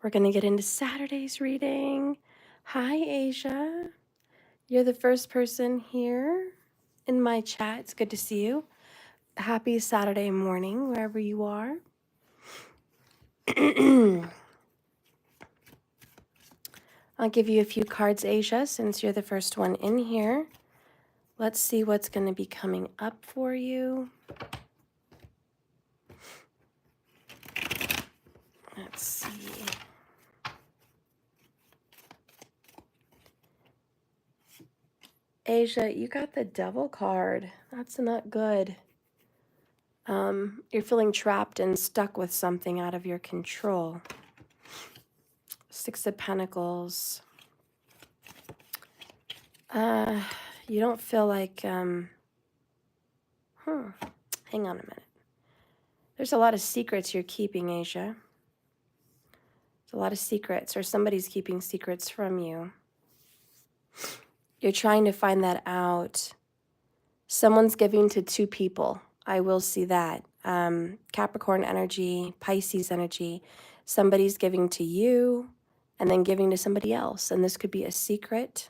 We're going to get into Saturday's reading. Hi, Asia. You're the first person here in my chat. It's good to see you. Happy Saturday morning, wherever you are. I'll give you a few cards, Asia, since you're the first one in here. Let's see what's going to be coming up for you. Let's see. Asia, you got the Devil card. That's not good. You're feeling trapped and stuck with something out of your control. Six of Pentacles. You don't feel like, hang on a minute. There's a lot of secrets you're keeping, Asia. There's a lot of secrets, or somebody's keeping secrets from you. You're trying to find that out. Someone's giving to two people. I will see that. Capricorn energy, Pisces energy. Somebody's giving to you and then giving to somebody else. And this could be a secret.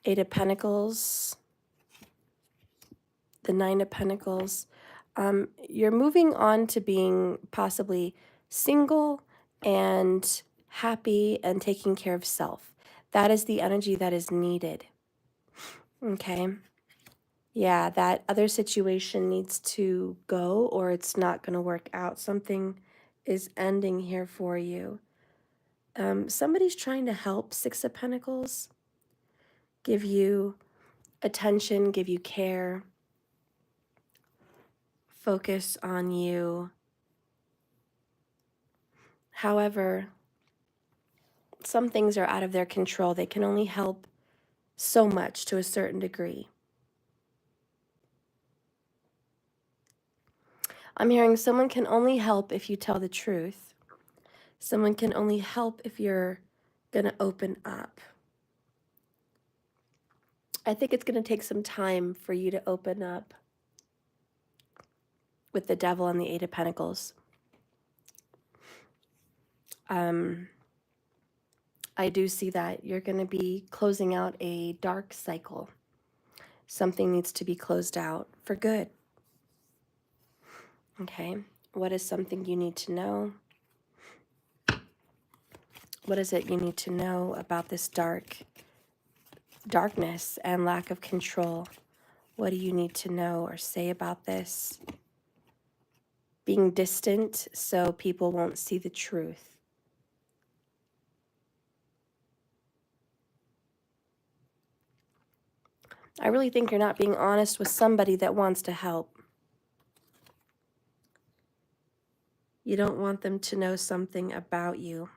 Eight of Pentacles. The Nine of Pentacles. You're moving on to being possibly single and happy and taking care of self. That is the energy that is needed. Okay. Yeah, that other situation needs to go or it's not going to work out. Something is ending here for you. Somebody's trying to help. Six of Pentacles. Give you attention, give you care. Focus on you. However, some things are out of their control. They can only help so much to a certain degree. I'm hearing someone can only help if you tell the truth. Someone can only help if you're going to open up. I think it's going to take some time for you to open up with the Devil and the Eight of Pentacles. I do see that you're going to be closing out a dark cycle. Something needs to be closed out for good. Okay, what is something you need to know? What is it you need to know about this darkness and lack of control? What do you need to know or say about this? Being distant so people won't see the truth. I really think you're not being honest with somebody that wants to help. You don't want them to know something about you.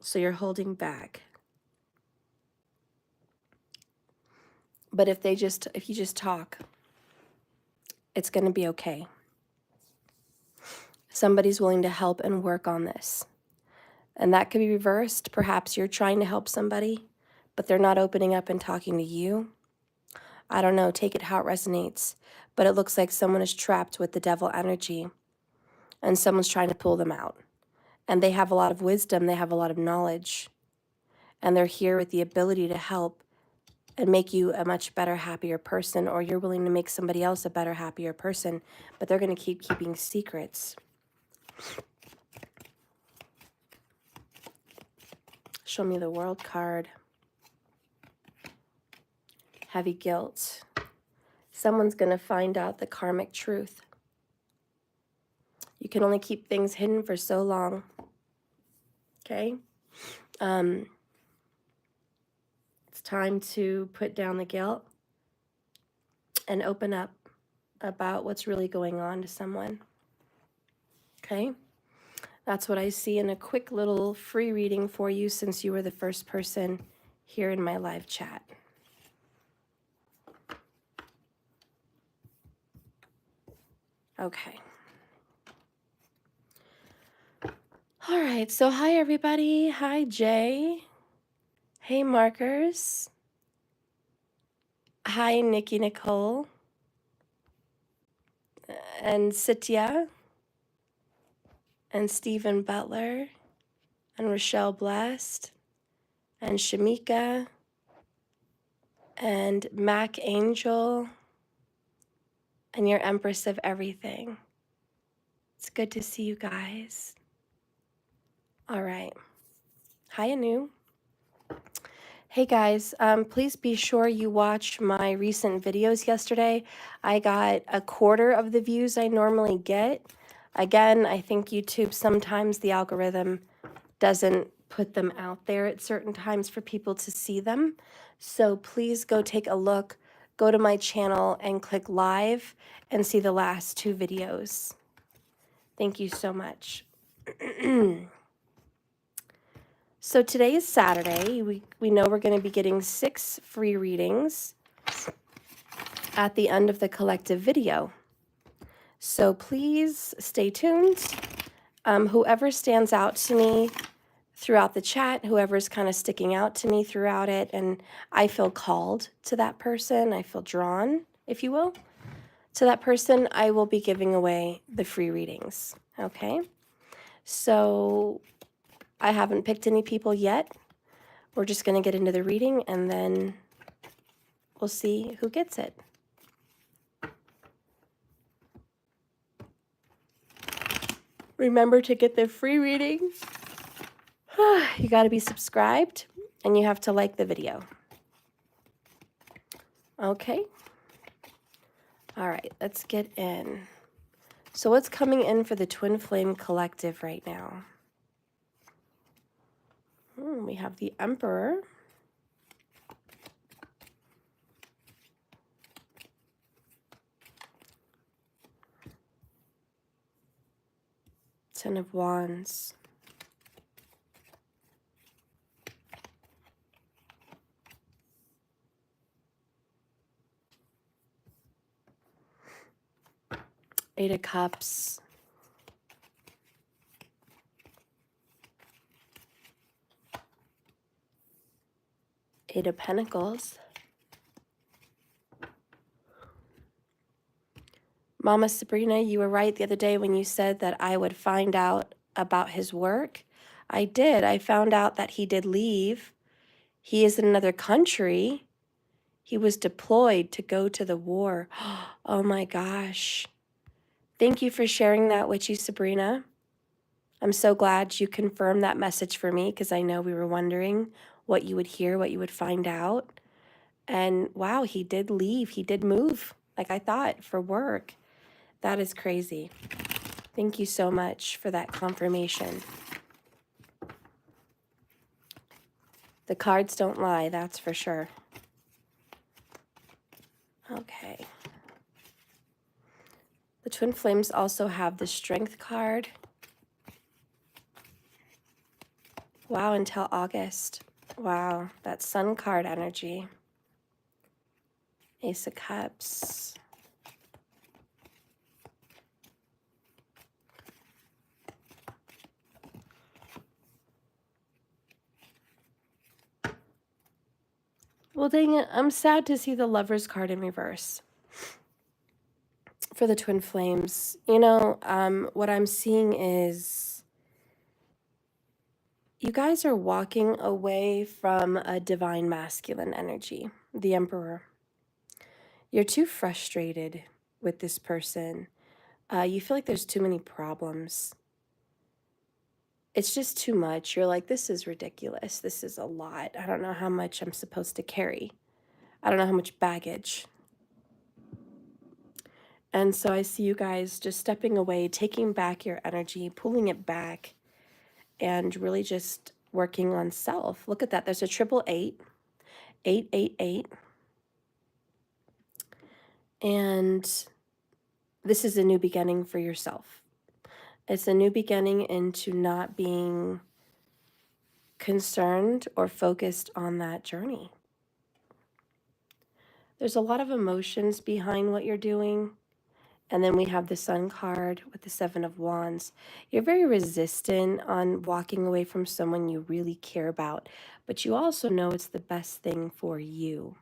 So you're holding back. But if you just talk, it's going to be okay. Somebody's willing to help and work on this. And that could be reversed. Perhaps you're trying to help somebody, but they're not opening up and talking to you. I don't know, take it how it resonates. But it looks like someone is trapped with the Devil energy and someone's trying to pull them out. And they have a lot of wisdom, they have a lot of knowledge, and they're here with the ability to help and make you a much better, happier person, or you're willing to make somebody else a better, happier person, but they're going to keep keeping secrets. Show me the World card. Heavy guilt. Someone's going to find out the karmic truth. You can only keep things hidden for so long. Okay? It's time to put down the guilt and open up about what's really going on to someone. Okay? That's what I see in a quick little free reading for you since you were the first person here in my live chat. Okay. All right, so hi everybody. Hi Jay. Hey Markers. Hi Nikki Nicole. And Sitya. and Stephen Butler, and Rochelle Blessed, and Shamika, and Mac Angel, and your Empress of Everything. It's good to see you guys. All right. Hi, Anu. Hey guys, please be sure you watch my recent videos yesterday. I got a quarter of the views I normally get. Again, I think YouTube, sometimes the algorithm doesn't put them out there at certain times for people to see them. So please go take a look, go to my channel and click live and see the last 2 videos. Thank you so much. So today is Saturday. We know we're going to be getting 6 free readings at the end of the collective video. So please stay tuned. Whoever stands out to me throughout the chat, whoever's kind of sticking out to me throughout it, and I feel called to that person, I feel drawn, if you will, to that person, I will be giving away the free readings, okay? So I haven't picked any people yet. We're just going to get into the reading, and then we'll see who gets it. Remember to get the free readings. You got to be subscribed, and you have to like the video. Okay. All right, let's get in. So what's coming in for the Twin Flame Collective right now? We have the Emperor. Ten of Wands. Eight of Cups. Eight of Pentacles. Mama Sabrina, you were right the other day when you said that I would find out about his work. I did. I found out that he did leave. He is in another country. He was deployed to go to the war. Oh my gosh. Thank you for sharing that with you, Sabrina. I'm so glad you confirmed that message for me because I know we were wondering what you would hear, what you would find out. And wow, he did leave. He did move, like I thought, for work. That is crazy. Thank you so much for that confirmation. The cards don't lie, that's for sure. Okay. The Twin Flames also have the Strength card. Wow, until August. Wow, that Sun card energy. Ace of Cups. Well, dang it, I'm sad to see the Lover's card in reverse for the Twin Flames. You know, what I'm seeing is you guys are walking away from a divine masculine energy, the Emperor. You're too frustrated with this person. You feel like there's too many problems. It's just too much. You're like, this is ridiculous. This is a lot. I don't know how much I'm supposed to carry. I don't know how much baggage. And so I see you guys just stepping away, taking back your energy, pulling it back, and really just working on self. Look at that. There's a 888, 888. And this is a new beginning for yourself. It's a new beginning into not being concerned or focused on that journey. There's a lot of emotions behind what you're doing. And then we have the Sun card with the Seven of Wands. You're very resistant on walking away from someone you really care about, but you also know it's the best thing for you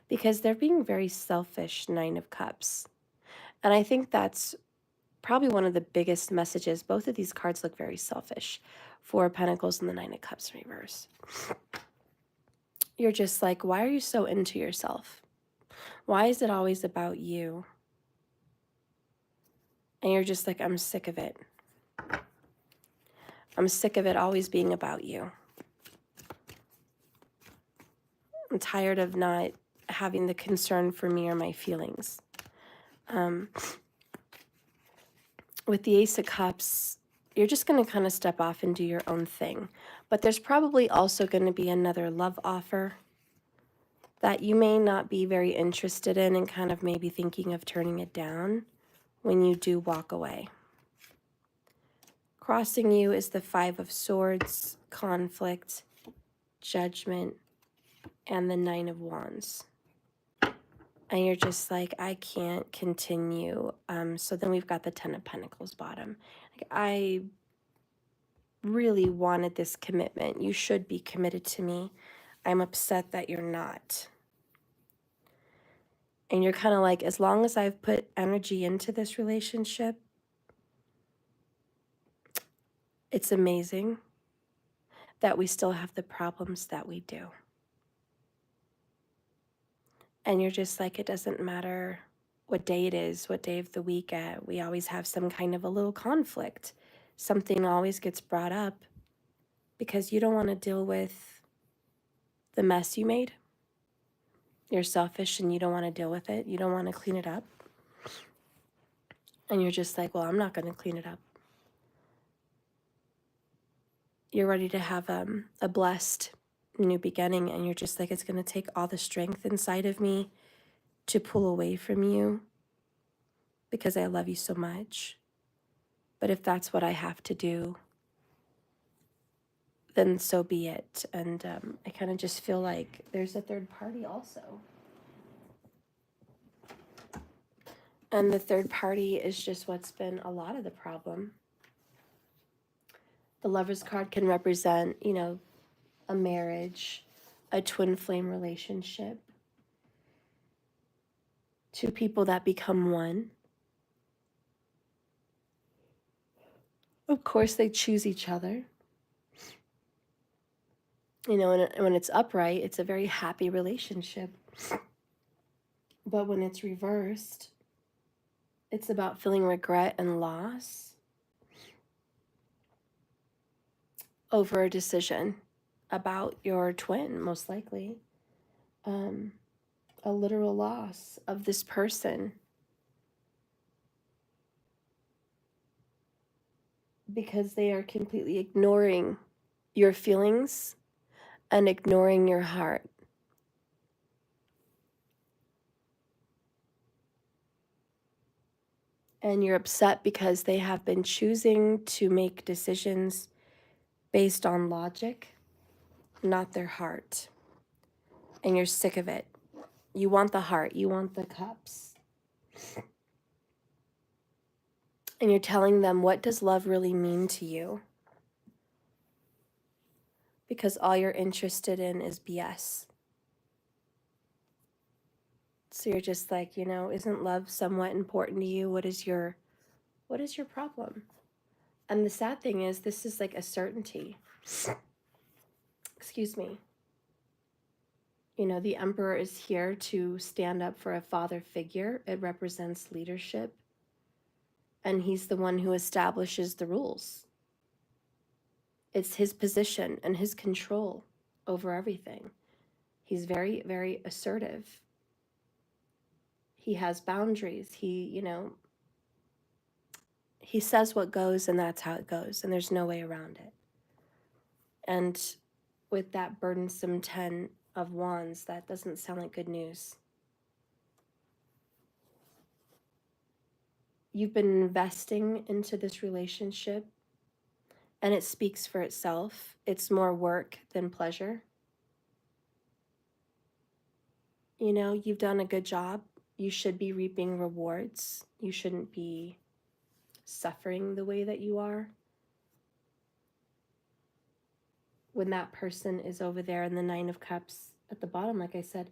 because they're being very selfish, Nine of Cups. And I think that's probably one of the biggest messages. Both of these cards look very selfish. Four of Pentacles and the Nine of Cups in reverse. You're just like, why are you so into yourself? Why is it always about you? And you're just like, I'm sick of it. I'm sick of it always being about you. I'm tired of not having the concern for me or my feelings. With the Ace of Cups, you're just going to kind of step off and do your own thing. But there's probably also going to be another love offer that you may not be very interested in and kind of maybe thinking of turning it down when you do walk away. Crossing you is the Five of Swords, conflict, judgment, and the Nine of Wands. And you're just like, I can't continue. So then we've got the Ten of Pentacles bottom. Like, I really wanted this commitment. You should be committed to me. I'm upset that you're not. And you're kind of like, as long as I've put energy into this relationship, it's amazing that we still have the problems that we do. And you're just like, it doesn't matter what day it is, what day of the week, we always have some kind of a little conflict. Something always gets brought up because you don't want to deal with the mess you made. You're selfish and you don't want to deal with it. You don't want to clean it up. And you're just like, well, I'm not going to clean it up. You're ready to have a blessed new beginning. And you're just like, it's going to take all the strength inside of me to pull away from you because I love you so much. But if that's what I have to do, then so be it. And I kind of just feel like there's a third party also. And the third party is just what's been a lot of the problem. The Lover's card can represent, you know, a marriage, a twin flame relationship, two people that become one. Of course, they choose each other. You know, and when it's upright, it's a very happy relationship. But when it's reversed, it's about feeling regret and loss over a decision about your twin, most likely. A literal loss of this person because they are completely ignoring your feelings and ignoring your heart. And you're upset because they have been choosing to make decisions based on logic, not their heart. And you're sick of it. You want the heart, you want the cups. And you're telling them, what does love really mean to you? Because all you're interested in is BS. So you're just like, you know, isn't love somewhat important to you? What is your problem? And the sad thing is, this is like a certainty. Excuse me. You know, the Emperor is here to stand up for a father figure. It represents leadership. And he's the one who establishes the rules. It's his position and his control over everything. He's very, very assertive. He has boundaries. He says what goes and that's how it goes. And there's no way around it. And with that burdensome 10 of Wands, that doesn't sound like good news. You've been investing into this relationship and it speaks for itself. It's more work than pleasure. You know, you've done a good job. You should be reaping rewards. You shouldn't be suffering the way that you are. When that person is over there in the Nine of Cups at the bottom, like I said,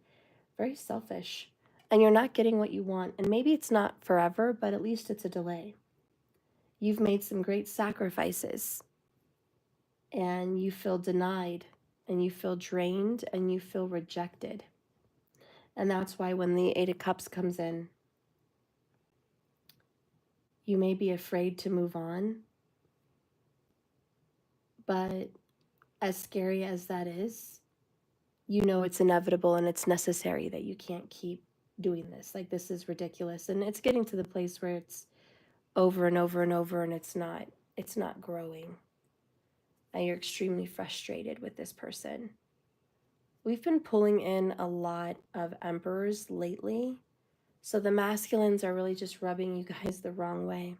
very selfish. And you're not getting what you want. And maybe it's not forever, but at least it's a delay. You've made some great sacrifices, and you feel denied, and you feel drained, and you feel rejected. And that's why when the Eight of Cups comes in, you may be afraid to move on, but as scary as that is, you know it's inevitable and it's necessary, that you can't keep doing this. Like, this is ridiculous. And it's getting to the place where it's over and over and over, and it's not growing. And you're extremely frustrated with this person. We've been pulling in a lot of emperors lately. So the masculines are really just rubbing you guys the wrong way.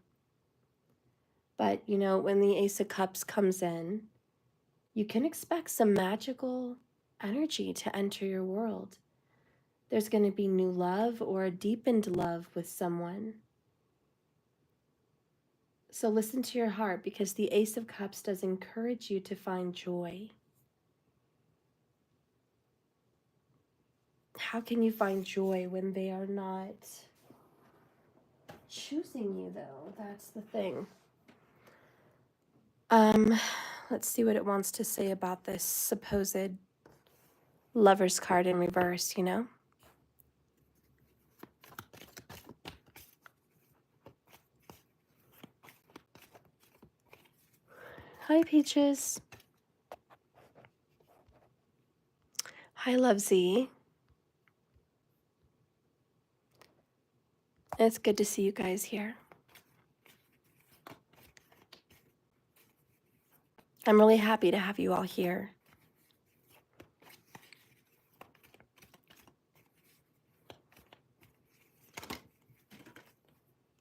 But, you know, when the Ace of Cups comes in, you can expect some magical energy to enter your world. There's going to be new love or a deepened love with someone. So listen to your heart, because the Ace of Cups does encourage you to find joy. How can you find joy when they are not choosing you, though? That's the thing. Let's see what it wants to say about this supposed Lover's card in reverse, you know? Hi, Peaches. Hi, Love Z. It's good to see you guys here. I'm really happy to have you all here.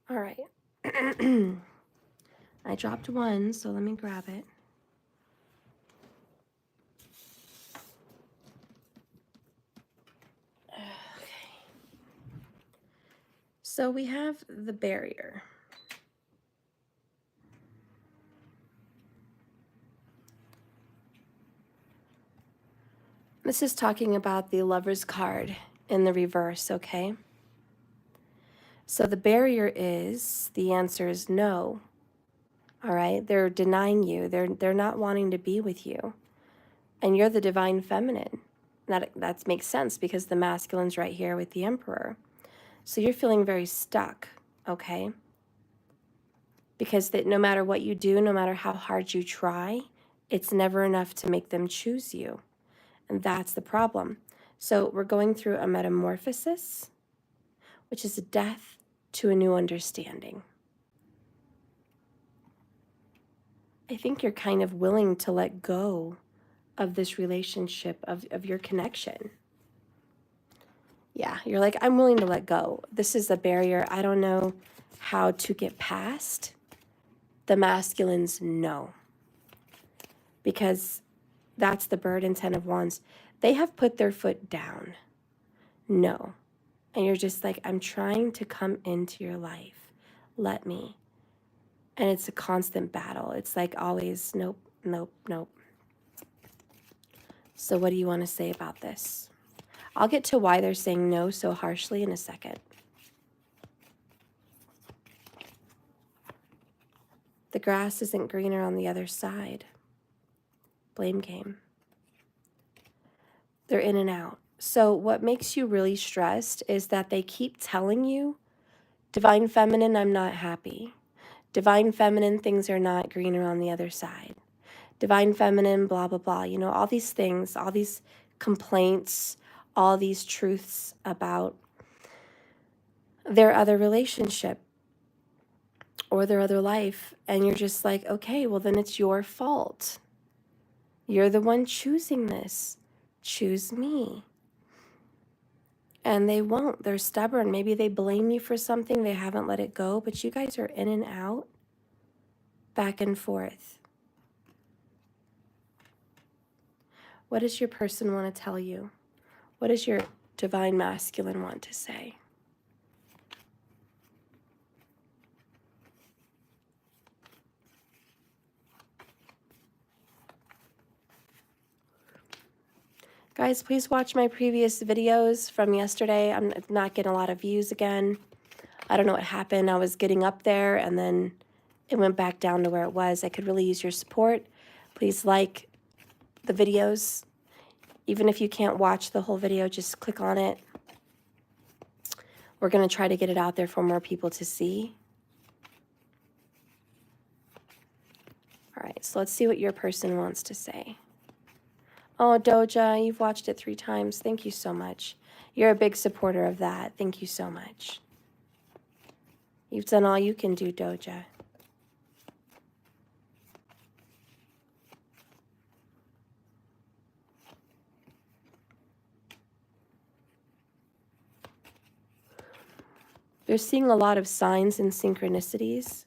All right. I dropped one, so let me grab it. Okay. So we have the barrier. This is talking about the Lover's card in the reverse, okay? So the barrier is, the answer is no. All right? They're denying you. They're not wanting to be with you. And you're the divine feminine. That makes sense, because the masculine's right here with the Emperor. So you're feeling very stuck, okay? Because that no matter what you do, no matter how hard you try, it's never enough to make them choose you. And that's the problem. So we're going through a metamorphosis, which is a death to a new understanding. I think you're kind of willing to let go of this relationship, of your connection. Yeah, you're like, I'm willing to let go. This is a barrier I don't know how to get past. The masculines know. Because that's the Bird and Ten of Wands. They have put their foot down. No. And you're just like, I'm trying to come into your life. Let me. And it's a constant battle. It's like always, nope, nope, nope. So what do you want to say about this? I'll get to why they're saying no so harshly in a second. The grass isn't greener on the other side. Blame game. They're in and out. So what makes you really stressed is that they keep telling you, Divine Feminine, I'm not happy. Divine Feminine, things are not greener on the other side. Divine Feminine, blah, blah, blah. You know, all these things, all these complaints, all these truths about their other relationship or their other life. And you're just like, okay, well, then it's your fault. You're the one choosing this. Choose me. And they won't. They're stubborn. Maybe they blame you for something. They haven't let it go. But you guys are in and out, back and forth. What does your person want to tell you? What does your divine masculine want to say? Guys, please watch my previous videos from yesterday. I'm not getting a lot of views again. I don't know what happened. I was getting up there and then it went back down to where it was. I could really use your support. Please like the videos. Even if you can't watch the whole video, just click on it. We're going to try to get it out there for more people to see. All right, so let's see what your person wants to say. Oh, Doja, you've watched it 3 times. Thank you so much. You're a big supporter of that. Thank you so much. You've done all you can do, Doja. They're seeing a lot of signs and synchronicities.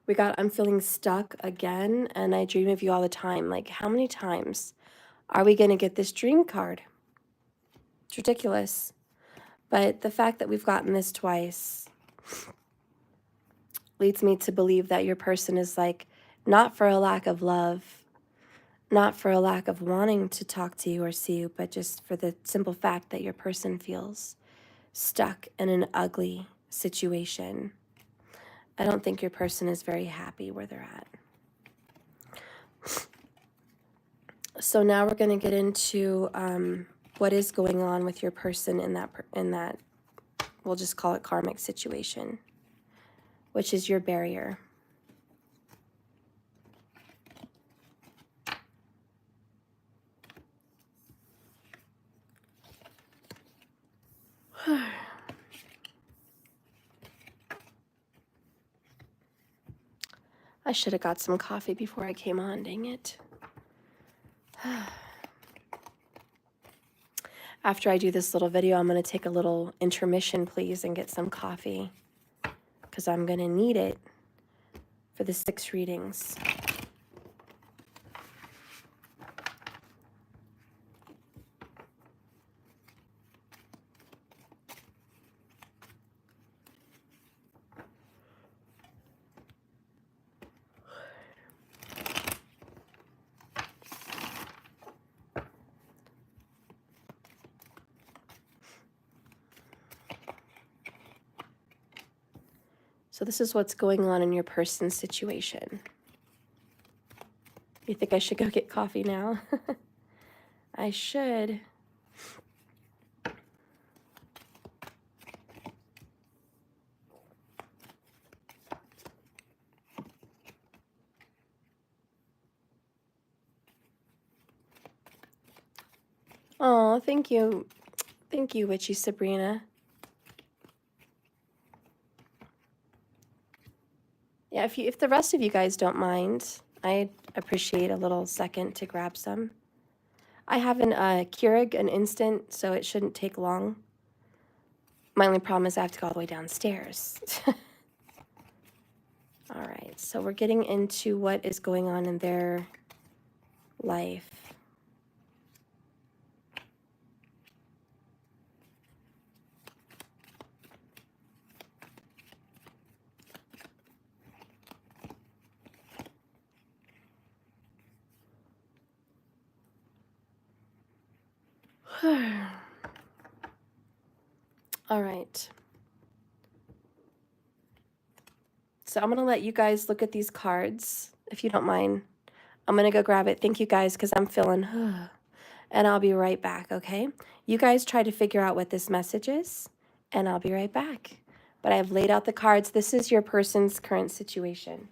We got, I'm feeling stuck again, and I dream of you all the time. Like, how many times are we going to get this dream card? It's ridiculous. But the fact that we've gotten this twice leads me to believe that your person is like, not for a lack of love, not for a lack of wanting to talk to you or see you, but just for the simple fact that your person feels stuck in an ugly situation. I don't think your person is very happy where they're at. So now we're going to get into what is going on with your person in that, we'll just call it karmic situation, which is your barrier. I should have got some coffee before I came on, dang it. After I do this little video, I'm going to take a little intermission, please, and get some coffee, because I'm going to need it for the 6 readings. So this is what's going on in your person's situation. You think I should go get coffee now? I should. Oh, thank you. Thank you, Witchy Sabrina. Yeah, if the rest of you guys don't mind, I'd appreciate a little second to grab some. I have an Keurig, an instant, so it shouldn't take long. My only problem is I have to go all the way downstairs. All right, so we're getting into what is going on in their life. All right. So I'm going to let you guys look at these cards, if you don't mind. I'm going to go grab it. Thank you guys, because I'm feeling, and I'll be right back, okay? You guys try to figure out what this message is, and I'll be right back. But I've laid out the cards. This is your person's current situation.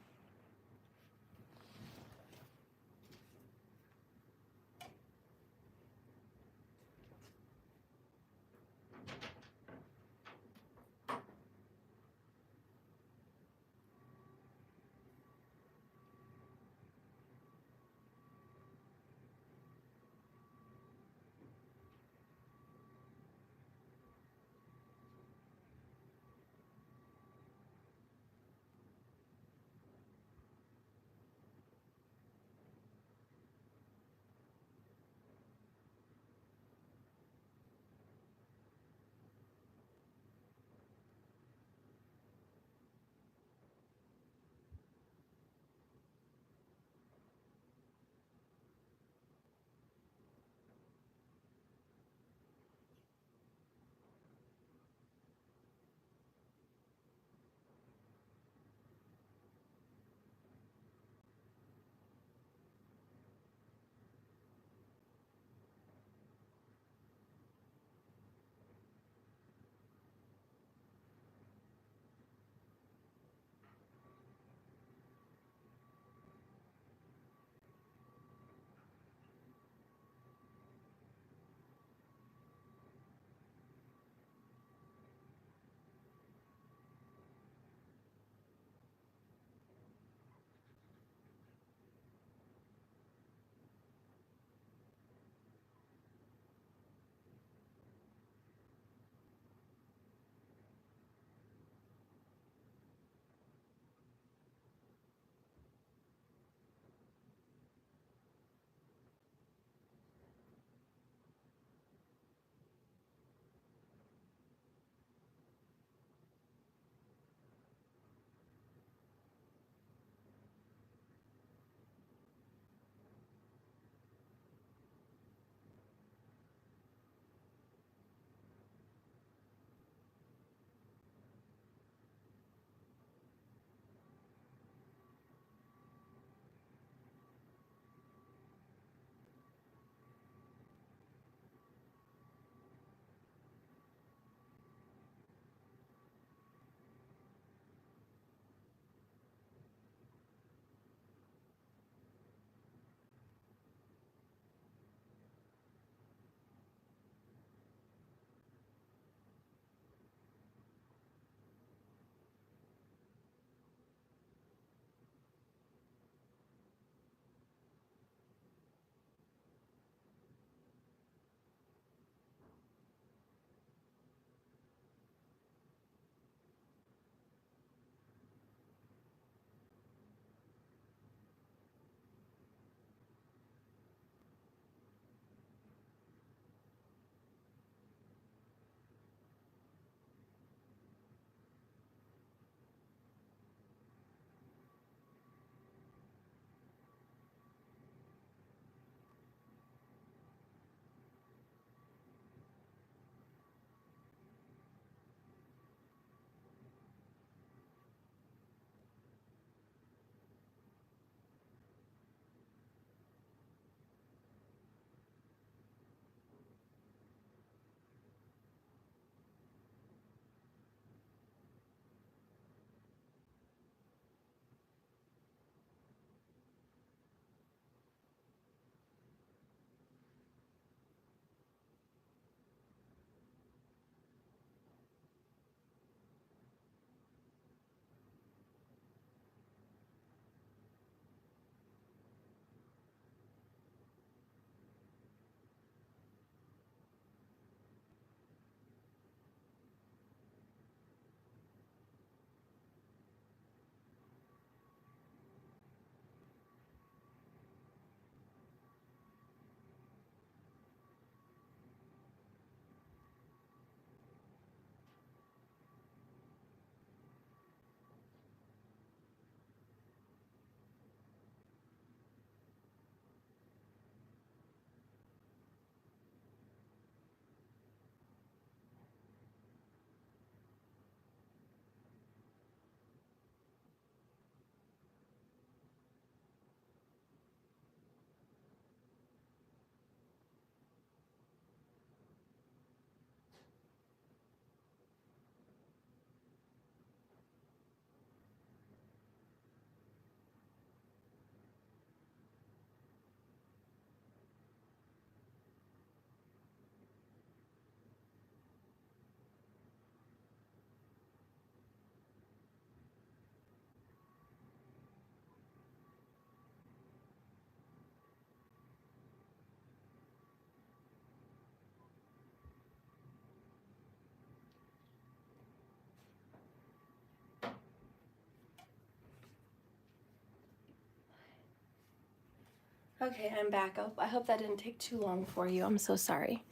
Okay, I'm back. I hope that didn't take too long for you. I'm so sorry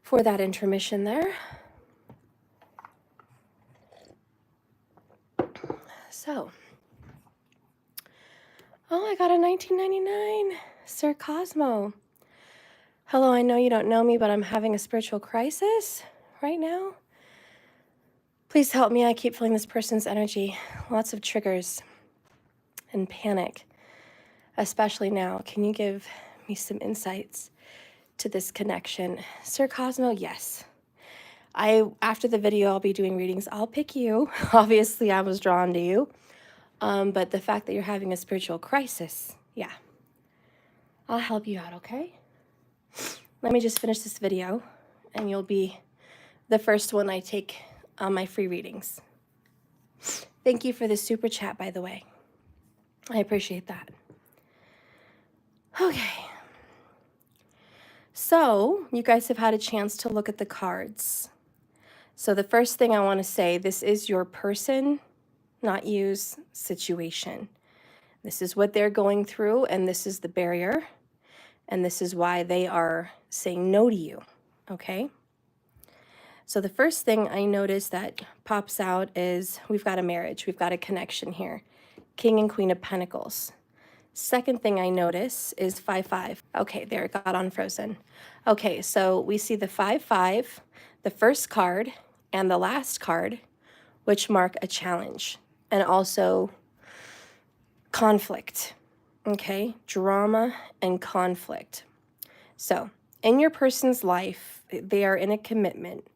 for that intermission there. So, oh, I got a 1999 Sir Cosmo. Hello, I know you don't know me, but I'm having a spiritual crisis right now. Please help me. I keep feeling this person's energy. Lots of triggers and panic, especially now. Can you give me some insights to this connection? Sir Cosmo, yes. After the video, I'll be doing readings. I'll pick you. Obviously, I was drawn to you. But the fact that you're having a spiritual crisis, yeah. I'll help you out, okay? Let me just finish this video, and you'll be the first one I take on my free readings. Thank you for the super chat, by the way. I appreciate that. Okay. So, you guys have had a chance to look at the cards. So the first thing I want to say, this is your person, not you's situation. This is what they're going through, and this is the barrier, and this is why they are saying no to you, okay? So the first thing I notice that pops out is we've got a marriage, we've got a connection here. King and Queen of Pentacles. Second thing I notice is 5-5. Okay, there, it got unfrozen. Okay, so we see the 5-5, the first card, and the last card, which mark a challenge, and also conflict, okay? Drama and conflict. So, in your person's life, they are in a commitment.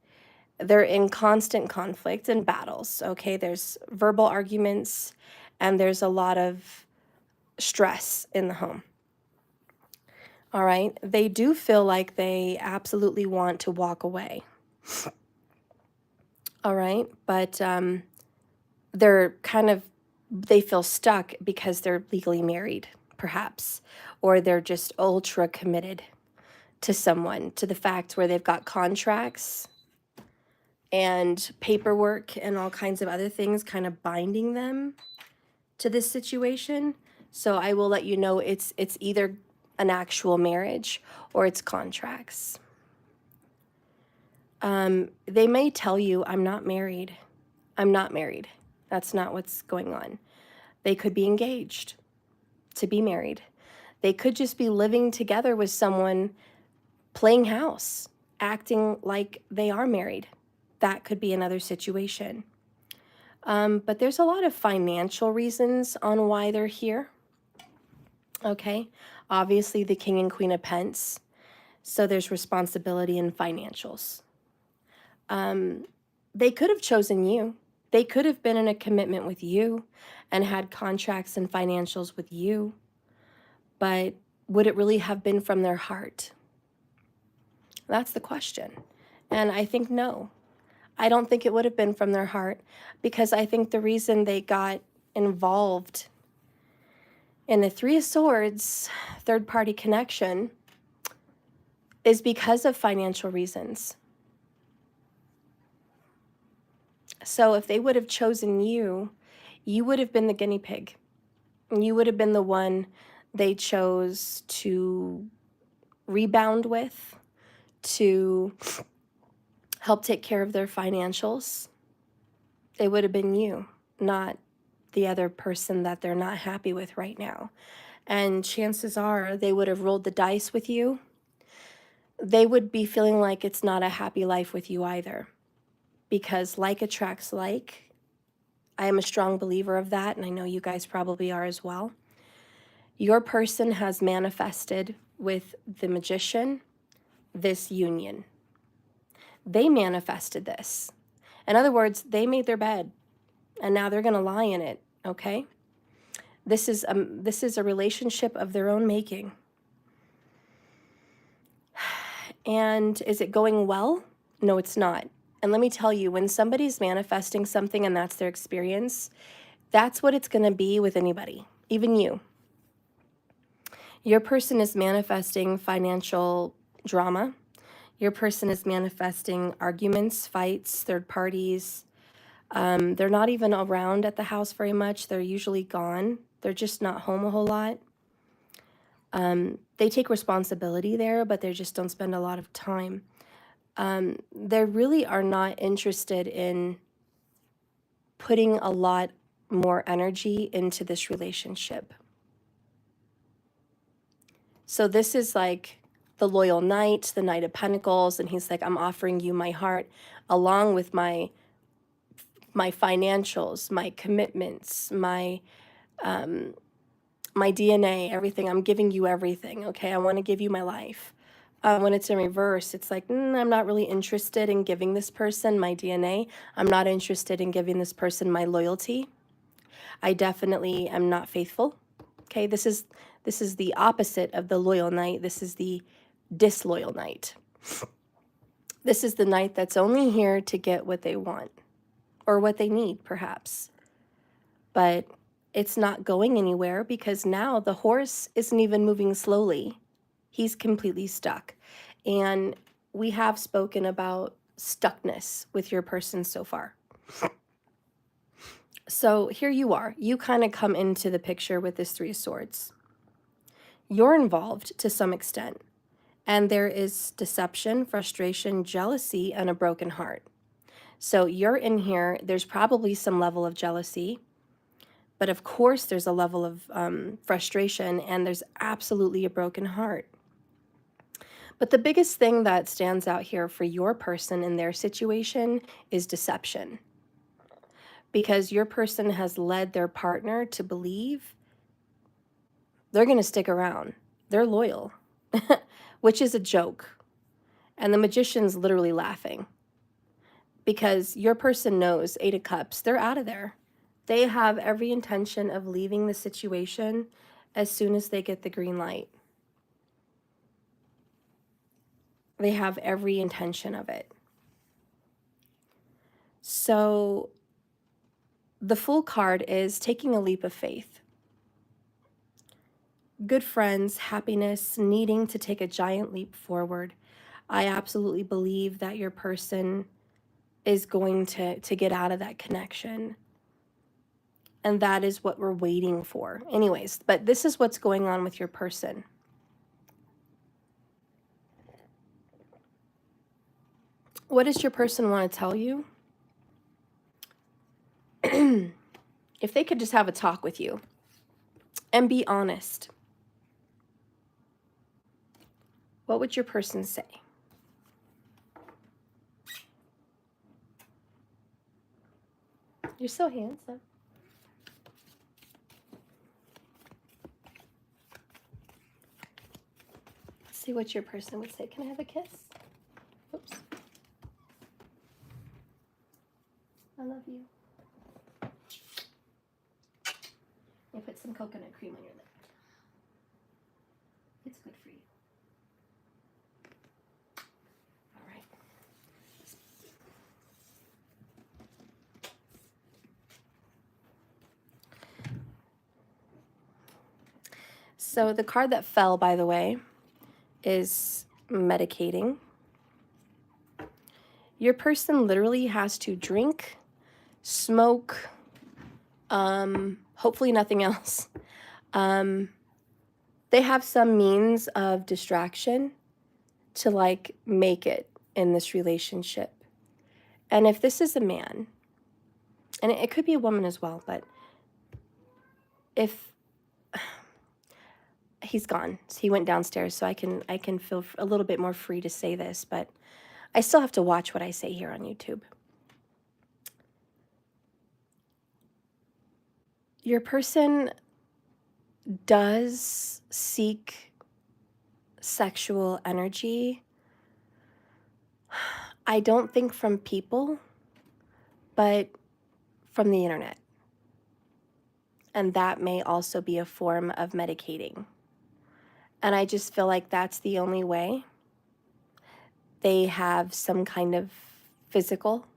They're in constant conflict and battles, okay? There's verbal arguments, and there's a lot of stress in the home. All right? They do feel like they absolutely want to walk away. All right? But they're they feel stuck because they're legally married, perhaps, or they're just ultra committed to someone, to the fact where they've got contracts and paperwork and all kinds of other things kind of binding them to this situation. So I will let you know it's either an actual marriage or it's contracts. They may tell you, I'm not married. I'm not married. That's not what's going on. They could be engaged to be married. They could just be living together with someone, playing house, acting like they are married. That could be another situation. But there's a lot of financial reasons on why they're here. Okay, obviously the King and Queen of Pentacles. So there's responsibility in financials. They could have chosen you. They could have been in a commitment with you and had contracts and financials with you. But would it really have been from their heart? That's the question. And I think no. I don't think it would have been from their heart, because I think the reason they got involved in a Three of Swords, third-party connection, is because of financial reasons. So if they would have chosen you, you would have been the guinea pig. You would have been the one they chose to rebound with, to help take care of their financials. It would have been you, not the other person that they're not happy with right now. And chances are they would have rolled the dice with you. They would be feeling like it's not a happy life with you either, because like attracts like. I am a strong believer of that, and I know you guys probably are as well. Your person has manifested with the Magician this union. They manifested this. In other words, they made their bed, and now they're going to lie in it, okay? This is a relationship of their own making. And is it going well? No, it's not. And let me tell you, when somebody's manifesting something and that's their experience, that's what it's going to be with anybody, even you. Your person is manifesting financial drama. Your person is manifesting arguments, fights, third parties. They're not even around at the house very much. They're usually gone. They're just not home a whole lot. They take responsibility there, but they just don't spend a lot of time. They really are not interested in putting a lot more energy into this relationship. So this is like the loyal knight, the Knight of Pentacles, and he's like, I'm offering you my heart along with my financials, my commitments, my DNA, everything. I'm giving you everything, okay? I want to give you my life. When it's in reverse, it's like, I'm not really interested in giving this person my DNA. I'm not interested in giving this person my loyalty. I definitely am not faithful. Okay, this is the opposite of the loyal knight. This is the disloyal knight. This is the knight that's only here to get what they want or what they need, perhaps. But it's not going anywhere because now the horse isn't even moving slowly. He's completely stuck. And we have spoken about stuckness with your person so far. So here you are. You kind of come into the picture with this Three of Swords. You're involved to some extent. And there is deception, frustration, jealousy, and a broken heart. So you're in here. There's probably some level of jealousy. But of course, there's a level of frustration, and there's absolutely a broken heart. But the biggest thing that stands out here for your person in their situation is deception. Because your person has led their partner to believe they're going to stick around. They're loyal, which is a joke. And the magician's literally laughing. Because your person knows, Eight of Cups, they're out of there. They have every intention of leaving the situation as soon as they get the green light. They have every intention of it. So the Fool card is taking a leap of faith. Good friends, happiness, needing to take a giant leap forward. I absolutely believe that your person is going to get out of that connection. And that is what we're waiting for. Anyways, but this is what's going on with your person. What does your person want to tell you? If they could just have a talk with you and be honest, what would your person say? You're so handsome. Let's see what your person would say. Can I have a kiss? Oops. I love you. You put some coconut cream on your lip. It's good for you. All right. So the card that fell, by the way, is medicating. Your person literally has to drink, smoke, hopefully nothing else. They have some means of distraction to like make it in this relationship. And if this is a man, and it could be a woman as well, but if he's gone, so he went downstairs, so I can feel a little bit more free to say this, but I still have to watch what I say here on YouTube. Your person does seek sexual energy. I don't think from people, but from the internet. And that may also be a form of medicating. And I just feel like that's the only way. They have some kind of physical,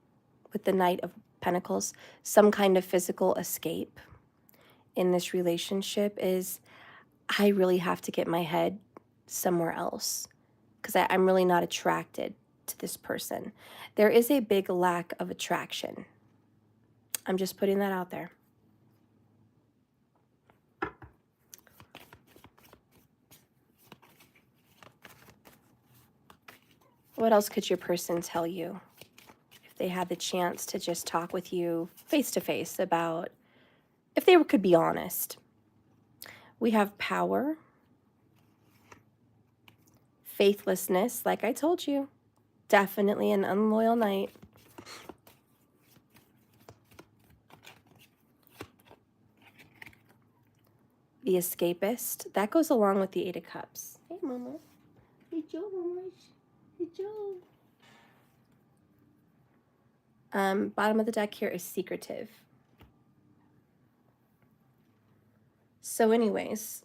with the Knight of Pentacles, some kind of physical escape in this relationship is, I really have to get my head somewhere else because I'm really not attracted to this person. There is a big lack of attraction. I'm just putting that out there. What else could your person tell you if they had the chance to just talk with you face to face about, if they could be honest? We have power, faithlessness, like I told you, definitely an unloyal knight. The escapist, that goes along with the Eight of Cups. Hey, Mama. Hey, Joe, Mama. Hey, Joe. Bottom of the deck here is secretive. So anyways,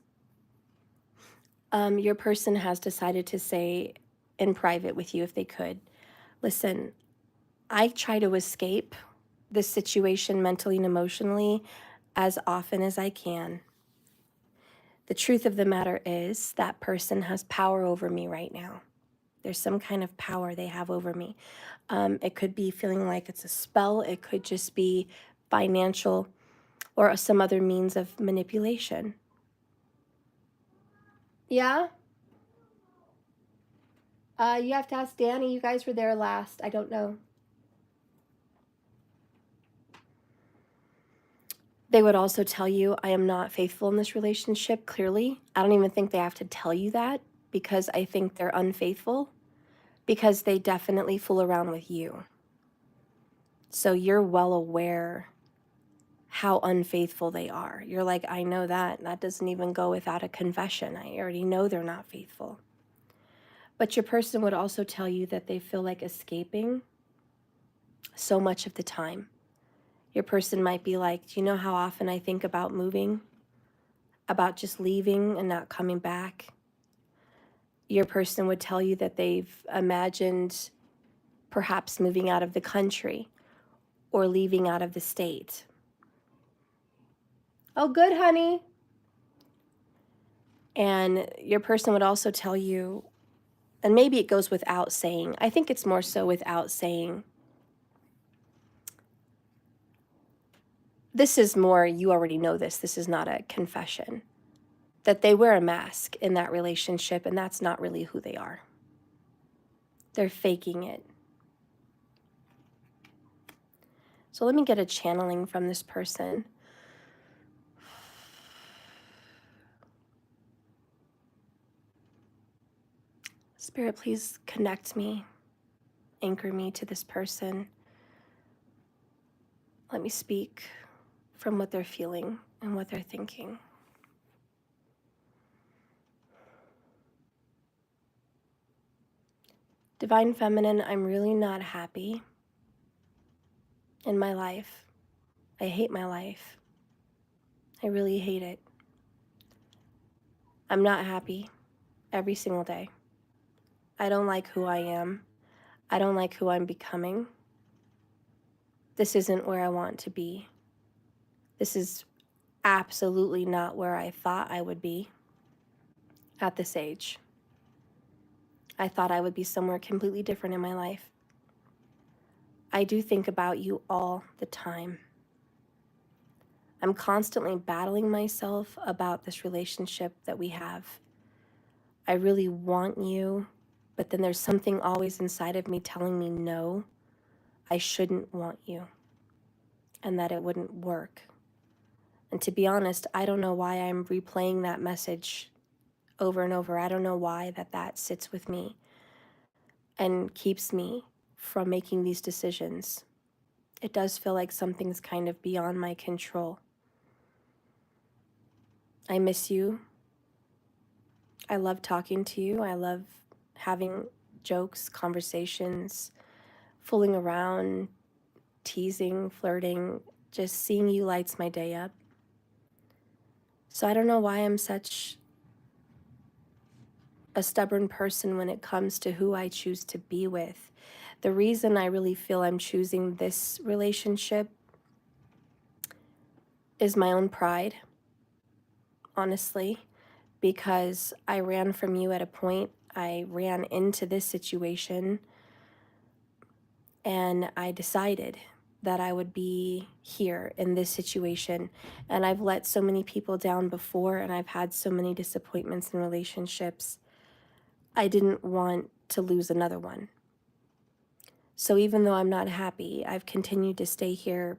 your person has decided to say in private with you, if they could, listen, I try to escape this situation mentally and emotionally as often as I can. The truth of the matter is that person has power over me right now. There's some kind of power they have over me. It could be feeling like it's a spell. It could just be financial or some other means of manipulation. Yeah? You have to ask Danny. You guys were there last. I don't know. They would also tell you, I am not faithful in this relationship, clearly. I don't even think they have to tell you that, because I think they're unfaithful, because they definitely fool around with you. So you're well aware how unfaithful they are. You're like, I know that. That doesn't even go without a confession. I already know they're not faithful. But your person would also tell you that they feel like escaping so much of the time. Your person might be like, do you know how often I think about moving? About just leaving and not coming back? Your person would tell you that they've imagined perhaps moving out of the country or leaving out of the state. Oh, good, honey. And your person would also tell you, and maybe it goes without saying, I think it's more so without saying, this is more, you already know this is not a confession, that they wear a mask in that relationship, and that's not really who they are. They're faking it. So let me get a channeling from this person. Spirit, please connect me, anchor me to this person. Let me speak from what they're feeling and what they're thinking. Divine Feminine, I'm really not happy in my life. I hate my life. I really hate it. I'm not happy every single day. I don't like who I am. I don't like who I'm becoming. This isn't where I want to be. This is absolutely not where I thought I would be at this age. I thought I would be somewhere completely different in my life. I do think about you all the time. I'm constantly battling myself about this relationship that we have. I really want you, but then there's something always inside of me telling me no, I shouldn't want you, and that it wouldn't work. And to be honest, I don't know why I'm replaying that message over and over. I don't know why that sits with me and keeps me from making these decisions. It does feel like something's kind of beyond my control. I miss you. I love talking to you. I love having jokes, conversations, fooling around, teasing, flirting. Just seeing you lights my day up. So I don't know why I'm such a stubborn person when it comes to who I choose to be with. The reason I really feel I'm choosing this relationship is my own pride, honestly, because I ran from you at a point. I ran into this situation and I decided that I would be here in this situation. And I've let so many people down before, and I've had so many disappointments in relationships. I didn't want to lose another one. So even though I'm not happy, I've continued to stay here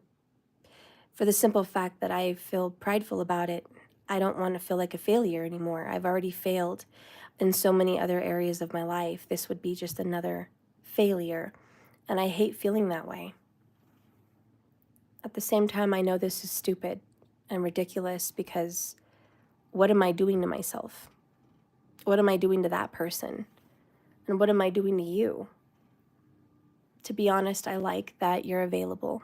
for the simple fact that I feel prideful about it. I don't want to feel like a failure anymore. I've already failed in so many other areas of my life. This would be just another failure, and I hate feeling that way. At the same time, I know this is stupid and ridiculous, because what am I doing to myself? What am I doing to that person? And what am I doing to you? To be honest, I like that you're available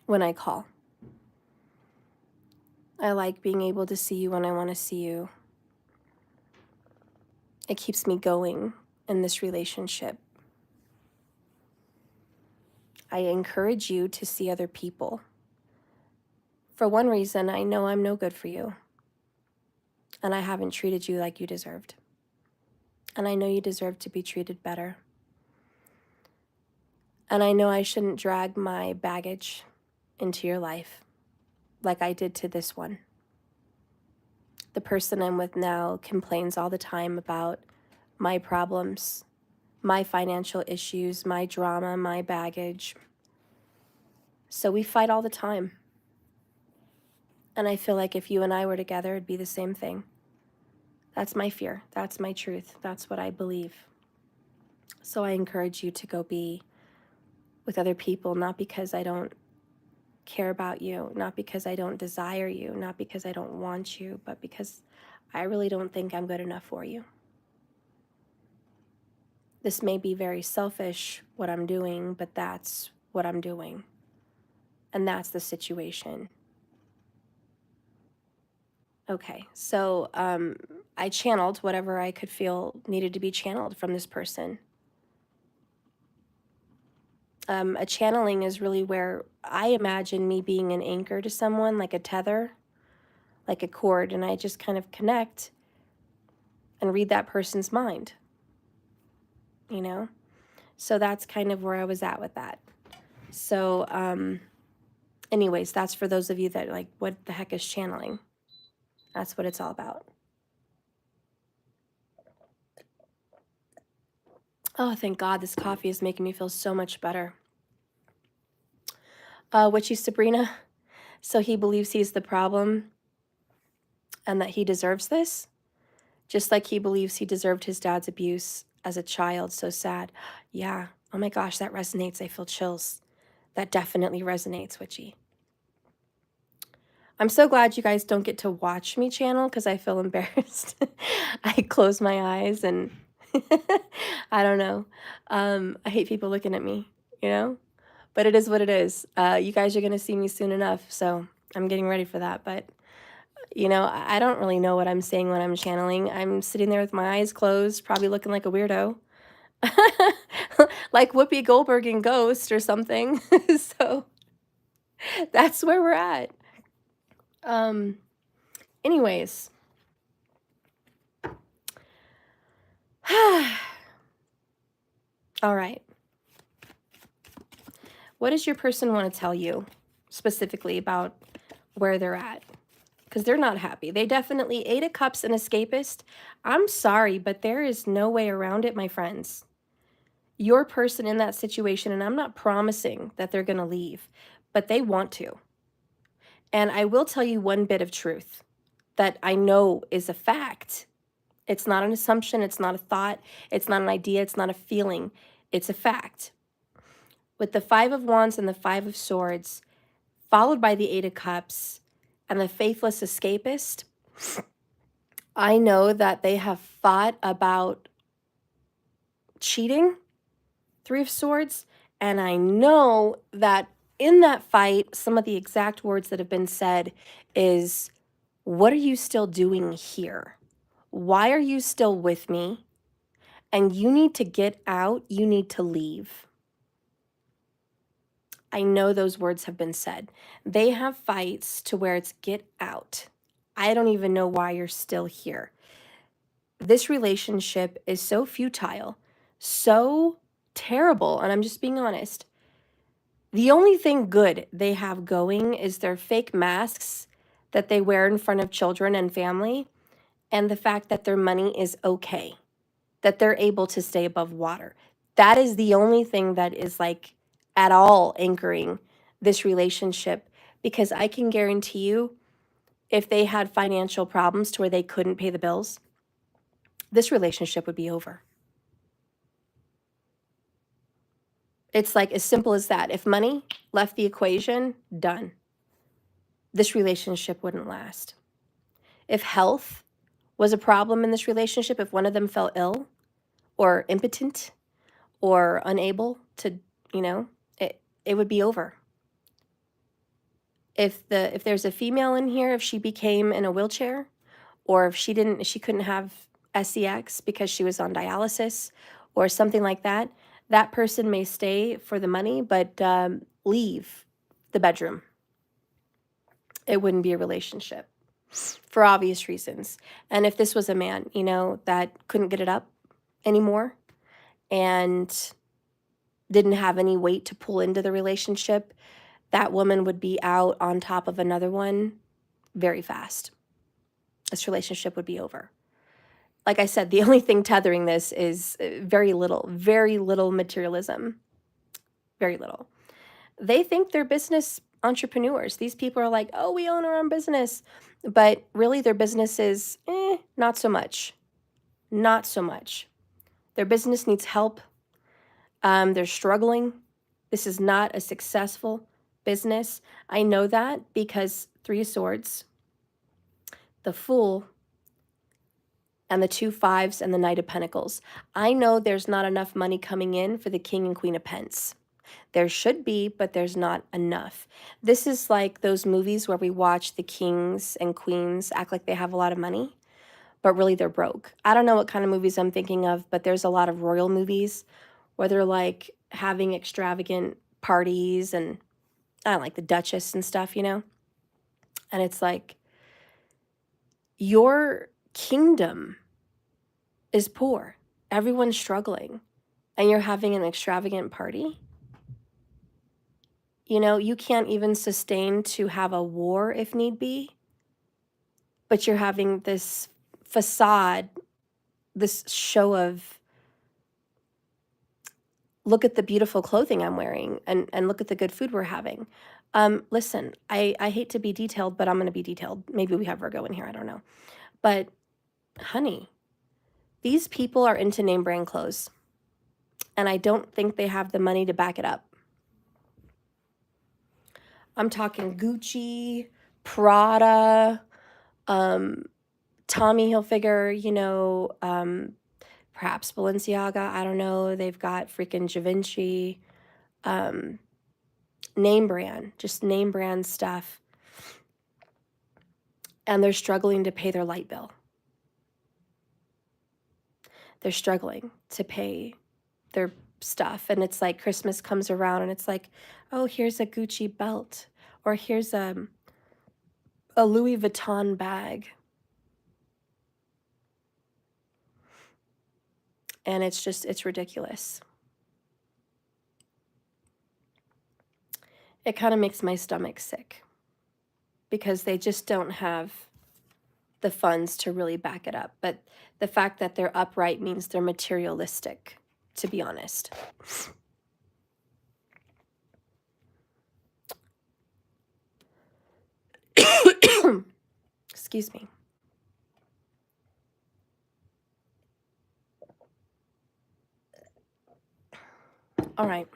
when I call. I like being able to see you when I want to see you. It keeps me going in this relationship. I encourage you to see other people. For one reason, I know I'm no good for you, and I haven't treated you like you deserved. And I know you deserve to be treated better. And I know I shouldn't drag my baggage into your life like I did to this one. The person I'm with now complains all the time about my problems, my financial issues, my drama, my baggage. So we fight all the time. And I feel like if you and I were together, it'd be the same thing. That's my fear. That's my truth. That's what I believe. So I encourage you to go be with other people, not because I don't care about you, not because I don't desire you, not because I don't want you, but because I really don't think I'm good enough for you. This may be very selfish, what I'm doing, but that's what I'm doing. And that's the situation. Okay, so I channeled whatever I could feel needed to be channeled from this person. A channeling is really where I imagine me being an anchor to someone, like a tether, like a cord, and I just kind of connect and read that person's mind, you know? So that's kind of where I was at with that. So anyways, that's for those of you that like, what the heck is channeling? That's what it's all about. Oh, thank God, this coffee is making me feel so much better. Witchy Sabrina, so he believes he's the problem and that he deserves this, just like he believes he deserved his dad's abuse as a child. So sad. Yeah. Oh my gosh, that resonates. I feel chills. That definitely resonates, Witchy. I'm so glad you guys don't get to watch me channel because I feel embarrassed. I close my eyes and I don't know. I hate people looking at me, you know? But it is what it is. You guys are going to see me soon enough, so I'm getting ready for that. But, you know, I don't really know what I'm saying when I'm channeling. I'm sitting there with my eyes closed, probably looking like a weirdo. Like Whoopi Goldberg in Ghost or something. So that's where we're at. Anyways. All right. What does your person want to tell you specifically about where they're at? Because they're not happy. They definitely, 8 of Cups, an escapist. I'm sorry, but there is no way around it, my friends. Your person in that situation, and I'm not promising that they're going to leave, but they want to. And I will tell you one bit of truth that I know is a fact. It's not an assumption. It's not a thought. It's not an idea. It's not a feeling. It's a fact. With the 5 of Wands and the 5 of Swords, followed by the 8 of Cups and the faithless escapist, I know that they have fought about cheating, 3 of Swords, and I know that in that fight, some of the exact words that have been said is, what are you still doing here? Why are you still with me? And you need to get out. You need to leave. I know those words have been said. They have fights to where it's get out. I don't even know why you're still here. This relationship is so futile, so terrible, and I'm just being honest. The only thing good they have going is their fake masks that they wear in front of children and family, and the fact that their money is okay, that they're able to stay above water. That is the only thing that is like at all anchoring this relationship, because I can guarantee you, if they had financial problems to where they couldn't pay the bills, this relationship would be over. It's like as simple as that. If money left the equation, done. This relationship wouldn't last. If health was a problem in this relationship, if one of them fell ill or impotent or unable to, you know, it would be over. If there's a female in here, if she became in a wheelchair, or if she couldn't have SEX because she was on dialysis or something like that, that person may stay for the money, but leave the bedroom. It wouldn't be a relationship for obvious reasons. And if this was a man, you know, that couldn't get it up anymore and didn't have any weight to pull into the relationship, that woman would be out on top of another one very fast. This relationship would be over. Like I said, the only thing tethering this is very little materialism. Very little. They think they're business entrepreneurs. These people are like, oh, we own our own business. But really their business is, not so much. Not so much. Their business needs help. They're struggling. This is not a successful business. I know that because 3 of Swords, the Fool, and the 2 5s and the Knight of Pentacles. I know there's not enough money coming in for the King and Queen of Pence. There should be, but there's not enough. This is like those movies where we watch the kings and queens act like they have a lot of money, but really they're broke. I don't know what kind of movies I'm thinking of, but there's a lot of royal movies where they're like having extravagant parties, and I don't like the Duchess and stuff, you know? And it's like, your kingdom is poor. Everyone's struggling, and you're having an extravagant party. You know, you can't even sustain to have a war if need be, but you're having this facade, this show of, look at the beautiful clothing I'm wearing, and look at the good food we're having. Listen, I hate to be detailed, but I'm going to be detailed. Maybe we have Virgo in here, I don't know. But honey, these people are into name brand clothes, and I don't think they have the money to back it up. I'm talking Gucci, Prada, Tommy Hilfiger, you know, perhaps Balenciaga, I don't know. They've got freaking Givenchy, name brand, just name brand stuff. And they're struggling to pay their light bill. They're struggling to pay their stuff. And it's like Christmas comes around and it's like, oh, here's a Gucci belt, or here's a Louis Vuitton bag. And it's just, it's ridiculous. It kind of makes my stomach sick because they just don't have the funds to really back it up. But the fact that they're upright means they're materialistic, to be honest. Excuse me. All right,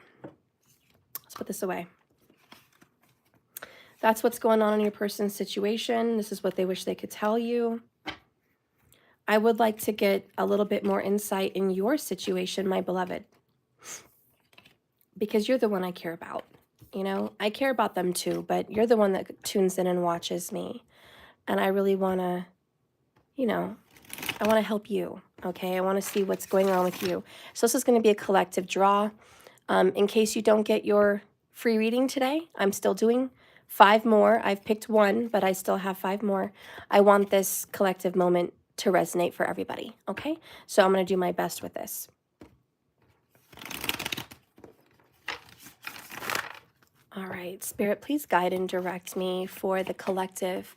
let's put this away. That's what's going on in your person's situation. This is what they wish they could tell you. I would like to get a little bit more insight in your situation, my beloved, because you're the one I care about. You know, I care about them too, but you're the one that tunes in and watches me. And I really want to, you know, I want to help you, okay? I want to see what's going on with you. So this is going to be a collective draw. In case you don't get your free reading today, I'm still doing 5 more. I've picked 1, but I still have 5 more. I want this collective moment to resonate for everybody, okay? So I'm going to do my best with this. All right, Spirit, please guide and direct me for the collective.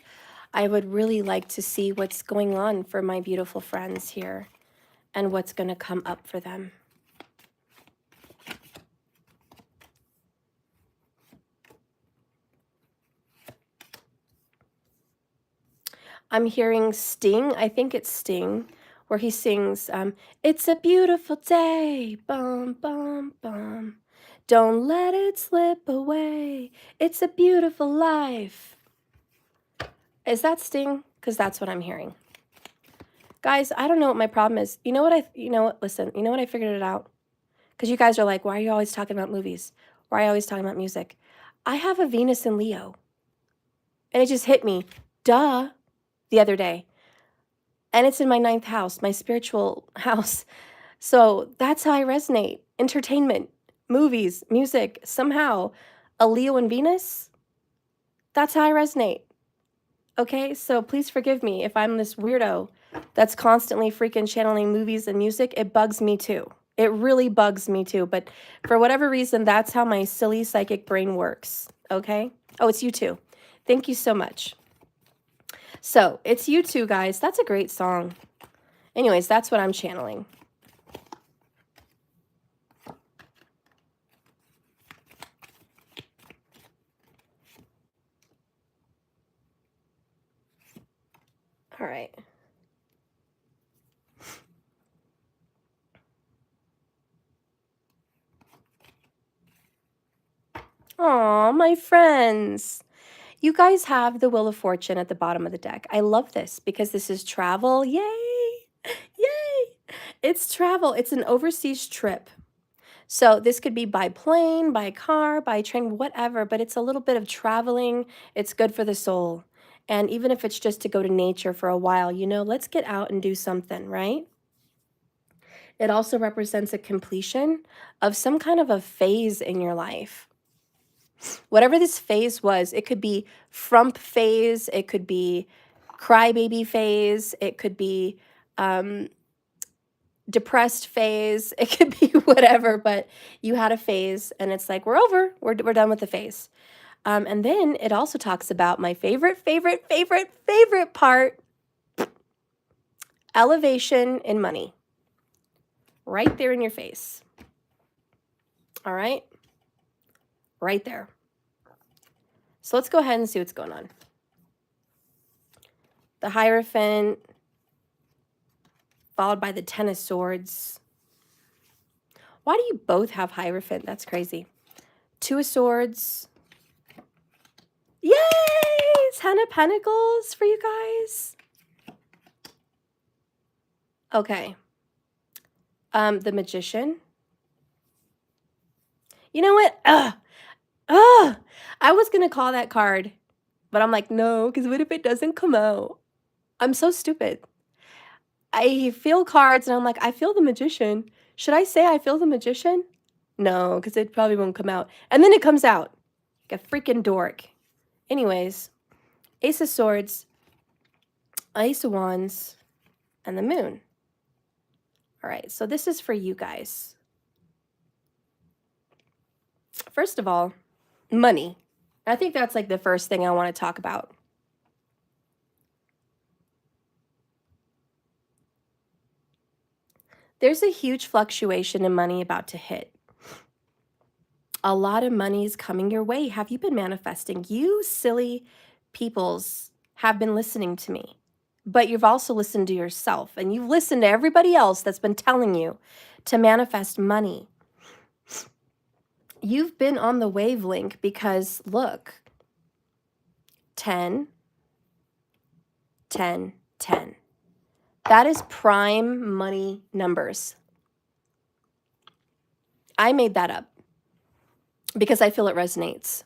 I would really like to see what's going on for my beautiful friends here and what's going to come up for them. I'm hearing Sting. I think it's Sting, where he sings, "It's a beautiful day, bum, bum, bum. Don't let it slip away. It's a beautiful life." Is that Sting? Because that's what I'm hearing. Guys, I don't know what my problem is. You know what, listen, you know what, I figured it out. Because you guys are like, why are you always talking about movies? Why are you always talking about music? I have a Venus in Leo. And it just hit me, duh, the other day. And it's in my 9th house, my spiritual house. So that's how I resonate. Entertainment, movies, music, somehow a Leo and Venus, that's how I resonate. Okay, so please forgive me if I'm this weirdo that's constantly freaking channeling movies and music. It bugs me too. It really bugs me too. But for whatever reason, that's how my silly psychic brain works. Okay? Oh, it's you too. Thank you so much. So it's you two, guys. That's a great song. Anyways, that's what I'm channeling. All right. Aw, my friends. You guys have the Wheel of Fortune at the bottom of the deck. I love this because this is travel. Yay! Yay! It's travel. It's an overseas trip. So this could be by plane, by car, by train, whatever, but it's a little bit of traveling. It's good for the soul. And even if it's just to go to nature for a while, you know, let's get out and do something, right? It also represents a completion of some kind of a phase in your life. Whatever this phase was, it could be frump phase, it could be crybaby phase, it could be depressed phase, it could be whatever, but you had a phase and it's like, we're over, we're done with the phase. And then it also talks about my favorite part, elevation in money. Right there in your face. All right? Right there. So let's go ahead and see what's going on. The Hierophant, followed by the Ten of Swords. Why do you both have Hierophant? That's crazy. Two of Swords. Yay! 10 of Pentacles for you guys. Okay. The Magician. You know what? I was going to call that card, but I'm like, no, because what if it doesn't come out? I'm so stupid. I feel cards and I'm like, I feel the Magician. Should I say I feel the Magician? No, because it probably won't come out. And then it comes out. Like a freaking dork. Anyways, Ace of Swords, Ace of Wands, and the Moon. All right, so this is for you guys. First of all, money. I think that's like the first thing I want to talk about. There's a huge fluctuation in money about to hit. A lot of money is coming your way. Have you been manifesting? You silly peoples have been listening to me, but you've also listened to yourself and you've listened to everybody else that's been telling you to manifest money. You've been on the wavelength because look, 10, 10, 10. That is prime money numbers. I made that up because I feel it resonates.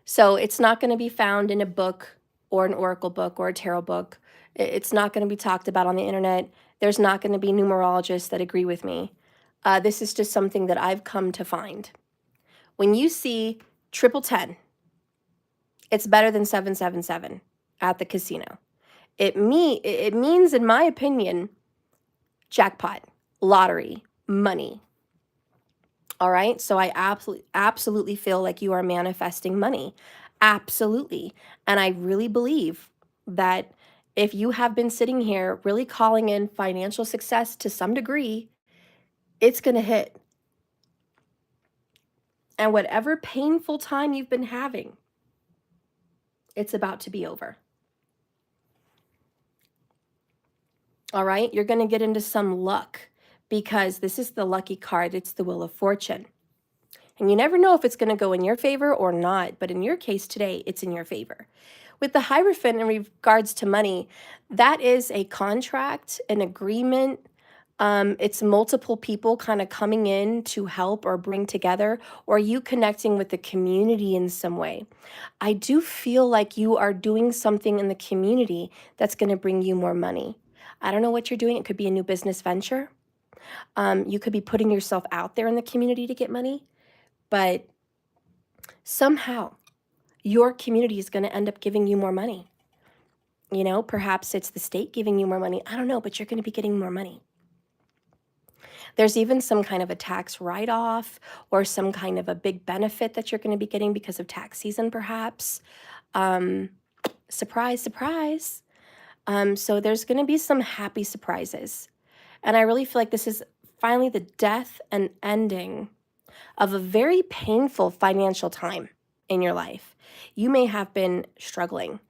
So it's not going to be found in a book or an oracle book or a tarot book. It's not going to be talked about on the internet. There's not going to be numerologists that agree with me. This is just something that I've come to find. When you see 1010, it's better than 777 at the casino. It means, in my opinion, jackpot, lottery, money. All right. So I absolutely feel like you are manifesting money. Absolutely. And I really believe that if you have been sitting here really calling in financial success to some degree, it's going to hit. And whatever painful time you've been having, it's about to be over. All right, you're going to get into some luck because this is the lucky card. It's the Wheel of Fortune. And you never know if it's going to go in your favor or not, but in your case today, it's in your favor. With the Hierophant in regards to money, that is a contract, an agreement. It's multiple people kind of coming in to help or bring together, or you connecting with the community in some way. I do feel like you are doing something in the community that's going to bring you more money. I don't know what you're doing. It could be a new business venture. You could be putting yourself out there in the community to get money, but somehow your community is going to end up giving you more money. You know, perhaps it's the state giving you more money. I don't know, but you're going to be getting more money. There's even some kind of a tax write-off or some kind of a big benefit that you're going to be getting because of tax season, perhaps. Surprise, surprise. So there's going to be some happy surprises. And I really feel like this is finally the death and ending of a very painful financial time in your life. You may have been struggling.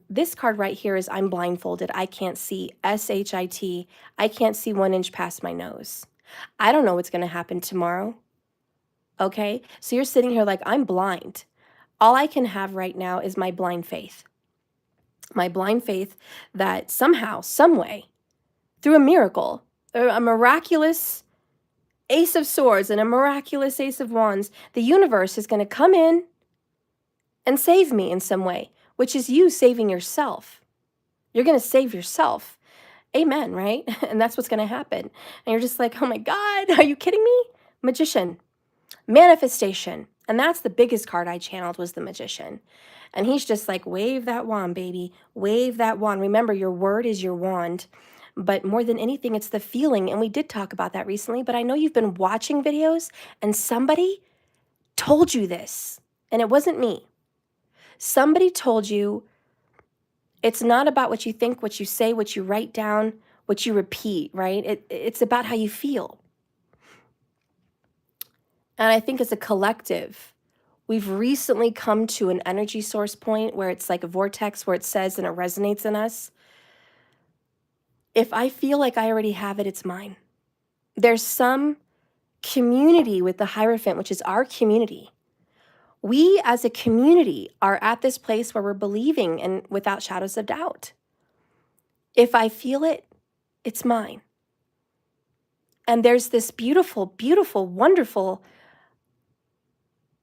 This card right here is I'm blindfolded. I can't see. S-H-I-T. I can't see 1 inch past my nose. I don't know what's going to happen tomorrow. Okay? So you're sitting here like, I'm blind. All I can have right now is my blind faith. My blind faith that somehow, some way, through a miracle, a miraculous Ace of Swords and a miraculous Ace of Wands, the universe is going to come in and save me in some way, which is you saving yourself. You're going to save yourself. Amen, right? And that's what's going to happen. And you're just like, oh my God, are you kidding me? Magician, manifestation. And that's the biggest card I channeled was the Magician. And he's just like, wave that wand, baby. Wave that wand. Remember, your word is your wand. But more than anything, it's the feeling. And we did talk about that recently, but I know you've been watching videos and somebody told you this. And it wasn't me. Somebody told you it's not about what you think, what you say, what you write down, what you repeat, right? It's about how you feel. And I think as a collective, we've recently come to an energy source point where it's like a vortex where it says and it resonates in us. If I feel like I already have it, it's mine. There's some community with the Hierophant, which is our community. We as a community are at this place where we're believing and without shadows of doubt. If I feel it, it's mine. And there's this beautiful, beautiful, wonderful,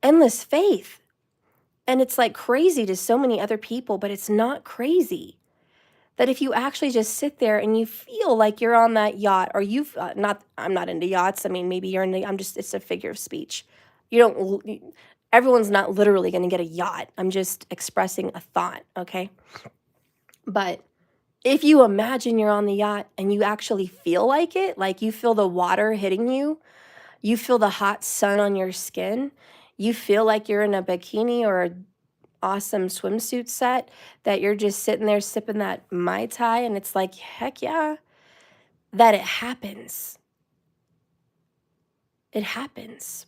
endless faith. And it's like crazy to so many other people, but it's not crazy. That if you actually just sit there and you feel like you're on that yacht, or you've I'm not into yachts. I mean, maybe you're into, it's a figure of speech. Everyone's not literally going to get a yacht. I'm just expressing a thought, okay? But if you imagine you're on the yacht and you actually feel like it, like you feel the water hitting you, you feel the hot sun on your skin, you feel like you're in a bikini or a awesome swimsuit set, that you're just sitting there sipping that Mai Tai, and it's like, heck yeah, that it happens. It happens.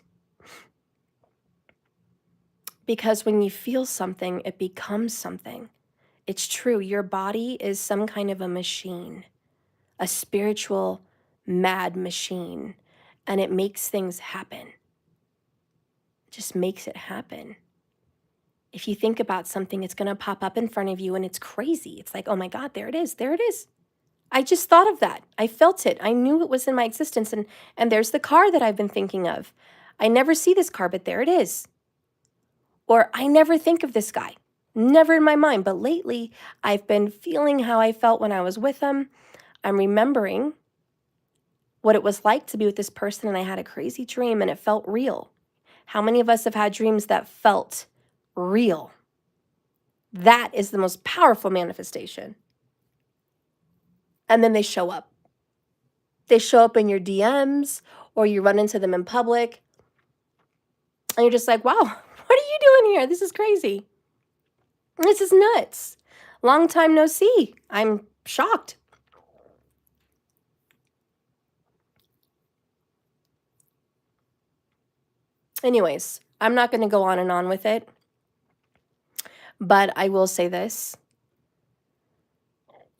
Because when you feel something, it becomes something. It's true. Your body is some kind of a machine, a spiritual mad machine, and it makes things happen. It just makes it happen. If you think about something, it's going to pop up in front of you and it's crazy. It's like, oh my God, there it is. There it is. I just thought of that. I felt it. I knew it was in my existence. And there's the car that I've been thinking of. I never see this car, but there it is. Or I never think of this guy. Never in my mind. But lately, I've been feeling how I felt when I was with him. I'm remembering what it was like to be with this person, and I had a crazy dream, and it felt real. How many of us have had dreams that felt real? That is the most powerful manifestation. And then they show up. They show up in your DMs, or you run into them in public, and you're just like, wow, what are you doing here? This is crazy. This is nuts. Long time no see. I'm shocked. Anyways, I'm not going to go on and on with it, but I will say this.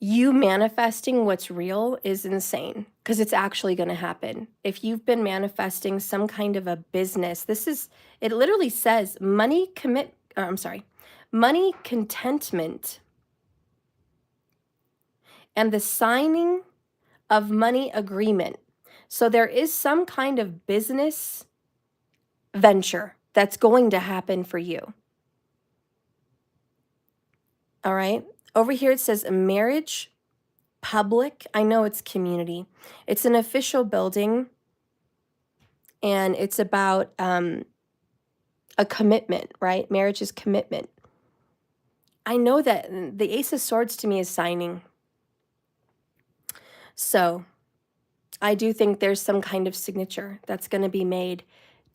you manifesting what's real is insane because it's actually going to happen. If you've been manifesting some kind of a business, it literally says money contentment and the signing of money agreement. So there is some kind of business venture that's going to happen for you. All right. Over here it says a marriage, public. I know it's community. It's an official building, and it's about a commitment, right? Marriage is commitment. I know that the Ace of Swords to me is signing. So I do think there's some kind of signature that's going to be made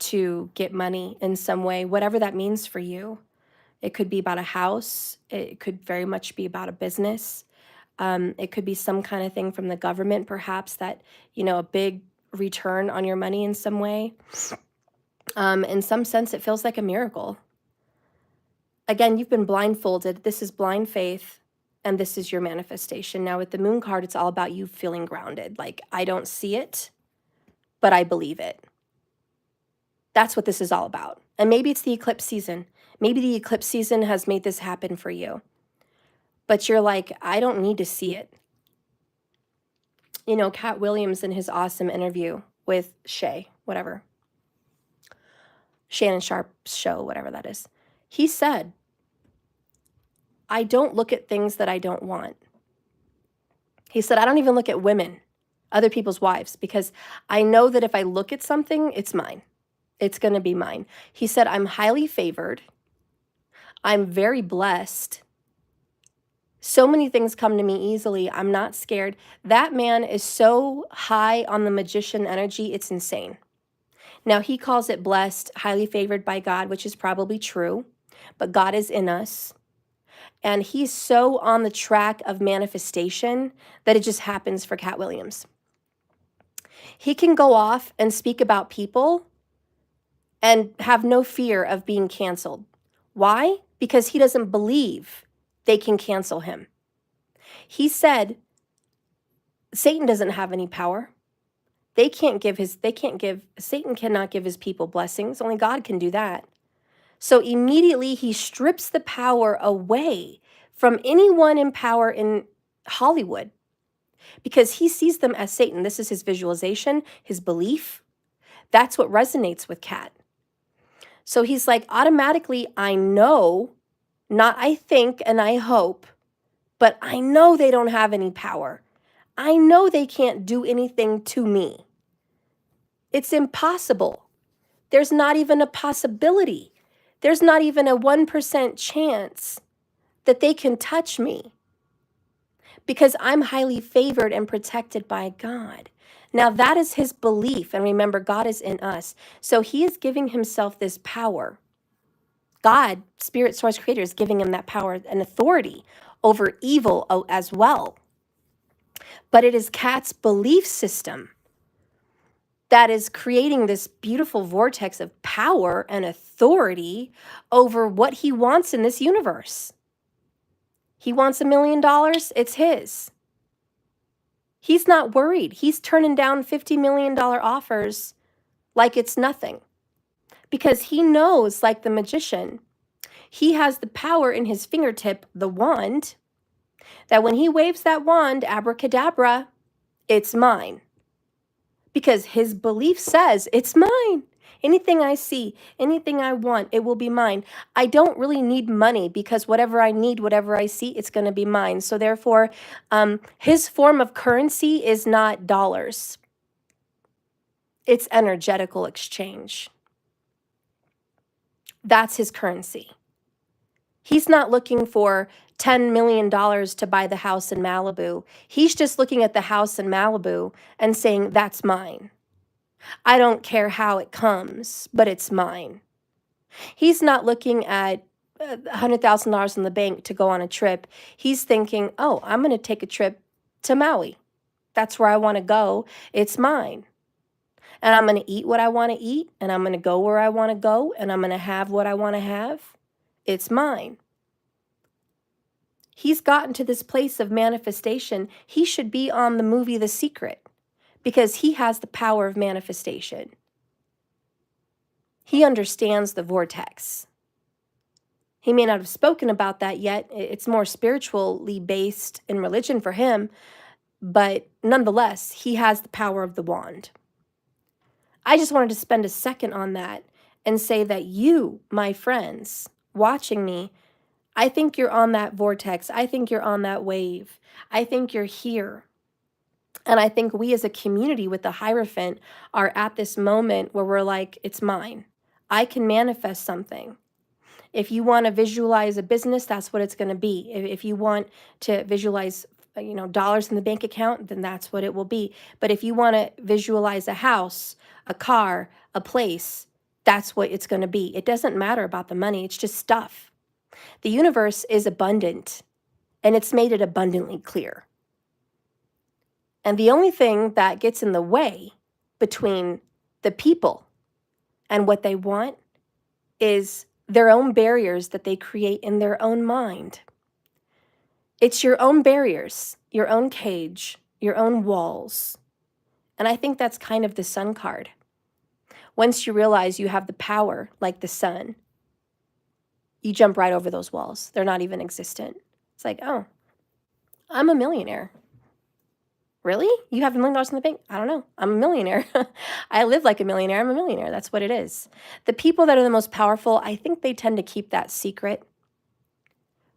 to get money in some way, whatever that means for you. It could be about a house. It could very much be about a business. It could be some kind of thing from the government, perhaps that, a big return on your money in some way. In some sense, it feels like a miracle. Again, you've been blindfolded. This is blind faith, and this is your manifestation. Now, with the Moon card, it's all about you feeling grounded. Like, I don't see it, but I believe it. That's what this is all about. And maybe it's the eclipse season. Maybe the eclipse season has made this happen for you. But you're like, I don't need to see it. Cat Williams in his awesome interview with Shannon Sharp's show, whatever that is, he said, I don't look at things that I don't want. He said, I don't even look at women, other people's wives, because I know that if I look at something, it's mine. It's going to be mine. He said, I'm highly favored. I'm very blessed. So many things come to me easily. I'm not scared. That man is so high on the magician energy, it's insane. Now, he calls it blessed, highly favored by God, which is probably true, but God is in us. And he's so on the track of manifestation that it just happens for Cat Williams. He can go off and speak about people and have no fear of being canceled. Why? Because he doesn't believe they can cancel him. He said, Satan doesn't have any power. Satan cannot give his people blessings. Only God can do that. So immediately he strips the power away from anyone in power in Hollywood because he sees them as Satan. This is his visualization, his belief. That's what resonates with Cat. So he's like, automatically, I know, not I think and I hope, but I know they don't have any power. I know they can't do anything to me. It's impossible. There's not even a possibility. There's not even a 1% chance that they can touch me because I'm highly favored and protected by God. Now, that is his belief. And remember, God is in us. So he is giving himself this power. God, Spirit, Source, Creator, is giving him that power and authority over evil as well. But it is Cat's belief system that is creating this beautiful vortex of power and authority over what he wants in this universe. He wants $1 million, it's his. He's not worried. He's turning down $50 million offers like it's nothing. Because he knows, like the magician, he has the power in his fingertip, the wand, that when he waves that wand, abracadabra, it's mine. Because his belief says it's mine. Anything I see, anything I want, it will be mine. I don't really need money because whatever I need, whatever I see, it's going to be mine. So therefore, his form of currency is not dollars. It's energetical exchange. That's his currency. He's not looking for $10 million to buy the house in Malibu. He's just looking at the house in Malibu and saying, that's mine. I don't care how it comes, but it's mine. He's not looking at $100,000 in the bank to go on a trip. He's thinking, oh, I'm going to take a trip to Maui. That's where I want to go. It's mine. And I'm going to eat what I want to eat, and I'm going to go where I want to go, and I'm going to have what I want to have. It's mine. He's gotten to this place of manifestation. He should be on the movie The Secret because he has the power of manifestation. He understands the vortex. He may not have spoken about that yet. It's more spiritually based in religion for him, but nonetheless, he has the power of the wand. I just wanted to spend a second on that and say that you, my friends, watching me, I think you're on that vortex. I think you're on that wave. I think you're here. And I think we as a community with the Hierophant are at this moment where we're like, it's mine. I can manifest something. If you want to visualize a business, that's what it's going to be. If you want to visualize, dollars in the bank account, then that's what it will be. But if you want to visualize a house, a car, a place, that's what it's going to be. It doesn't matter about the money. It's just stuff. The universe is abundant, and it's made it abundantly clear. And the only thing that gets in the way between the people and what they want is their own barriers that they create in their own mind. It's your own barriers, your own cage, your own walls. And I think that's kind of the sun card. Once you realize you have the power like the sun, you jump right over those walls. They're not even existent. It's like, oh, I'm a millionaire. Really? You have $1 million in the bank? I don't know. I'm a millionaire. I live like a millionaire. I'm a millionaire. That's what it is. The people that are the most powerful, I think they tend to keep that secret.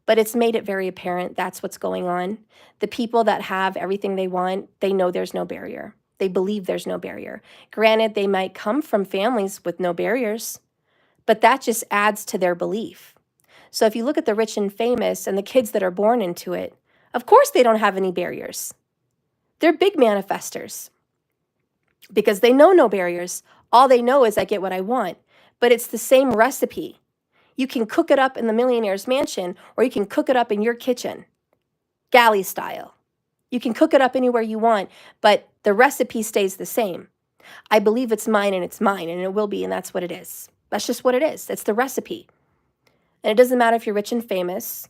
But it's made it very apparent that's what's going on. The people that have everything they want, they know there's no barrier. They believe there's no barrier. Granted, they might come from families with no barriers, but that just adds to their belief. So if you look at the rich and famous and the kids that are born into it, of course they don't have any barriers. They're big manifestors because they know no barriers. All they know is I get what I want, but it's the same recipe. You can cook it up in the millionaire's mansion, or you can cook it up in your kitchen, galley style. You can cook it up anywhere you want, but the recipe stays the same. I believe it's mine, and it will be, and that's what it is. That's just what it is. It's the recipe. And it doesn't matter if you're rich and famous,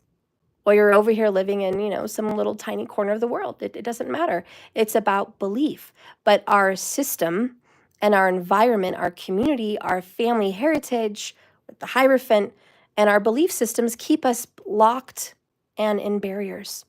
or you're over here living in, some little tiny corner of the world. It doesn't matter. It's about belief. But our system and our environment, our community, our family heritage, the Hierophant, and our belief systems keep us locked and in barriers.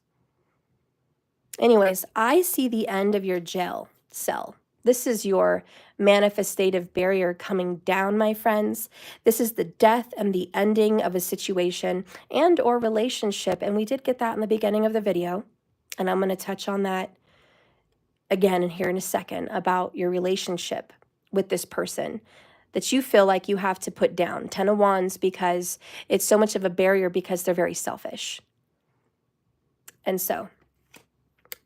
Anyways, I see the end of your jail cell. This is your manifestative barrier coming down, my friends. This is the death and the ending of a situation and or relationship. And we did get that in the beginning of the video. And I'm going to touch on that again in here in a second about your relationship with this person that you feel like you have to put down. 10 of Wands, because it's so much of a barrier because they're very selfish. And so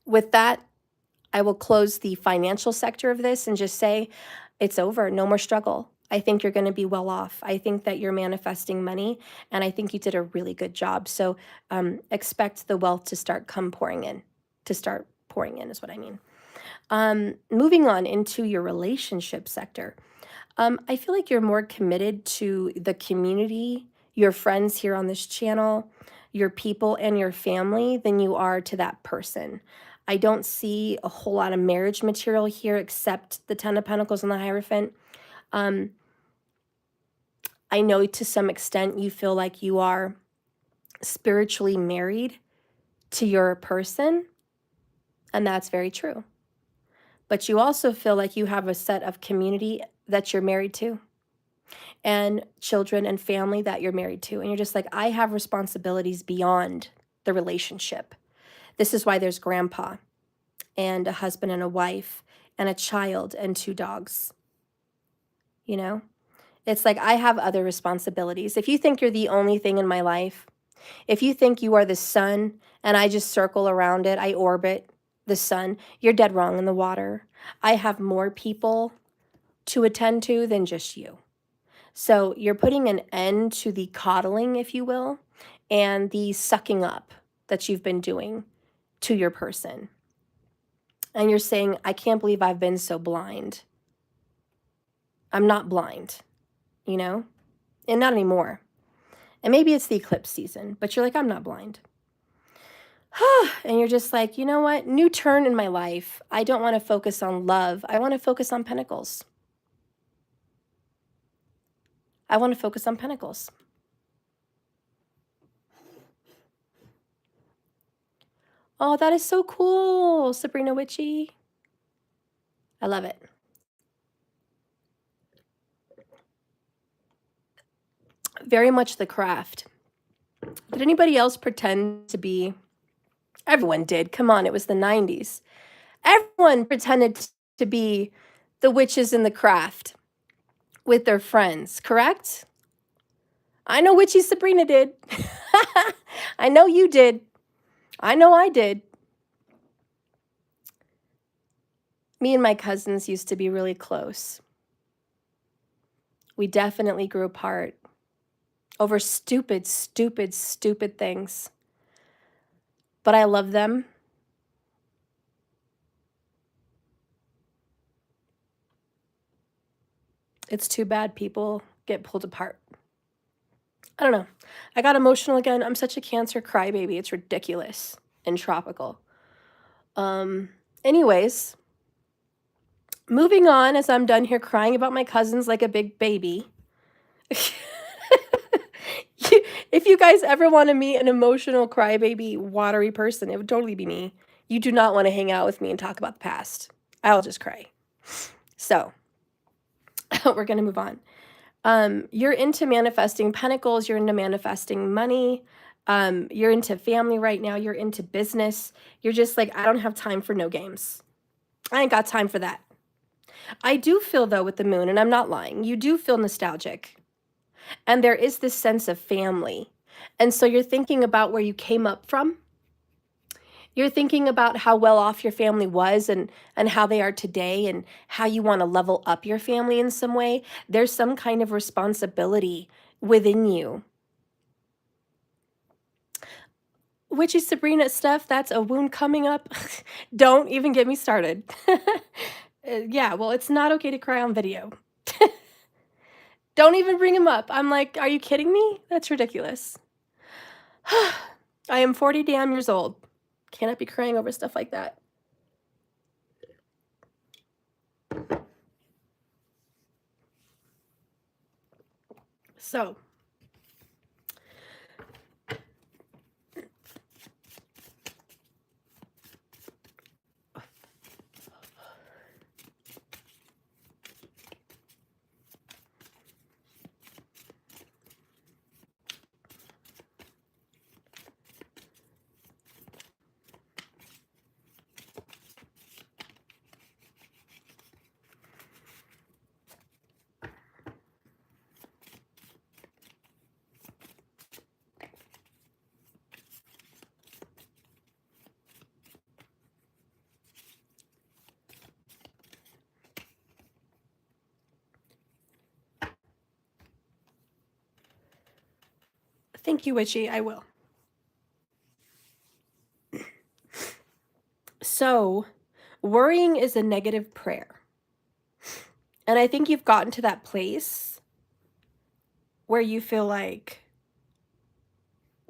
with that, I will close the financial sector of this and just say it's over. No more struggle. I think you're going to be well off. I think that you're manifesting money, and I think you did a really good job. So expect the wealth to start pouring in is what I mean. Moving on into your relationship sector. I feel like you're more committed to the community, your friends here on this channel, your people, and your family than you are to that person. I don't see a whole lot of marriage material here except the 10 of Pentacles and the Hierophant. I know to some extent you feel like you are spiritually married to your person, and that's very true. But you also feel like you have a set of community that you're married to, and children and family that you're married to. And you're just like, I have responsibilities beyond the relationship. This is why there's grandpa and a husband and a wife and a child and 2 dogs. It's like, I have other responsibilities. If you think you're the only thing in my life, if you think you are the sun and I just circle around it, I orbit the sun, you're dead wrong in the water. I have more people to attend to than just you. So you're putting an end to the coddling, if you will, and the sucking up that you've been doing to your person. And you're saying, I can't believe I've been so blind. I'm not blind, and not anymore. And maybe it's the eclipse season, but you're like, I'm not blind. And you're just like, you know what? New turn in my life. I don't want to focus on love. I want to focus on pentacles. I want to focus on pentacles. Oh, that is so cool, Sabrina Witchy. I love it. Very much the craft. Did anybody else pretend to be? Everyone did. Come on, it was the 90s. Everyone pretended to be the witches in the craft with their friends, correct? I know Witchy Sabrina did. I know you did. I know I did. Me and my cousins used to be really close. We definitely grew apart over stupid, stupid, stupid things. But I love them. It's too bad people get pulled apart. I don't know. I got emotional again. I'm such a Cancer crybaby. It's ridiculous and tropical. Anyways, moving on as I'm done here crying about my cousins like a big baby. If you guys ever want to meet an emotional crybaby, watery person, it would totally be me. You do not want to hang out with me and talk about the past. I'll just cry. So, we're going to move on. You're into manifesting pentacles. You're into manifesting money. You're into family right now. You're into business. You're just like, I don't have time for no games. I ain't got time for that. I do feel, though, with the moon, and I'm not lying, you do feel nostalgic. And there is this sense of family. And so you're thinking about where you came up from. You're thinking about how well off your family was and how they are today and how you want to level up your family in some way. There's some kind of responsibility within you. Witchy Sabrina stuff, that's a wound coming up. Don't even get me started. Yeah, well, it's not okay to cry on video. Don't even bring him up. I'm like, are you kidding me? That's ridiculous. I am 40 damn years old. Cannot be crying over stuff like that. So, thank you, Witchy. I will. So, worrying is a negative prayer. And I think you've gotten to that place where you feel like,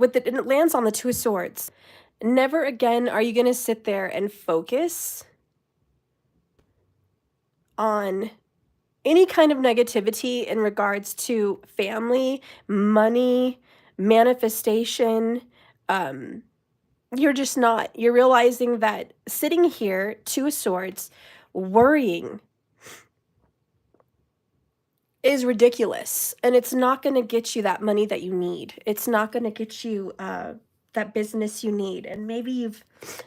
and it lands on the Two of Swords. Never again are you going to sit there and focus on any kind of negativity in regards to family, money, manifestation. You're just not. You're realizing that sitting here, Two of Swords, worrying is ridiculous. And it's not going to get you that money that you need. It's not going to get you that business you need. And maybe you've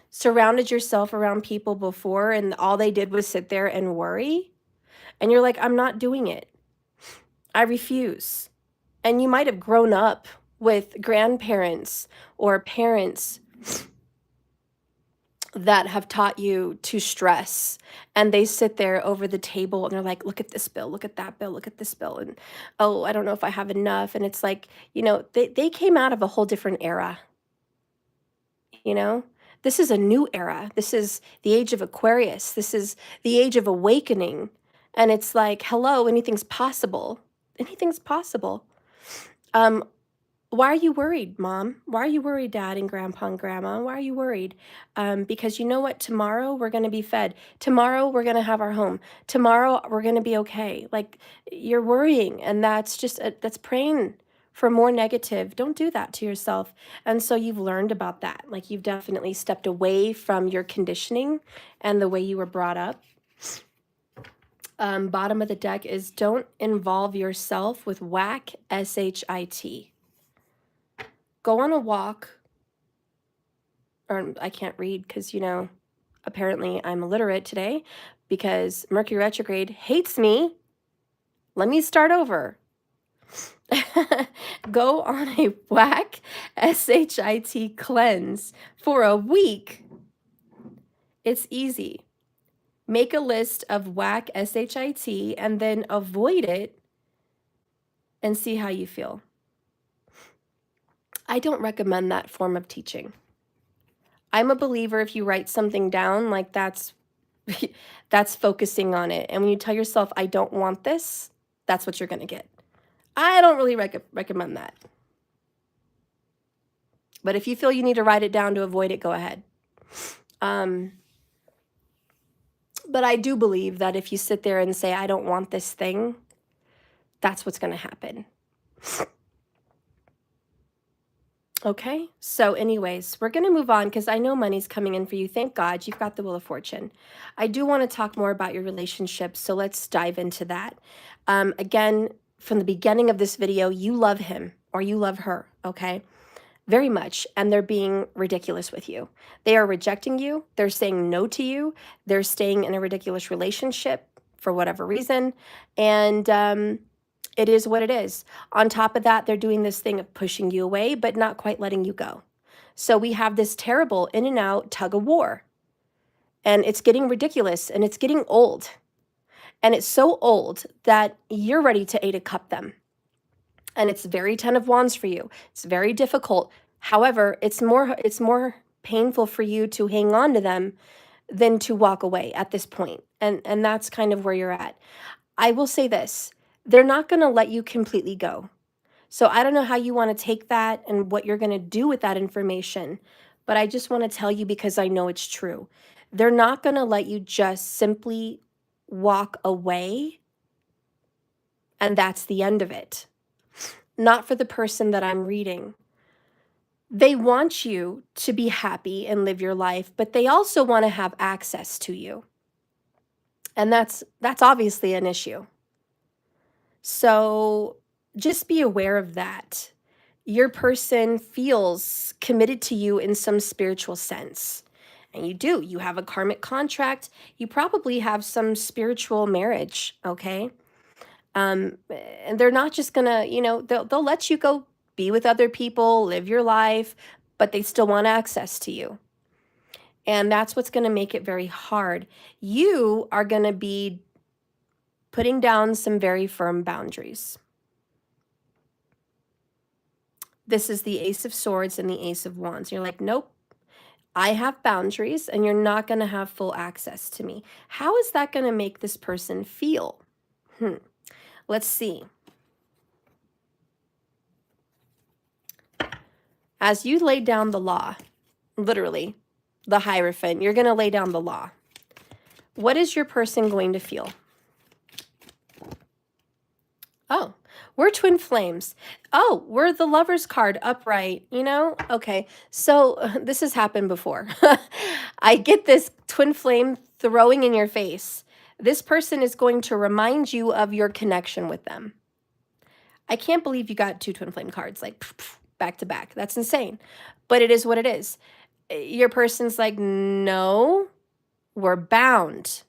surrounded yourself around people before and all they did was sit there and worry. And you're like, I'm not doing it. I refuse. And you might have grown up with grandparents or parents that have taught you to stress, and they sit there over the table and they're like, look at this bill, look at that bill, look at this bill, and oh, I don't know if I have enough. And it's like, they came out of a whole different era. This is a new era. This is the age of Aquarius. This is the age of awakening. And it's like, hello, anything's possible. Anything's possible. Why are you worried, Mom? Why are you worried, Dad and Grandpa and Grandma? Why are you worried? Because you know what? Tomorrow we're going to be fed. Tomorrow we're going to have our home. Tomorrow we're going to be okay. Like, you're worrying, and that's just that's praying for more negative. Don't do that to yourself. And so you've learned about that. Like, you've definitely stepped away from your conditioning and the way you were brought up. Bottom of the deck is don't involve yourself with whack, S-H-I-T. Go on a walk, or I can't read because, apparently I'm illiterate today because Mercury retrograde hates me. Let me start over. Go on a whack, S-H-I-T cleanse for a week. It's easy. Make a list of whack, S-H-I-T, and then avoid it and see how you feel. I don't recommend that form of teaching. I'm a believer if you write something down, like that's focusing on it. And when you tell yourself, I don't want this, that's what you're going to get. I don't really recommend that. But if you feel you need to write it down to avoid it, go ahead. But I do believe that if you sit there and say, I don't want this thing, that's what's going to happen. Okay, so anyways, we're going to move on because I know money's coming in for you. Thank God you've got the Wheel of Fortune. I do want to talk more about your relationship, so let's dive into that. Again, from the beginning of this video, you love him or you love her, okay? Very much, and they're being ridiculous with you. They are rejecting you. They're saying no to you. They're staying in a ridiculous relationship for whatever reason, and it is what it is. On top of that, they're doing this thing of pushing you away, but not quite letting you go. So we have this terrible in and out tug of war. And it's getting ridiculous and it's getting old. And it's so old that you're ready to 8 of Cup them. And it's very 10 of Wands for you. It's very difficult. However, it's more painful for you to hang on to them than to walk away at this point. And that's kind of where you're at. I will say this. They're not going to let you completely go. So I don't know how you want to take that and what you're going to do with that information, but I just want to tell you because I know it's true. They're not going to let you just simply walk away and that's the end of it. Not for the person that I'm reading. They want you to be happy and live your life, but they also want to have access to you. And that's obviously an issue. So just be aware of that. Your person feels committed to you in some spiritual sense. And you do. You have a karmic contract. You probably have some spiritual marriage, okay? And they're not just gonna, they'll let you go be with other people, live your life, but they still want access to you. And that's what's gonna make it very hard. You are gonna be putting down some very firm boundaries. This is the Ace of Swords and the Ace of Wands. You're like, nope, I have boundaries and you're not going to have full access to me. How is that going to make this person feel? Let's see. As you lay down the law, literally, the Hierophant, you're going to lay down the law. What is your person going to feel? Oh, we're twin flames. Oh, we're the Lover's card upright, Okay, so this has happened before. I get this twin flame throwing in your face. This person is going to remind you of your connection with them. I can't believe you got 2 twin flame cards, like back to back. That's insane. But it is what it is. Your person's like, no, we're bound.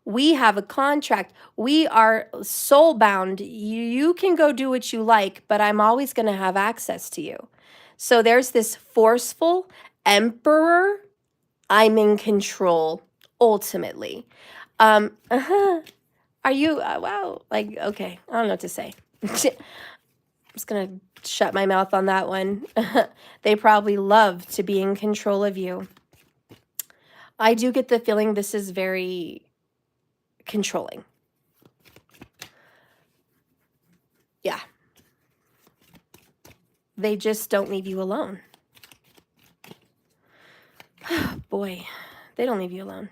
We have a contract. We are soul bound. You can go do what you like, but I'm always going to have access to you. So there's this forceful emperor. I'm in control, ultimately. Are you, wow, like, okay, I don't know what to say. I'm just going to shut my mouth on that one. They probably love to be in control of you. I do get the feeling this is very controlling. Yeah. They just don't leave you alone. Boy, they don't leave you alone.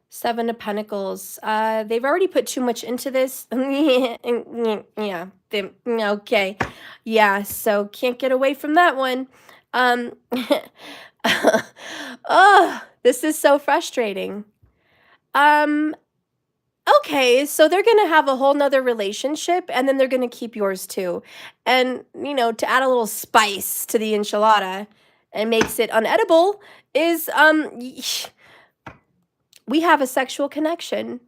7 of Pentacles. They've already put too much into this. Yeah. Okay. Yeah, so can't get away from that one. Oh, this is so frustrating. Okay, so they're going to have a whole nother relationship, and then they're going to keep yours too. And, you know, to add a little spice to the enchilada and makes it unedible is, we have a sexual connection.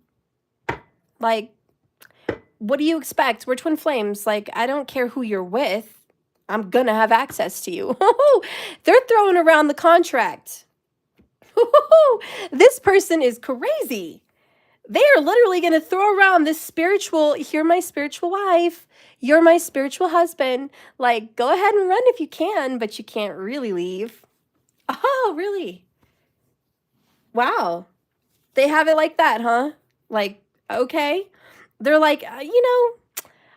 Like, what do you expect? We're twin flames. Like, I don't care who you're with. I'm going to have access to you. They're throwing around the contract. This person is crazy. They are literally going to throw around this spiritual, you're my spiritual wife, you're my spiritual husband. Like, go ahead and run if you can, but you can't really leave. Oh, really? Wow. They have it like that, huh? Like, okay. They're like, you know,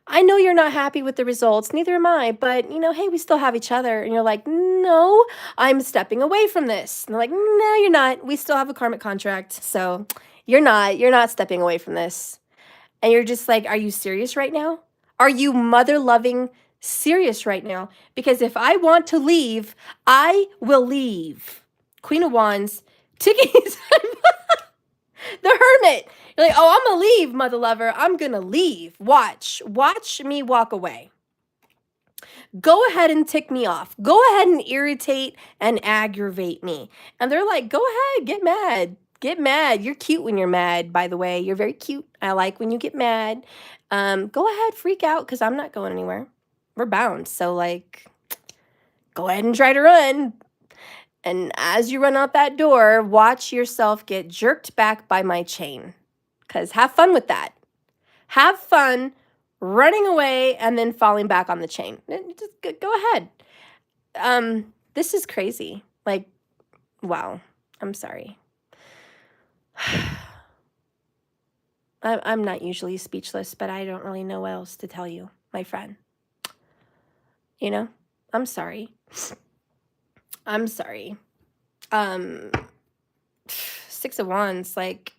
I know you're not happy with the results, neither am I, but, you know, hey, we still have each other. And you're like, no, I'm stepping away from this. And they're like, no, you're not. We still have a karmic contract, so you're not stepping away from this. And you're just like, are you serious right now? Are you mother-loving serious right now? Because if I want to leave, I will leave. Queen of Wands, ticking. The Hermit. You're like, oh, I'm going to leave, mother lover. I'm going to leave. Watch me walk away. Go ahead and tick me off. Go ahead and irritate and aggravate me. And they're like, go ahead, get mad. Get mad. You're cute when you're mad, by the way. You're very cute. I like when you get mad. Go ahead, freak out, because I'm not going anywhere. We're bound. So, like, go ahead and try to run. And as you run out that door, watch yourself get jerked back by my chain. Because have fun with that. Have fun running away and then falling back on the chain. Just go ahead. This is crazy. Like, wow. I'm sorry. I'm not usually speechless, but I don't really know what else to tell you, my friend. You know, I'm sorry. I'm sorry. 6 of Wands, like,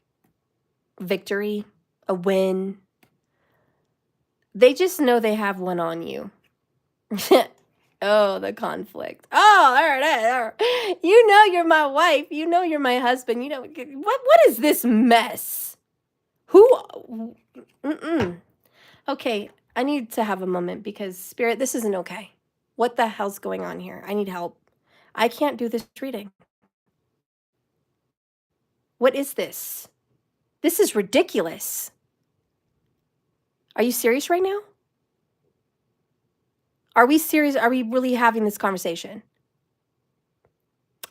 victory, a win. They just know they have one on you. Oh, the conflict. Oh, all right. You know you're my wife. You know you're my husband. You know, what is this mess? Who? Okay, I need to have a moment because, Spirit, this isn't okay. What the hell's going on here? I need help. I can't do this reading. What is this? This is ridiculous. Are you serious right now? Are we serious? Are we really having this conversation?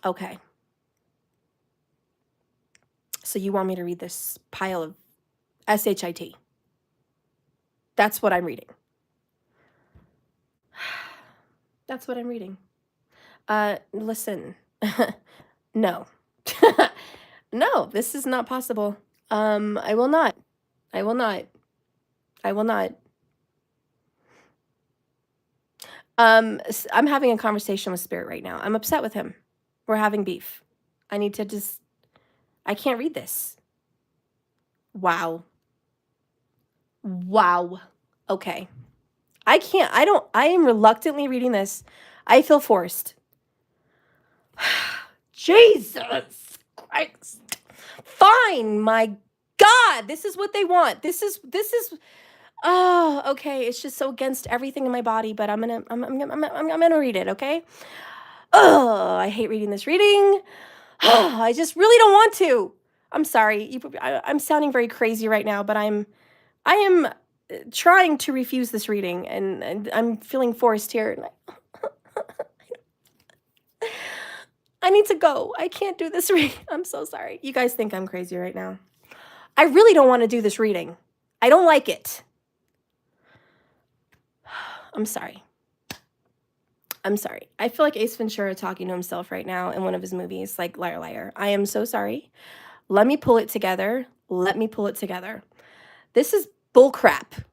Okay. So you want me to read this pile of SHIT? That's what I'm reading. That's what I'm reading. Listen. No. No, this is not possible. I will not. I will not. I will not. I'm having a conversation with Spirit right now. I'm upset with him. We're having beef. I need to just, I can't read this. Wow. Wow. Okay. I can't, I am reluctantly reading this. I feel forced. Jesus Christ. Fine, my God. This is what they want. This is, oh, okay. It's just so against everything in my body, but I'm gonna read it, okay? Oh, I hate reading this reading. Oh, I just really don't want to. I'm sorry. I'm sounding very crazy right now, but I am trying to refuse this reading, and I'm feeling forced here. I need to go. I can't do this reading. I'm so sorry. You guys think I'm crazy right now. I really don't want to do this reading. I don't like it. I'm sorry. I'm sorry. I feel like Ace Ventura talking to himself right now in one of his movies, like Liar Liar. I am so sorry. Let me pull it together. Let me pull it together. This is bullcrap.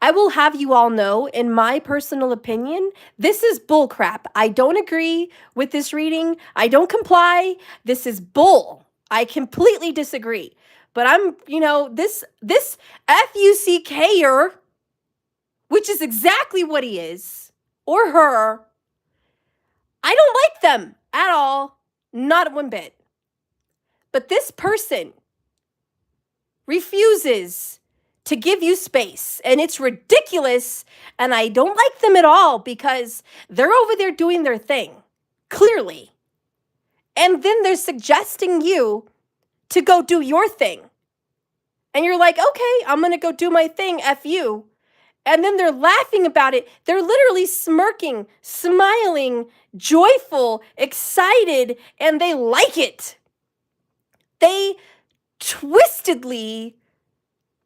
I will have you all know, in my personal opinion, this is bullcrap. I don't agree with this reading. I don't comply. This is bull. I completely disagree. But I'm, this FUCKer, which is exactly what he is, or her, I don't like them at all. Not one bit. But this person refuses to give you space, and it's ridiculous, and I don't like them at all because they're over there doing their thing, clearly. And then they're suggesting you to go do your thing. And you're like, okay, I'm going to go do my thing, F you. And then they're laughing about it. They're literally smirking, smiling, joyful, excited, and they like it. They twistedly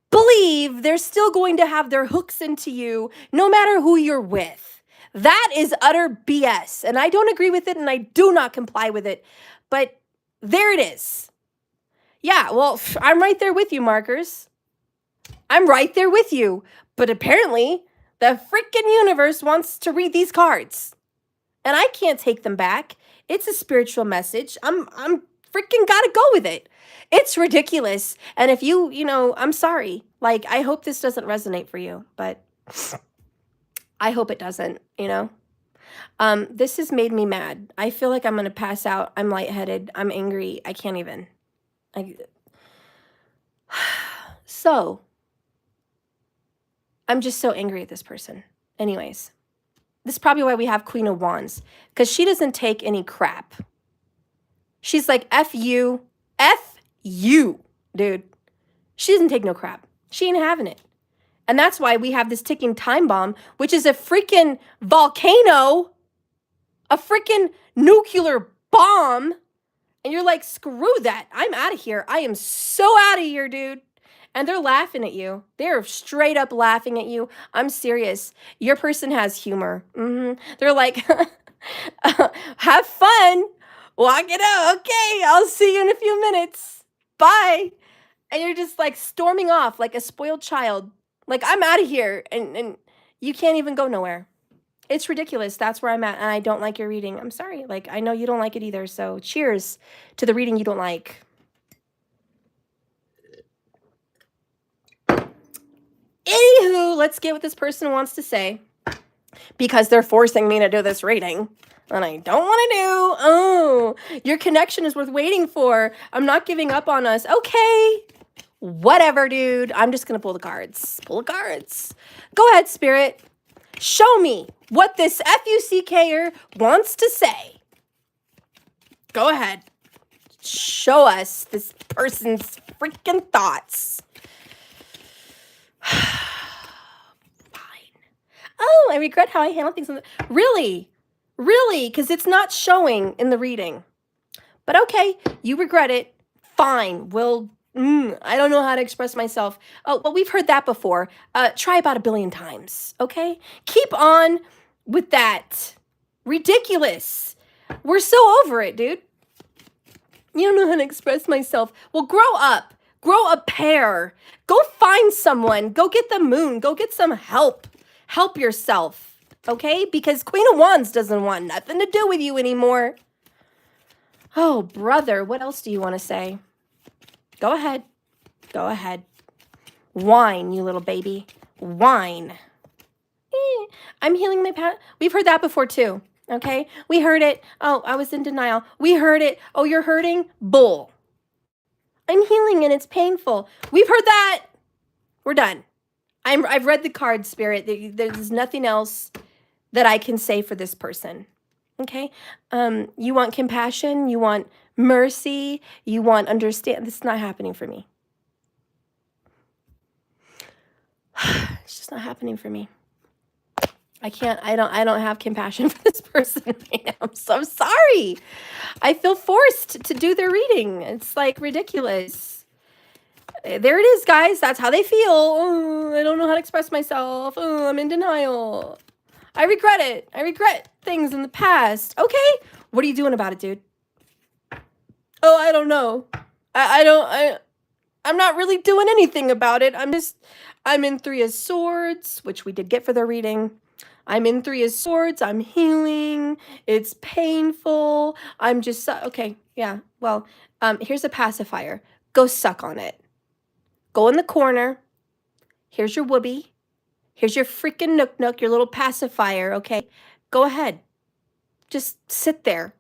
believe they're still going to have their hooks into you no matter who you're with. That is utter BS. And I don't agree with it, and I do not comply with it. But there it is. Yeah, well, I'm right there with you, markers. I'm right there with you. But apparently, the freaking universe wants to read these cards. And I can't take them back. It's a spiritual message. I'm freaking gotta go with it. It's ridiculous. And if you, I'm sorry. Like, I hope this doesn't resonate for you, but I hope it doesn't, This has made me mad. I feel like I'm going to pass out. I'm lightheaded. I'm angry. I can't even. So, I'm just so angry at this person. Anyways, this is probably why we have Queen of Wands, because she doesn't take any crap. She's like, F you, dude. She doesn't take no crap. She ain't having it. And that's why we have this ticking time bomb, which is a freaking volcano, a freaking nuclear bomb. And you're like, screw that. I'm out of here. I am so out of here, dude. And they're laughing at you. They're straight up laughing at you. I'm serious. Your person has humor. They're like, have fun. Walk it out. Okay, I'll see you in a few minutes. Bye. And you're just like storming off like a spoiled child. Like, I'm out of here. And you can't even go nowhere. It's ridiculous. That's where I'm at. And I don't like your reading. I'm sorry. Like, I know you don't like it either. So cheers to the reading you don't like. Anywho, let's get what this person wants to say. Because they're forcing me to do this reading. And I don't want to do. Oh, your connection is worth waiting for. I'm not giving up on us. Okay. Whatever, dude. I'm just going to pull the cards. Pull the cards. Go ahead, Spirit. Show me what this FUCKer wants to say. Go ahead. Show us this person's freaking thoughts. Fine. Oh, I regret how I handle things. Really? Really? Because it's not showing in the reading. But okay, you regret it. Fine. We'll... I don't know how to express myself. Oh, well, we've heard that before. Try about 1 billion times, okay? Keep on with that. Ridiculous. We're so over it, dude. You don't know how to express myself. Well, grow up. Grow a pair. Go find someone. Go get the moon. Go get some help. Help yourself, okay? Because Queen of Wands doesn't want nothing to do with you anymore. Oh, brother, what else do you want to say? Go ahead. Go ahead. Whine, you little baby. Whine. I'm healing my past. We've heard that before too. Okay? We heard it. Oh, I was in denial. We heard it. Oh, you're hurting? Bull. I'm healing and it's painful. We've heard that. We're done. I've read the card, Spirit. There's nothing else that I can say for this person. Okay? You want compassion? You want mercy? You want understand? This is not happening for me. It's just not happening for me. I don't have compassion for this person right now. I'm so sorry. I feel forced to do their reading. It's like ridiculous. There it is, guys. That's how they feel. Oh, I don't know how to express myself. Oh, I'm in denial. I regret it. I regret things in the past. Okay. What are you doing about it, dude? Oh, I don't know. I'm not really doing anything about it. I'm in 3 of Swords, which we did get for the reading. I'm in 3 of Swords. I'm healing. It's painful. I'm just, okay, yeah. Well, here's a pacifier. Go suck on it. Go in the corner. Here's your whoopee. Here's your freaking nook, your little pacifier, okay? Go ahead. Just sit there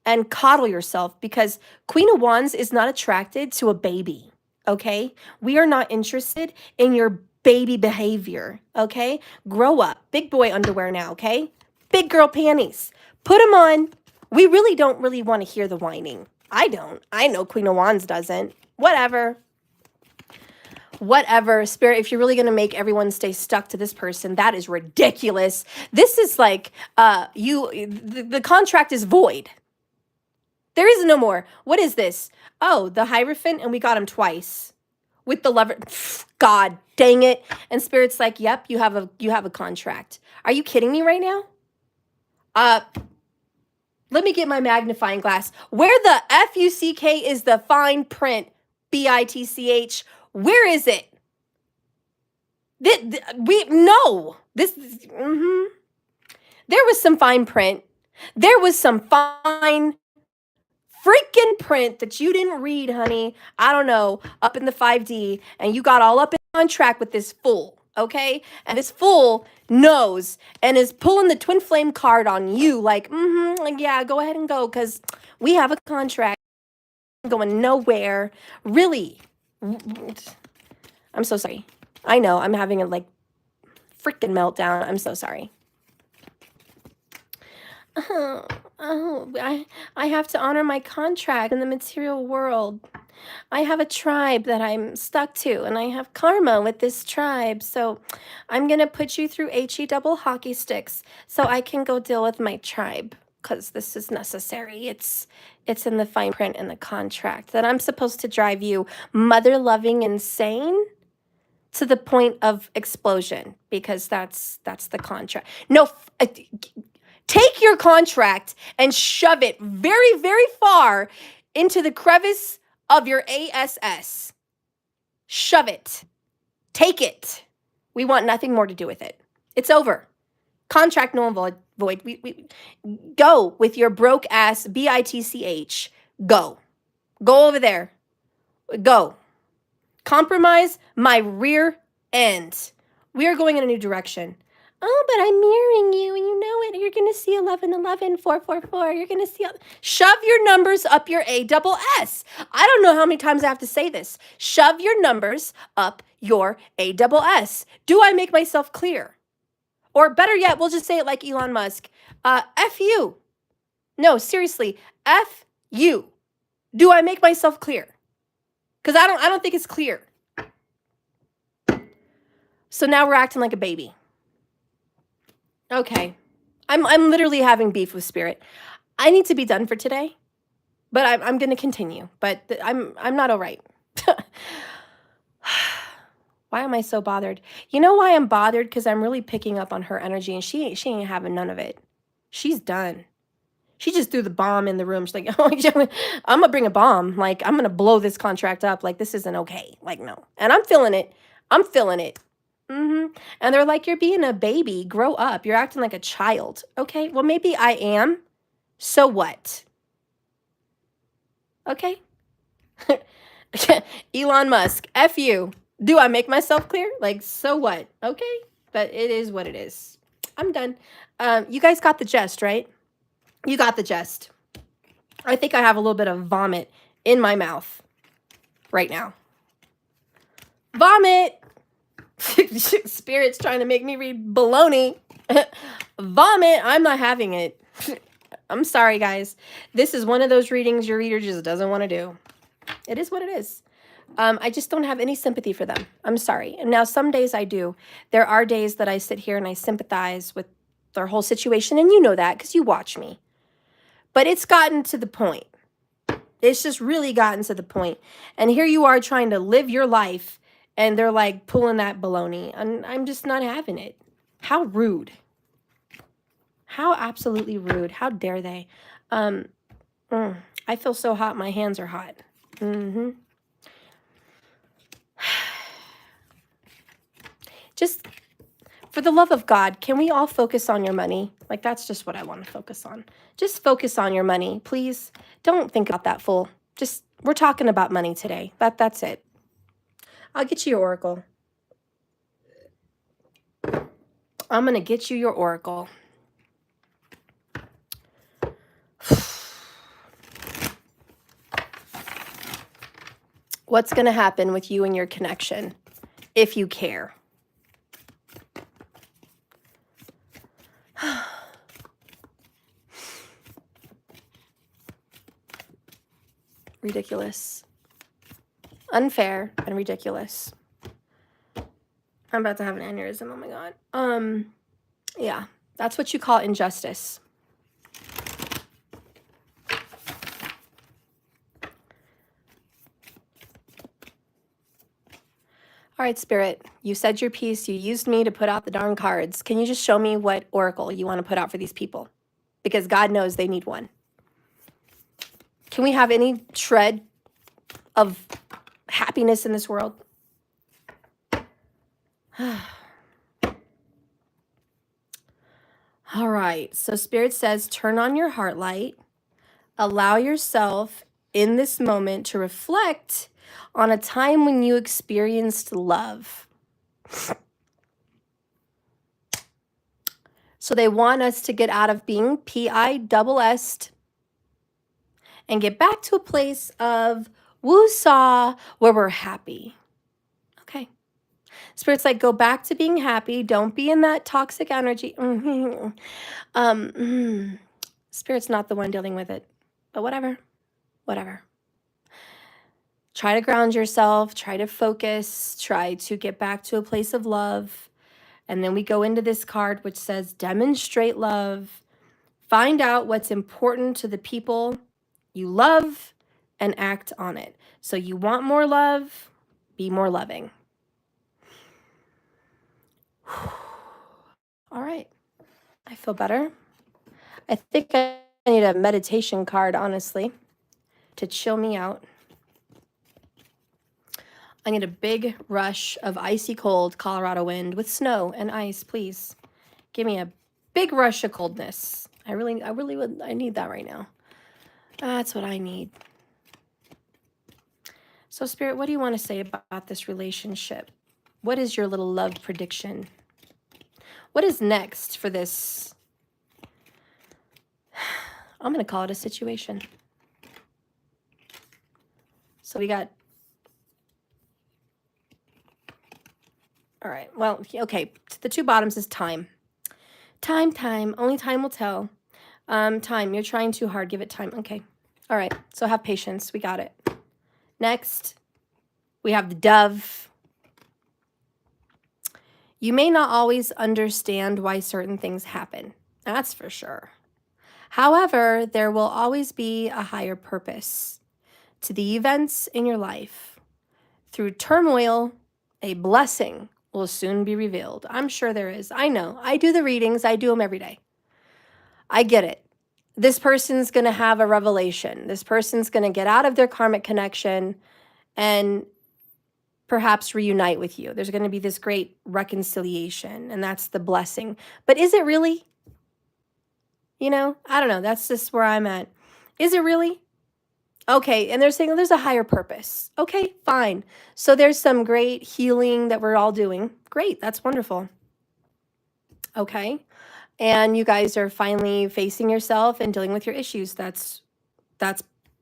and coddle yourself, because Queen of Wands is not attracted to a baby, okay? We are not interested in your baby behavior, okay? Grow up. Big boy underwear now, okay? Big girl panties. Put them on. We really don't want to hear the whining. I don't. I know Queen of Wands doesn't. Whatever. Whatever, Spirit, if you're really going to make everyone stay stuck to this person, that is ridiculous. This is like, the contract is void. There is no more. What is this? Oh, the Hierophant, and we got him twice. With the lover. God dang it. And Spirit's like, yep, you have a contract. Are you kidding me right now? Let me get my magnifying glass. Where the F-U-C-K is the fine print? B-I-T-C-H. Where is it? There was some fine print. There was some fine freaking print that you didn't read, honey. I don't know, up in the 5D, and you got all up in contract with this fool, okay? And this fool knows and is pulling the twin flame card on you like, like, yeah, go ahead and go, because we have a contract. I'm going nowhere. Really. I'm so sorry. I know, I'm having a, like, freaking meltdown. I'm so sorry. I have to honor my contract in the material world. I have a tribe that I'm stuck to, and I have karma with this tribe. So I'm going to put you through HE double hockey sticks so I can go deal with my tribe, because this is necessary. It's in the fine print in the contract that I'm supposed to drive you mother-loving insane to the point of explosion, because that's the contract. No, take your contract and shove it very, very far into the crevice of your ASS. Shove it. Take it. We want nothing more to do with it. It's over. Contract null and void. We go with your broke ass BITCH. Go. Go over there. Go. Compromise my rear end. We are going in a new direction. Oh, but I'm mirroring you, and you know it. You're going to see 1111, 444. You're going to see... Shove your numbers up your ASS. I don't know how many times I have to say this. Shove your numbers up your ASS. Do I make myself clear? Or better yet, we'll just say it like Elon Musk. F you. No, seriously. F you. Do I make myself clear? Because I don't think it's clear. So now we're acting like a baby. Okay. I'm literally having beef with Spirit. I need to be done for today, but I'm going to continue. But I'm not all right. Why am I so bothered? You know why I'm bothered? Because I'm really picking up on her energy, and she ain't having none of it. She's done. She just threw the bomb in the room. She's like, oh, I'm going to bring a bomb. Like, I'm going to blow this contract up. Like, this isn't okay. Like, no. And I'm feeling it. I'm feeling it. And they're like, you're being a baby. Grow up. You're acting like a child. Okay, well, maybe I am. So what? Okay. Elon Musk, F you. Do I make myself clear? Like, so what? Okay, but it is what it is. I'm done. You guys got the gist, right? You got the gist. I think I have a little bit of vomit in my mouth right now. Vomit! Spirit's trying to make me read baloney. Vomit! I'm not having it. I'm sorry, guys. This is one of those readings your reader just doesn't want to do. It is what it is. I just don't have any sympathy for them. I'm sorry. And now some days I do. There are days that I sit here and I sympathize with their whole situation, and you know that because you watch me. But it's gotten to the point. It's just really gotten to the point. And here you are trying to live your life, and they're like pulling that baloney. And I'm just not having it. How rude. How absolutely rude. How dare they? I feel so hot. My hands are hot. Just for the love of God, can we all focus on your money? Like, that's just what I want to focus on. Just focus on your money, please. Don't think about that fool. Just, we're talking about money today. That's it. I'll get you your oracle. I'm going to get you your oracle. What's going to happen with you and your connection if you care? Ridiculous. Unfair and ridiculous. I'm about to have an aneurysm. Oh my God. Yeah, that's what you call injustice. All right, Spirit, you said your piece. You used me to put out the darn cards. Can you just show me what oracle you want to put out for these people? Because God knows they need one. Can we have any shred of happiness in this world? All right, so Spirit says, turn on your heart light. Allow yourself in this moment to reflect on a time when you experienced love. So they want us to get out of being P-I-double-S and get back to a place of woo-saw where we're happy. Okay. Spirit's like, go back to being happy. Don't be in that toxic energy. Spirit's not the one dealing with it, but whatever. Try to ground yourself, try to focus, try to get back to a place of love. And then we go into this card which says demonstrate love. Find out what's important to the people you love and act on it. So you want more love, be more loving. All right. I feel better. I think I need a meditation card, honestly, to chill me out. I need a big rush of icy cold Colorado wind with snow and ice, please. Give me a big rush of coldness. I need that right now. That's what I need. So Spirit, what do you want to say about this relationship? What is your little love prediction? What is next for this? I'm going to call it a situation. So we got, all right, well, okay, the two bottoms is time. Time, only time will tell. Time, you're trying too hard, give it time. Okay, all right, so have patience, we got it. Next, we have the dove. You may not always understand why certain things happen, that's for sure. However, there will always be a higher purpose to the events in your life. Through turmoil, a blessing will soon be revealed. I'm sure there is. I know. I do the readings. I do them every day. I get it. This person's going to have a revelation. This person's going to get out of their karmic connection and perhaps reunite with you. There's going to be this great reconciliation, and that's the blessing. But is it really? You know, I don't know. That's just where I'm at. Is it really? Okay, and they're saying, oh, there's a higher purpose. Okay, fine. So there's some great healing that we're all doing. Great, that's wonderful. Okay, and you guys are finally facing yourself and dealing with your issues. That's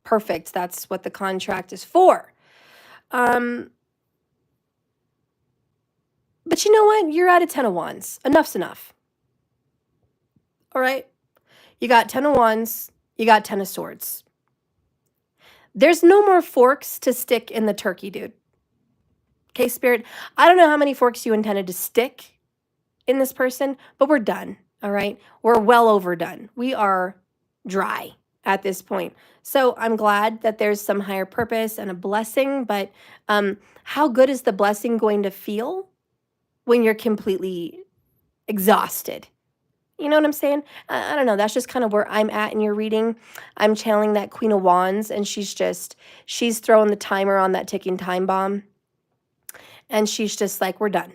perfect. That's what the contract is for. But you know what? You're at a 10 of Wands. Enough's enough. All right? You got 10 of Wands. You got 10 of Swords. There's no more forks to stick in the turkey, dude. Okay, Spirit, I don't know how many forks you intended to stick in this person, but we're done, all right? We're well overdone. We are dry at this point. So I'm glad that there's some higher purpose and a blessing, but how good is the blessing going to feel when you're completely exhausted? You know what I'm saying? I don't know. That's just kind of where I'm at in your reading. I'm channeling that Queen of Wands, and she's throwing the timer on that ticking time bomb. And she's just like, we're done.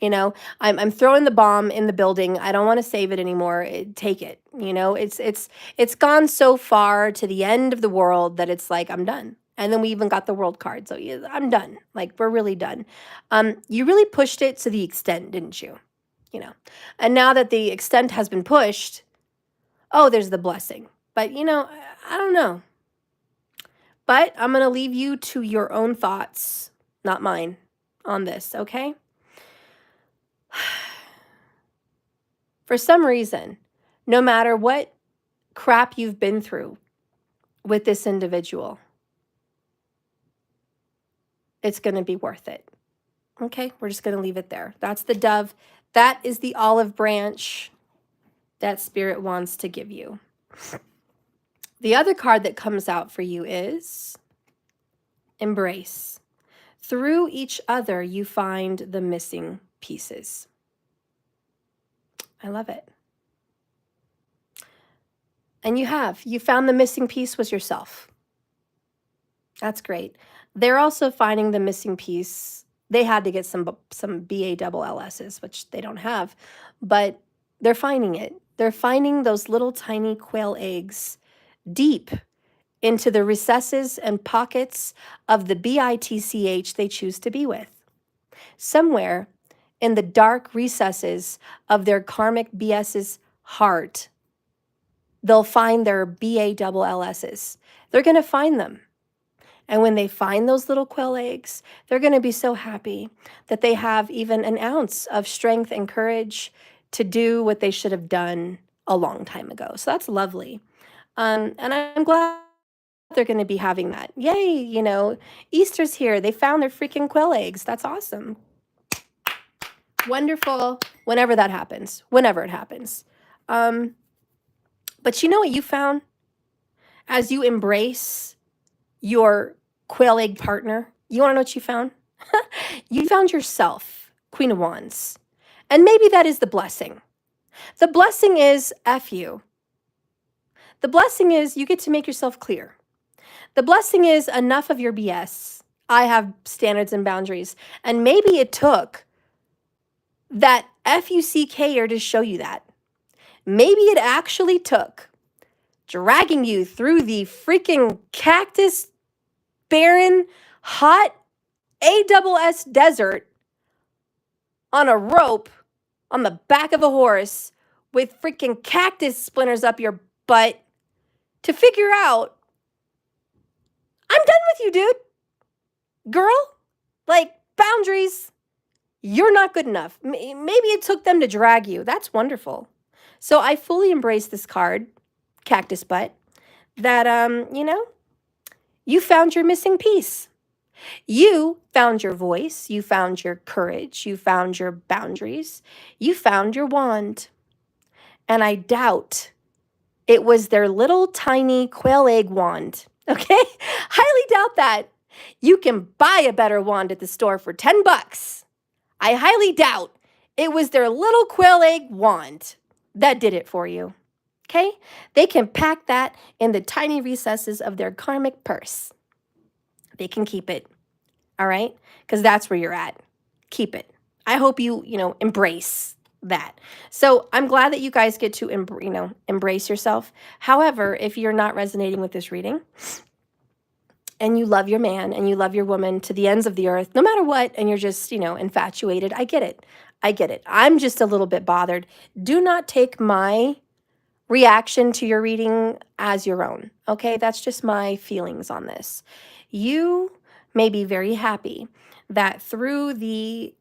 I'm throwing the bomb in the building. I don't want to save it anymore. Take it. It's gone so far to the end of the world that it's like, I'm done. And then we even got the world card. So yeah, I'm done. Like, we're really done. You really pushed it to the extent, didn't you? And now that the extent has been pushed, oh, there's the blessing. But I don't know. But I'm going to leave you to your own thoughts, not mine, on this, okay? For some reason, no matter what crap you've been through with this individual, it's going to be worth it. Okay, we're just going to leave it there. That's the dove. That is the olive branch that Spirit wants to give you. The other card that comes out for you is embrace. Through each other, you find the missing pieces. I love it. And you found the missing piece was yourself. That's great. They're also finding the missing piece. They had to get some BALLSs, which they don't have, but they're finding it. They're finding those little tiny quail eggs deep into the recesses and pockets of the BITCH they choose to be with. Somewhere in the dark recesses of their karmic BS's heart, they'll find their BALLSs. They're going to find them. And when they find those little quail eggs, they're going to be so happy that they have even an ounce of strength and courage to do what they should have done a long time ago. So that's lovely. And I'm glad they're going to be having that. Yay, Easter's here. They found their freaking quail eggs. That's awesome. Wonderful. Whenever that happens. Whenever it happens. But you know what you found? As you embrace your quail egg partner, you want to know what you found? You found yourself, Queen of Wands. And maybe that is the blessing. The blessing is F you. The blessing is you get to make yourself clear. The blessing is enough of your BS. I have standards and boundaries. And maybe it took that FUCKer to show you that. Maybe it actually took dragging you through the freaking cactus barren, hot ASS desert on a rope on the back of a horse with freaking cactus splinters up your butt to figure out, I'm done with you, dude. Girl, like, boundaries, you're not good enough. Maybe it took them to drag you. That's wonderful. So I fully embrace this card, cactus butt, that, you found your missing piece. You found your voice, you found your courage, you found your boundaries, you found your wand. And I doubt it was their little tiny quail egg wand, okay? Highly doubt that. You can buy a better wand at the store for $10. I highly doubt it was their little quail egg wand that did it for you, okay? They can pack that in the tiny recesses of their karmic purse. They can keep it, all right? Because that's where you're at. Keep it. I hope you, embrace that. So I'm glad that you guys get to, embrace yourself. However, if you're not resonating with this reading and you love your man and you love your woman to the ends of the earth, no matter what, and you're just, infatuated, I get it. I get it. I'm just a little bit bothered. Do not take my reaction to your reading as your own, okay? That's just my feelings on this. You may be very happy that through the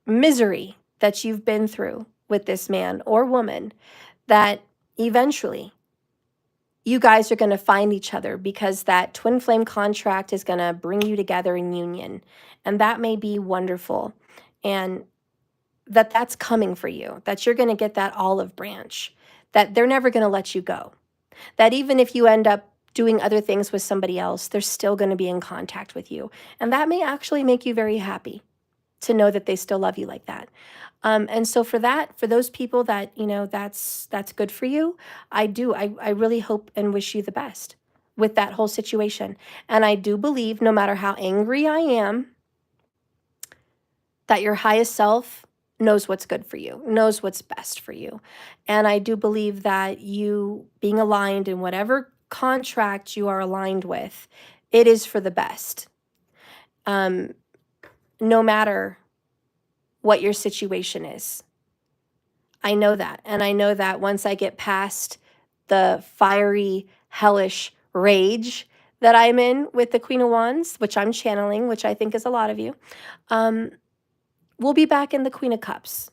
misery that you've been through with this man or woman, that eventually you guys are going to find each other because that twin flame contract is going to bring you together in union. And that may be wonderful. And that's coming for you, that you're going to get that olive branch, that they're never going to let you go. That even if you end up doing other things with somebody else, they're still going to be in contact with you. And that may actually make you very happy to know that they still love you like that. And so for those people that, that's good for you, I really hope and wish you the best with that whole situation. And I do believe no matter how angry I am, that your highest self knows what's good for you, knows what's best for you. And I do believe that you being aligned in whatever contract you are aligned with, it is for the best. No matter what your situation is. I know that. And I know that once I get past the fiery, hellish rage that I'm in with the Queen of Wands, which I'm channeling, which I think is a lot of you, we'll be back in the Queen of Cups,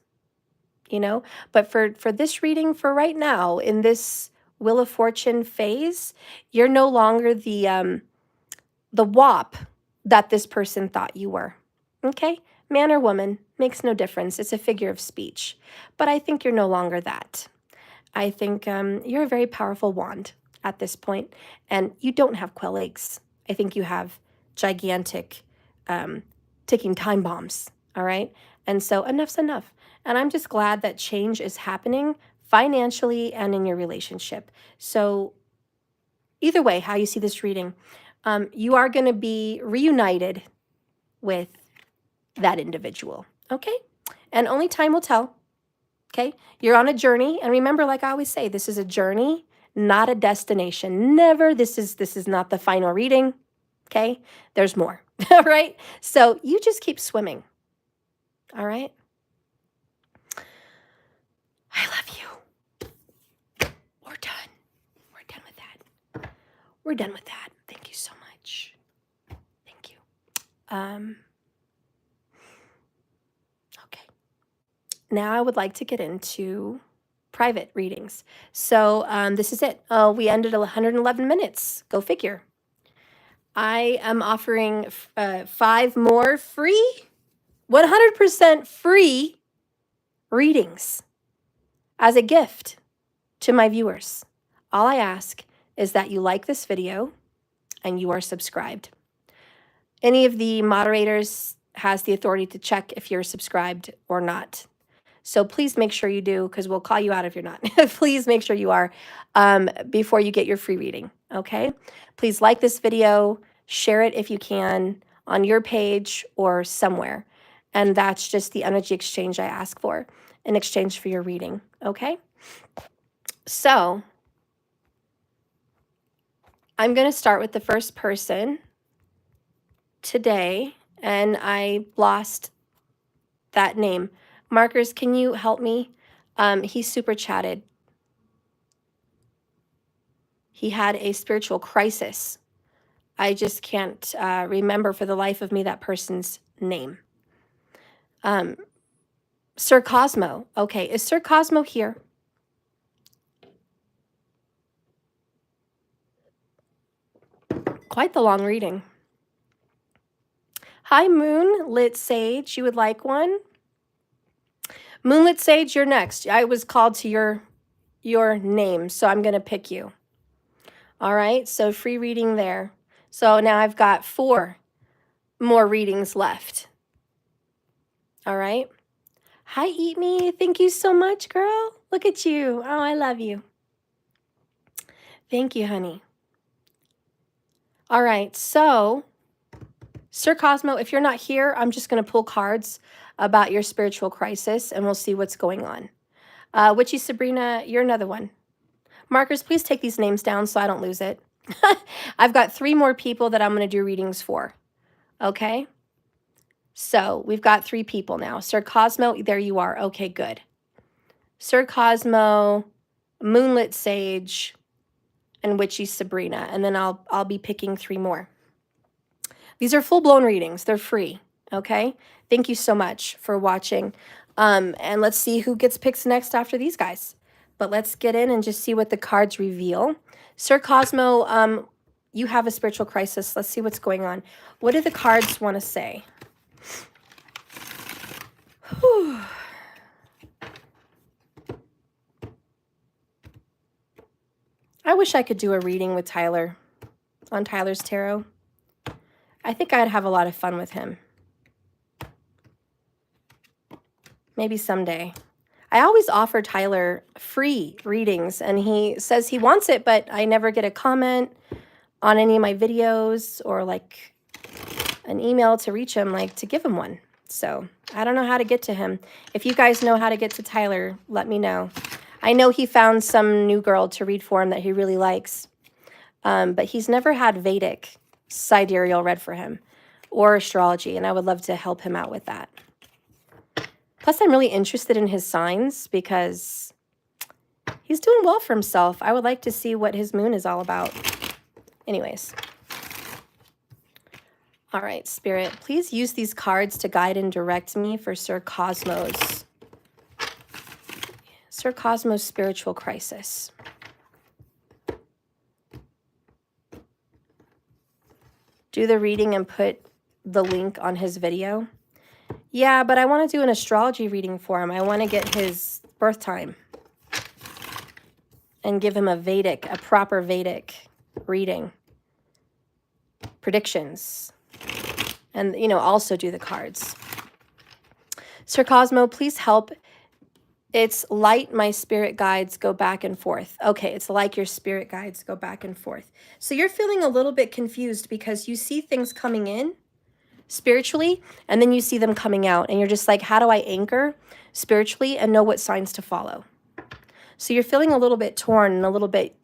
you know? But for this reading, for right now, in this Wheel of Fortune phase, you're no longer the wop that this person thought you were, okay? Man or woman, makes no difference. It's a figure of speech. But I think you're no longer that. I think you're a very powerful wand at this point, and you don't have quail eggs. I think you have gigantic ticking time bombs, all right? And so enough's enough. And I'm just glad that change is happening financially and in your relationship. So either way, how you see this reading, you are going to be reunited with that individual, okay? And only time will tell, okay? You're on a journey, and remember, like I always say, this is a journey, not a destination. Never, this is not the final reading, okay? There's more, all right? So you just keep swimming, all right? I love you. We're done. We're done with that. We're done with that. Thank you so much. Thank you. Okay. Now I would like to get into private readings. So this is it. We ended 111 minutes. Go figure. I am offering 5 more free, 100% free readings as a gift to my viewers. All I ask is that you like this video and you are subscribed. Any of the moderators has the authority to check if you're subscribed or not. So please make sure you do, because we'll call you out if you're not. Please make sure you are before you get your free reading, okay? Please like this video, share it if you can on your page or somewhere. And that's just the energy exchange I ask for in exchange for your reading, okay? So I'm going to start with the first person today, and I lost that name. Markers, can you help me? He super chatted. He had a spiritual crisis. I just can't remember for the life of me that person's name. Sir Cosmo. Okay, is Sir Cosmo here? Quite the long reading. Hi, Moonlit Sage. You would like one? Moonlit Sage, you're next. I was called to your name, so I'm going to pick you. All right, so free reading there. So now I've got 4 more readings left. All right. Hi, Eat Me. Thank you so much, girl. Look at you. Oh, I love you. Thank you, honey. All right, so Sir Cosmo, if you're not here, I'm just going to pull cards about your spiritual crisis, and we'll see what's going on. Witchy Sabrina, you're another one. Markers, please take these names down so I don't lose it. I've got 3 more people that I'm going to do readings for. Okay? So we've got 3 people now. Sir Cosmo, there you are. Okay, good. Sir Cosmo, Moonlit Sage, and Witchy Sabrina. And then I'll be picking 3 more. These are full-blown readings. They're free. Okay? Thank you so much for watching. And let's see who gets picked next after these guys. But let's get in and just see what the cards reveal. Sir Cosmo, you have a spiritual crisis. Let's see what's going on. What do the cards want to say? Whew. I wish I could do a reading with Tyler on Tyler's Tarot. I think I'd have a lot of fun with him. Maybe someday. I always offer Tyler free readings, and he says he wants it, but I never get a comment on any of my videos or like an email to reach him, like to give him one. So I don't know how to get to him. If you guys know how to get to Tyler, let me know. I know he found some new girl to read for him that he really likes. But he's never had Vedic sidereal read for him or astrology, and I would love to help him out with that. Plus, I'm really interested in his signs because he's doing well for himself. I would like to see what his moon is all about. Anyways. All right, Spirit, please use these cards to guide and direct me for Sir Cosmos. Sir Cosmos' spiritual crisis. Do the reading and put the link on his video. Yeah, but I want to do an astrology reading for him. I want to get his birth time and give him a proper Vedic reading. Predictions. And, you know, also do the cards. Sir Cosmo, please help. It's light my spirit guides go back and forth. Okay, it's like your spirit guides go back and forth. So you're feeling a little bit confused because you see things coming in spiritually, and then you see them coming out, and you're just like, how do I anchor spiritually and know what signs to follow? So you're feeling a little bit torn and a little bit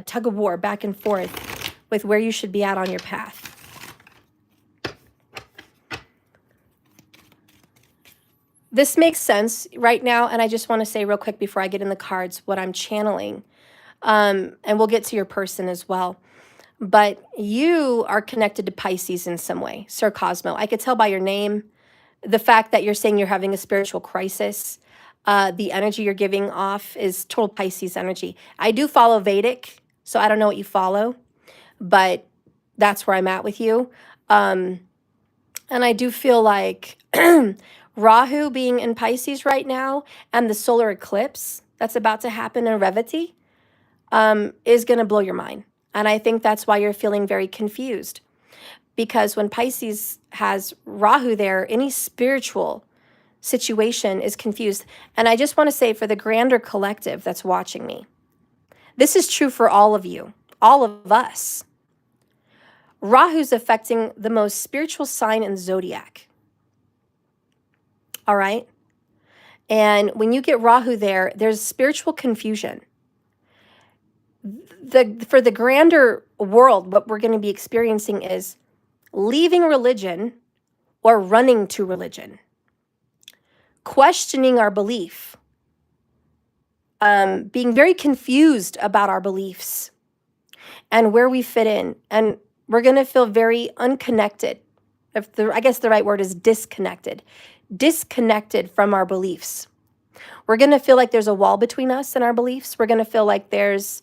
tug of war back and forth with where you should be at on your path. This makes sense right now, and I just want to say real quick before I get in the cards what I'm channeling, and we'll get to your person as well. But you are connected to Pisces in some way, Sir Cosmo. I could tell by your name, the fact that you're saying you're having a spiritual crisis, the energy you're giving off is total Pisces energy. I do follow Vedic, so I don't know what you follow, but that's where I'm at with you. And I do feel like Rahu being in Pisces right now and the solar eclipse that's about to happen in Revati is going to blow your mind. And I think that's why you're feeling very confused. Because when Pisces has Rahu there, any spiritual situation is confused. And I just want to say for the grander collective that's watching me, this is true for all of you, all of us. Rahu's affecting the most spiritual sign in the zodiac. All right? And when you get Rahu there, there's spiritual confusion. For the grander world, what we're going to be experiencing is leaving religion or running to religion, questioning our belief, being very confused about our beliefs and where we fit in. And we're going to feel very unconnected. I guess the right word is disconnected from our beliefs. We're going to feel like there's a wall between us and our beliefs. We're going to feel like there's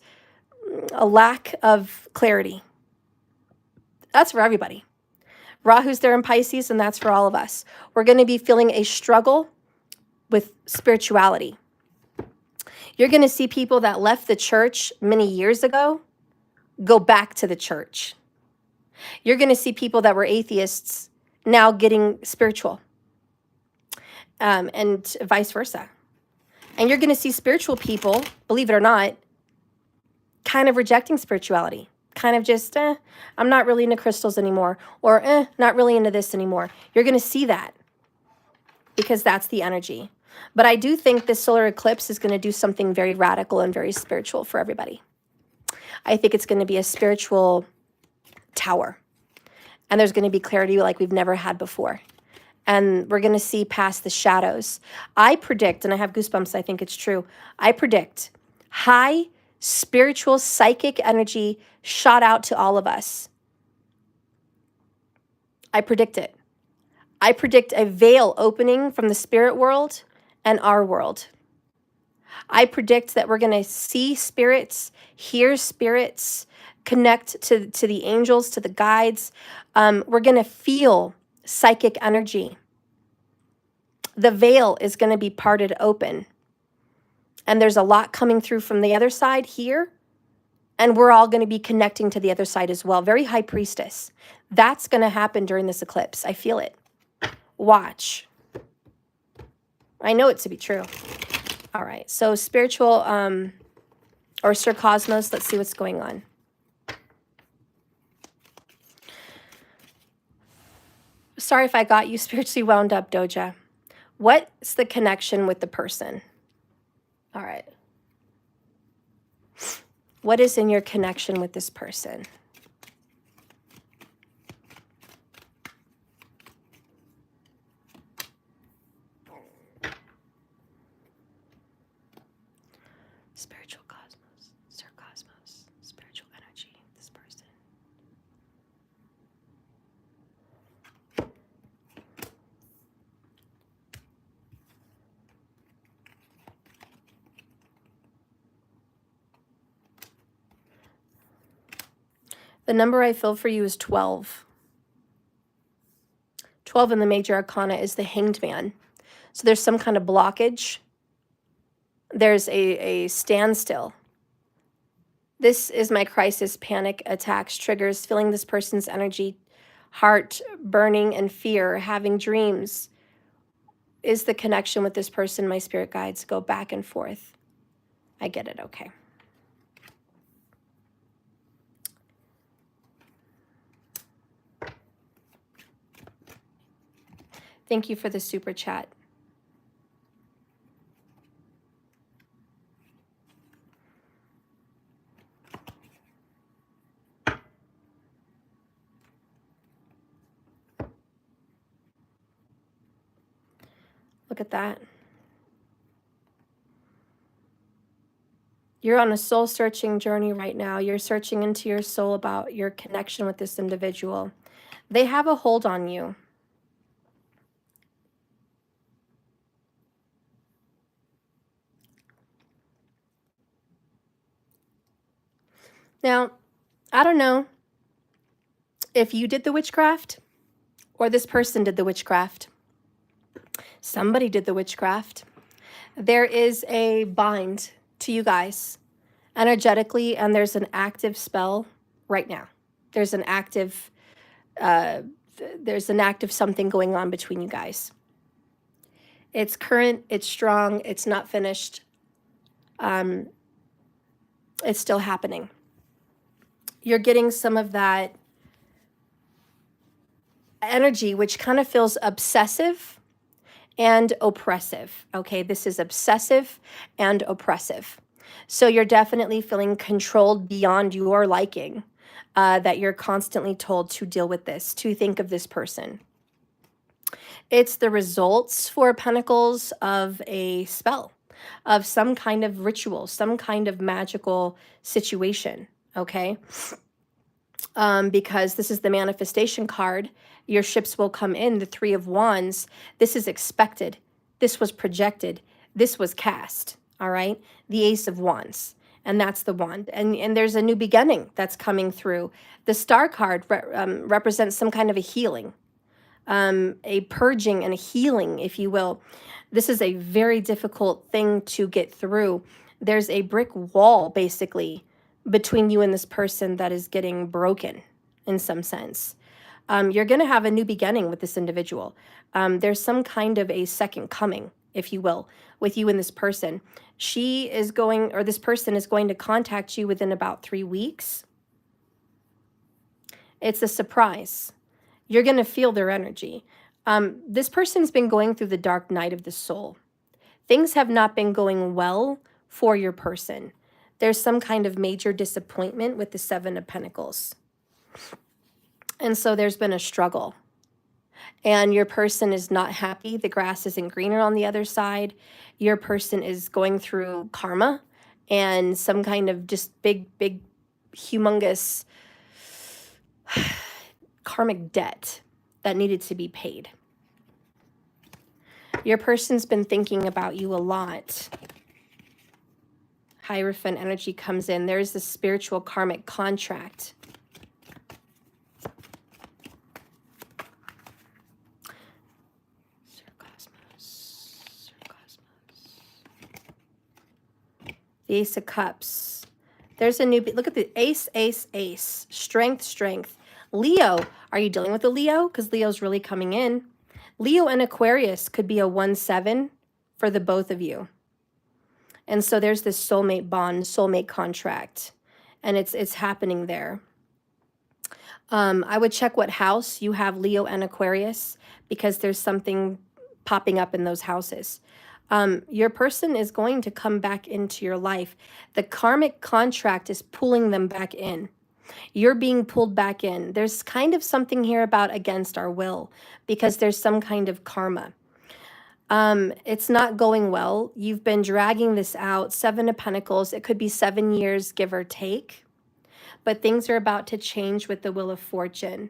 a lack of clarity. That's for everybody. Rahu's there in Pisces, and that's for all of us. We're going to be feeling a struggle with spirituality. You're going to see people that left the church many years ago go back to the church. You're going to see people that were atheists now getting spiritual, and vice versa. And you're going to see spiritual people, believe it or not, kind of rejecting spirituality, kind of just, I'm not really into crystals anymore, or not really into this anymore. You're going to see that because that's the energy. But I do think this solar eclipse is going to do something very radical and very spiritual for everybody. I think it's going to be a spiritual tower, and there's going to be clarity like we've never had before. And we're going to see past the shadows. I predict, and I have goosebumps, I think it's true. I predict high spiritual psychic energy shot out to all of us. I predict it. I predict a veil opening from the spirit world and our world. I predict that we're going to see spirits, hear spirits, connect to the angels, to the guides. We're going to feel psychic energy. The veil is going to be parted open. And there's a lot coming through from the other side here. And we're all going to be connecting to the other side as well. Very high priestess. That's going to happen during this eclipse. I feel it. Watch. I know it to be true. All right. So spiritual or Sir Cosmos, let's see what's going on. Sorry if I got you spiritually wound up, Doja. What's the connection with the person? All right. What is in your connection with this person? Spiritual cosmos, Sir Cosmos, spiritual energy, this person. The number I feel for you is 12. 12 in the major arcana is the Hanged Man. So there's some kind of blockage. There's a standstill. This is my crisis, panic, attacks, triggers, feeling this person's energy, heart burning and fear, having dreams. Is the connection with this person, my spirit guides go back and forth. I get it, okay. Thank you for the super chat. Look at that. You're on a soul-searching journey right now. You're searching into your soul about your connection with this individual. They have a hold on you. Now, I don't know if you did the witchcraft or this person did the witchcraft. Somebody did the witchcraft. There is a bind to you guys energetically, and there's an active spell right now. There's an active something going on between you guys. It's current, it's strong, it's not finished. It's still happening. You're getting some of that energy, which kind of feels obsessive and oppressive. Okay, this is obsessive and oppressive. So you're definitely feeling controlled beyond your liking, that you're constantly told to deal with this, to think of this person. It's the results, for Pentacles, of a spell, of some kind of ritual, some kind of magical situation, okay? Because this is the manifestation card. Your ships will come in, the Three of Wands. This is expected. This was projected. This was cast, all right? The Ace of Wands, and that's the wand. And there's a new beginning that's coming through. The Star card represents some kind of a healing, a purging and a healing, if you will. This is a very difficult thing to get through. There's a brick wall, basically, between you and this person that is getting broken in some sense. You're going to have a new beginning with this individual. There's some kind of a second coming, if you will, with you and this person. She is going, or this person is going to contact you within about 3 weeks. It's a surprise. You're going to feel their energy. This person's been going through the dark night of the soul. Things have not been going well for your person. There's some kind of major disappointment with the Seven of Pentacles. And so there's been a struggle. And your person is not happy. The grass isn't greener on the other side. Your person is going through karma and some kind of just big, humongous karmic debt that needed to be paid. Your person's been thinking about you a lot. Hierophant energy comes in. There's the spiritual karmic contract. Sir Cosmos. The Ace of Cups. There's a new, look at the ace, ace. Strength. Leo, are you dealing with a Leo? Because Leo's really coming in. Leo and Aquarius could be a 1-7 for the both of you. And so there's this soulmate bond, soulmate contract, and it's happening there. I would check what house you have Leo and Aquarius, because there's something popping up in those houses. Your person is going to come back into your life. The karmic contract is pulling them back in. You're being pulled back in. There's kind of something here about against our will, because there's some kind of karma. It's not going well. You've been dragging this out. 7 of Pentacles. It could be 7 years, give or take. But things are about to change with the Wheel of Fortune.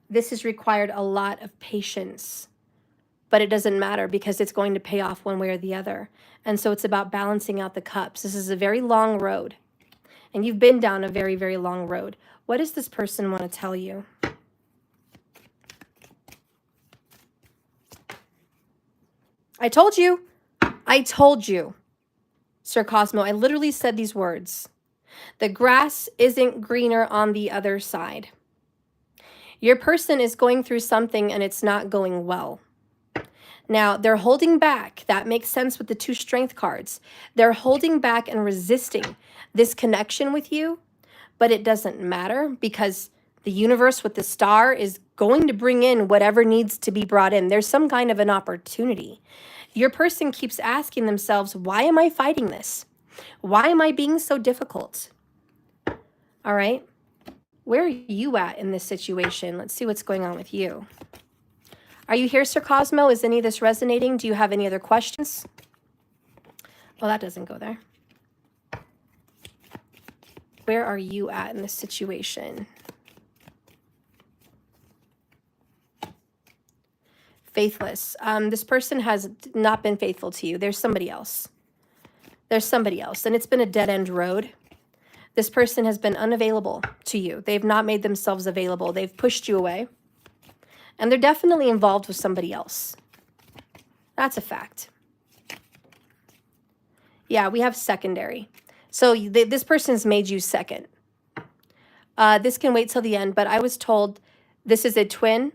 This has required a lot of patience, but it doesn't matter because it's going to pay off one way or the other. And so it's about balancing out the cups. This is a very long road, and you've been down a very, very long road. What does this person want to tell you? I told you. I told you, Sir Cosmo. I literally said these words. The grass isn't greener on the other side. Your person is going through something and it's not going well. Now, they're holding back. That makes sense with the 2 strength cards. They're holding back and resisting this connection with you, but it doesn't matter because the universe with the star is going to bring in whatever needs to be brought in. There's some kind of an opportunity. Your person keeps asking themselves, why am I fighting this? Why am I being so difficult? All right. Where are you at in this situation? Let's see what's going on with you. Are you here, Sir Cosmo? Is any of this resonating? Do you have any other questions? Well, that doesn't go there. Where are you at in this situation? Faithless. This person has not been faithful to you. There's somebody else. There's somebody else, and it's been a dead-end road. This person has been unavailable to you. They've not made themselves available. They've pushed you away. And they're definitely involved with somebody else. That's a fact. Yeah, we have secondary. So this person's made you second. This can wait till the end, but I was told this is a twin.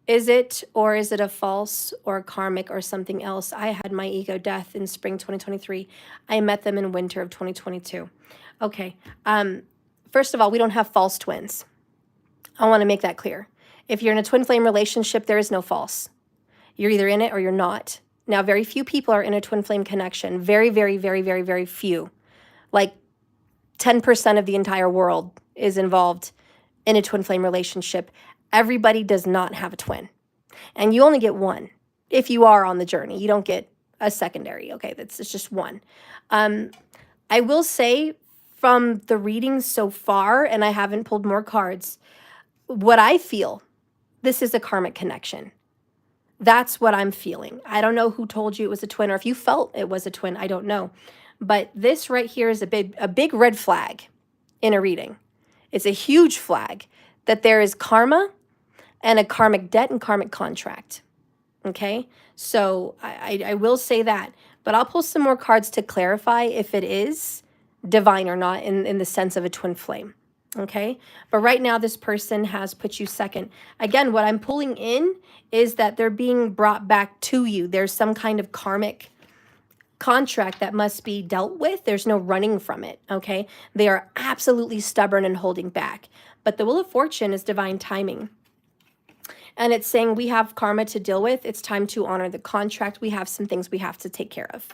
Is it, or is it a false or karmic or something else? I had my ego death in spring 2023. I met them in winter of 2022. Okay. First of all, we don't have false twins. I want to make that clear. If you're in a twin flame relationship, there is no false. You're either in it or you're not. Now, very few people are in a twin flame connection. Very, very, very, very, very few. Like 10% of the entire world is involved in a twin flame relationship. Everybody does not have a twin. And you only get one. If you are on the journey, you don't get a secondary. Okay, it's just one. I will say from the readings so far, and I haven't pulled more cards, what I feel, this is a karmic connection. That's what I'm feeling. I don't know who told you it was a twin, or if you felt it was a twin, I don't know. But this right here is a big red flag in a reading. It's a huge flag that there is karma and a karmic debt and karmic contract. Okay? So I will say that. But I'll pull some more cards to clarify if it is divine or not in the sense of a twin flame. Okay? But right now, this person has put you second. Again, what I'm pulling in is that they're being brought back to you. There's some kind of karmic contract that must be dealt with. There's no running from it. Okay? They are absolutely stubborn and holding back. But the Wheel of Fortune is divine timing. And it's saying we have karma to deal with. It's time to honor the contract. We have some things we have to take care of.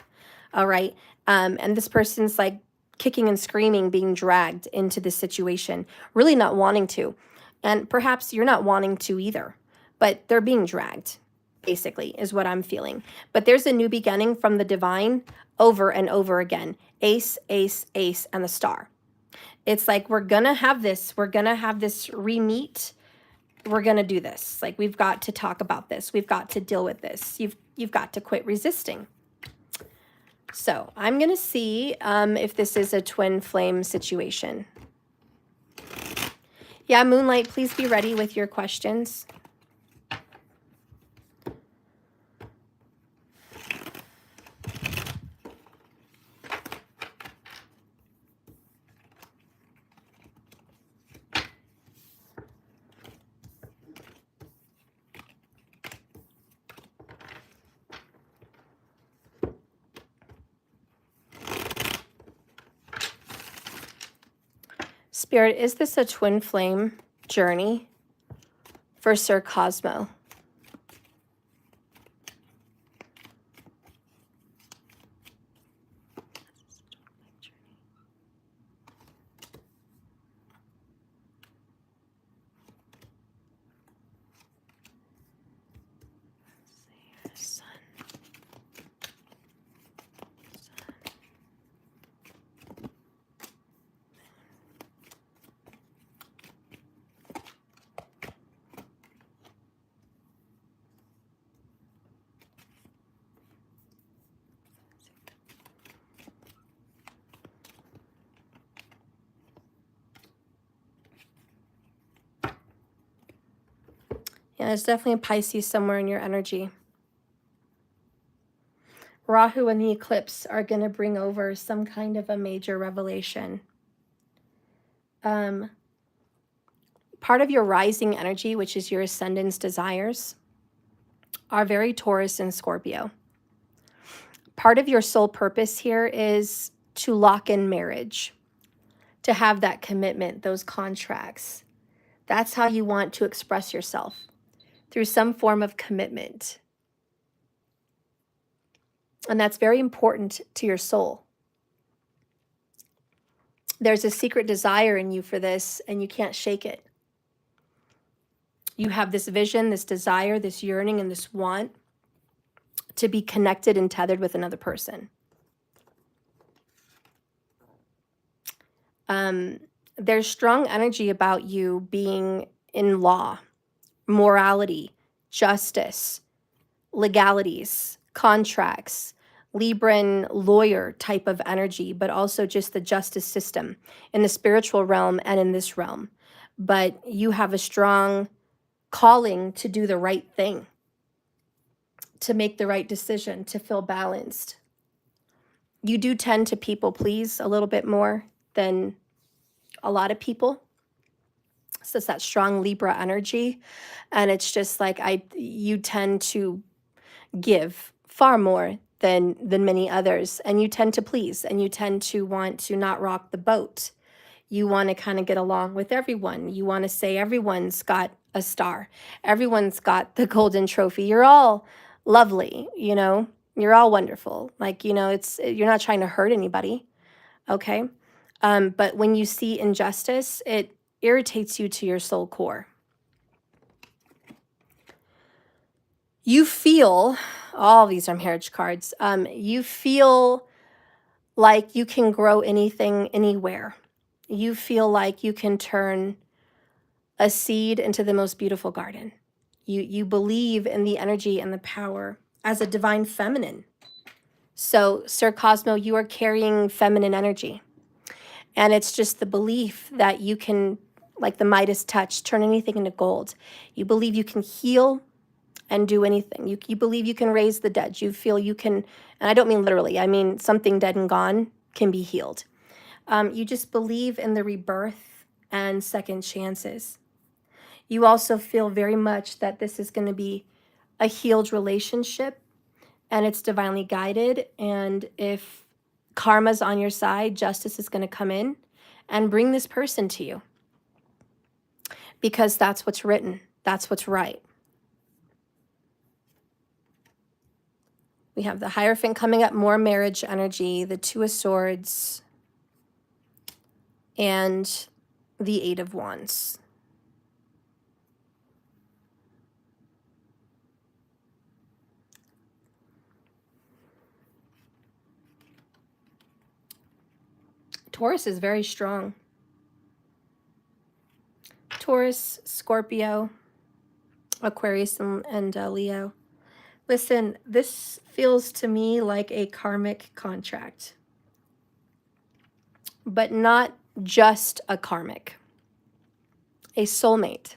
All right. And this person's like kicking and screaming, being dragged into this situation, really not wanting to. And perhaps you're not wanting to either, but they're being dragged, basically, is what I'm feeling. But there's a new beginning from the divine over and over again. Ace, ace, ace, and the star. It's like, we're going to have this. We're going to have this re-meet. We're going to do this. Like, we've got to talk about this. We've got to deal with this. You've got to quit resisting. So I'm going to see if this is a twin flame situation. Yeah, Moonlight, please be ready with your questions. Spirit, is this a twin flame journey for Sir Cosmo? Yeah, there's definitely a Pisces somewhere in your energy. Rahu and the eclipse are going to bring over some kind of a major revelation. Part of your rising energy, which is your ascendant's desires, are very Taurus and Scorpio. Part of your soul purpose here is to lock in marriage, to have that commitment, those contracts. That's how you want to express yourself, through some form of commitment. And that's very important to your soul. There's a secret desire in you for this, and you can't shake it. You have this vision, this desire, this yearning, and this want to be connected and tethered with another person. There's strong energy about you being in law, morality, justice, legalities, contracts, Libran lawyer type of energy, but also just the justice system in the spiritual realm and in this realm. But you have a strong calling to do the right thing, to make the right decision, to feel balanced. You do tend to people please a little bit more than a lot of people. So it's that strong Libra energy. And it's just like you tend to give far more than many others. And you tend to please, and you tend to want to not rock the boat. You want to kind of get along with everyone. You want to say everyone's got a star. Everyone's got the golden trophy. You're all lovely, you know. You're all wonderful. Like, you know, you're not trying to hurt anybody, okay? But when you see injustice, it irritates you to your soul core. You feel, all these are marriage cards, you feel like you can grow anything, anywhere. You feel like you can turn a seed into the most beautiful garden. You believe in the energy and the power as a divine feminine. So, Sir Cosmo, you are carrying feminine energy. And it's just the belief that you can, like the Midas touch, turn anything into gold. You believe you can heal and do anything. You believe you can raise the dead. You feel you can, and I don't mean literally, I mean something dead and gone can be healed. You just believe in the rebirth and second chances. You also feel very much that this is going to be a healed relationship, and it's divinely guided. And if karma's on your side, justice is going to come in and bring this person to you, because that's what's written. That's what's right. We have the Hierophant coming up, more marriage energy, the Two of Swords, and the Eight of Wands. Taurus is very strong. Taurus, Scorpio, Aquarius, and Leo. Listen, this feels to me like a karmic contract, but not just a karmic, a soulmate.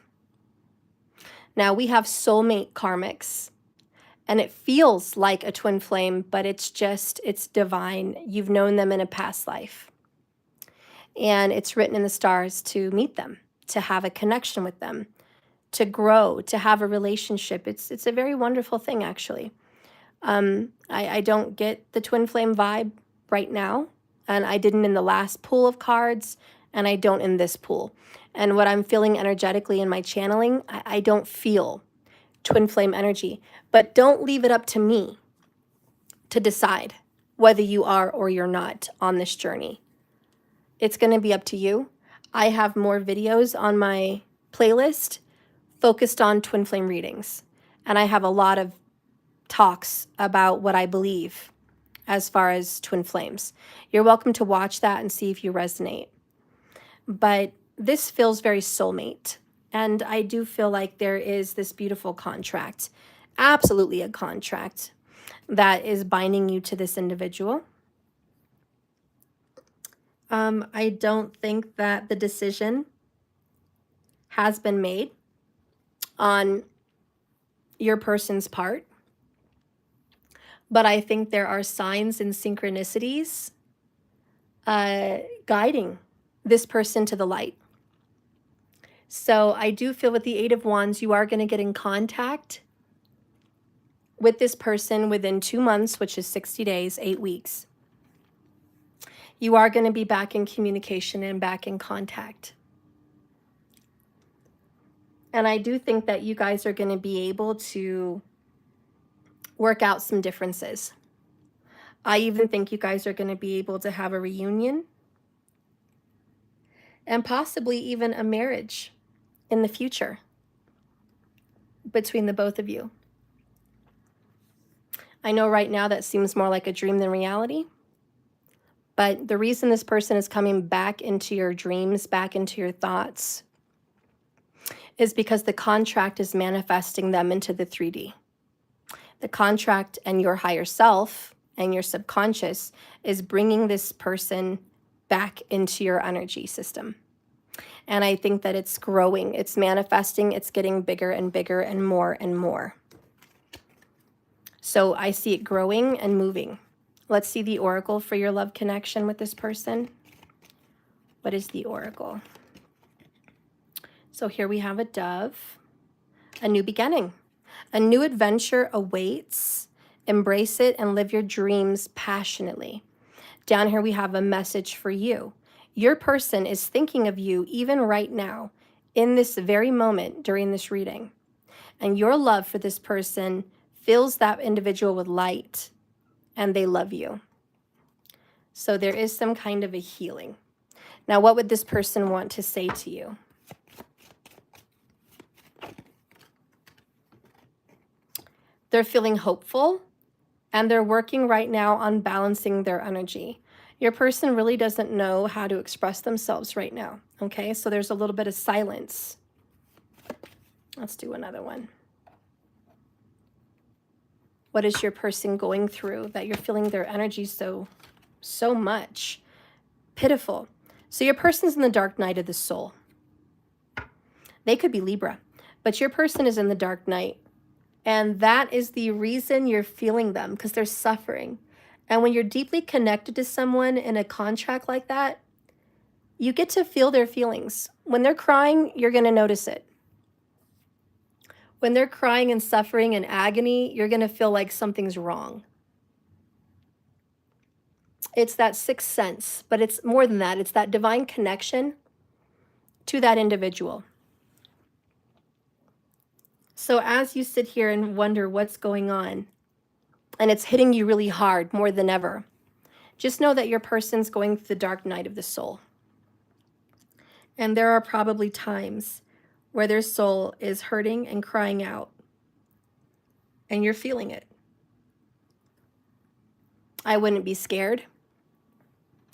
Now, we have soulmate karmics, and it feels like a twin flame, but it's divine. You've known them in a past life, and it's written in the stars to meet them, to have a connection with them, to grow, to have a relationship. It's a very wonderful thing, actually. I don't get the twin flame vibe right now, and I didn't in the last pool of cards, and I don't in this pool. And what I'm feeling energetically in my channeling, I don't feel twin flame energy. But don't leave it up to me to decide whether you are or you're not on this journey. It's going to be up to you. I have more videos on my playlist focused on twin flame readings. And I have a lot of talks about what I believe as far as twin flames. You're welcome to watch that and see if you resonate. But this feels very soulmate. And I do feel like there is this beautiful contract, absolutely a contract that is binding you to this individual. I don't think that the decision has been made on your person's part, but I think there are signs and synchronicities guiding this person to the light. So I do feel with the Eight of Wands, you are going to get in contact with this person within 2 months, which is 60 days, 8 weeks. You are going to be back in communication and back in contact. And I do think that you guys are going to be able to work out some differences. I even think you guys are going to be able to have a reunion and possibly even a marriage in the future between the both of you. I know right now that seems more like a dream than reality, but the reason this person is coming back into your dreams, back into your thoughts, is because the contract is manifesting them into the 3D. The contract and your higher self and your subconscious is bringing this person back into your energy system. And I think that it's growing, it's manifesting, it's getting bigger and bigger and more. So I see it growing and moving. Let's see the oracle for your love connection with this person. What is the oracle? So here we have a dove, a new beginning, a new adventure awaits. Embrace it and live your dreams passionately. Down here we have a message for you. Your person is thinking of you even right now, in this very moment during this reading. And your love for this person fills that individual with light, and they love you. So there is some kind of a healing. Now, what would this person want to say to you? They're feeling hopeful, and they're working right now on balancing their energy. Your person really doesn't know how to express themselves right now, okay? So there's a little bit of silence. Let's do another one. What is your person going through that you're feeling their energy so much? Pitiful. So your person's in the dark night of the soul. They could be Libra, but your person is in the dark night. And that is the reason you're feeling them, because they're suffering. And when you're deeply connected to someone in a contract like that, you get to feel their feelings. When they're crying, you're going to notice it. When they're crying and suffering and agony, you're going to feel like something's wrong. It's that sixth sense, but it's more than that. It's that divine connection to that individual. So as you sit here and wonder what's going on, and it's hitting you really hard more than ever, just know that your person's going through the dark night of the soul. And there are probably times where their soul is hurting and crying out, and you're feeling it. I wouldn't be scared.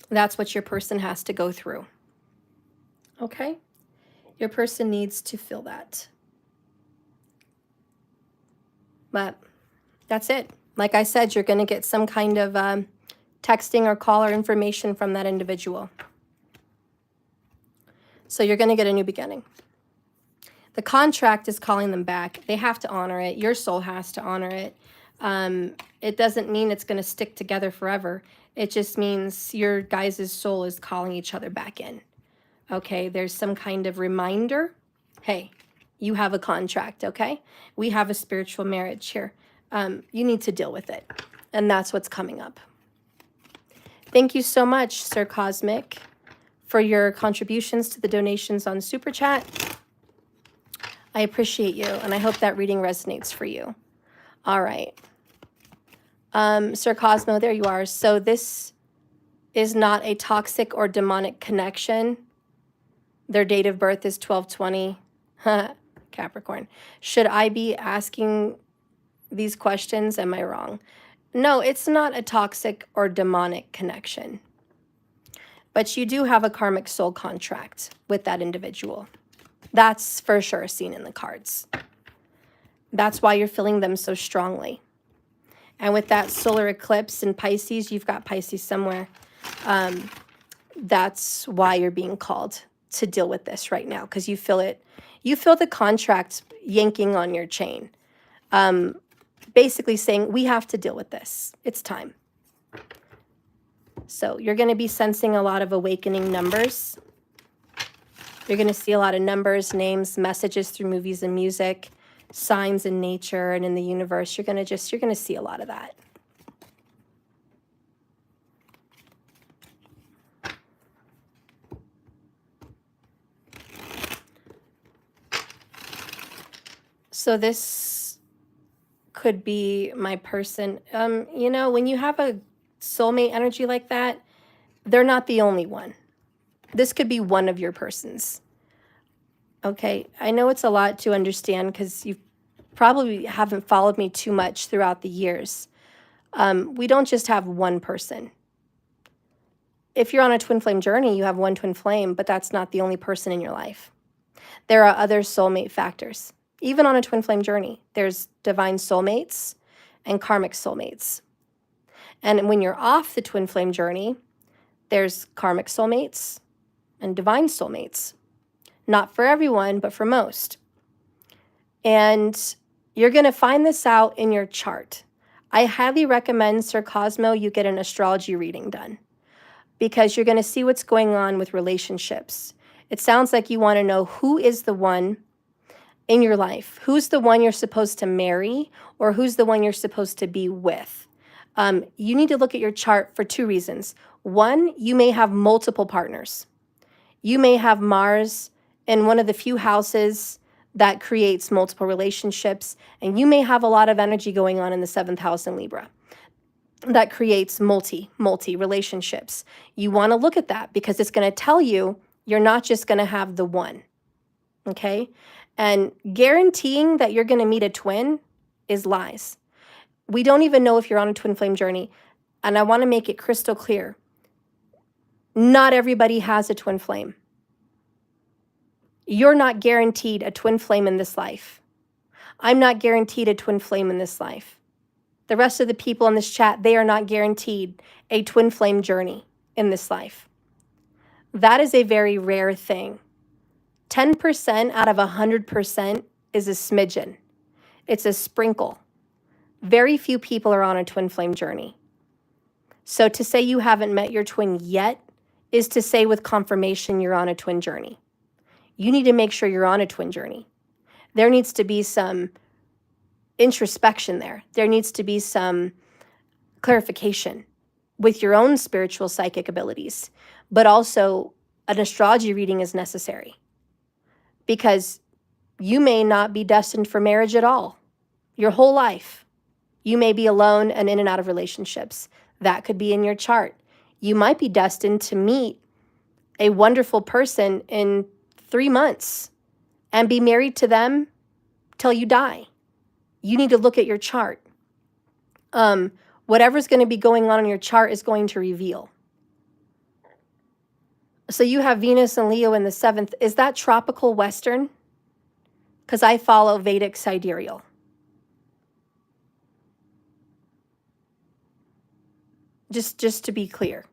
That's what your person has to go through. Okay? Your person needs to feel that. But that's it. Like I said, you're going to get some kind of texting or call or information from that individual. So you're going to get a new beginning. The contract is calling them back. They have to honor it. Your soul has to honor it. It doesn't mean it's going to stick together forever. It just means your guys' soul is calling each other back in. Okay, there's some kind of reminder. Hey, you have a contract, okay? We have a spiritual marriage here. You need to deal with it. And that's what's coming up. Thank you so much, Sir Cosmic, for your contributions to the donations on Super Chat. I appreciate you, and I hope that reading resonates for you. All right. Sir Cosmo, there you are. So this is not a toxic or demonic connection. Their date of birth is 12/20. Capricorn. Should I be asking these questions? Am I wrong? No, it's not a toxic or demonic connection. But you do have a karmic soul contract with that individual. That's for sure seen in the cards. That's why you're feeling them so strongly. And with that solar eclipse in Pisces, you've got Pisces somewhere. That's why you're being called to deal with this right now, because you feel it. You feel the contract yanking on your chain. Basically saying, we have to deal with this. It's time. So you're going to be sensing a lot of awakening numbers. You're going to see a lot of numbers, names, messages through movies and music, signs in nature and in the universe. You're going to see a lot of that. So this could be my person. You know, when you have a soulmate energy like that, they're not the only one. This could be one of your persons. Okay, I know it's a lot to understand because you probably haven't followed me too much throughout the years. We don't just have one person. If you're on a twin flame journey, you have one twin flame, but that's not the only person in your life. There are other soulmate factors. Even on a twin flame journey, there's divine soulmates and karmic soulmates. And when you're off the twin flame journey, there's karmic soulmates and divine soulmates. Not for everyone, but for most. And you're going to find this out in your chart. I highly recommend, Sir Cosmo, you get an astrology reading done, because you're going to see what's going on with relationships. It sounds like you want to know who is the one in your life, who's the one you're supposed to marry, or who's the one you're supposed to be with. You need to look at your chart for two reasons. One, you may have multiple partners. You may have Mars in one of the few houses that creates multiple relationships, and you may have a lot of energy going on in the 7th house in Libra that creates multi relationships. You want to look at that because it's going to tell you you're not just going to have the one, okay? And guaranteeing that you're going to meet a twin is lies. We don't even know if you're on a twin flame journey, and I want to make it crystal clear. Not everybody has a twin flame. You're not guaranteed a twin flame in this life. I'm not guaranteed a twin flame in this life. The rest of the people in this chat, they are not guaranteed a twin flame journey in this life. That is a very rare thing. 10% out of 100% is a smidgen. It's a sprinkle. Very few people are on a twin flame journey. So to say you haven't met your twin yet is to say with confirmation you're on a twin journey. You need to make sure you're on a twin journey. There needs to be some introspection there. There needs to be some clarification with your own spiritual psychic abilities, but also an astrology reading is necessary because you may not be destined for marriage at all your whole life. You may be alone and in and out of relationships. That could be in your chart. You might be destined to meet a wonderful person in 3 months and be married to them till you die. You need to look at your chart. Whatever's going to be going on in your chart is going to reveal. So you have Venus and Leo in the 7th. Is that tropical Western? Because I follow Vedic sidereal. Just to be clear.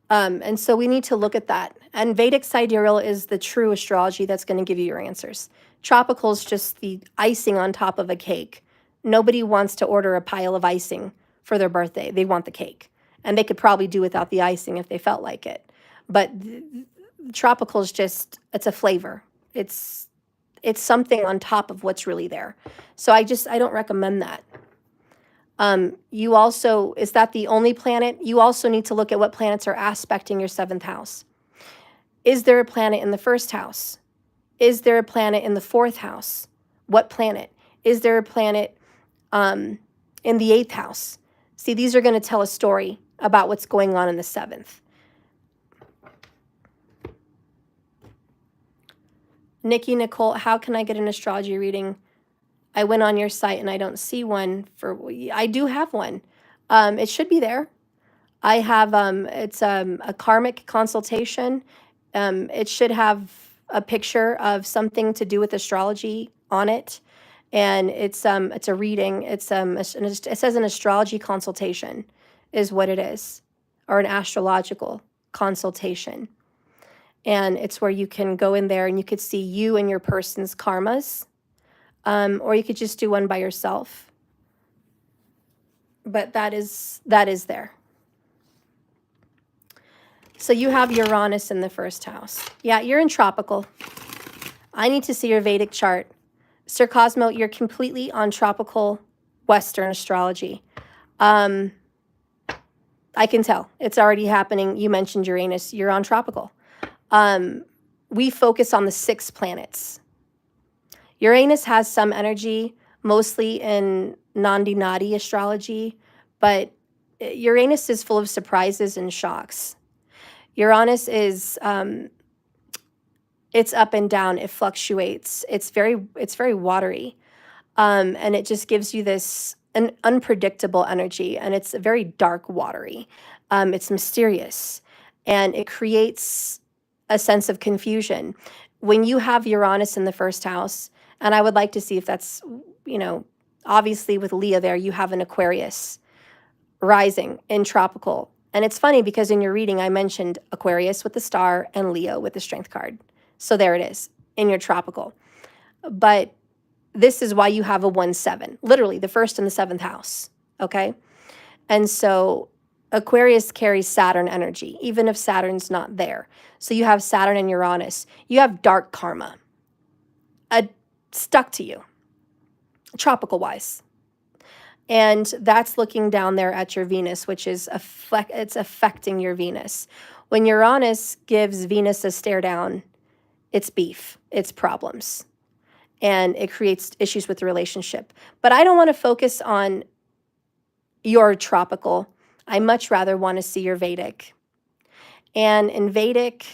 And so we need to look at that. And Vedic sidereal is the true astrology that's going to give you your answers. Tropical is just the icing on top of a cake. Nobody wants to order a pile of icing for their birthday. They want the cake. And they could probably do without the icing if they felt like it. But tropical is just, it's a flavor. It's something on top of what's really there. So I don't recommend that. You also, is that the only planet? You also need to look at what planets are aspecting your 7th house. Is there a planet in the 1st house? Is there a planet in the 4th house? What planet? Is there a planet in the 8th house? See, these are going to tell a story about what's going on in the 7th. Nikki Nicole, how can I get an astrology reading? I went on your site and I don't see one I do have one. It should be there. I have, it's a karmic consultation. It should have a picture of something to do with astrology on it. And it's a reading. It says an astrology consultation is what it is, or an astrological consultation. And it's where you can go in there and you could see you and your person's karmas. Or you could just do one by yourself. But that is there. So you have Uranus in the 1st house. Yeah, you're in tropical. I need to see your Vedic chart. Sir Cosmo, you're completely on tropical Western astrology. I can tell. It's already happening. You mentioned Uranus. You're on tropical. We focus on the 6 planets. Uranus has some energy, mostly in Nandi Nadi astrology, but Uranus is full of surprises and shocks. Uranus is, it's up and down. It fluctuates. It's very watery. And it just gives you an unpredictable energy, and it's very dark watery. It's mysterious, and it creates a sense of confusion. When you have Uranus in the 1st house, and I would like to see if that's, obviously with Leo there, you have an Aquarius rising in tropical. And it's funny because in your reading, I mentioned Aquarius with the star and Leo with the strength card. So there it is in your tropical. But this is why you have a 1-7, literally the 1st and the 7th house. Okay. And so Aquarius carries Saturn energy, even if Saturn's not there. So you have Saturn and Uranus. You have dark karma stuck to you, tropical wise. And that's looking down there at your Venus, which is it's affecting your Venus. When Uranus gives Venus a stare down, it's beef, it's problems, and it creates issues with the relationship. But I don't want to focus on your tropical. I much rather want to see your Vedic. And in Vedic,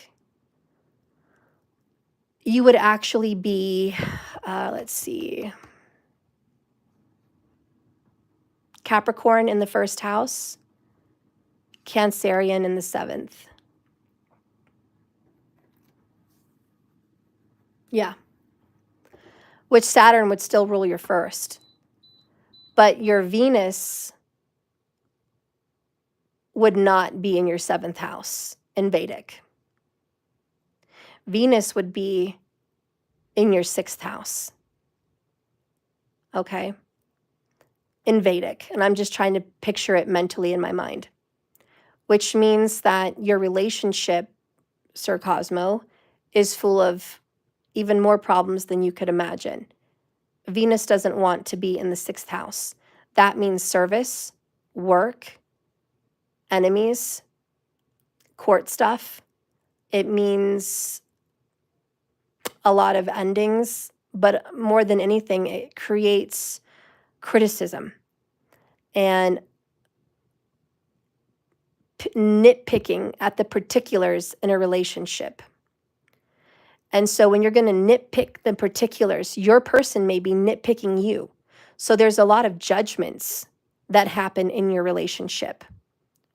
you would actually be, let's see, Capricorn in the 1st house, Cancerian in the 7th. Yeah. Which Saturn would still rule your 1st. But your Venus would not be in your 7th house in Vedic. Venus would be in your 6th house. Okay? In Vedic. And I'm just trying to picture it mentally in my mind. Which means that your relationship, Sir Cosmo, is full of even more problems than you could imagine. Venus doesn't want to be in the 6th house. That means service, work, enemies, court stuff. It means a lot of endings, but more than anything, it creates criticism and nitpicking at the particulars in a relationship. And so when you're going to nitpick the particulars, your person may be nitpicking you. So there's a lot of judgments that happen in your relationship.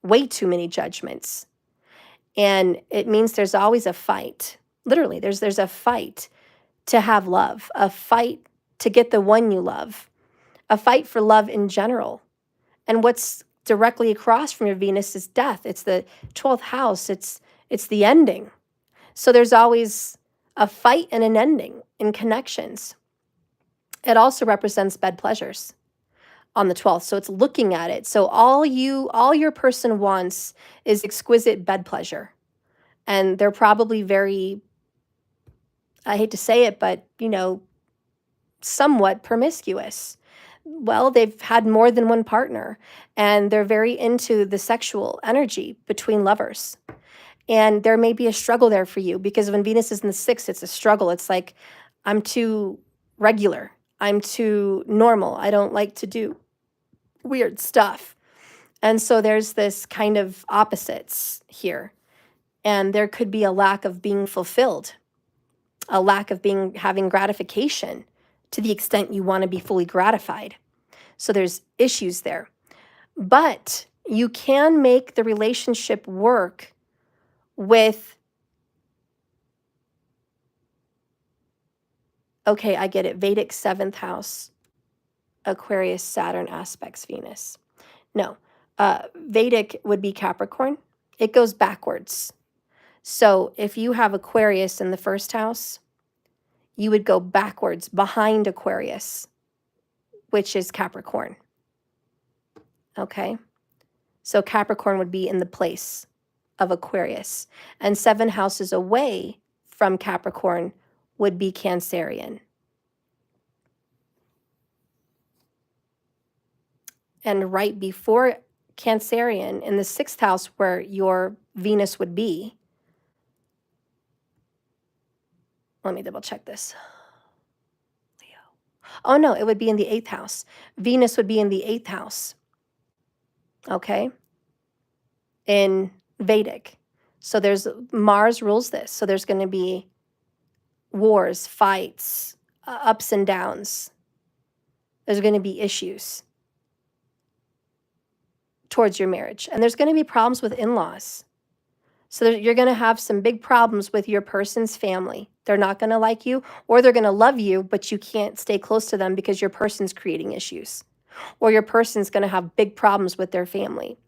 Way too many judgments. And it means there's always a fight. Literally, there's a fight to have love, a fight to get the one you love, a fight for love in general. And what's directly across from your Venus is death. It's the 12th house. It's the ending. So there's always a fight and an ending in connections. It also represents bed pleasures on the 12th. So it's looking at it. So all your person wants is exquisite bed pleasure. And they're probably very, I hate to say it, but, somewhat promiscuous. Well, they've had more than one partner, and they're very into the sexual energy between lovers. And there may be a struggle there for you, because when Venus is in the sixth, it's a struggle. It's like, I'm too regular. I'm too normal. I don't like to do weird stuff. And so there's this kind of opposites here. And there could be a lack of being fulfilled, a lack of having gratification to the extent you want to be fully gratified. So there's issues there. But you can make the relationship work with, okay, I get it, Vedic 7th house, Aquarius, Saturn aspects Venus. No, Vedic would be Capricorn. It goes backwards. So if you have Aquarius in the first house, you would go backwards behind Aquarius, which is Capricorn. Okay? So Capricorn would be in the place of Aquarius. And 7 houses away from Capricorn would be Cancerian. And right before Cancerian, in the 6th house where your Venus would be, let me double check this. Leo. Oh no, it would be in the 8th house. Venus would be in the 8th house. Okay? In Vedic. So there's, Mars rules this. So there's going to be wars, fights, ups and downs. There's going to be issues towards your marriage. And there's going to be problems with in-laws. So you're going to have some big problems with your person's family. They're not going to like you, or they're going to love you, but you can't stay close to them because your person's creating issues. Or your person's going to have big problems with their family.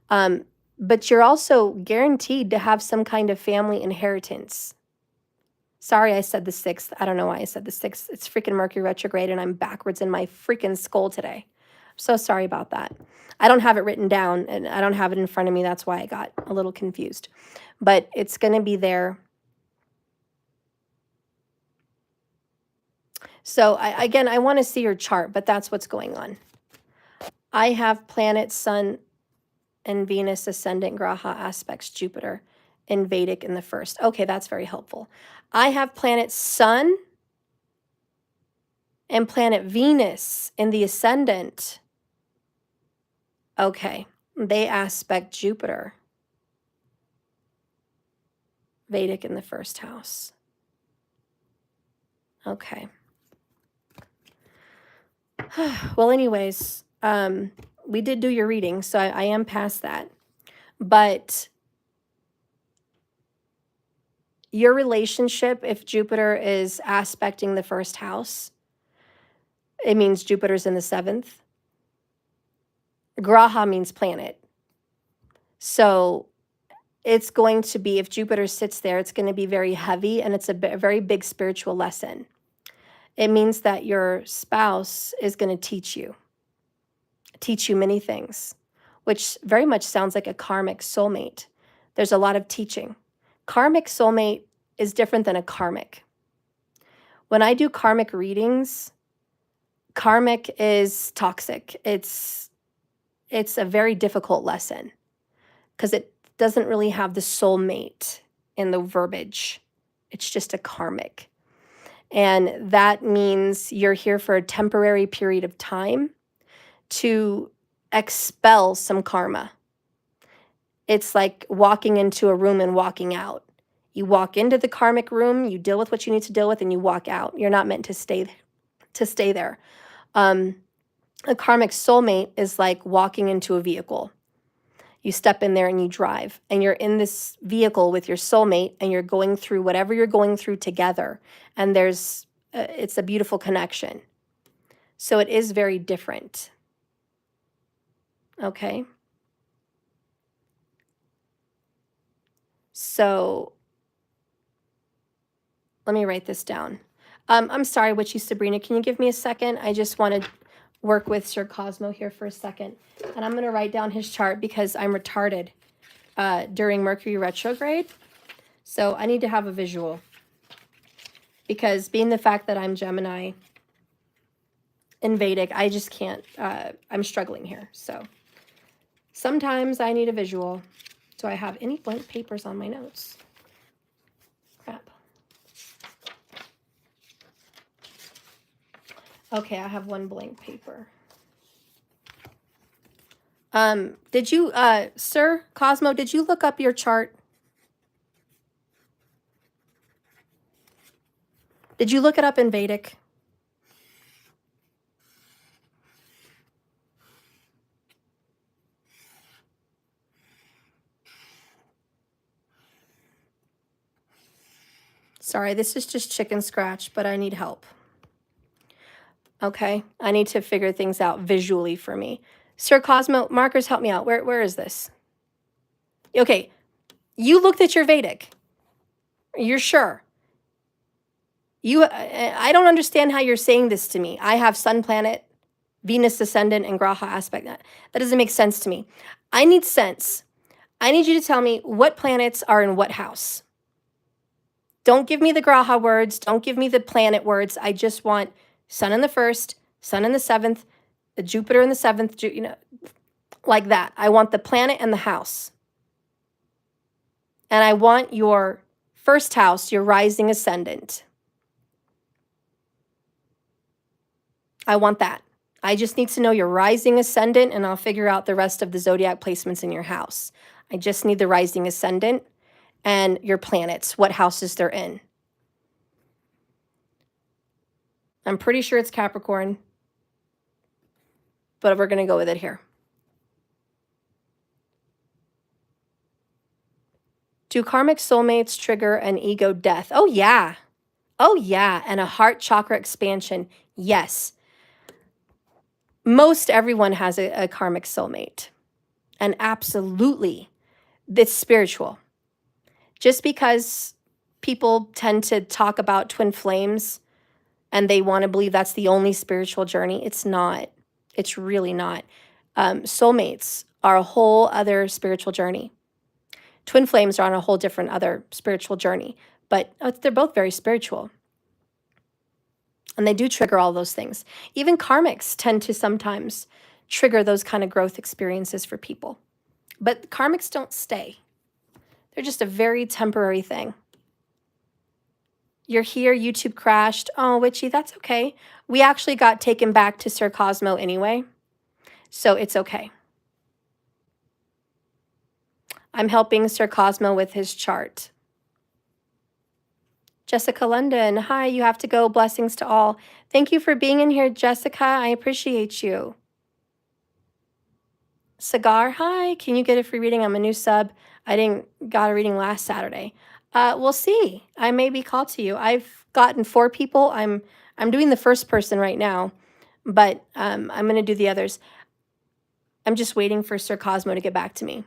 But you're also guaranteed to have some kind of family inheritance. Sorry, I said the 6th. I don't know why I said the 6th. It's freaking Mercury retrograde, and I'm backwards in my freaking skull today. I'm so sorry about that. I don't have it written down, and I don't have it in front of me. That's why I got a little confused. But it's going to be there. So, again, I want to see your chart, but that's what's going on. I have planet, Sun, and Venus, ascendant, Graha aspects Jupiter in Vedic in the first. Okay, that's very helpful. I have planet Sun and planet Venus in the ascendant. Okay, they aspect Jupiter. Vedic in the first house. Okay. Well, anyways, we did do your reading, so I am past that. But your relationship, if Jupiter is aspecting the first house, it means Jupiter's in the 7th. Graha means planet. So it's going to be, if Jupiter sits there, it's going to be very heavy, and it's a very big spiritual lesson. It means that your spouse is going to teach you many things, which very much sounds like a karmic soulmate. There's a lot of teaching. Karmic soulmate is different than a karmic. When I do karmic readings, karmic is toxic. It's a very difficult lesson because it doesn't really have the soulmate in the verbiage. It's just a karmic. And that means you're here for a temporary period of time to expel some karma. It's like walking into a room and walking out. You walk into the karmic room, you deal with what you need to deal with, and you walk out. You're not meant to stay there. A karmic soulmate is like walking into a vehicle. You step in there and you drive, and you're in this vehicle with your soulmate, and you're going through whatever you're going through together. And it's a beautiful connection. So it is very different. Okay. So let me write this down. I'm sorry, Witchy Sabrina. Can you give me a second? I just want to work with Sir Cosmo here for a second. And I'm going to write down his chart because I'm retarded during Mercury retrograde. So I need to have a visual. Because being the fact that I'm Gemini, in Vedic. I just can't. I'm struggling here. So sometimes I need a visual. Do I have any blank papers on my notes? Crap. Okay, I have one blank paper. Did you, Sir Cosmo, did you look up your chart? Did you look it up in Vedic? Sorry, this is just chicken scratch, but I need help. Okay, I need to figure things out visually for me. Sir Cosmo, markers, help me out. Where is this? Okay, you looked at your Vedic. You're sure? I don't understand how you're saying this to me. I have Sun planet, Venus ascendant, and Graha aspect. That doesn't make sense to me. I need sense. I need you to tell me what planets are in what house. Don't give me the Graha words. Don't give me the planet words. I just want Sun in the first, Sun in the seventh, the Jupiter in the seventh, you know, like that. I want the planet and the house. And I want your first house, your rising ascendant. I want that. I just need to know your rising ascendant, and I'll figure out the rest of the zodiac placements in your house. I just need the rising ascendant and your planets, what houses they're in. I'm pretty sure it's Capricorn, but we're going to go with it here. Do karmic soulmates trigger an ego death? Oh, yeah. Oh, yeah. And a heart chakra expansion. Yes. Most everyone has a karmic soulmate. And absolutely, it's spiritual. Just because people tend to talk about twin flames and they want to believe that's the only spiritual journey, it's not. It's really not. Soulmates are a whole other spiritual journey. Twin flames are on a whole different other spiritual journey, but they're both very spiritual. And they do trigger all those things. Even karmics tend to sometimes trigger those kind of growth experiences for people. But karmics don't stay. They're just a very temporary thing. You're here, YouTube crashed. Oh, Witchy, that's okay. We actually got taken back to Sir Cosmo anyway, so it's okay. I'm helping Sir Cosmo with his chart. Jessica London, hi, you have to go. Blessings to all. Thank you for being in here, Jessica. I appreciate you. Cigar, hi, can you get a free reading? I'm a new sub. I didn't got a reading last Saturday. We'll see. I may be called to you. I've gotten 4 people. I'm doing the first person right now, but I'm going to do the others. I'm just waiting for Sir Cosmo to get back to me.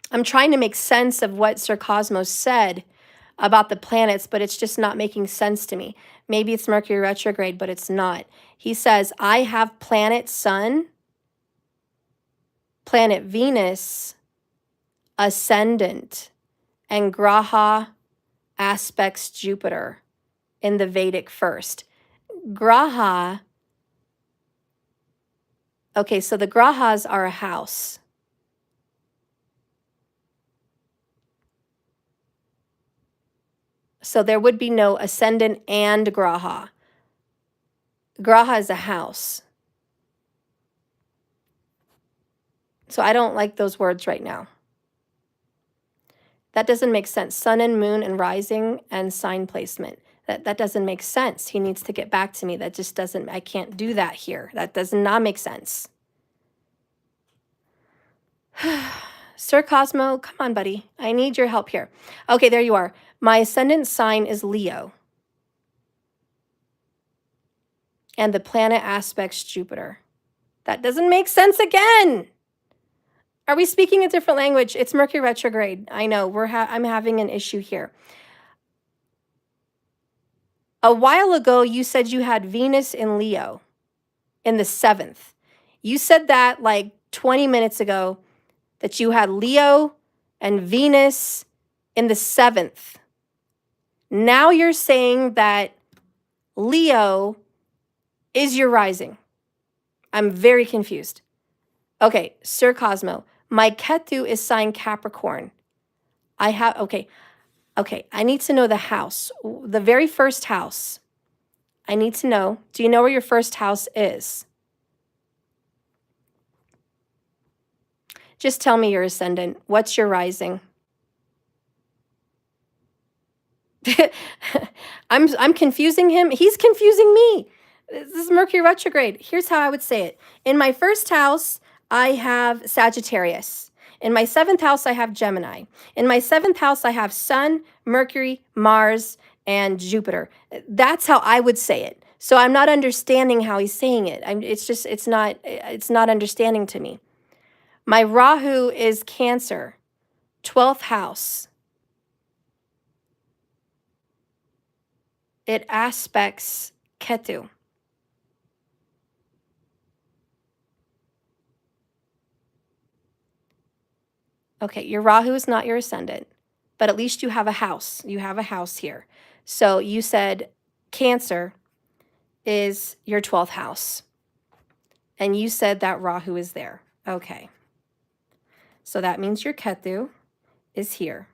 I'm trying to make sense of what Sir Cosmo said about the planets, but it's just not making sense to me. Maybe it's Mercury retrograde, but it's not. He says, I have planet Sun, planet Venus, ascendant, and Graha aspects Jupiter in the Vedic first. Graha, okay, so the Grahas are a house. So there would be no ascendant and Graha. Graha is a house. So I don't like those words right now. That doesn't make sense. Sun and moon and rising and sign placement. That doesn't make sense. He needs to get back to me. That just doesn't, I can't do that here. That does not make sense. Sir Cosmo, come on, buddy. I need your help here. Okay, there you are. My ascendant sign is Leo. And the planet aspects Jupiter. That doesn't make sense again. Are we speaking a different language? It's Mercury retrograde. I know, I'm having an issue here. A while ago, you said you had Venus in Leo in the 7th. You said that like 20 minutes ago, that you had Leo and Venus in the 7th. Now you're saying that Leo is your rising? I'm very confused. Okay, Sir Cosmo, my Ketu is sign Capricorn. Okay, I need to know the house. The very first house. I need to know. Do you know where your first house is? Just tell me your ascendant. What's your rising? I'm confusing him. He's confusing me. This is Mercury retrograde. Here's how I would say it. In my first house, I have Sagittarius. In my seventh house, I have Gemini. In my seventh house, I have Sun, Mercury, Mars, and Jupiter. That's how I would say it. So I'm not understanding how he's saying it. It's not understanding to me. My Rahu is Cancer, 12th house. It aspects Ketu. Okay, your Rahu is not your ascendant, but at least you have a house. You have a house here. So you said Cancer is your 12th house. And you said that Rahu is there. Okay. So that means your Ketu is here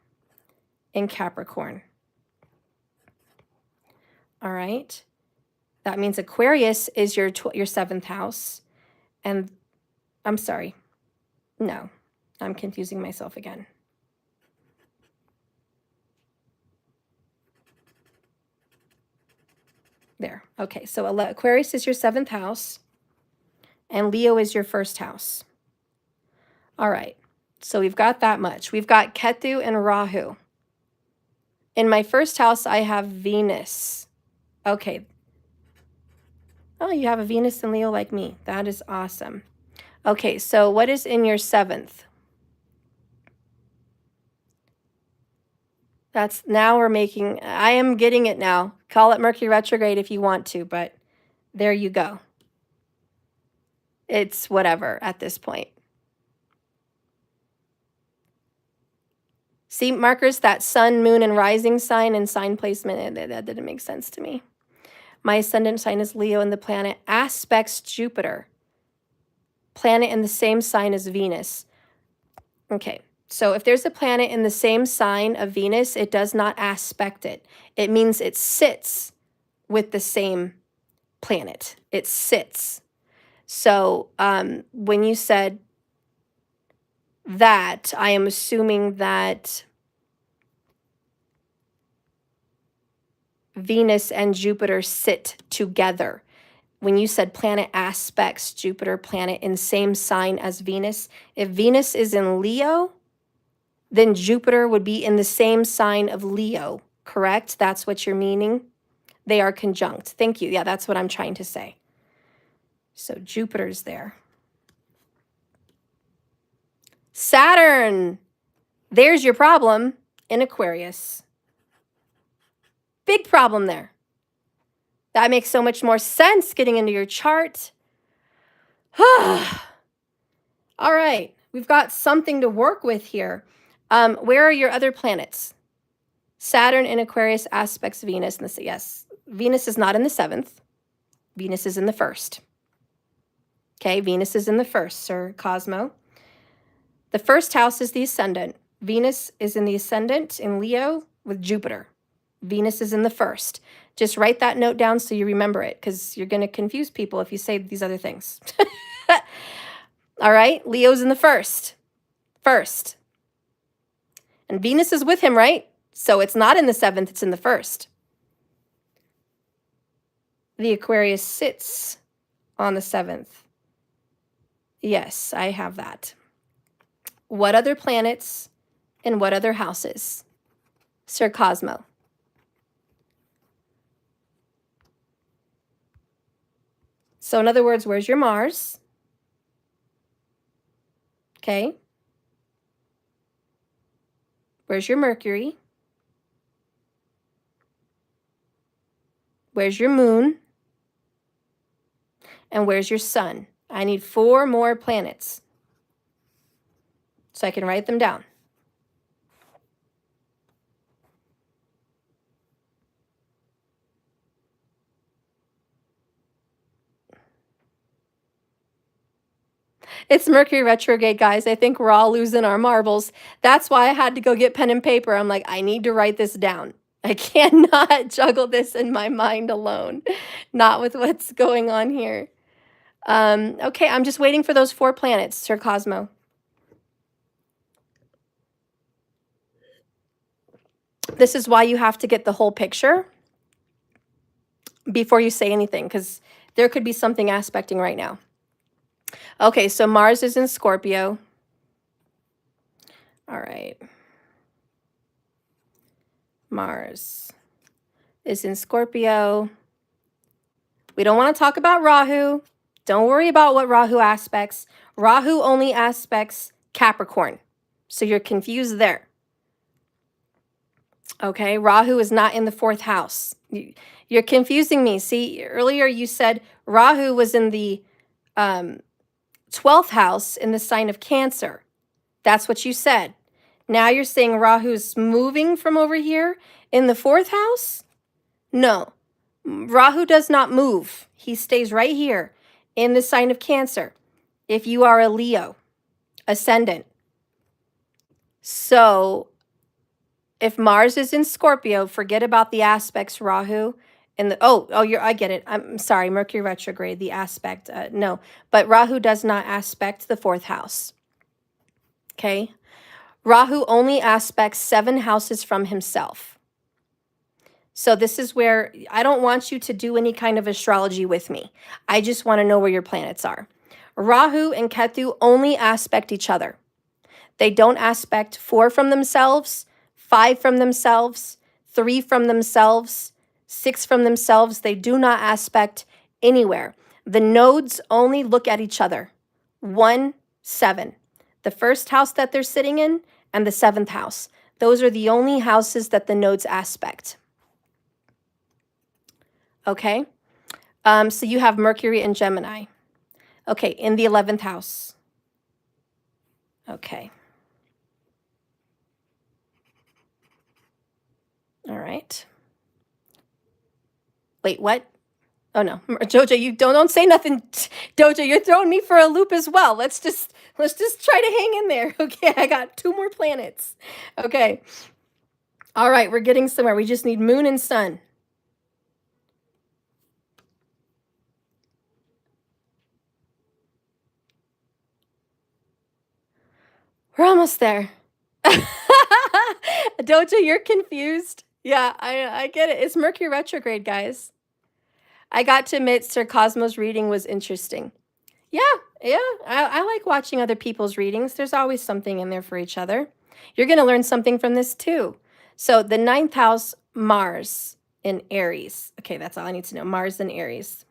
in Capricorn. All right. That means Aquarius is your 7th house. And I'm sorry. No, I'm confusing myself again. There. Okay, so Aquarius is your 7th house, and Leo is your 1st house. All right, so we've got that much. We've got Ketu and Rahu. In my 1st house, I have Venus. Okay. Oh, you have a Venus and Leo like me. That is awesome. Okay, so what is in your 7th? Now we're making, I am getting it now. Call it Mercury retrograde if you want to, but there you go. It's whatever at this point. See, markers, that sun, moon, and rising sign and sign placement, that didn't make sense to me. My ascendant sign is Leo, and the planet aspects Jupiter. Planet in the same sign as Venus. Okay, so if there's a planet in the same sign of Venus, it does not aspect it. It means it sits with the same planet. It sits. So when you said that, I am assuming that Venus and Jupiter sit together. When you said planet aspects Jupiter, planet in same sign as Venus, if Venus is in Leo, then Jupiter would be in the same sign of Leo, correct? That's what you're meaning? They are conjunct. Thank you. Yeah, that's what I'm trying to say. So Jupiter's there. Saturn, there's your problem in Aquarius. Big problem there. That makes so much more sense getting into your chart. All right, we've got something to work with here. Where are your other planets? Saturn in Aquarius aspects Venus. Yes, Venus is not in the 7th. Venus is in the 1st. Okay, Venus is in the 1st, Sir Cosmo. The 1st house is the ascendant. Venus is in the ascendant in Leo with Jupiter. Venus is in the 1st. Just write that note down so you remember it, because you're going to confuse people if you say these other things. All right, Leo's in the 1st. And Venus is with him, right? So it's not in the 7th, it's in the 1st. The Aquarius sits on the 7th. Yes, I have that. What other planets and what other houses? Sir Cosmo. So in other words, where's your Mars? Okay. Where's your Mercury? Where's your Moon? And where's your Sun? I need 4 more planets so I can write them down. It's Mercury retrograde, guys. I think we're all losing our marbles. That's why I had to go get pen and paper. I'm like, I need to write this down. I cannot juggle this in my mind alone. Not with what's going on here. Okay, I'm just waiting for those 4 planets, Sir Cosmo. This is why you have to get the whole picture before you say anything, because there could be something aspecting right now. Okay, so Mars is in Scorpio. All right. Mars is in Scorpio. We don't want to talk about Rahu. Don't worry about what Rahu aspects. Rahu only aspects Capricorn. So you're confused there. Okay, Rahu is not in the 4th house. You're confusing me. See, earlier you said Rahu was in the 12th house in the sign of Cancer. That's what you said. Now you're saying Rahu's moving from over here in the 4th house? No. Rahu does not move. He stays right here in the sign of Cancer if you are a Leo ascendant. So if Mars is in Scorpio, forget about the aspects Rahu and the I get it. I'm sorry, Mercury retrograde, the aspect. No, but Rahu does not aspect the 4th house. Okay? Rahu only aspects 7 houses from himself. So this is where I don't want you to do any kind of astrology with me. I just want to know where your planets are. Rahu and Ketu only aspect each other. They don't aspect 4 from themselves, 5 from themselves, 3 from themselves, 6 from themselves. They do not aspect anywhere. The nodes only look at each other. 1, 7. The 1st house that they're sitting in and the 7th house. Those are the only houses that the nodes aspect. Okay? So you have Mercury and Gemini. Okay, in the 11th house. Okay. All right. Wait, what? Oh no, Jojo, you don't say nothing. Doja, you're throwing me for a loop as well. Let's just try to hang in there. Okay, I got 2 more planets. Okay. All right, we're getting somewhere. We just need Moon and Sun. We're almost there. Doja, you're confused. Yeah, I get it. It's Mercury retrograde, guys. I got to admit, Sir Cosmo's reading was interesting. Yeah, I like watching other people's readings. There's always something in there for each other. You're going to learn something from this too. So the 9th house, Mars in Aries. Okay, that's all I need to know. Mars in Aries.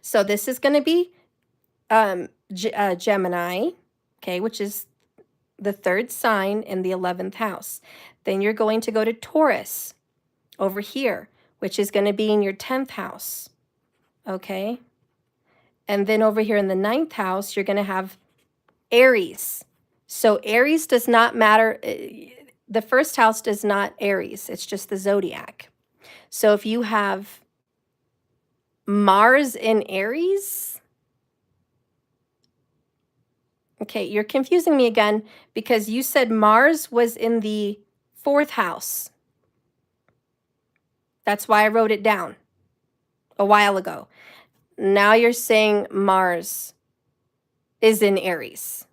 So this is going to be Gemini, okay, which is the 3rd sign in the 11th house. Then you're going to go to Taurus over here, which is going to be in your 10th house, okay? And then over here in the 9th house, you're going to have Aries. So Aries does not matter. The 1st house does not Aries. It's just the zodiac. So if you have Mars in Aries, okay, you're confusing me again because you said Mars was in the 4th house. That's why I wrote it down a while ago. Now you're saying Mars is in Aries.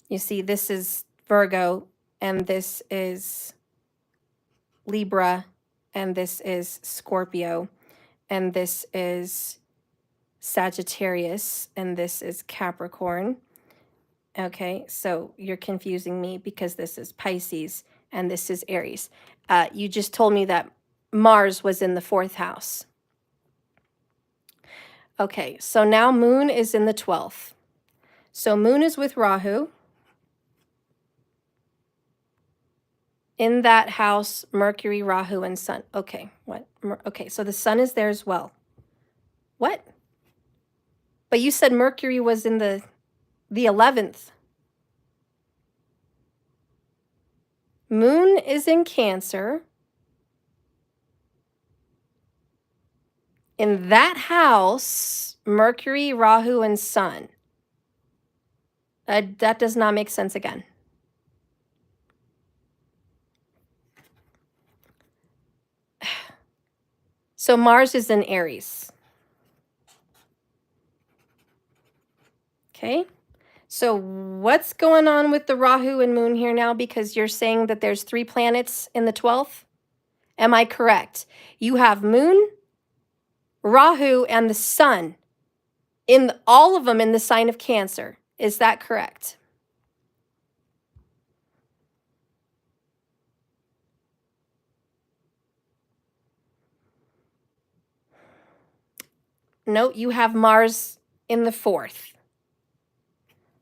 You see, this is Virgo, and this is Libra, and this is Scorpio, and this is Sagittarius, and this is Capricorn. Okay, so you're confusing me because this is Pisces, and this is Aries. You just told me that Mars was in the 4th house. Okay, so now Moon is in the 12th. So Moon is with Rahu. In that house, Mercury, Rahu, and Sun. Okay, what? Okay, so the Sun is there as well. What? But you said Mercury was in the 11th. Moon is in Cancer. In that house, Mercury, Rahu, and Sun. That does not make sense again. So Mars is in Aries. Okay. So what's going on with the Rahu and Moon here now? Because you're saying that there's 3 planets in the 12th. Am I correct? You have Moon, Rahu, and the Sun, all of them in the sign of Cancer. Is that correct? No, you have Mars in the 4th.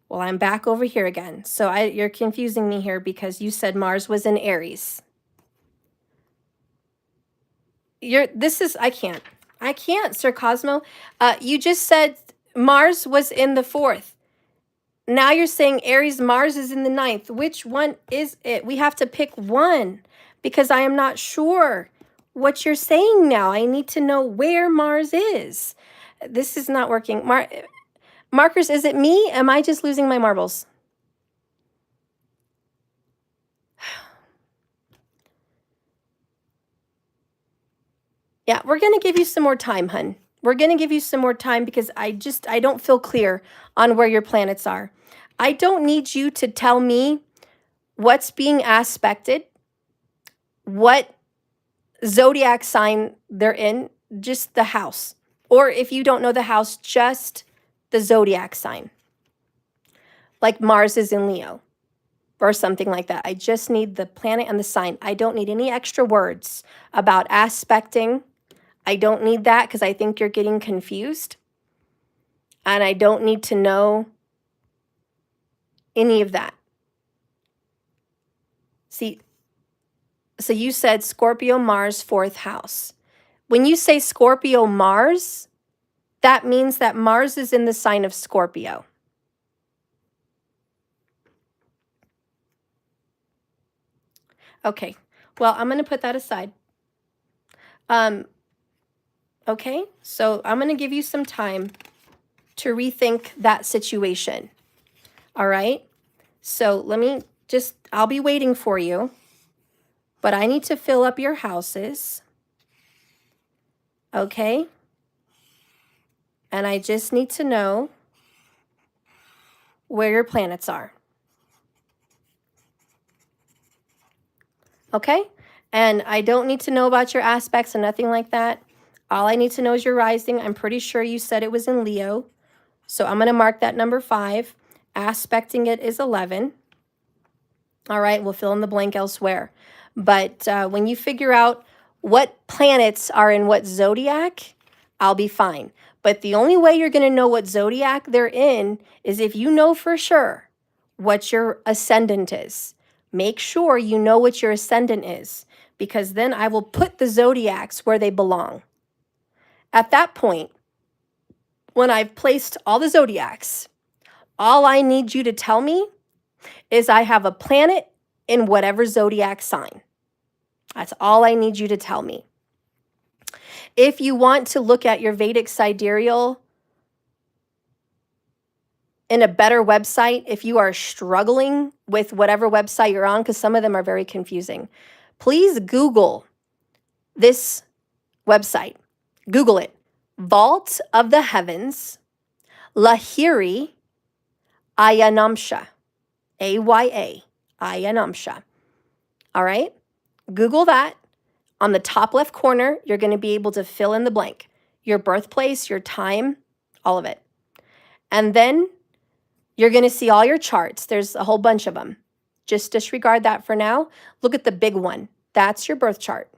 Well, I'm back over here again. So you're confusing me here because you said Mars was in Aries. I can't, Sir Cosmo. You just said Mars was in the 4th. Now you're saying Aries, Mars is in the 9th. Which one is it? We have to pick one because I am not sure what you're saying now. I need to know where Mars is. This is not working. Markers, is it me? Am I just losing my marbles? Yeah, we're going to give you some more time, hun. We're going to give you some more time because I don't feel clear on where your planets are. I don't need you to tell me what's being aspected, what zodiac sign they're in, just the house. Or if you don't know the house, just the zodiac sign. Like Mars is in Leo or something like that. I just need the planet and the sign. I don't need any extra words about aspecting. I don't need that because I think you're getting confused. And I don't need to know any of that. See, so you said Scorpio, Mars, 4th house. When you say Scorpio, Mars, that means that Mars is in the sign of Scorpio. Okay, well, I'm going to put that aside. Okay, so I'm going to give you some time to rethink that situation. All right, so I'll be waiting for you, but I need to fill up your houses. Okay, and I just need to know where your planets are. Okay, and I don't need to know about your aspects and nothing like that. All I need to know is your rising. I'm pretty sure you said it was in Leo. So I'm going to mark that number 5. Aspecting it is 11. All right, we'll fill in the blank elsewhere. But when you figure out what planets are in what zodiac, I'll be fine. But the only way you're going to know what zodiac they're in is if you know for sure what your ascendant is. Make sure you know what your ascendant is, because then I will put the zodiacs where they belong. At that point, when I've placed all the zodiacs, all I need you to tell me is I have a planet in whatever zodiac sign. That's all I need you to tell me. If you want to look at your Vedic sidereal in a better website, if you are struggling with whatever website you're on, because some of them are very confusing, please Google this website. Google it. Vault of the Heavens, Lahiri Ayanamsha. A-Y-A, Ayanamsha. All right? Google that. On the top left corner, you're going to be able to fill in the blank. Your birthplace, your time, all of it. And then you're going to see all your charts. There's a whole bunch of them. Just disregard that for now. Look at the big one. That's your birth chart.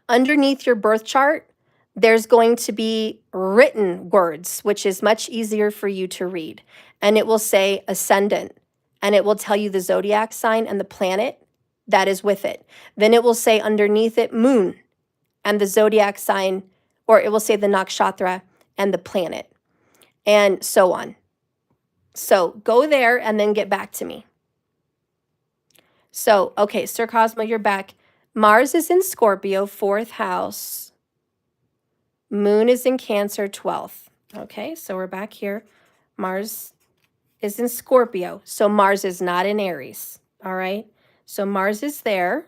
Underneath your birth chart, there's going to be written words, which is much easier for you to read. And it will say ascendant. And it will tell you the zodiac sign and the planet that is with it. Then it will say underneath it moon and the zodiac sign, or it will say the nakshatra and the planet, and so on. So go there and then get back to me. So, okay, Sir Cosmo, you're back. Mars is in Scorpio, 4th house. Moon is in Cancer 12th. Okay, so we're back here. Mars is in Scorpio. So Mars is not in Aries. All right. So Mars is there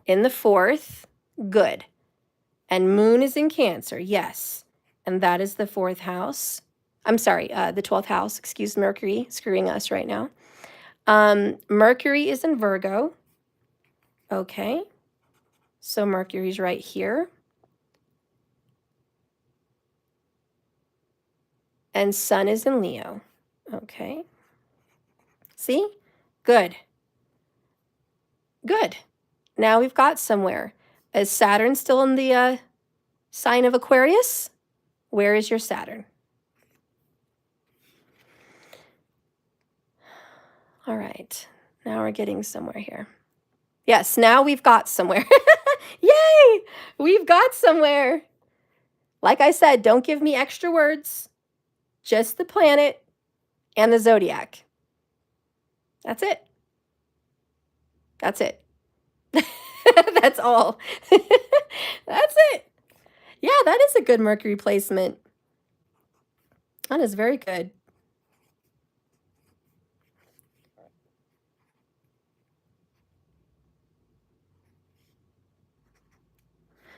in the 4th. Good. And Moon is in Cancer. Yes. And that is the 4th house. I'm sorry, the 12th house. Excuse Mercury screwing us right now. Mercury is in Virgo. Okay. So Mercury's right here. And Sun is in Leo. Okay. See? Good. Good. Now we've got somewhere. Is Saturn still in the sign of Aquarius? Where is your Saturn? All right. Now we're getting somewhere here. Yes, now we've got somewhere. Yay! We've got somewhere. Like I said, don't give me extra words. Just the planet and the zodiac. That's it. That's it. That's all. That's it. Yeah, that is a good Mercury placement. That is very good.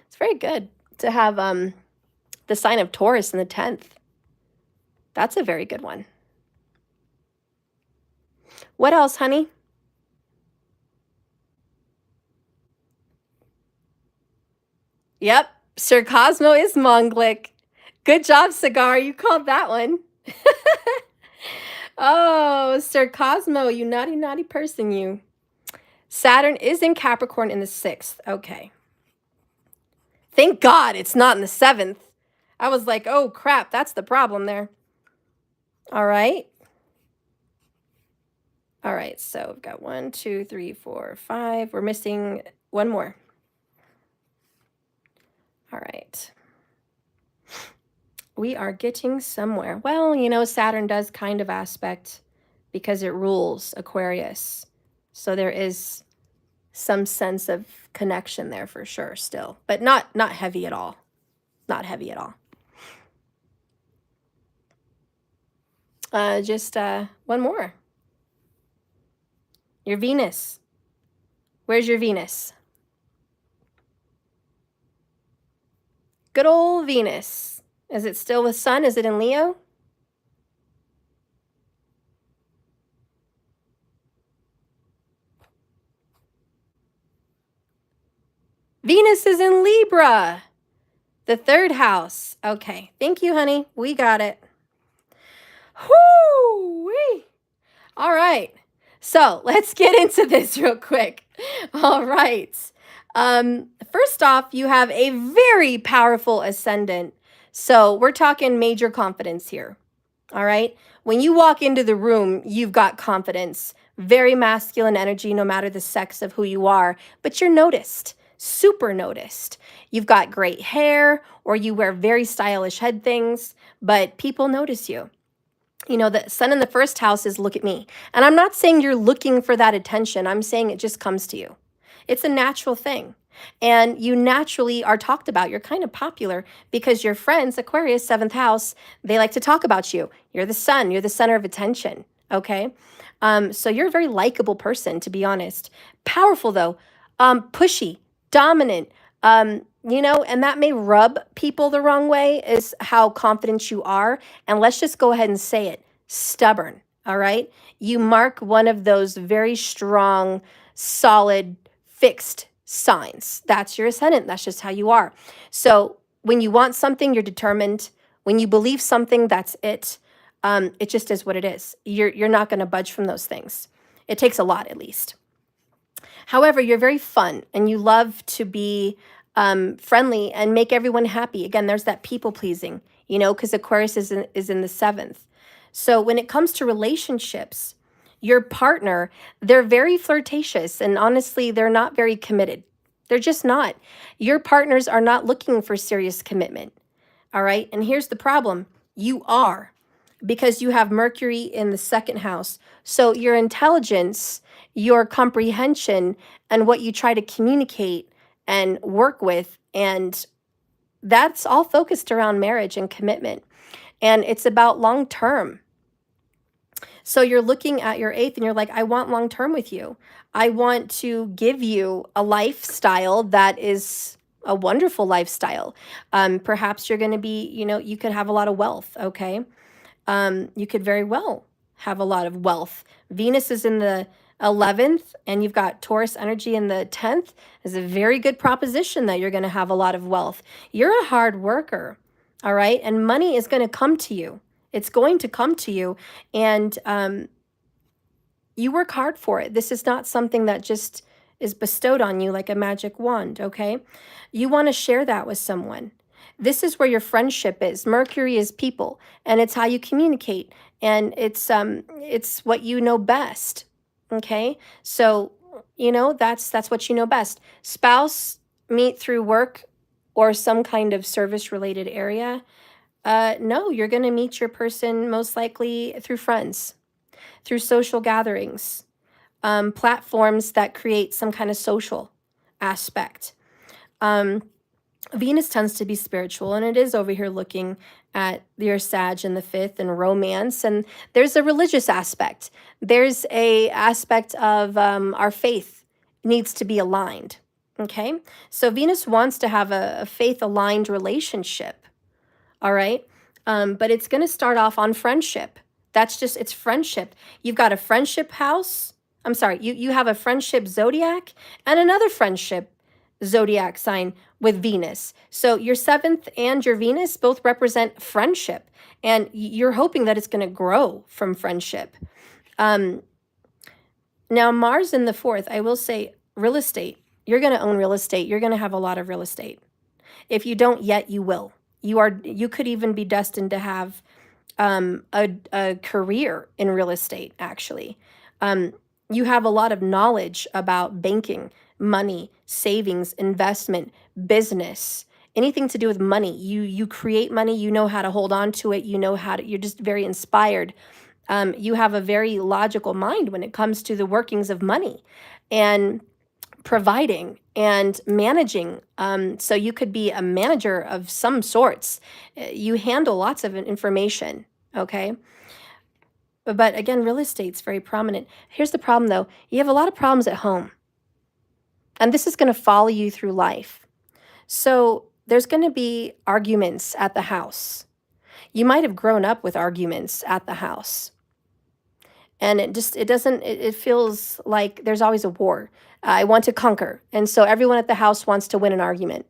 It's very good to have the sign of Taurus in the 10th. That's a very good one. What else, honey? Yep, Sir Cosmo is Mongolic. Good job, Cigar. You called that one. Oh, Sir Cosmo, you naughty, naughty person, you. Saturn is in Capricorn in the 6th. Okay. Thank God it's not in the 7th. I was like, oh, crap, that's the problem there. All right. All right, so we've got 1, 2, 3, 4, 5. We're missing one more. All right. We are getting somewhere. Well, you know, Saturn does kind of aspect because it rules Aquarius. So there is some sense of connection there for sure still, but not heavy at all. Not heavy at all. Just one more. Your Venus. Where's your Venus? Good old Venus. Is it still with Sun? Is it in Leo? Venus is in Libra. The 3rd house. Okay. Thank you, honey. We got it. Whoo-wee. All right. So let's get into this real quick. All right. First off, you have a very powerful ascendant. So we're talking major confidence here. All right. When you walk into the room, you've got confidence, very masculine energy, no matter the sex of who you are, but you're noticed, super noticed. You've got great hair or you wear very stylish head things, but people notice you. You know, the Sun in the 1st house is look at me. And I'm not saying you're looking for that attention. I'm saying it just comes to you. It's a natural thing. And you naturally are talked about. You're kind of popular because your friends, Aquarius, 7th house, they like to talk about you. You're the sun. You're the center of attention. Okay? So you're a very likable person, to be honest. Powerful, though. Pushy, dominant. You know, and that may rub people the wrong way is how confident you are. And let's just go ahead and say it. Stubborn. All right? You mark one of those very strong, solid, fixed signs. That's your ascendant. That's just how you are. So when you want something, you're determined. When you believe something, that's it. It just is what it is. You're not going to budge from those things. It takes a lot, at least. However, you're very fun and you love to be friendly and make everyone happy. Again, there's that people pleasing, you know, because Aquarius is in the 7th. So when it comes to relationships, your partner, they're very flirtatious and honestly, they're not very committed. They're just not. Your partners are not looking for serious commitment. All right. And here's the problem. You are, because you have Mercury in the 2nd house. So your intelligence, your comprehension, and what you try to communicate and work with and that's all focused around marriage and commitment. And it's about long term. So you're looking at your eighth and you're like, I want long term with you. I want to give you a lifestyle that is a wonderful lifestyle. Perhaps you're going to be, you could have a lot of wealth. Okay. You could very well have a lot of wealth. Venus is in the 11th and you've got Taurus energy in the 10th. Is a very good proposition that you're going to have a lot of wealth. You're a hard worker. All right. And money is going to come to you. It's going to come to you. And you work hard for it. This is not something that just is bestowed on you like a magic wand. Okay. You want to share that with someone. This is where your friendship is. Mercury is people, and it's how you communicate, and it's what you know best. Okay, so that's what you know best. Spouse, meet through work or some kind of service related area. No, you're going to meet your person most likely through friends, through social gatherings, platforms that create some kind of social aspect. Venus tends to be spiritual, and it is over here looking at your Sag in the 5th and romance, and there's a religious aspect. There's a aspect of our faith needs to be aligned. Okay, so Venus wants to have a faith aligned relationship. All right, but it's going to start off on friendship. It's friendship. You've got a friendship house. I'm sorry, you have a friendship zodiac and another friendship zodiac sign with Venus. So your 7th and your Venus both represent friendship, and you're hoping that it's going to grow from friendship. Now Mars in the 4th, I will say real estate. You're going to own real estate. You're going to have a lot of real estate. If you don't yet, you will. You could even be destined to have a career in real estate, actually. You have a lot of knowledge about banking, money, savings, investment, business, anything to do with money. You create money, you know how to hold on to it, you're just very inspired. You have a very logical mind when it comes to the workings of money and providing and managing. So you could be a manager of some sorts. You handle lots of information, okay? But again, real estate's very prominent. Here's the problem, though. You have a lot of problems at home. And this is going to follow you through life. So there's going to be arguments at the house. You might have grown up with arguments at the house. And it feels like there's always a war. I want to conquer. And so everyone at the house wants to win an argument.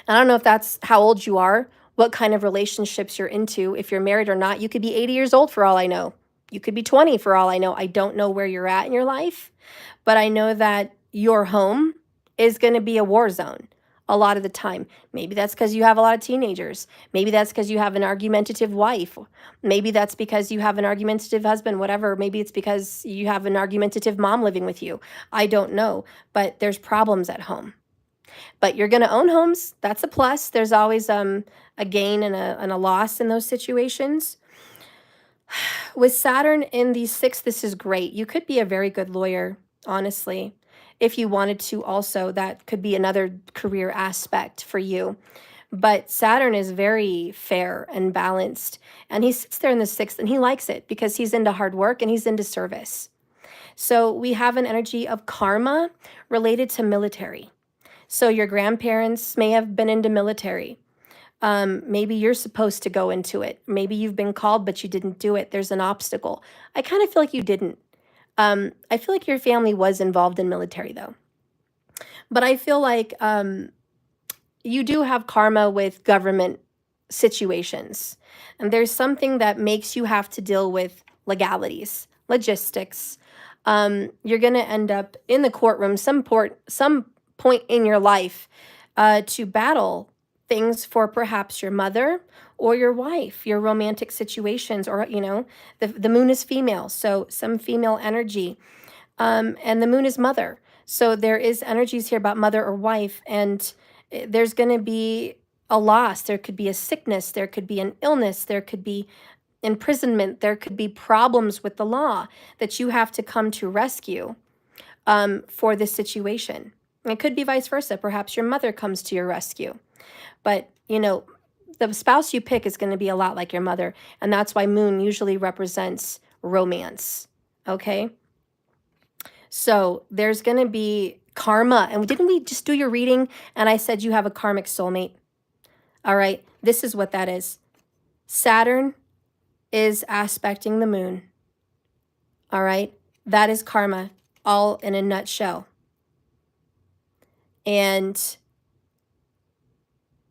And I don't know if that's how old you are, what kind of relationships you're into, if you're married or not. You could be 80 years old for all I know. You could be 20 for all I know. I don't know where you're at in your life, but I know that your home is going to be a war zone a lot of the time. Maybe that's because you have a lot of teenagers. Maybe that's because you have an argumentative wife. Maybe that's because you have an argumentative husband, whatever. Maybe it's because you have an argumentative mom living with you. I don't know, but there's problems at home. But you're going to own homes. That's a plus. There's always a gain and a loss in those situations. With Saturn in the 6th, this is great. You could be a very good lawyer, honestly. If you wanted to also, that could be another career aspect for you. But Saturn is very fair and balanced. And he sits there in the 6th and he likes it because he's into hard work and he's into service. So we have an energy of karma related to military. So your grandparents may have been into military. Maybe you're supposed to go into it. Maybe you've been called, but you didn't do it. There's an obstacle. I kind of feel like you didn't. I feel like your family was involved in military, though. But I feel like you do have karma with government situations. And there's something that makes you have to deal with legalities, logistics. You're going to end up in the courtroom some point in your life to battle things for perhaps your mother or your wife, your romantic situations, or, the moon is female, so some female energy, and the moon is mother. So there is energies here about mother or wife, and there's going to be a loss. There could be a sickness. There could be an illness. There could be imprisonment. There could be problems with the law that you have to come to rescue for this situation. It could be vice versa. Perhaps your mother comes to your rescue. But, you know, the spouse you pick is going to be a lot like your mother. And that's why moon usually represents romance. Okay. So there's going to be karma. And didn't we just do your reading? And I said you have a karmic soulmate. All right. This is what that is. Saturn is aspecting the moon. All right. That is karma, all in a nutshell. And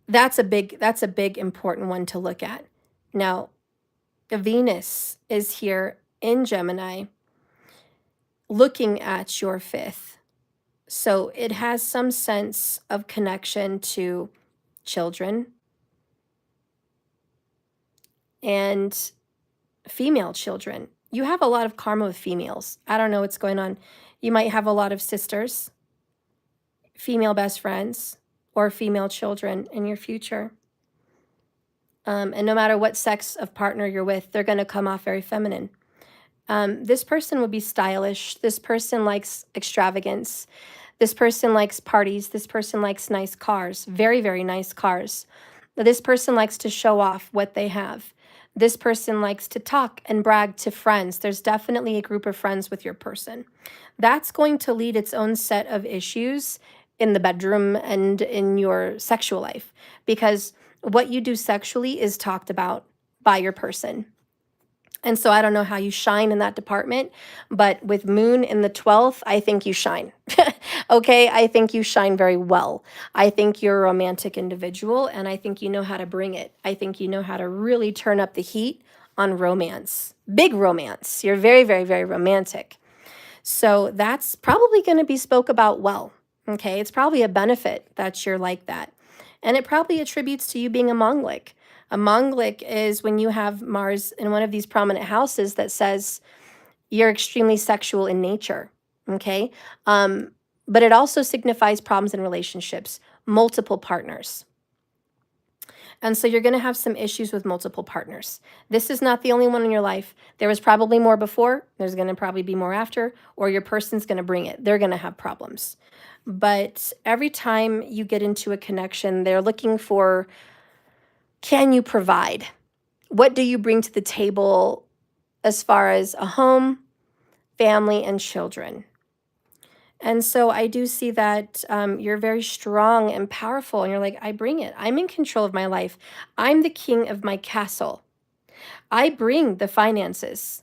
that's a big important one to look at. Now, Venus is here in Gemini looking at your fifth. So it has some sense of connection to children and female children. You have a lot of karma with females. I don't know what's going on. You might have a lot of sisters, female best friends, or female children in your future. And no matter what sex of partner you're with, they're going to come off very feminine. This person would be stylish. This person likes extravagance. This person likes parties. This person likes nice cars, very, very nice cars. This person likes to show off what they have. This person likes to talk and brag to friends. There's definitely a group of friends with your person. That's going to lead its own set of issues in the bedroom and in your sexual life, because what you do sexually is talked about by your person. And so I don't know how you shine in that department, but with moon in the 12th, I think you shine. Okay, I think you shine very well. I think you're a romantic individual, and I think you know how to bring it. I think you know how to really turn up the heat on romance. Big romance. You're very, very, very romantic. So that's probably going to be spoke about well. Okay, it's probably a benefit that you're like that. And it probably attributes to you being a Monglik. A Monglik is when you have Mars in one of these prominent houses that says you're extremely sexual in nature. Okay, but it also signifies problems in relationships, multiple partners. And so you're going to have some issues with multiple partners. This is not the only one in your life. There was probably more before. There's going to probably be more after, or your person's going to bring it. They're going to have problems. But every time you get into a connection, they're looking for, can you provide? What do you bring to the table as far as a home, family, and children? And so I do see that you're very strong and powerful, and you're like, I bring it. I'm in control of my life. I'm the king of my castle. I bring the finances.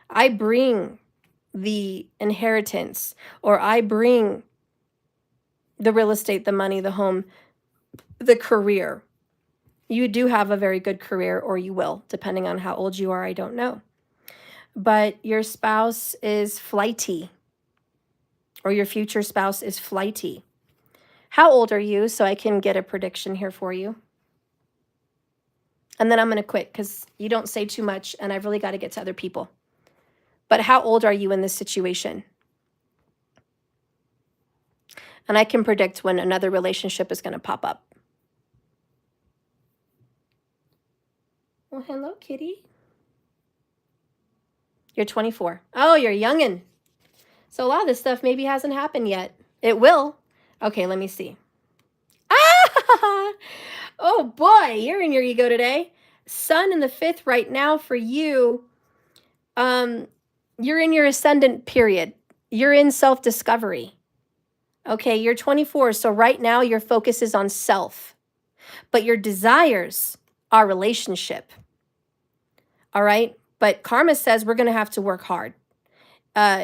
I bring the inheritance, or I bring the real estate, the money, the home, the career. You do have a very good career, or you will, depending on how old you are. I don't know. But your spouse is flighty, or your future spouse is flighty. How old are you, so I can get a prediction here for you? And then I'm going to quit because you don't say too much, and I've really got to get to other people. But how old are you in this situation? And I can predict when another relationship is going to pop up. Well, hello, kitty. You're 24. Oh, you're youngin'. So a lot of this stuff maybe hasn't happened yet. It will. Okay, let me see. Ah! Oh boy, you're in your ego today. Sun in the 5th right now for you. You're in your ascendant period. You're in self-discovery. Okay, you're 24, so right now your focus is on self. But your desires are relationship. All right? But karma says we're going to have to work hard.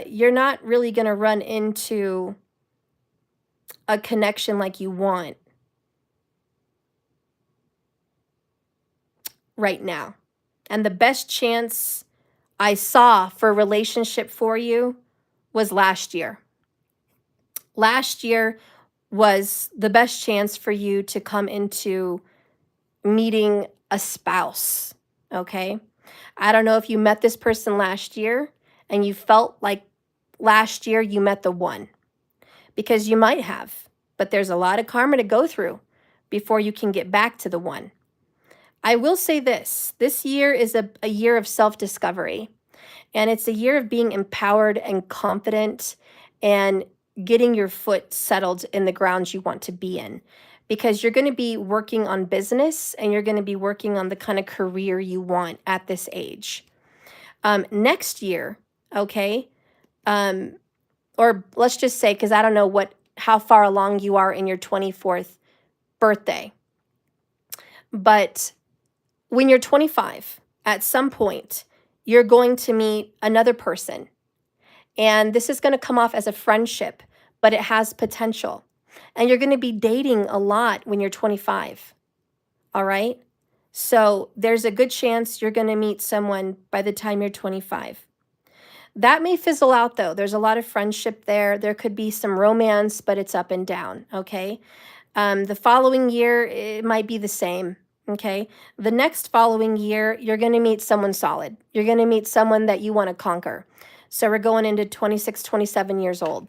You're not really going to run into a connection like you want right now. And the best chance I saw for a relationship for you was last year. Last year was the best chance for you to come into meeting a spouse, okay? I don't know if you met this person last year and you felt like last year you met the one, because you might have, but there's a lot of karma to go through before you can get back to the one. I will say this year is a year of self-discovery, and it's a year of being empowered and confident, and getting your foot settled in the grounds you want to be in, because you're going to be working on business and you're going to be working on the kind of career you want at this age. Next year, okay, or let's just say, because I don't know how far along you are in your 24th birthday, but when you're 25, at some point, you're going to meet another person. And this is going to come off as a friendship, but it has potential. And you're going to be dating a lot when you're 25. All right? So there's a good chance you're going to meet someone by the time you're 25. That may fizzle out, though. There's a lot of friendship there. There could be some romance, but it's up and down. Okay? The following year, it might be the same. Okay? The next following year, you're going to meet someone solid. You're going to meet someone that you want to conquer. So we're going into 26, 27 years old,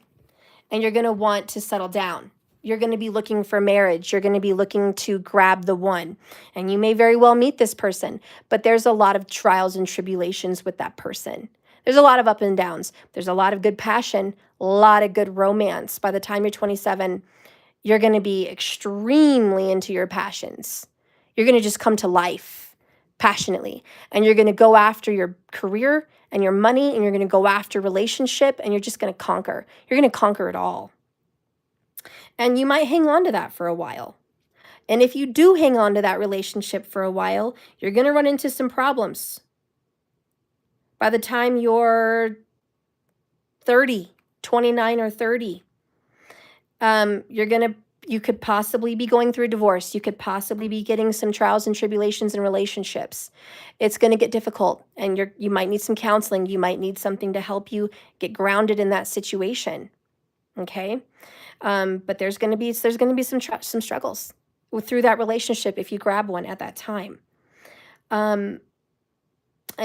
and you're going to want to settle down. You're going to be looking for marriage. You're going to be looking to grab the one, and you may very well meet this person, but there's a lot of trials and tribulations with that person. There's a lot of up and downs. There's a lot of good passion, a lot of good romance. By the time you're 27, you're going to be extremely into your passions. You're going to just come to life passionately, and you're going to go after your career and your money, and you're going to go after relationship, and you're just going to conquer. You're going to conquer it all. And you might hang on to that for a while. And if you do hang on to that relationship for a while, you're going to run into some problems. By the time you're 30, 29 or 30, you could possibly be going through a divorce. You could possibly be getting some trials and tribulations in relationships. It's going to get difficult, and you might need some counseling. You might need something to help you get grounded in that situation. Okay, but there's going to be some struggles through that relationship if you grab one at that time. And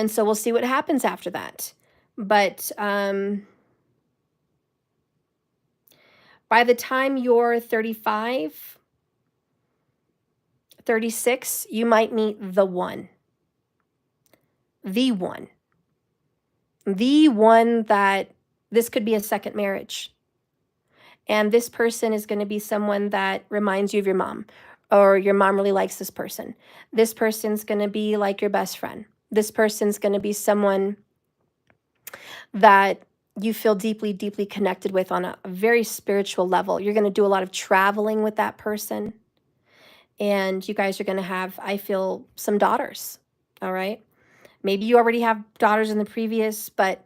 so we'll see what happens after that. But by the time you're 35, 36, you might meet the one. The one. The one that this could be a second marriage. And this person is going to be someone that reminds you of your mom, or your mom really likes this person. This person's going to be like your best friend. This person's going to be someone that you feel deeply, deeply connected with on a very spiritual level. You're going to do a lot of traveling with that person. And you guys are going to have, I feel, some daughters. All right. Maybe you already have daughters in the previous, but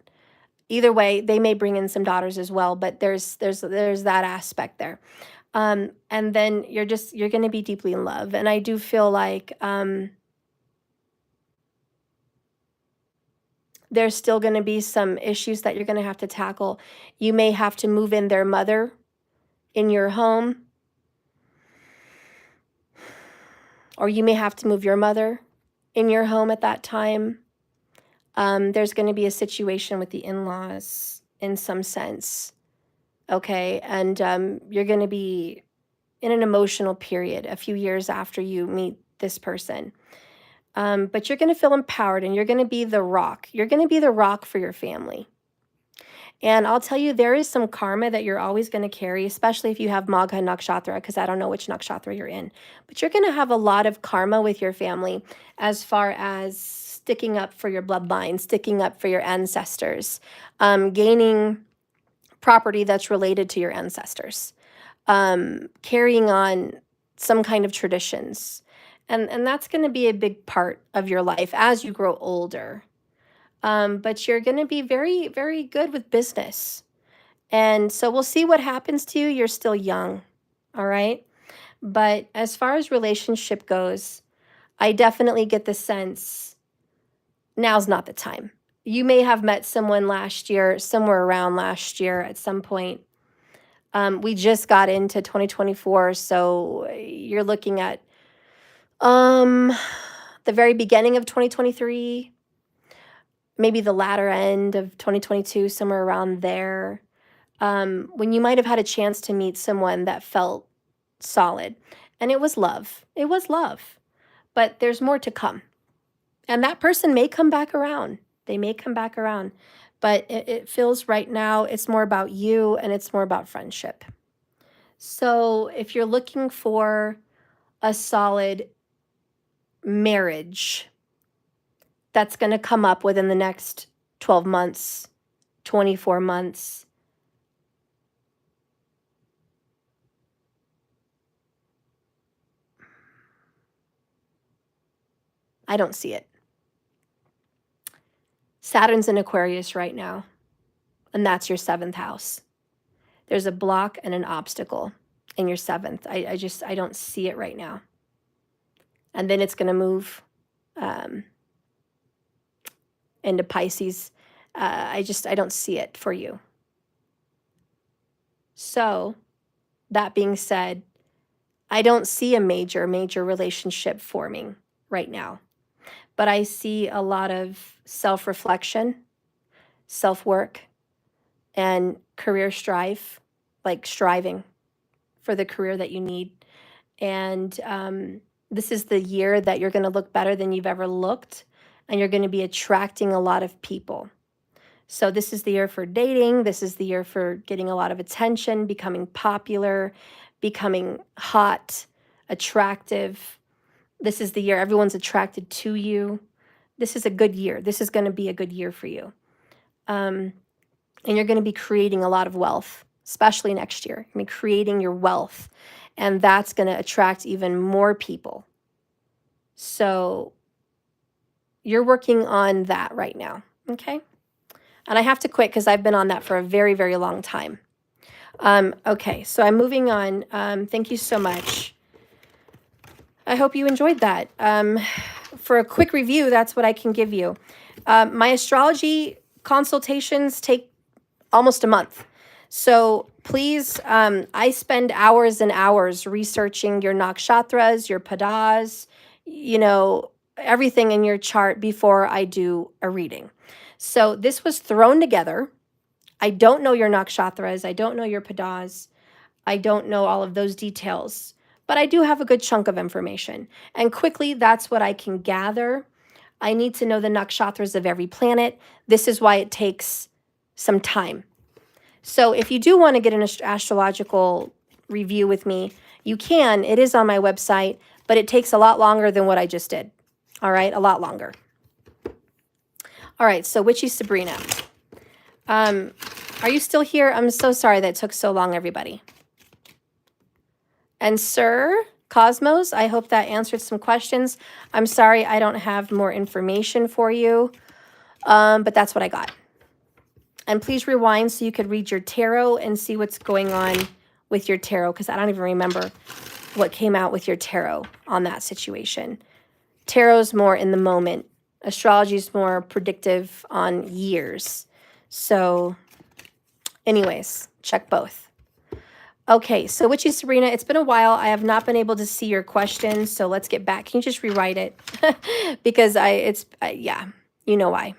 either way, they may bring in some daughters as well. But there's that aspect there. And then you're going to be deeply in love. And I do feel like there's still going to be some issues that you're going to have to tackle. You may have to move in their mother in your home, or you may have to move your mother in your home at that time. There's going to be a situation with the in-laws in some sense, okay? And you're going to be in an emotional period a few years after you meet this person. But you're going to feel empowered, and you're going to be the rock. You're going to be the rock for your family. And I'll tell you, there is some karma that you're always going to carry, especially if you have Magha Nakshatra, because I don't know which Nakshatra you're in. But you're going to have a lot of karma with your family as far as sticking up for your bloodline, sticking up for your ancestors, gaining property that's related to your ancestors, carrying on some kind of traditions. And that's going to be a big part of your life as you grow older. But you're going to be very, very good with business. And so we'll see what happens to you. You're still young, all right? But as far as relationship goes, I definitely get the sense now's not the time. You may have met someone last year, somewhere around last year at some point. We just got into 2024, so you're looking at the very beginning of 2023, maybe the latter end of 2022, somewhere around there, when you might have had a chance to meet someone that felt solid. And it was love. It was love. But there's more to come. And that person may come back around. They may come back around. But it feels right now it's more about you and it's more about friendship. So if you're looking for a solid marriage that's going to come up within the next 12 months, 24 months, I don't see it. Saturn's in Aquarius right now, and that's your 7th house. There's a block and an obstacle in your 7th. I don't see it right now. And then it's going to move into Pisces. I don't see it for you. So that being said, I don't see a major relationship forming right now, but I see a lot of self-reflection, self-work, and career strife, like striving for the career that you need. And this is the year that you're going to look better than you've ever looked, and you're going to be attracting a lot of people. So this is the year for dating. This is the year for getting a lot of attention, becoming popular, becoming hot, attractive. This is the year everyone's attracted to you. This is a good year. This is going to be a good year for you. And you're going to be creating a lot of wealth, especially next year. I mean, creating your wealth. And that's going to attract even more people. So you're working on that right now. Okay. And I have to quit because I've been on that for a very, very long time. Okay, so I'm moving on. Thank you so much. I hope you enjoyed that. For a quick review, that's what I can give you. My astrology consultations take almost a month. So please, I spend hours and hours researching your nakshatras, your padas, you know, everything in your chart before I do a reading. So this was thrown together. I don't know your nakshatras. I don't know your padas. I don't know all of those details, but I do have a good chunk of information. And quickly, that's what I can gather. I need to know the nakshatras of every planet. This is why it takes some time. So if you do want to get an astrological review with me, you can. It is on my website, but it takes a lot longer than what I just did. All right, a lot longer. All right, so Witchy Sabrina. Are you still here? I'm so sorry that it took so long, everybody. And Sir Cosmos, I hope that answered some questions. I'm sorry I don't have more information for you, but that's what I got. And please rewind so you could read your tarot and see what's going on with your tarot, because I don't even remember what came out with your tarot on that situation. Tarot's more in the moment. Astrology is more predictive on years. So anyways, check both. Okay, so Witchy Sabrina, it's been a while. I have not been able to see your questions, so let's get back. Can you just rewrite it? Because yeah, you know why.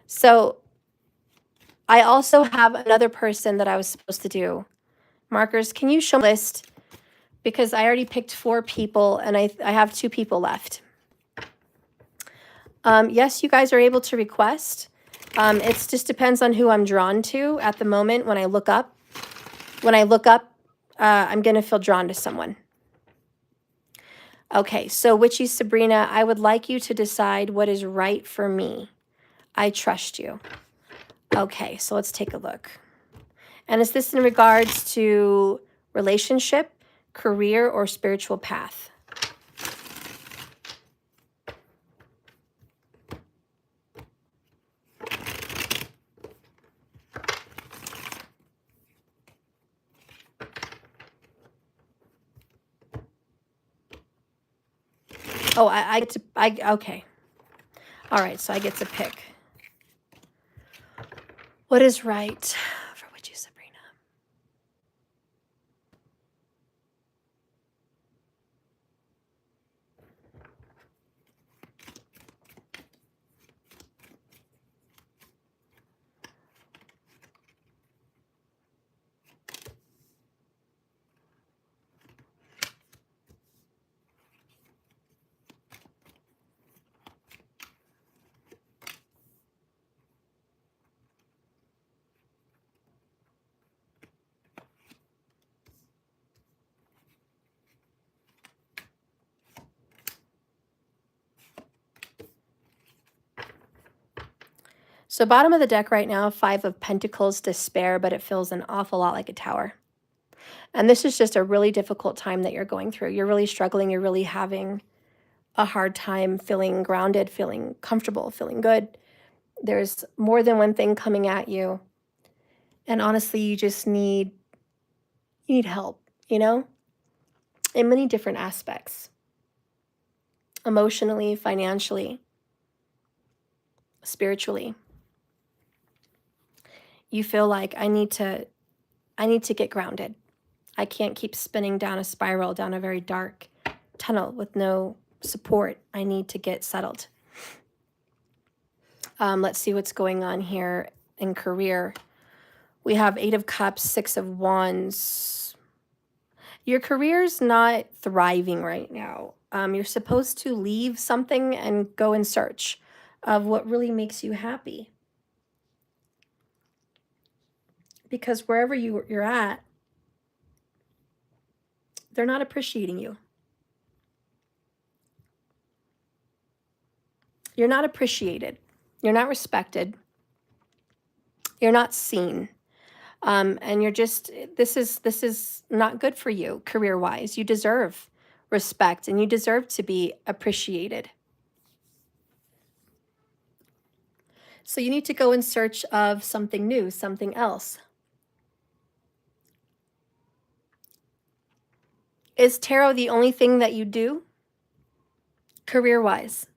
So I also have another person that I was supposed to do. Markers, can you show me the list? Because I already picked 4 people, and I have 2 people left. Yes, you guys are able to request. It just depends on who I'm drawn to at the moment when I look up. I'm going to feel drawn to someone. Okay, so Witchy Sabrina, I would like you to decide what is right for me. I trust you. Okay, so let's take a look. And is this in regards to relationship, career, or spiritual path? Oh, okay. All right, so I get to pick. What is right for Witchy Sabrina? So bottom of the deck right now, 5 of Pentacles, despair, but it feels an awful lot like a Tower. And this is just a really difficult time that you're going through. You're really struggling. You're really having a hard time feeling grounded, feeling comfortable, feeling good. There's more than one thing coming at you. And honestly, you just need help, you know, in many different aspects. Emotionally, financially, spiritually. You feel like I need to get grounded. I can't keep spinning down a spiral, down a very dark tunnel with no support. I need to get settled. Let's see what's going on here in career. We have 8 of Cups, 6 of Wands. Your career's not thriving right now. You're supposed to leave something and go in search of what really makes you happy. Because wherever you're at, they're not appreciating you. You're not appreciated. You're not respected. You're not seen. And you're just, this is not good for you career-wise. You deserve respect and you deserve to be appreciated. So you need to go in search of something new, something else. Is tarot the only thing that you do career-wise?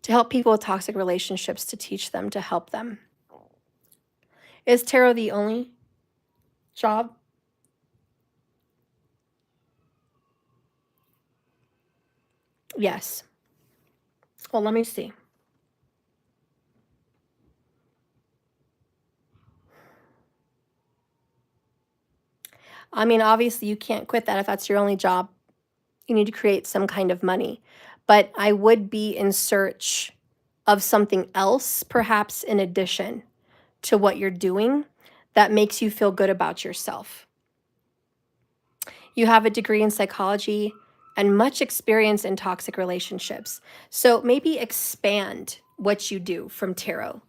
To help people with toxic relationships, to teach them, to help them. Is tarot the only job? Yes. Well, let me see. I mean, obviously you can't quit that if that's your only job. You need to create some kind of money. But I would be in search of something else, perhaps in addition to what you're doing, that makes you feel good about yourself. You have a degree in psychology and much experience in toxic relationships. So maybe expand what you do from tarot.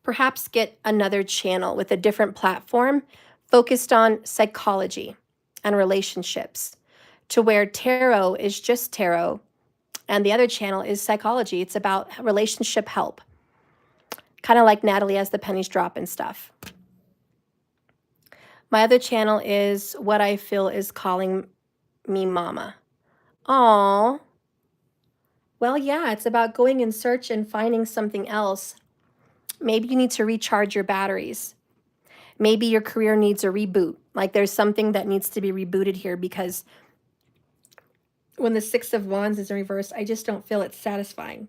Perhaps get another channel with a different platform focused on psychology and relationships, to where tarot is just tarot and the other channel is psychology. It's about relationship help. Kind of like Natalie as the pennies drop and stuff. My other channel is what I feel is calling me mama. Aww. Well, yeah, it's about going in search and finding something else. Maybe you need to recharge your batteries. Maybe your career needs a reboot. Like there's something that needs to be rebooted here, because when the 6 of Wands is in reverse, I just don't feel it's satisfying.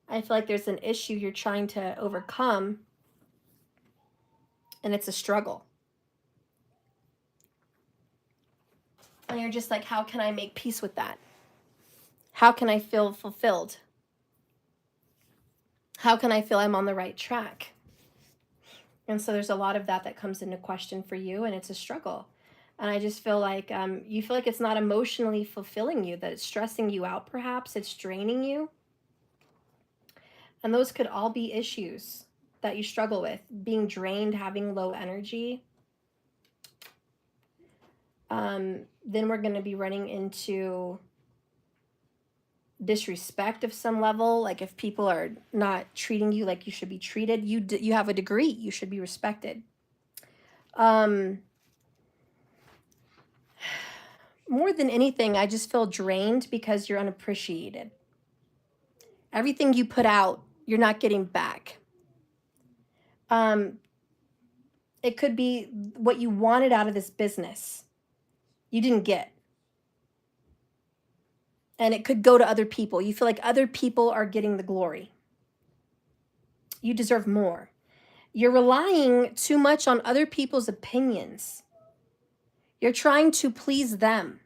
I feel like there's an issue you're trying to overcome, and it's a struggle. And you're just like, how can I make peace with that? How can I feel fulfilled? How can I feel I'm on the right track? And so there's a lot of that comes into question for you, and it's a struggle. And I just feel like you feel like it's not emotionally fulfilling you, that it's stressing you out, perhaps it's draining you. And those could all be issues that you struggle with. Being drained, having low energy. Then we're going to be running into disrespect of some level. Like if people are not treating you like you should be treated, you have a degree, you should be respected. More than anything, I just feel drained because you're unappreciated. Everything you put out, you're not getting back. It could be what you wanted out of this business, you didn't get. And it could go to other people. You feel like other people are getting the glory. You deserve more. You're relying too much on other people's opinions. You're trying to please them.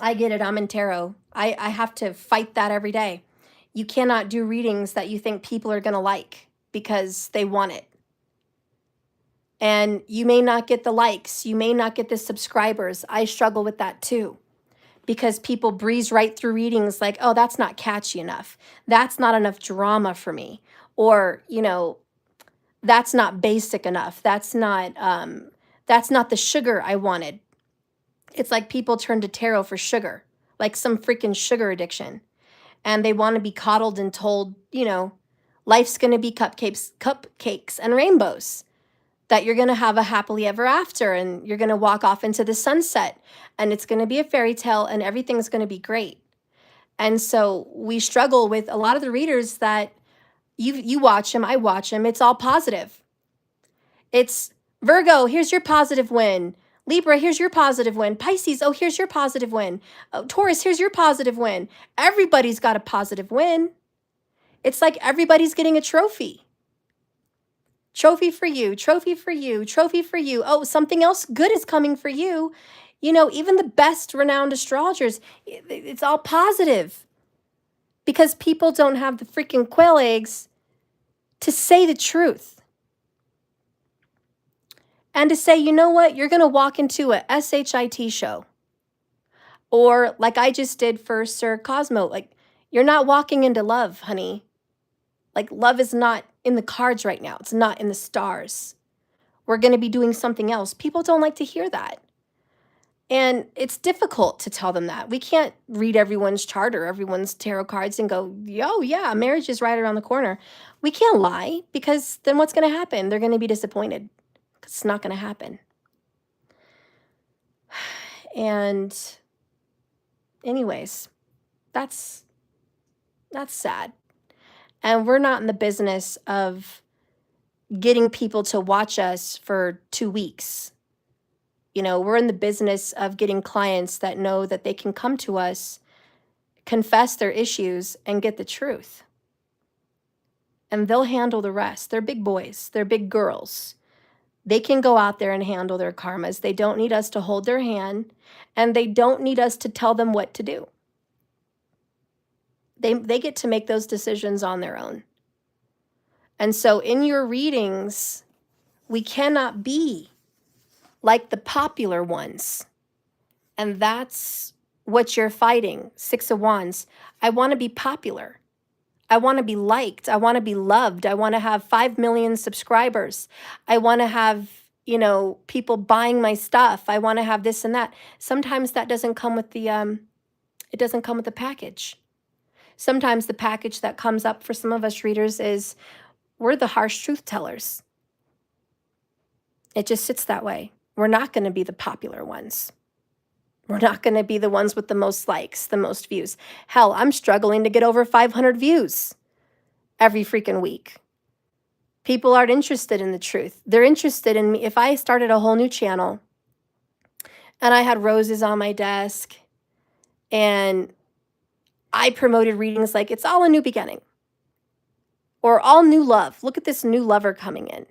I get it. I'm in tarot. I have to fight that every day. You cannot do readings that you think people are going to like because they want it. And you may not get the likes. You may not get the subscribers. I struggle with that too, because people breeze right through readings like, oh, that's not catchy enough. That's not enough drama for me. Or, that's not basic enough. That's not the sugar I wanted. It's like people turn to tarot for sugar, like some freaking sugar addiction. And they want to be coddled and told, life's going to be cupcakes and rainbows, that you're going to have a happily ever after and you're going to walk off into the sunset and it's going to be a fairy tale and everything's going to be great. And so we struggle with a lot of the readers that you watch them, I watch them, it's all positive. It's Virgo, here's your positive win. Libra, here's your positive win. Pisces, oh, here's your positive win. Oh, Taurus, here's your positive win. Everybody's got a positive win. It's like everybody's getting a trophy. Trophy for you, trophy for you, trophy for you. Oh, something else good is coming for you. Even the best renowned astrologers, it's all positive because people don't have the freaking quail eggs to say the truth. And to say, you know what, you're going to walk into a SHIT show. Or like I just did for Sir Cosmo, like, you're not walking into love, honey. Like, love is not in the cards right now. It's not in the stars. We're going to be doing something else. People don't like to hear that. And it's difficult to tell them that. We can't read everyone's chart or everyone's tarot cards and go, yo, yeah, marriage is right around the corner. We can't lie, because then what's going to happen? They're going to be disappointed. It's not going to happen. And anyways, that's sad. And we're not in the business of getting people to watch us for 2 weeks. We're in the business of getting clients that know that they can come to us, confess their issues, and get the truth. And they'll handle the rest. They're big boys. They're big girls. They can go out there and handle their karmas. They don't need us to hold their hand, and they don't need us to tell them what to do. They get to make those decisions on their own. And so in your readings, we cannot be like the popular ones. And that's what you're fighting. 6 of Wands. I want to be popular. I want to be liked. I want to be loved. I want to have 5 million subscribers. I want to have, people buying my stuff. I want to have this and that. Sometimes that doesn't come with the package. Sometimes the package that comes up for some of us readers is we're the harsh truth tellers. It just sits that way. We're not going to be the popular ones. We're not going to be the ones with the most likes, the most views. Hell, I'm struggling to get over 500 views every freaking week. People aren't interested in the truth. They're interested in me. If I started a whole new channel and I had roses on my desk and I promoted readings like it's all a new beginning or all new love. Look at this new lover coming in.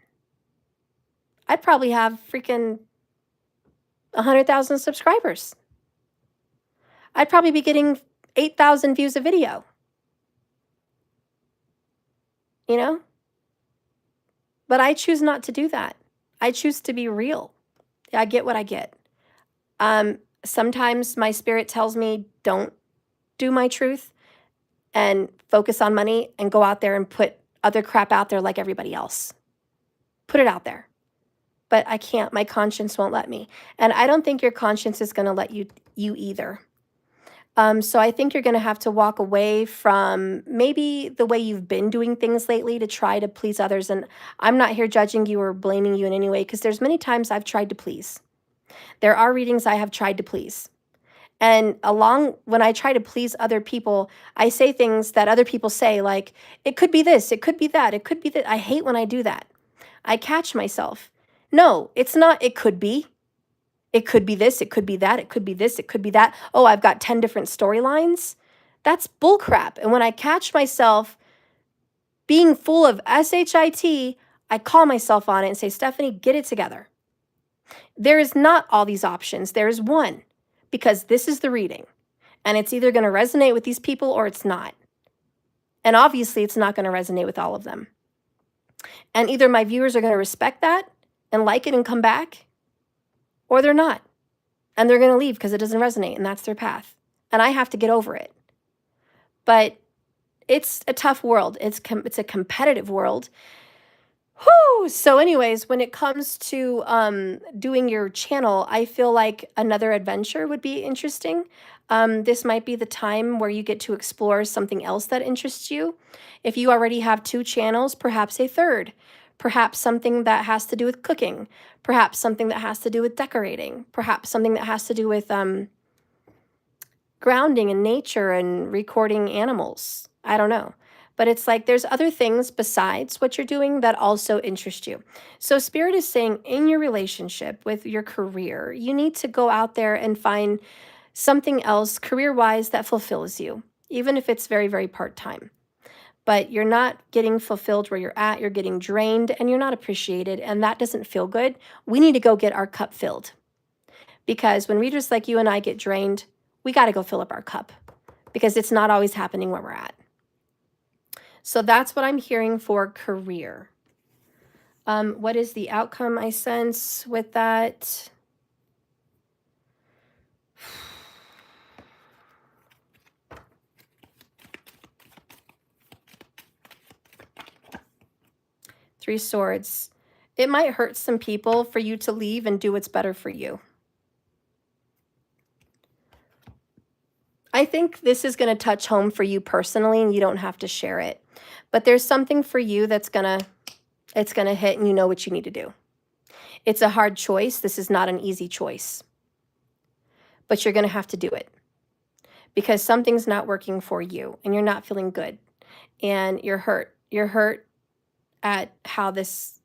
I'd probably have freaking 100,000 subscribers. I'd probably be getting 8,000 views a video. But I choose not to do that. I choose to be real. I get what I get. Sometimes my spirit tells me don't do my truth and focus on money and go out there and put other crap out there like everybody else. Put it out there. But I can't. My conscience won't let me. And I don't think your conscience is going to let you either. So I think you're going to have to walk away from maybe the way you've been doing things lately to try to please others. And I'm not here judging you or blaming you in any way, because there's many times I've tried to please. There are readings I have tried to please. And when I try to please other people, I say things that other people say, like, it could be this, it could be that, it could be that. I hate when I do that. I catch myself. No, it's not, it could be. It could be this, it could be that, it could be this, it could be that. Oh, I've got 10 different storylines. That's bullcrap. And when I catch myself being full of SHIT, I call myself on it and say, Stephanie, get it together. There is not all these options. There is one, because this is the reading. And it's either going to resonate with these people or it's not. And obviously, it's not going to resonate with all of them. And either my viewers are going to respect that and like it and come back, or they're not. And they're going to leave because it doesn't resonate, and that's their path. And I have to get over it. But it's a tough world. It's a competitive world. Whew. So anyways, when it comes to doing your channel, I feel like another adventure would be interesting. This might be the time where you get to explore something else that interests you. If you already have 2 channels, perhaps a third. Perhaps something that has to do with cooking. Perhaps something that has to do with decorating. Perhaps something that has to do with grounding in nature and recording animals. I don't know. But it's like there's other things besides what you're doing that also interest you. So Spirit is saying in your relationship with your career, you need to go out there and find something else career-wise that fulfills you, even if it's very, very part-time. But you're not getting fulfilled where you're at, you're getting drained, and you're not appreciated, and that doesn't feel good. We need to go get our cup filled. Because when readers like you and I get drained, we got to go fill up our cup because it's not always happening where we're at. So that's what I'm hearing for career. What is the outcome I sense with that? Three Swords. It might hurt some people for you to leave and do what's better for you. I think this is going to touch home for you personally, and you don't have to share it. But there's something for you that's it's going to hit, and you know what you need to do. It's a hard choice. This is not an easy choice. But you're going to have to do it because something's not working for you, and you're not feeling good, and you're hurt. You're hurt at how this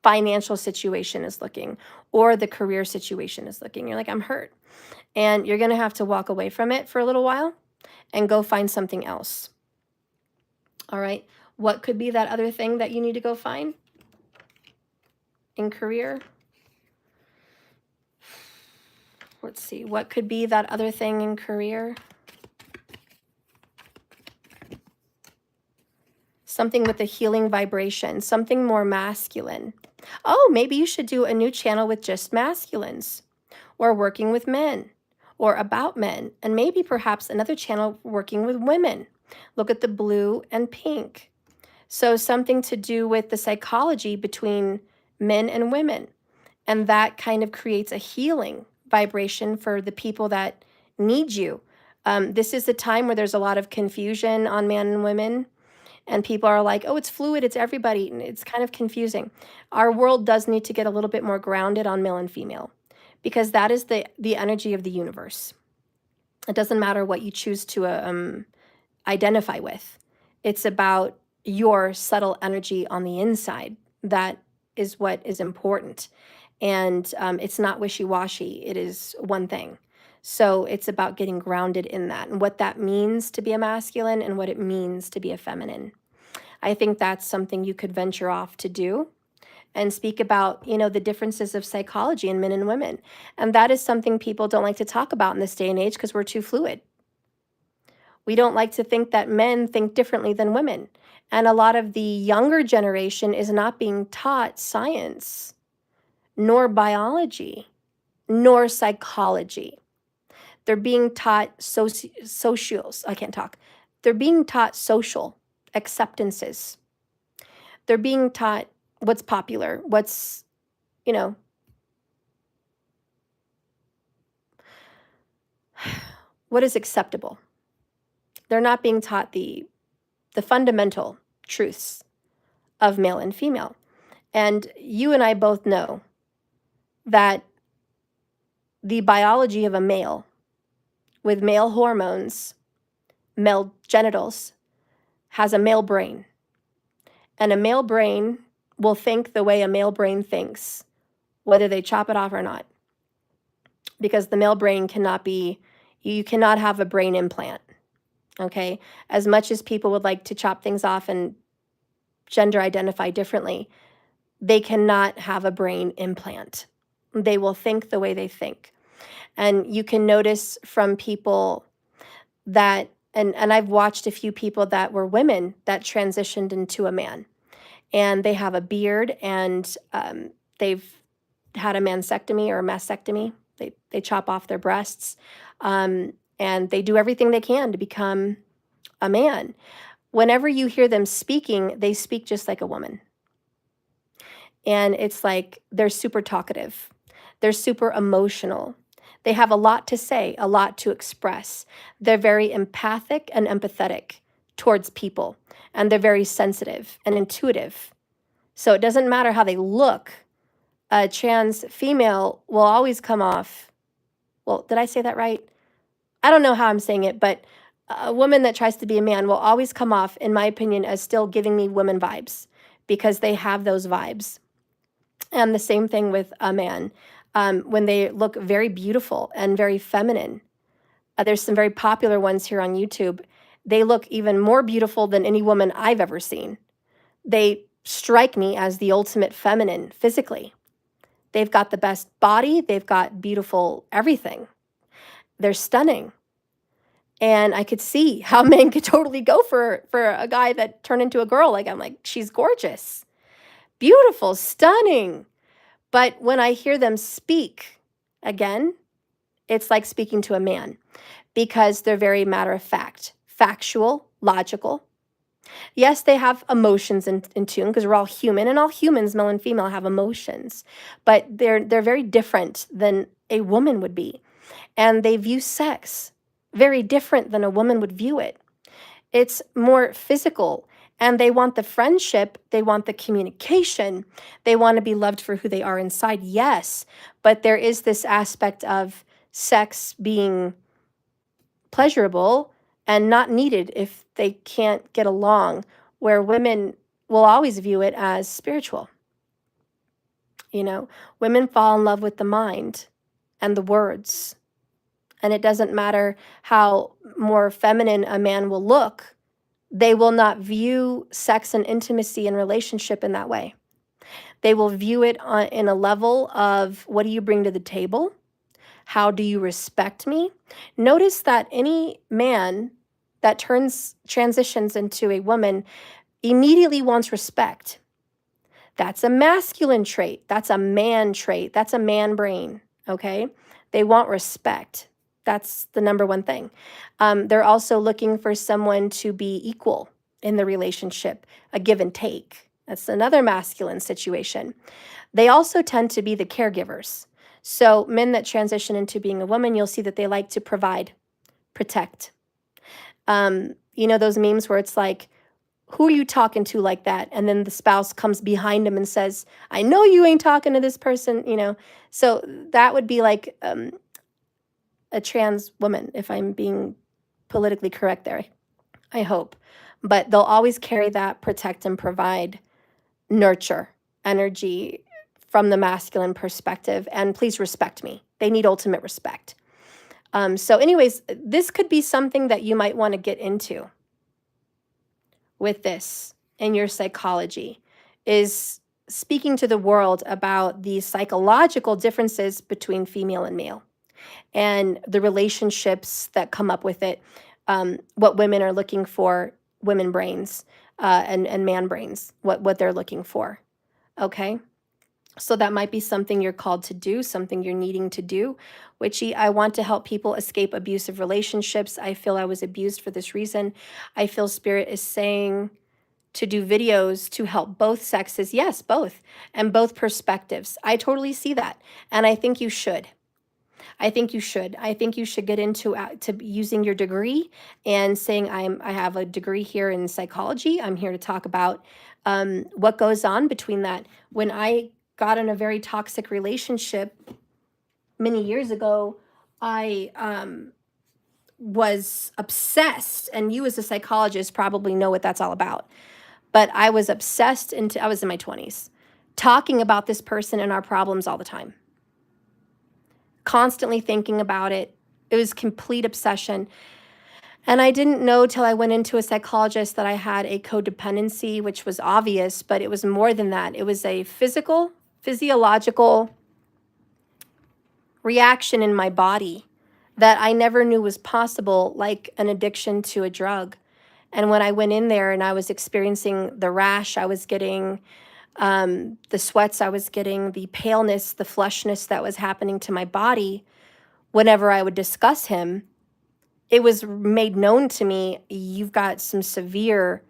financial situation is looking or the career situation is looking. You're like, I'm hurt. And you're going to have to walk away from it for a little while and go find something else. All right. What could be that other thing that you need to go find in career? Let's see. What could be that other thing in career? Something with a healing vibration, something more masculine. Oh, maybe you should do a new channel with just masculines or working with men or about men, and maybe perhaps another channel working with women. Look at the blue and pink. So something to do with the psychology between men and women. And that kind of creates a healing vibration for the people that need you. This is a time where there's a lot of confusion on men and women. And people are like, oh, it's fluid, it's everybody. And it's kind of confusing. Our world does need to get a little bit more grounded on male and female because that is the energy of the universe. It doesn't matter what you choose to identify with. It's about your subtle energy on the inside. That is what is important. And it's not wishy-washy. It is one thing. So it's about getting grounded in that and what that means to be a masculine and what it means to be a feminine. I think that's something you could venture off to do and speak about, the differences of psychology in men and women. And that is something people don't like to talk about in this day and age because we're too fluid. We don't like to think that men think differently than women. And a lot of the younger generation is not being taught science, nor biology, nor psychology. They're being taught They're being taught social acceptances. They're being taught what's popular, what's, what is acceptable. They're not being taught the fundamental truths of male and female. And you and I both know that the biology of a male with male hormones, male genitals, has a male brain. And a male brain will think the way a male brain thinks, whether they chop it off or not. Because the male brain you cannot have a brain implant, okay? As much as people would like to chop things off and gender identify differently, they cannot have a brain implant. They will think the way they think. And you can notice from people that, and I've watched a few people that were women that transitioned into a man. And they have a beard and they've had a mastectomy or a mastectomy. They chop off their breasts, and they do everything they can to become a man. Whenever you hear them speaking, they speak just like a woman. And it's like they're super talkative. They're super emotional. They have a lot to say, a lot to express. They're very empathic and empathetic towards people, and they're very sensitive and intuitive. So it doesn't matter how they look. A trans female will always come off, well, did I say that right? I don't know how I'm saying it, but a woman that tries to be a man will always come off, in my opinion, as still giving me women vibes, because they have those vibes. And the same thing with a man. When they look very beautiful and very feminine, there's some very popular ones here on YouTube. They look even more beautiful than any woman I've ever seen. They strike me as the ultimate feminine physically. They've got the best body. They've got beautiful everything. They're stunning. And I could see how men could totally go for a guy that turned into a girl. Like, I'm like, she's gorgeous, beautiful, stunning. But when I hear them speak, again, it's like speaking to a man, because they're very matter of fact, factual, logical. Yes, they have emotions in tune, because we're all human, and all humans, male and female, have emotions. But they're very different than a woman would be. And they view sex very different than a woman would view it. It's more physical, and they want the friendship, they want the communication, they want to be loved for who they are inside, yes, but there is this aspect of sex being pleasurable and not needed if they can't get along, where women will always view it as spiritual. You know, women fall in love with the mind and the words. And it doesn't matter how more feminine a man will look, they will not view sex and intimacy and relationship in that way. They will view it in a level of, what do you bring to the table? How do you respect me? Notice that any man that transitions into a woman immediately wants respect. That's a masculine trait. That's a man trait. That's a man brain, okay? They want respect. That's the number one thing. They're also looking for someone to be equal in the relationship, a give and take. That's another masculine situation. They also tend to be the caregivers. So men that transition into being a woman, you'll see that they like to provide, protect. You know those memes where it's like, who are you talking to like that? And then the spouse comes behind him and says, I know you ain't talking to this person, you know. So that would be like a trans woman, if I'm being politically correct there, I hope. But they'll always carry that protect and provide, nurture energy from the masculine perspective. And please respect me. They need ultimate respect. So anyways, this could be something that you might want to get into with this in your psychology, is speaking to the world about the psychological differences between female and male, and the relationships that come up with it, what women are looking for, women brains, and man brains, what they're looking for, okay? So that might be something you're called to do, something you're needing to do. Witchy, I want to help people escape abusive relationships. I feel I was abused for this reason. I feel Spirit is saying to do videos to help both sexes. Yes, both, and both perspectives. I totally see that, and I think you should. I think you should. I think you should get into to using your degree and saying, I have a degree here in psychology. I'm here to talk about what goes on between that. When I got in a very toxic relationship many years ago, I was obsessed, and you as a psychologist probably know what that's all about. But I was obsessed I was in my 20s, talking about this person and our problems all the time. Constantly thinking about it. It was complete obsession. And I didn't know till I went into a psychologist that I had a codependency, which was obvious, but it was more than that. It was a physiological reaction in my body that I never knew was possible, like an addiction to a drug. And when I went in there and I was experiencing the rash I was getting, the sweats I was getting, the paleness, the flushness that was happening to my body whenever I would discuss him, it was made known to me, you've got some severe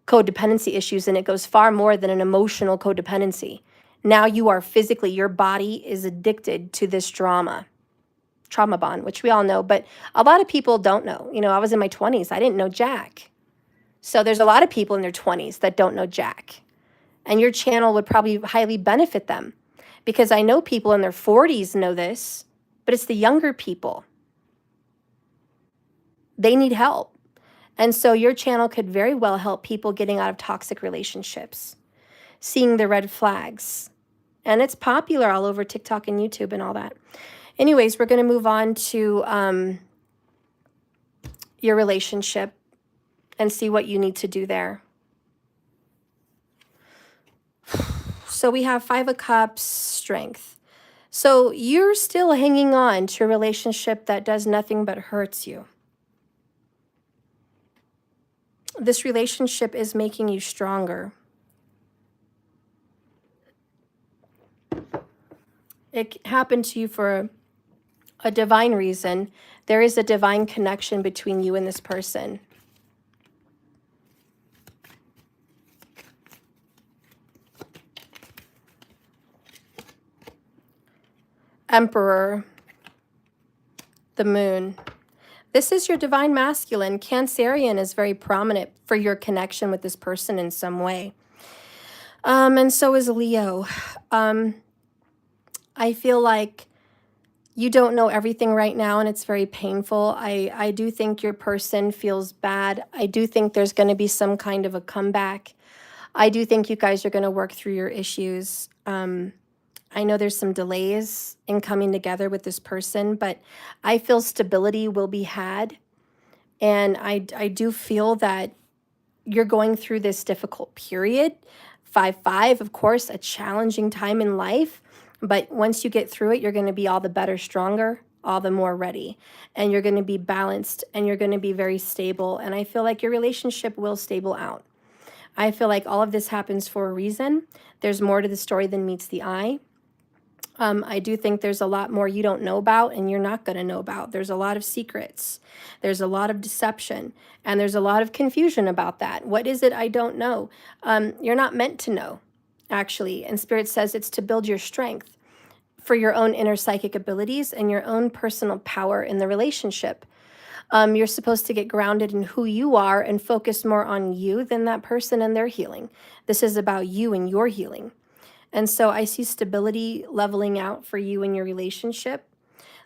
codependency issues, and it goes far more than an emotional codependency. Now you are physically, your body is addicted to this trauma bond, which we all know, but a lot of people don't know. You know, I was in my 20s, I didn't know Jack. So there's a lot of people in their 20s that don't know Jack. And your channel would probably highly benefit them, because I know people in their 40s know this, but it's the younger people. They need help. And so your channel could very well help people getting out of toxic relationships, seeing the red flags. And it's popular all over TikTok and YouTube and all that. Anyways, we're going to move on to your relationship and see what you need to do there. So we have 5 of Cups, Strength. So you're still hanging on to a relationship that does nothing but hurts you. This relationship is making you stronger. It happened to you for a divine reason. There is a divine connection between you and this person. Emperor, the Moon. This is your divine masculine. Cancerian is very prominent for your connection with this person in some way. And so is Leo. I feel like you don't know everything right now, and it's very painful. I do think your person feels bad. I do think there's going to be some kind of a comeback. I do think you guys are going to work through your issues. I know there's some delays in coming together with this person, but I feel stability will be had. And I do feel that you're going through this difficult period. 5-5, of course, a challenging time in life. But once you get through it, you're going to be all the better, stronger, all the more ready. And you're going to be balanced, and you're going to be very stable. And I feel like your relationship will stable out. I feel like all of this happens for a reason. There's more to the story than meets the eye. I do think there's a lot more you don't know about and you're not going to know about. There's a lot of secrets. There's a lot of deception. And there's a lot of confusion about that. What is it I don't know? You're not meant to know, actually. And Spirit says it's to build your strength for your own inner psychic abilities and your own personal power in the relationship. You're supposed to get grounded in who you are and focus more on you than that person and their healing. This is about you and your healing. And so I see stability leveling out for you in your relationship.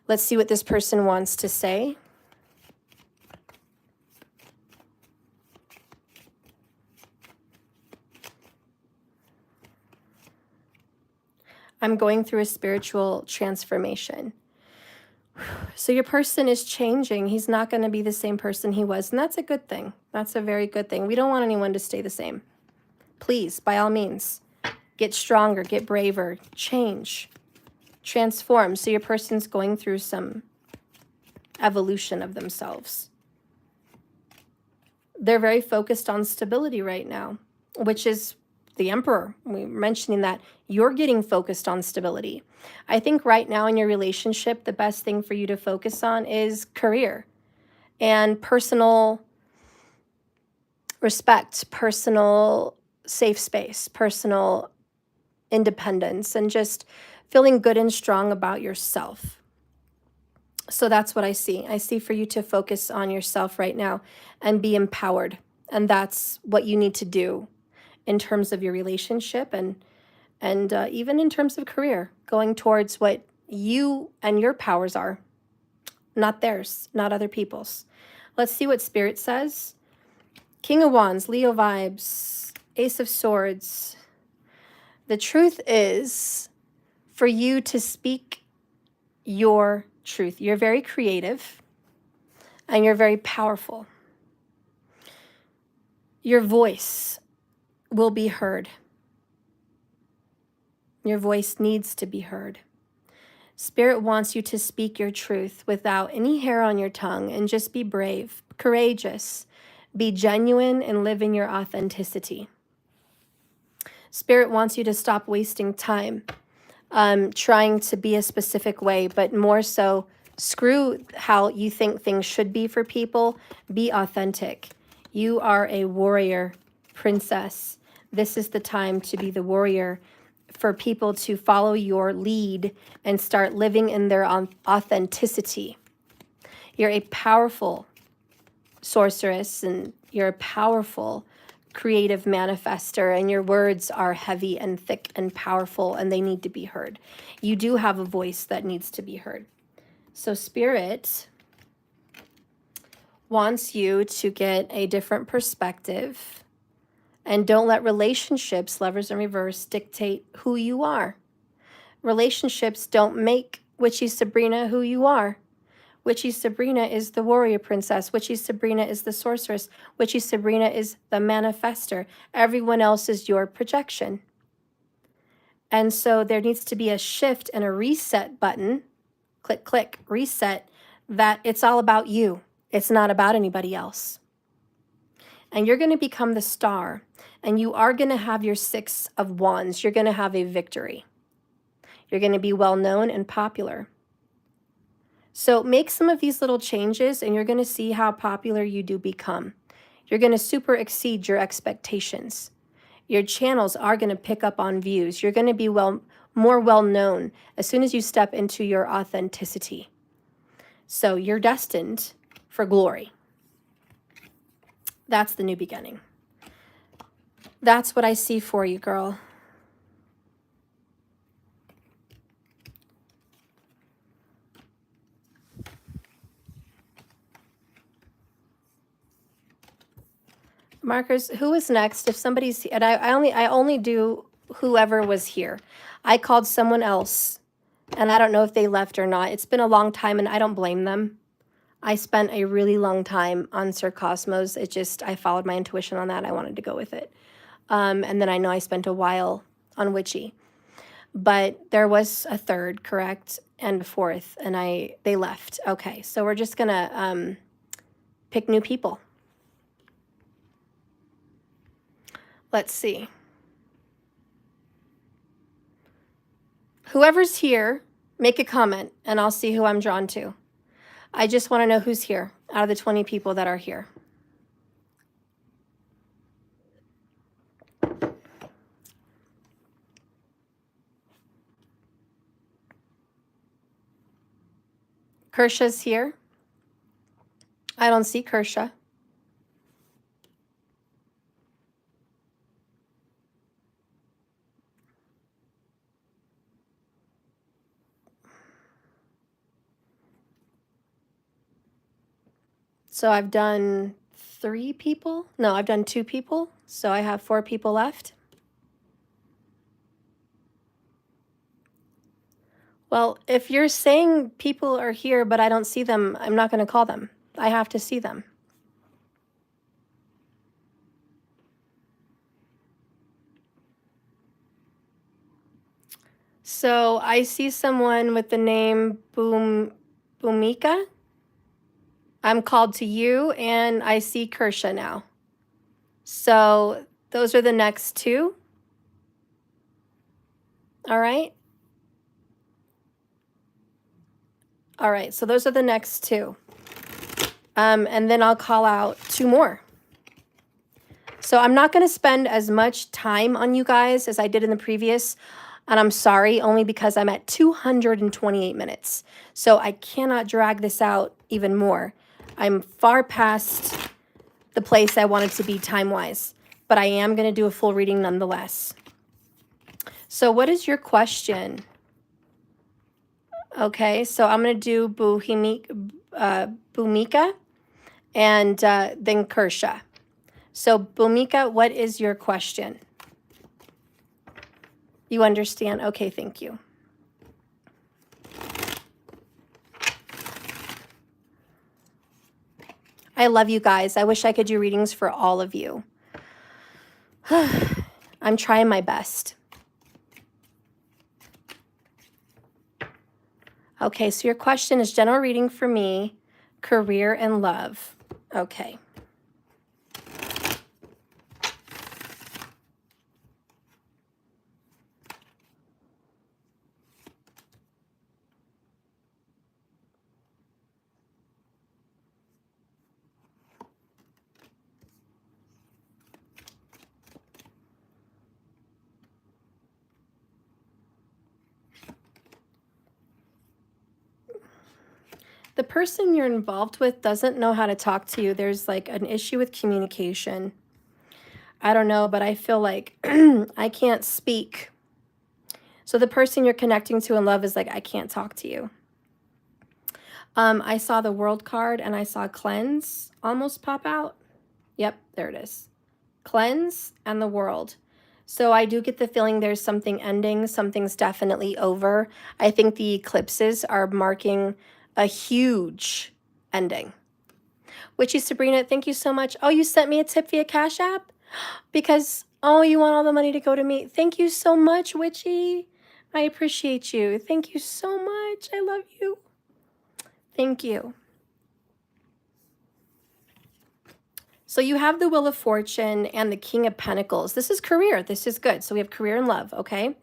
Let's see what this person wants to say. I'm going through a spiritual transformation. So your person is changing. He's not going to be the same person he was. And that's a good thing. That's a very good thing. We don't want anyone to stay the same. Please, by all means, get stronger, get braver, change, transform. So your person's going through some evolution of themselves. They're very focused on stability right now, which is the Emperor. We're mentioning that you're getting focused on stability. I think right now in your relationship, the best thing for you to focus on is career and personal respect, personal safe space, personal independence, and just feeling good and strong about yourself. So that's what I see. I see for you to focus on yourself right now and be empowered. And that's what you need to do in terms of your relationship and even in terms of career, going towards what you and your powers are, not theirs, not other people's. Let's see what Spirit says. King of Wands, Leo vibes, Ace of Swords. The truth is for you to speak your truth. You're very creative and you're very powerful. Your voice will be heard. Your voice needs to be heard. Spirit wants you to speak your truth without any hair on your tongue and just be brave, courageous, be genuine, and live in your authenticity. Spirit wants you to stop wasting time trying to be a specific way, but more so screw how you think things should be for people. Be authentic. You are a warrior princess. This is the time to be the warrior, for people to follow your lead and start living in their authenticity. You're a powerful sorceress, and you're a powerful creative manifester, and your words are heavy and thick and powerful, and they need to be heard. You do have a voice that needs to be heard. So Spirit wants you to get a different perspective, and don't let relationships, lovers in reverse, dictate who you are. Relationships don't make Witchy Sabrina who you are. Witchy Sabrina is the warrior princess. Witchy Sabrina is the sorceress. Witchy Sabrina is the manifester. Everyone else is your projection. And so there needs to be a shift and a reset button, click, click, reset, that it's all about you. It's not about anybody else. And you're going to become the star, and you are going to have your 6 of Wands. You're going to have a victory. You're going to be well known and popular. So make some of these little changes, and you're going to see how popular you do become. You're going to super exceed your expectations. Your channels are going to pick up on views. You're going to be more well known as soon as you step into your authenticity. So you're destined for glory. That's the new beginning. That's what I see for you, girl. Markers, who is next? If somebody's, and I only do whoever was here. I called someone else, and I don't know if they left or not. It's been a long time, and I don't blame them. I spent a really long time on Sir Cosmos. It just, I followed my intuition on that. I wanted to go with it. And then I know I spent a while on Witchy. But there was a third, correct? And a fourth, and they left. Okay, so we're just going to pick new people. Let's see. Whoever's here, make a comment, and I'll see who I'm drawn to. I just want to know who's here out of the 20 people that are here. Kersha's here. I don't see Kersha. So I've done 3 people. No, I've done 2 people. So I have 4 people left. Well, if you're saying people are here, but I don't see them, I'm not going to call them. I have to see them. So I see someone with the name Boomika. I'm called to you, and I see Kersha now. So those are the next 2. All right. All right, so those are the next 2. And then I'll call out 2 more. So I'm not going to spend as much time on you guys as I did in the previous. And I'm sorry, only because I'm at 228 minutes. So I cannot drag this out even more. I'm far past the place I wanted to be time-wise. But I am going to do a full reading nonetheless. So what is your question? Okay, so I'm going to do Boomika and then Kersha. So Boomika, what is your question? You understand? Okay, thank you. I love you guys. I wish I could do readings for all of you. I'm trying my best. Okay, so your question is general reading for me, career and love. Okay. The person you're involved with doesn't know how to talk to you. There's like an issue with communication. I don't know, but I feel like I can't speak. So the person you're connecting to in love is like, I can't talk to you. I saw the world card and I saw cleanse almost pop out. Yep, there it is. Cleanse and the world. So I do get the feeling there's something ending. Something's definitely over. I think the eclipses are marking a huge ending. Witchy Sabrina, thank you so much. Oh, you sent me a tip via Cash App? Because, oh, you want all the money to go to me. Thank you so much, Witchy. I appreciate you. Thank you so much. I love you. Thank you. So you have the Wheel of Fortune and the King of Pentacles. This is career. This is good. So we have career and love, okay?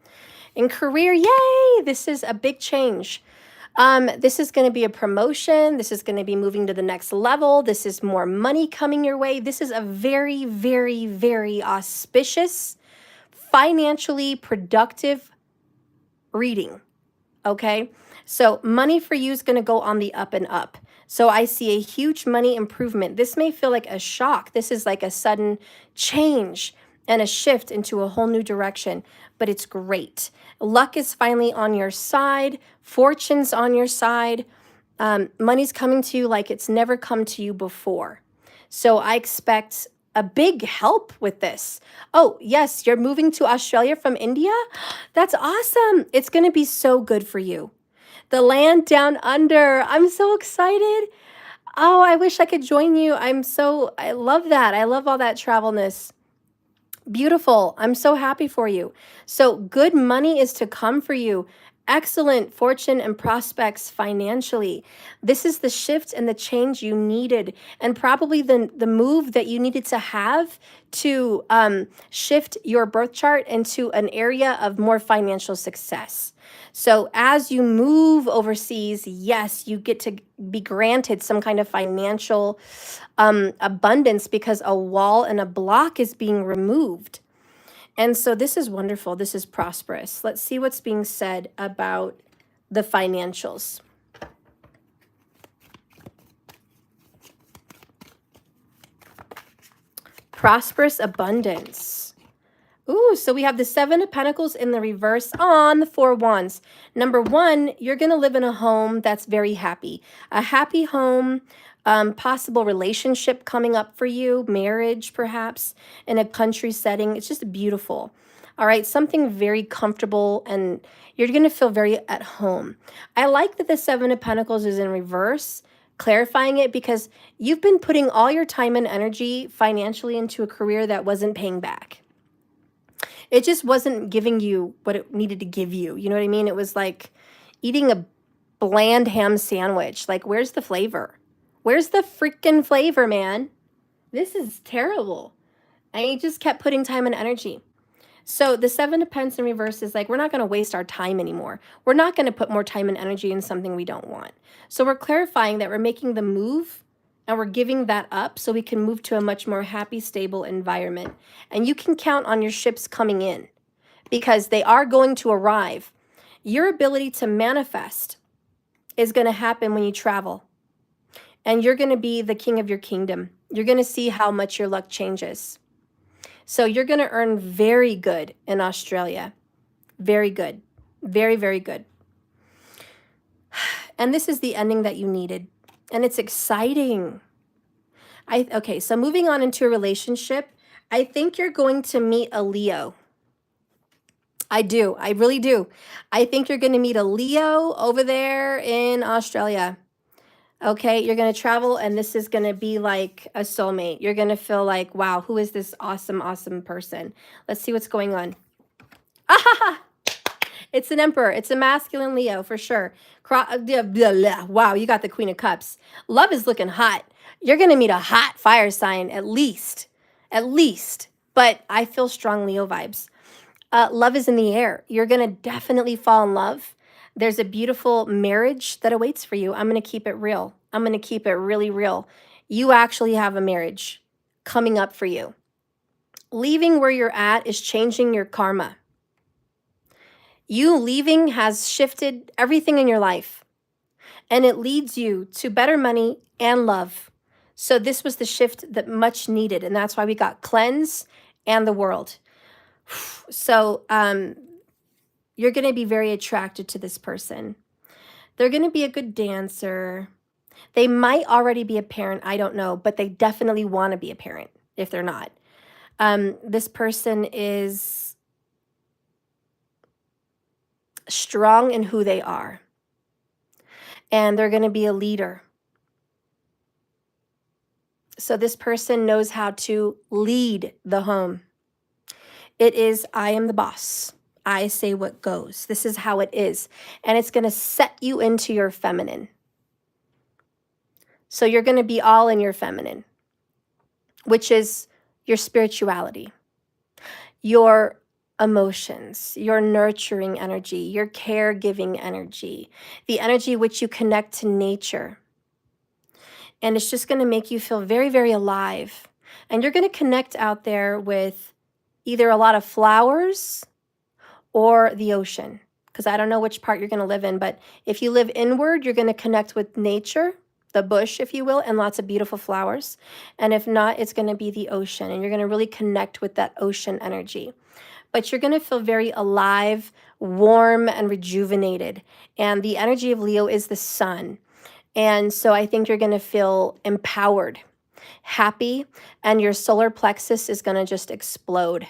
In career, yay! This is a big change. This is going to be a promotion. This is going to be moving to the next level. This is more money coming your way. This is a very, very, very auspicious, financially productive reading, okay? So money for you is going to go on the up and up. So I see a huge money improvement. This may feel like a shock. This is like a sudden change and a shift into a whole new direction, but it's great. Luck is finally on your side. Fortune's on your side. Money's coming to you like it's never come to you before. So I expect a big help with this. Oh, yes, you're moving to Australia from India? That's awesome. It's going to be so good for you. The land down under. I'm so excited. Oh, I wish I could join you. I love that. I love all that travelness. Beautiful. I'm so happy for you. So good money is to come for you. Excellent fortune and prospects financially. This is the shift and the change you needed, and probably the move that you needed to have to shift your birth chart into an area of more financial success. So as you move overseas, yes, you get to be granted some kind of financial abundance because a wall and a block is being removed. And so this is wonderful. This is prosperous. Let's see what's being said about the financials. Prosperous abundance. Ooh, so we have the Seven of Pentacles in the reverse on the Four of Wands. Number one, you're going to live in a home that's very happy. A happy home, possible relationship coming up for you, marriage perhaps, in a country setting. It's just beautiful. All right, something very comfortable, and you're going to feel very at home. I like that the Seven of Pentacles is in reverse, clarifying it because you've been putting all your time and energy financially into a career that wasn't paying back. It just wasn't giving you what it needed to give you. You know what I mean? It was like eating a bland ham sandwich. Like, where's the flavor? Where's the freaking flavor, man? This is terrible. And you just kept putting time and energy. So the Seven of Pentacles in reverse is like, we're not going to waste our time anymore. We're not going to put more time and energy in something we don't want. So we're clarifying that we're making the move and we're giving that up so we can move to a much more happy, stable environment. And you can count on your ships coming in because they are going to arrive. Your ability to manifest is going to happen when you travel. And you're going to be the king of your kingdom. You're going to see how much your luck changes. So you're going to earn very good in Australia. Very good. Very, very good. And this is the ending that you needed. And it's exciting. Okay, so moving on into a relationship, I think you're going to meet a Leo. I do. I really do. I think you're going to meet a Leo over there in Australia. Okay, you're going to travel and this is going to be like a soulmate. You're going to feel like, wow, who is this awesome, awesome person? Let's see what's going on. Ah, it's an Emperor. It's a masculine Leo for sure. Wow, you got the Queen of Cups. Love is looking hot. You're going to meet a hot fire sign at least. But I feel strong Leo vibes. Love is in the air. You're going to definitely fall in love. There's a beautiful marriage that awaits for you. I'm going to keep it real. I'm going to keep it really real. You actually have a marriage coming up for you. Leaving where you're at is changing your karma. You leaving has shifted everything in your life. and it leads you to better money and love. So this was the shift that much needed, and that's why we got cleanse and the world. So you're going to be very attracted to this person. They're going to be a good dancer. They might already be a parent, I don't know, but they definitely want to be a parent if they're not. This person is strong in who they are, and they're going to be a leader. So this person knows how to lead the home. It is, I am the boss. I say what goes. This is how it is. And it's going to set you into your feminine. So you're going to be all in your feminine, which is your spirituality, your emotions, your nurturing energy, your caregiving energy, the energy which you connect to nature. And it's just going to make you feel very, very alive. And you're going to connect out there with either a lot of flowers or the ocean, because I don't know which part you're going to live in. But if you live inward, you're going to connect with nature, the bush, if you will, and lots of beautiful flowers. And if not, it's going to be the ocean, and you're going to really connect with that ocean energy. But you're going to feel very alive, warm, and rejuvenated. And the energy of Leo is the sun. And so I think you're going to feel empowered, happy, and your solar plexus is going to just explode.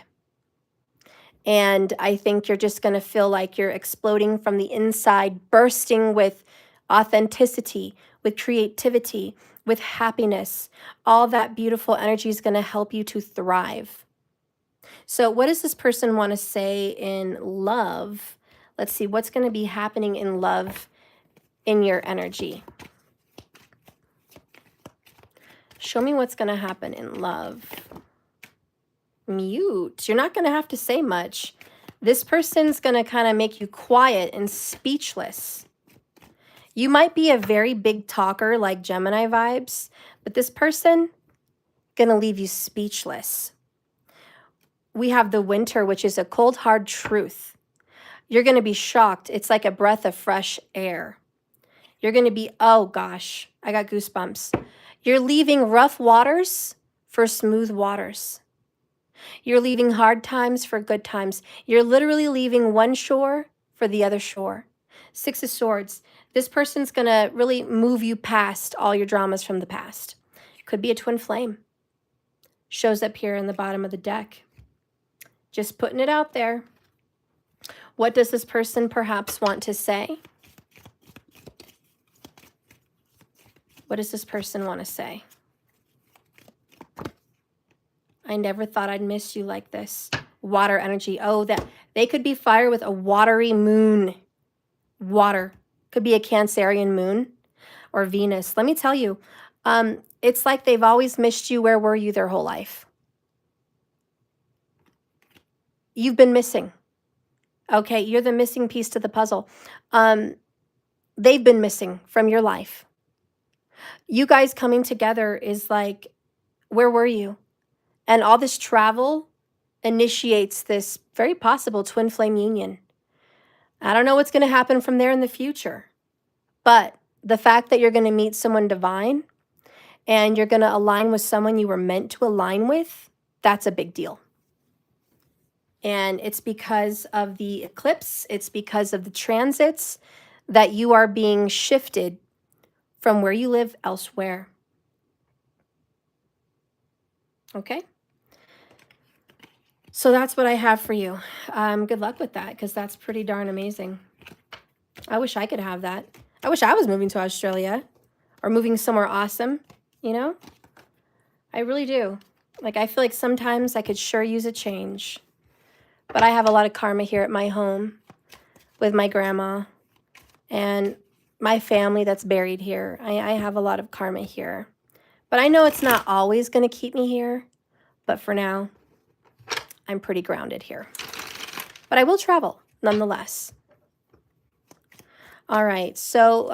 And I think you're just going to feel like you're exploding from the inside, bursting with authenticity, with creativity, with happiness. All that beautiful energy is going to help you to thrive. So what does this person want to say in love? Let's see, what's going to be happening in love in your energy? Show me what's going to happen in love. Mute. You're not going to have to say much. This person's going to kind of make you quiet and speechless. You might be a very big talker like Gemini vibes, but this person going to leave you speechless. We have the winter, which is a cold, hard truth. You're going to be shocked. It's like a breath of fresh air. You're going to be, oh gosh, I got goosebumps. You're leaving rough waters for smooth waters. You're leaving hard times for good times. You're literally leaving one shore for the other shore. Six of Swords. This person's going to really move you past all your dramas from the past. Could be a twin flame. Shows up here in the bottom of the deck. Just putting it out there. What does this person perhaps want to say? What does this person want to say? I never thought I'd miss you like this. Water energy. Oh, that they could be fire with a watery moon. Water. Could be a Cancerian moon or Venus. Let me tell you, it's like they've always missed you. Where were you their whole life? You've been missing. Okay, you're the missing piece to the puzzle. They've been missing from your life. You guys coming together is like, where were you? And all this travel initiates this very possible twin flame union. I don't know what's going to happen from there in the future, but the fact that you're going to meet someone divine and you're going to align with someone you were meant to align with, that's a big deal. And it's because of the eclipse, it's because of the transits that you are being shifted from where you live elsewhere. Okay? So that's what I have for you. Good luck with that, because that's pretty darn amazing. I wish I could have that. I wish I was moving to Australia or moving somewhere awesome, you know? I really do. Like, I feel like sometimes I could sure use a change. But I have a lot of karma here at my home with my grandma and my family that's buried here. I have a lot of karma here. But I know it's not always going to keep me here. But for now, I'm pretty grounded here. But I will travel nonetheless. All right. So,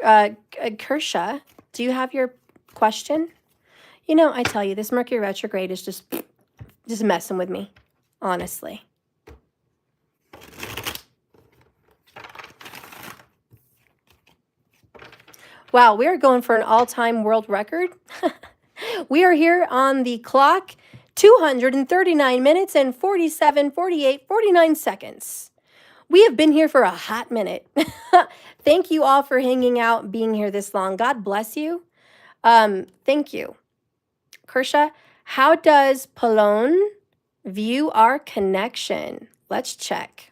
Kersha, do you have your question? You know, I tell you, this Mercury retrograde is just messing with me, honestly. Wow, we are going for an all-time world record. We are here on the clock, 239 minutes and 47, 48, 49 seconds. We have been here for a hot minute. Thank you all for hanging out, being here this long. God bless you. Thank you. Kersha, how does Polone view our connection? Let's check.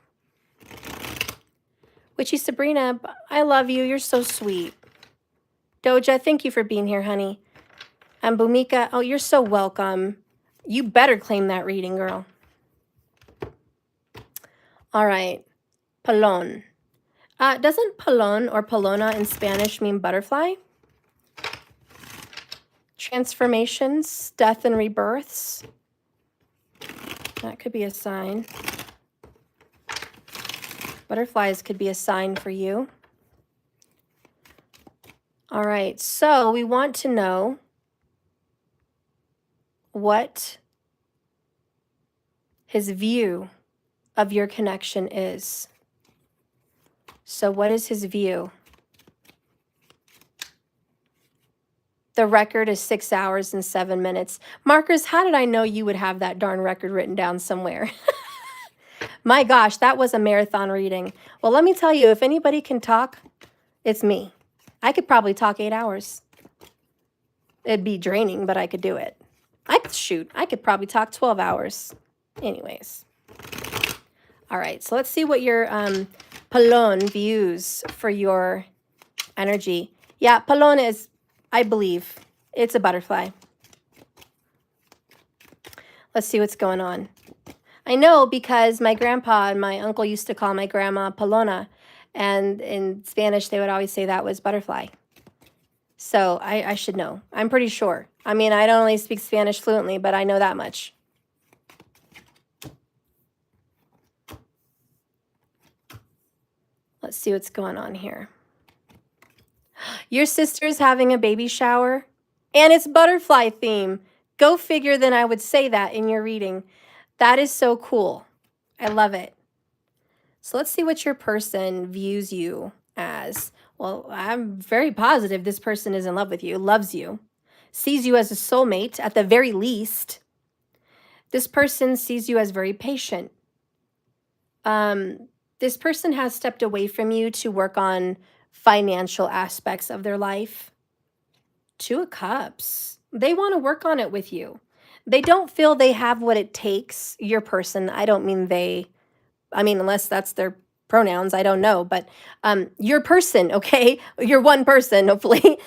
Witchy Sabrina, I love you. You're so sweet. Doja, thank you for being here, honey. And Bhumika, oh, you're so welcome. You better claim that reading, girl. All right. Polón. Doesn't polón or polona in Spanish mean butterfly? Transformations, death and rebirths. That could be a sign. Butterflies could be a sign for you. All right, so we want to know what his view of your connection is. So what is his view? The record is 6 hours and 7 minutes. Marcus, how did I know you would have that darn record written down somewhere? My gosh, that was a marathon reading. Well, let me tell you, if anybody can talk, it's me. I could probably talk 8 hours. It'd be draining, but I could do it. I could probably talk 12 hours. Anyways. All right, so let's see what your Polón views for your energy. Yeah, Polón is, I believe, it's a butterfly. Let's see what's going on. I know because my grandpa and my uncle used to call my grandma Polona, and in Spanish they would always say that was butterfly. So I should know. I'm pretty sure. I mean, I don't only speak Spanish fluently, but I know that much. Let's see what's going on here. Your sister's having a baby shower, and it's butterfly theme. Go figure, then I would say that in your reading. That is so cool. I love it. So let's see what your person views you as. Well, I'm very positive this person is in love with you, loves you, sees you as a soulmate at the very least. This person sees you as very patient. This person has stepped away from you to work on financial aspects of their life. 2 of Cups. They want to work on it with you. They don't feel they have what it takes. Your person, I don't mean they, I mean, unless that's their pronouns, I don't know. But your person, okay, your one person, hopefully,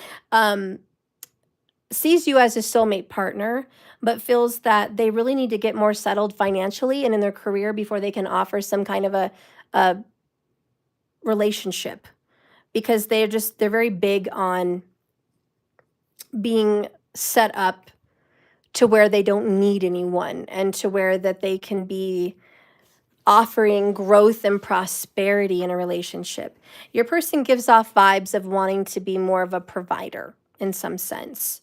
sees you as a soulmate partner, but feels that they really need to get more settled financially and in their career before they can offer some kind of a relationship, because they're very big on being set up to where they don't need anyone, and to where that they can be offering growth and prosperity in a relationship. Your person gives off vibes of wanting to be more of a provider in some sense.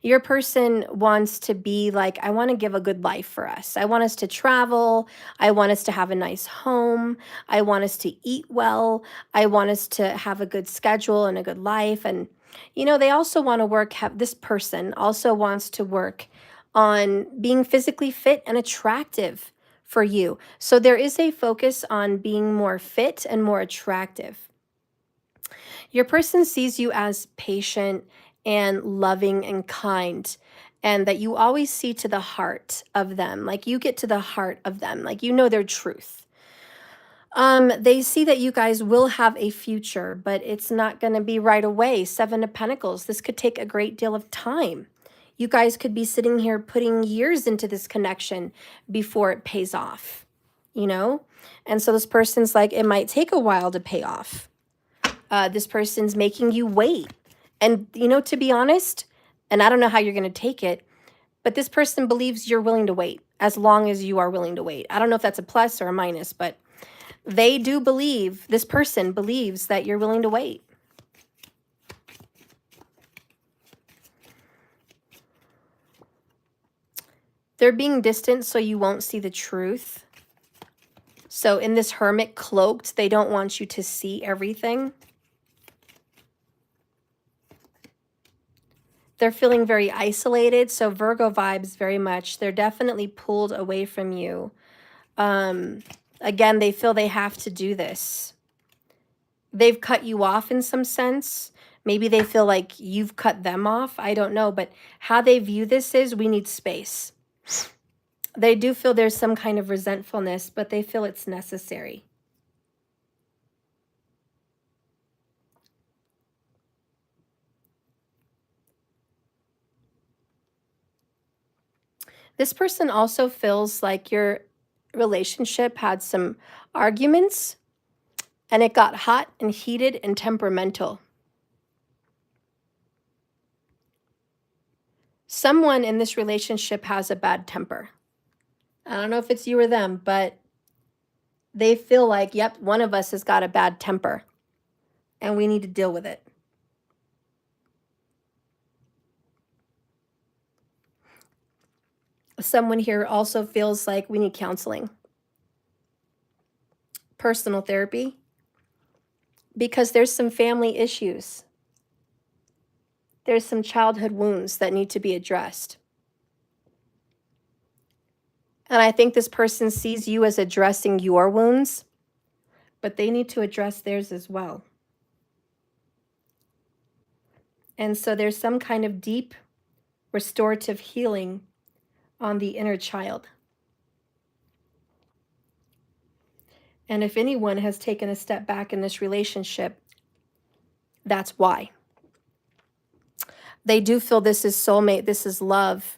Your person wants to be like, I want to give a good life for us. I want us to travel. I want us to have a nice home. I want us to eat well. I want us to have a good schedule and a good life. And, you know, they also want to work, this person also wants to work on being physically fit and attractive for you. So there is a focus on being more fit and more attractive. Your person sees you as patient and loving and kind, and that you always see to the heart of them. Like, you get to the heart of them, like, you know their truth. They see that you guys will have a future, but it's not going to be right away. 7 of Pentacles. This could take a great deal of time. You guys could be sitting here putting years into this connection before it pays off, you know? And so this person's like, it might take a while to pay off. This person's making you wait. And, you know, to be honest, and I don't know how you're going to take it, but this person believes you're willing to wait as long as you are willing to wait. I don't know if that's a plus or a minus, but they do believe, this person believes that you're willing to wait. They're being distant so you won't see the truth. So in this hermit cloaked, they don't want you to see everything. They're feeling very isolated. So Virgo vibes very much. They're definitely pulled away from you. Again, they feel they have to do this. They've cut you off in some sense. Maybe they feel like you've cut them off. I don't know. But how they view this is we need space. They do feel there's some kind of resentfulness, but they feel it's necessary. This person also feels like your relationship had some arguments and it got hot and heated and temperamental. Someone in this relationship has a bad temper. I don't know if it's you or them, but they feel like, yep, one of us has got a bad temper and we need to deal with it. Someone here also feels like we need counseling, personal therapy, because there's some family issues. There's some childhood wounds that need to be addressed. And I think this person sees you as addressing your wounds, but they need to address theirs as well. And so there's some kind of deep restorative healing on the inner child. And if anyone has taken a step back in this relationship, that's why. They do feel this is soulmate, this is love.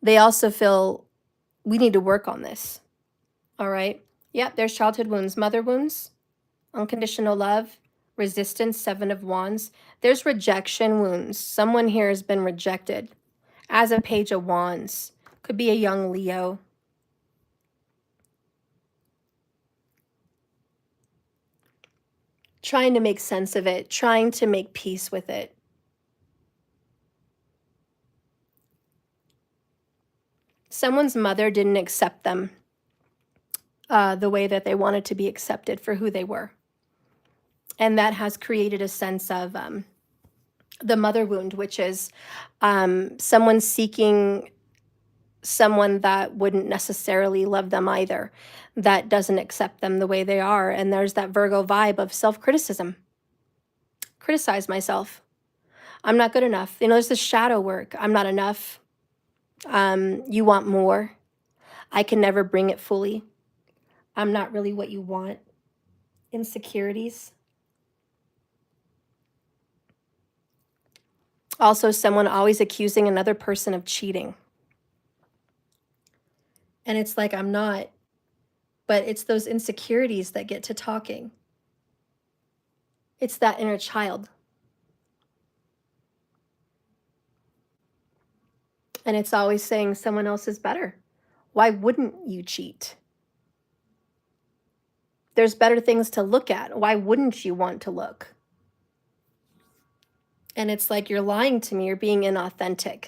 They also feel we need to work on this. All right. Yeah, there's childhood wounds, mother wounds, unconditional love, resistance, 7 of Wands. There's rejection wounds. Someone here has been rejected. As a Page of Wands. Could be a young Leo. Trying to make sense of it, trying to make peace with it. Someone's mother didn't accept them the way that they wanted to be accepted for who they were. And that has created a sense of the mother wound, which is someone seeking someone that wouldn't necessarily love them either, that doesn't accept them the way they are. And there's that Virgo vibe of self-criticism. Criticize myself. I'm not good enough. You know, there's this shadow work. I'm not enough. You want more. I can never bring it fully. I'm not really what you want. Insecurities. Also, someone always accusing another person of cheating. And it's like, I'm not, but it's those insecurities that get to talking. It's that inner child. And it's always saying someone else is better. Why wouldn't you cheat? There's better things to look at. Why wouldn't you want to look? And it's like, you're lying to me. You're being inauthentic.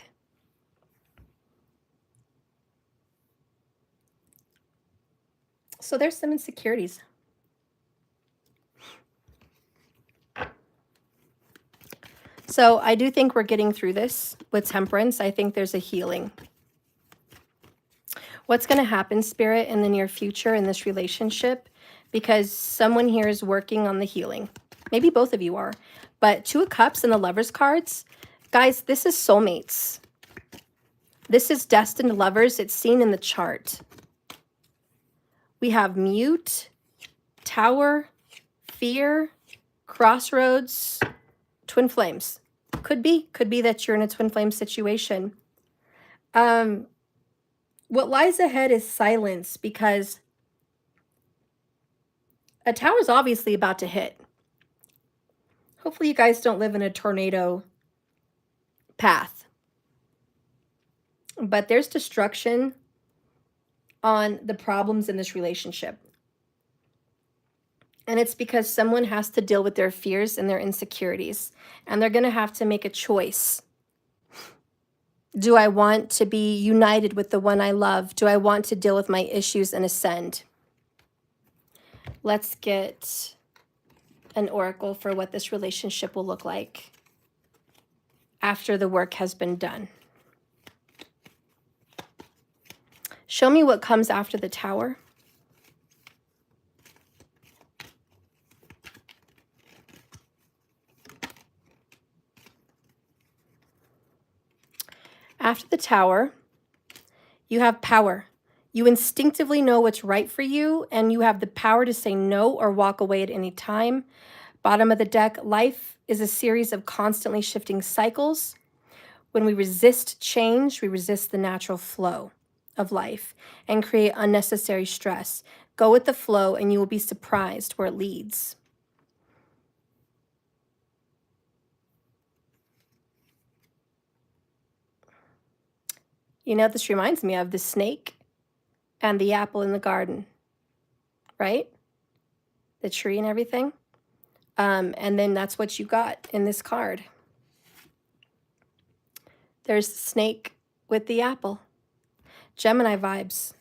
So there's some insecurities. So I do think we're getting through this with Temperance. I think there's a healing. What's going to happen, Spirit, in the near future in this relationship? Because someone here is working on the healing. Maybe both of you are. But 2 of Cups and the Lovers cards. Guys, this is soulmates. This is destined lovers. It's seen in the chart. We have Mute, Tower, Fear, Crossroads, Twin Flames. Could be that you're in a twin flame situation. What lies ahead is silence, because a tower is obviously about to hit. Hopefully you guys don't live in a tornado path. But there's destruction on the problems in this relationship. And it's because someone has to deal with their fears and their insecurities. And they're going to have to make a choice. Do I want to be united with the one I love? Do I want to deal with my issues and ascend? Let's get an oracle for what this relationship will look like after the work has been done. Show me what comes after the Tower. After the Tower, you have power. You instinctively know what's right for you, and you have the power to say no or walk away at any time. Bottom of the deck, life is a series of constantly shifting cycles. When we resist change, we resist the natural flow of life and create unnecessary stress. Go with the flow, and you will be surprised where it leads. You know, this reminds me of the snake and the apple in the garden, right? The tree and everything. And then that's what you got in this card. There's the snake with the apple. Gemini vibes.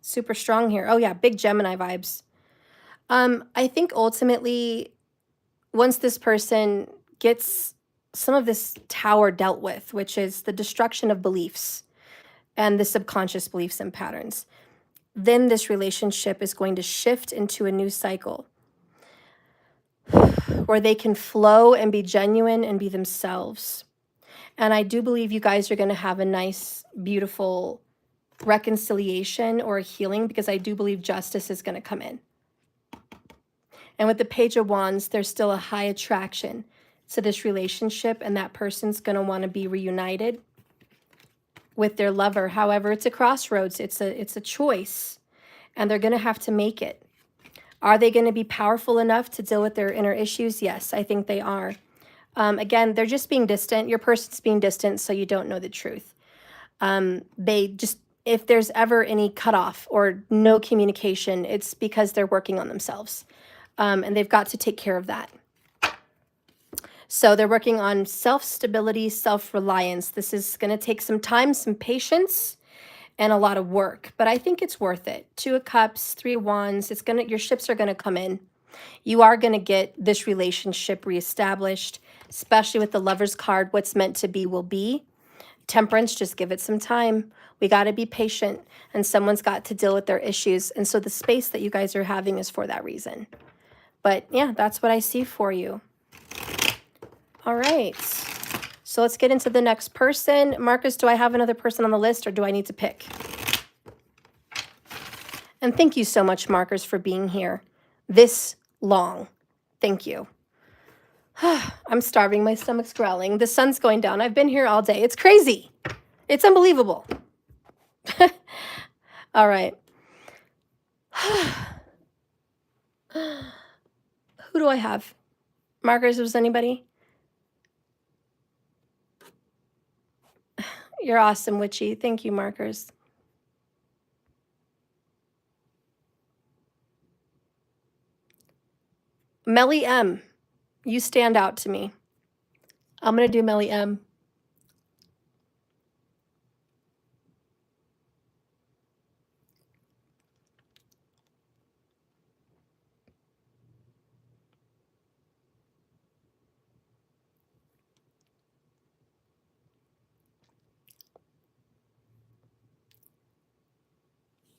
Super strong here. Oh yeah, big Gemini vibes. I think ultimately, once this person gets some of this Tower dealt with, which is the destruction of beliefs and the subconscious beliefs and patterns, then this relationship is going to shift into a new cycle where they can flow and be genuine and be themselves. And I do believe you guys are going to have a nice, beautiful reconciliation or a healing, because I do believe justice is going to come in. And with the Page of Wands, there's still a high attraction to this relationship, and that person's going to want to be reunited with their lover. However, it's a crossroads. It's a choice, and they're going to have to make it. Are they going to be powerful enough to deal with their inner issues? Yes, I think they are. Again, they're just being distant. Your person's being distant, so you don't know the truth. They just, if there's ever any cutoff or no communication, it's because they're working on themselves. And they've got to take care of that. So they're working on self-stability, self-reliance. This is going to take some time, some patience, and a lot of work, but I think it's worth it. 2 of Cups, 3 of Wands. Your ships are going to come in. You are going to get this relationship reestablished, especially with the Lover's card. What's meant to be will be. Temperance, just give it some time. We got to be patient, and someone's got to deal with their issues. And so the space that you guys are having is for that reason. But yeah, that's what I see for you. All right. So let's get into the next person. Marcus, do I have another person on the list, or do I need to pick? And thank you so much, Marcus, for being here this long. Thank you. I'm starving. My stomach's growling. The sun's going down. I've been here all day. It's crazy. It's unbelievable. All right. Who do I have? Marcus, was anybody? You're awesome, Witchy. Thank you, Markers. Melly M, you stand out to me. I'm going to do Melly M.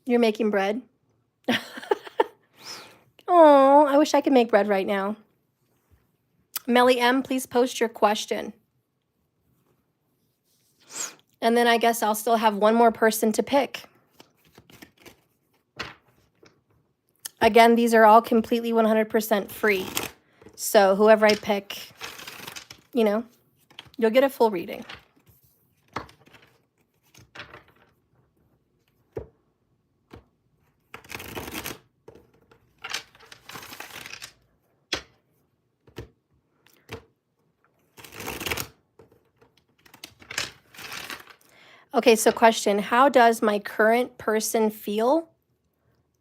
You're making bread? Oh, I wish I could make bread right now. Melly M, please post your question. And then I guess I'll still have one more person to pick. Again, these are all completely 100% free. So whoever I pick, you know, you'll get a full reading. Okay, so question, how does my current person feel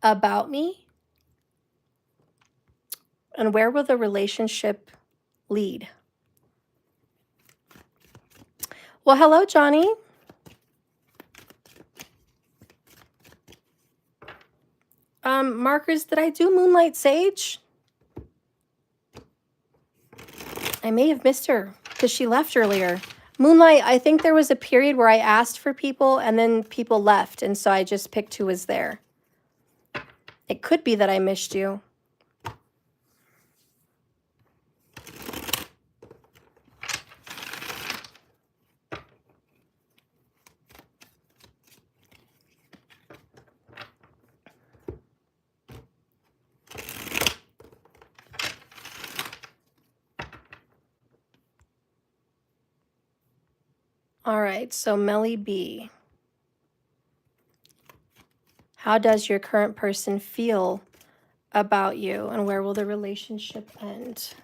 about me? And where will the relationship lead? Well, hello, Johnny. Markers, did I do Moonlight Sage? I may have missed her because she left earlier. Moonlight, I think there was a period where I asked for people and then people left. And so I just picked who was there. It could be that I missed you. All right, so Melly B. How does your current person feel about you, and where will the relationship end?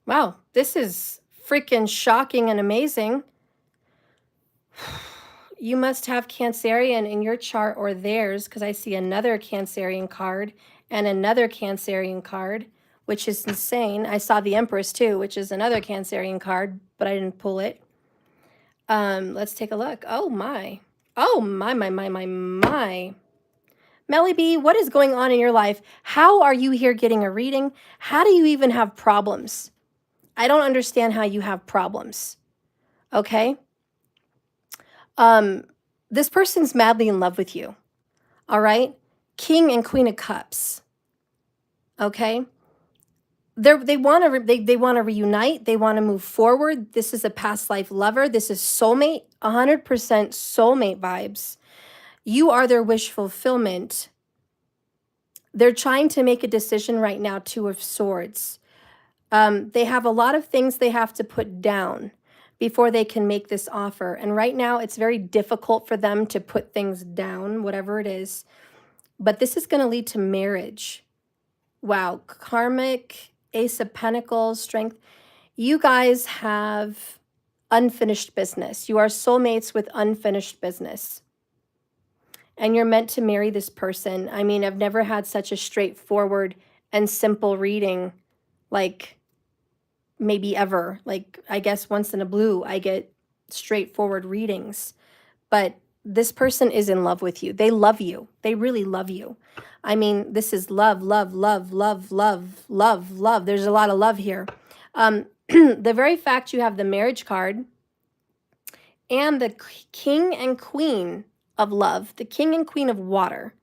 Wow, this is freaking shocking and amazing. You must have Cancerian in your chart or theirs, because I see another Cancerian card and another Cancerian card, which is insane. I saw the Empress too, which is another Cancerian card, but I didn't pull it. Let's take a look. Oh my. Oh my. Melly B, what is going on in your life? How are you here getting a reading? How do you even have problems? I don't understand how you have problems. Okay? This person's madly in love with you. All right? King and Queen of Cups. Okay? They want to reunite. They want to move forward. This is a past life lover. This is soulmate, 100% soulmate vibes. You are their wish fulfillment. They're trying to make a decision right now, Two of Swords. They have a lot of things they have to put down before they can make this offer. And right now, it's very difficult for them to put things down, whatever it is. But this is going to lead to marriage. Wow. Karmic, Ace of Pentacles, Strength. You guys have unfinished business. You are soulmates with unfinished business. And you're meant to marry this person. I mean, I've never had such a straightforward and simple reading, like maybe ever. Like, I guess once in a blue, I get straightforward readings. But this person is in love with you. They love you. They really love you. I mean, this is love, love, love, love, love, love, love. There's a lot of love here. The very fact you have the marriage card and the king and queen of love, the king and queen of water,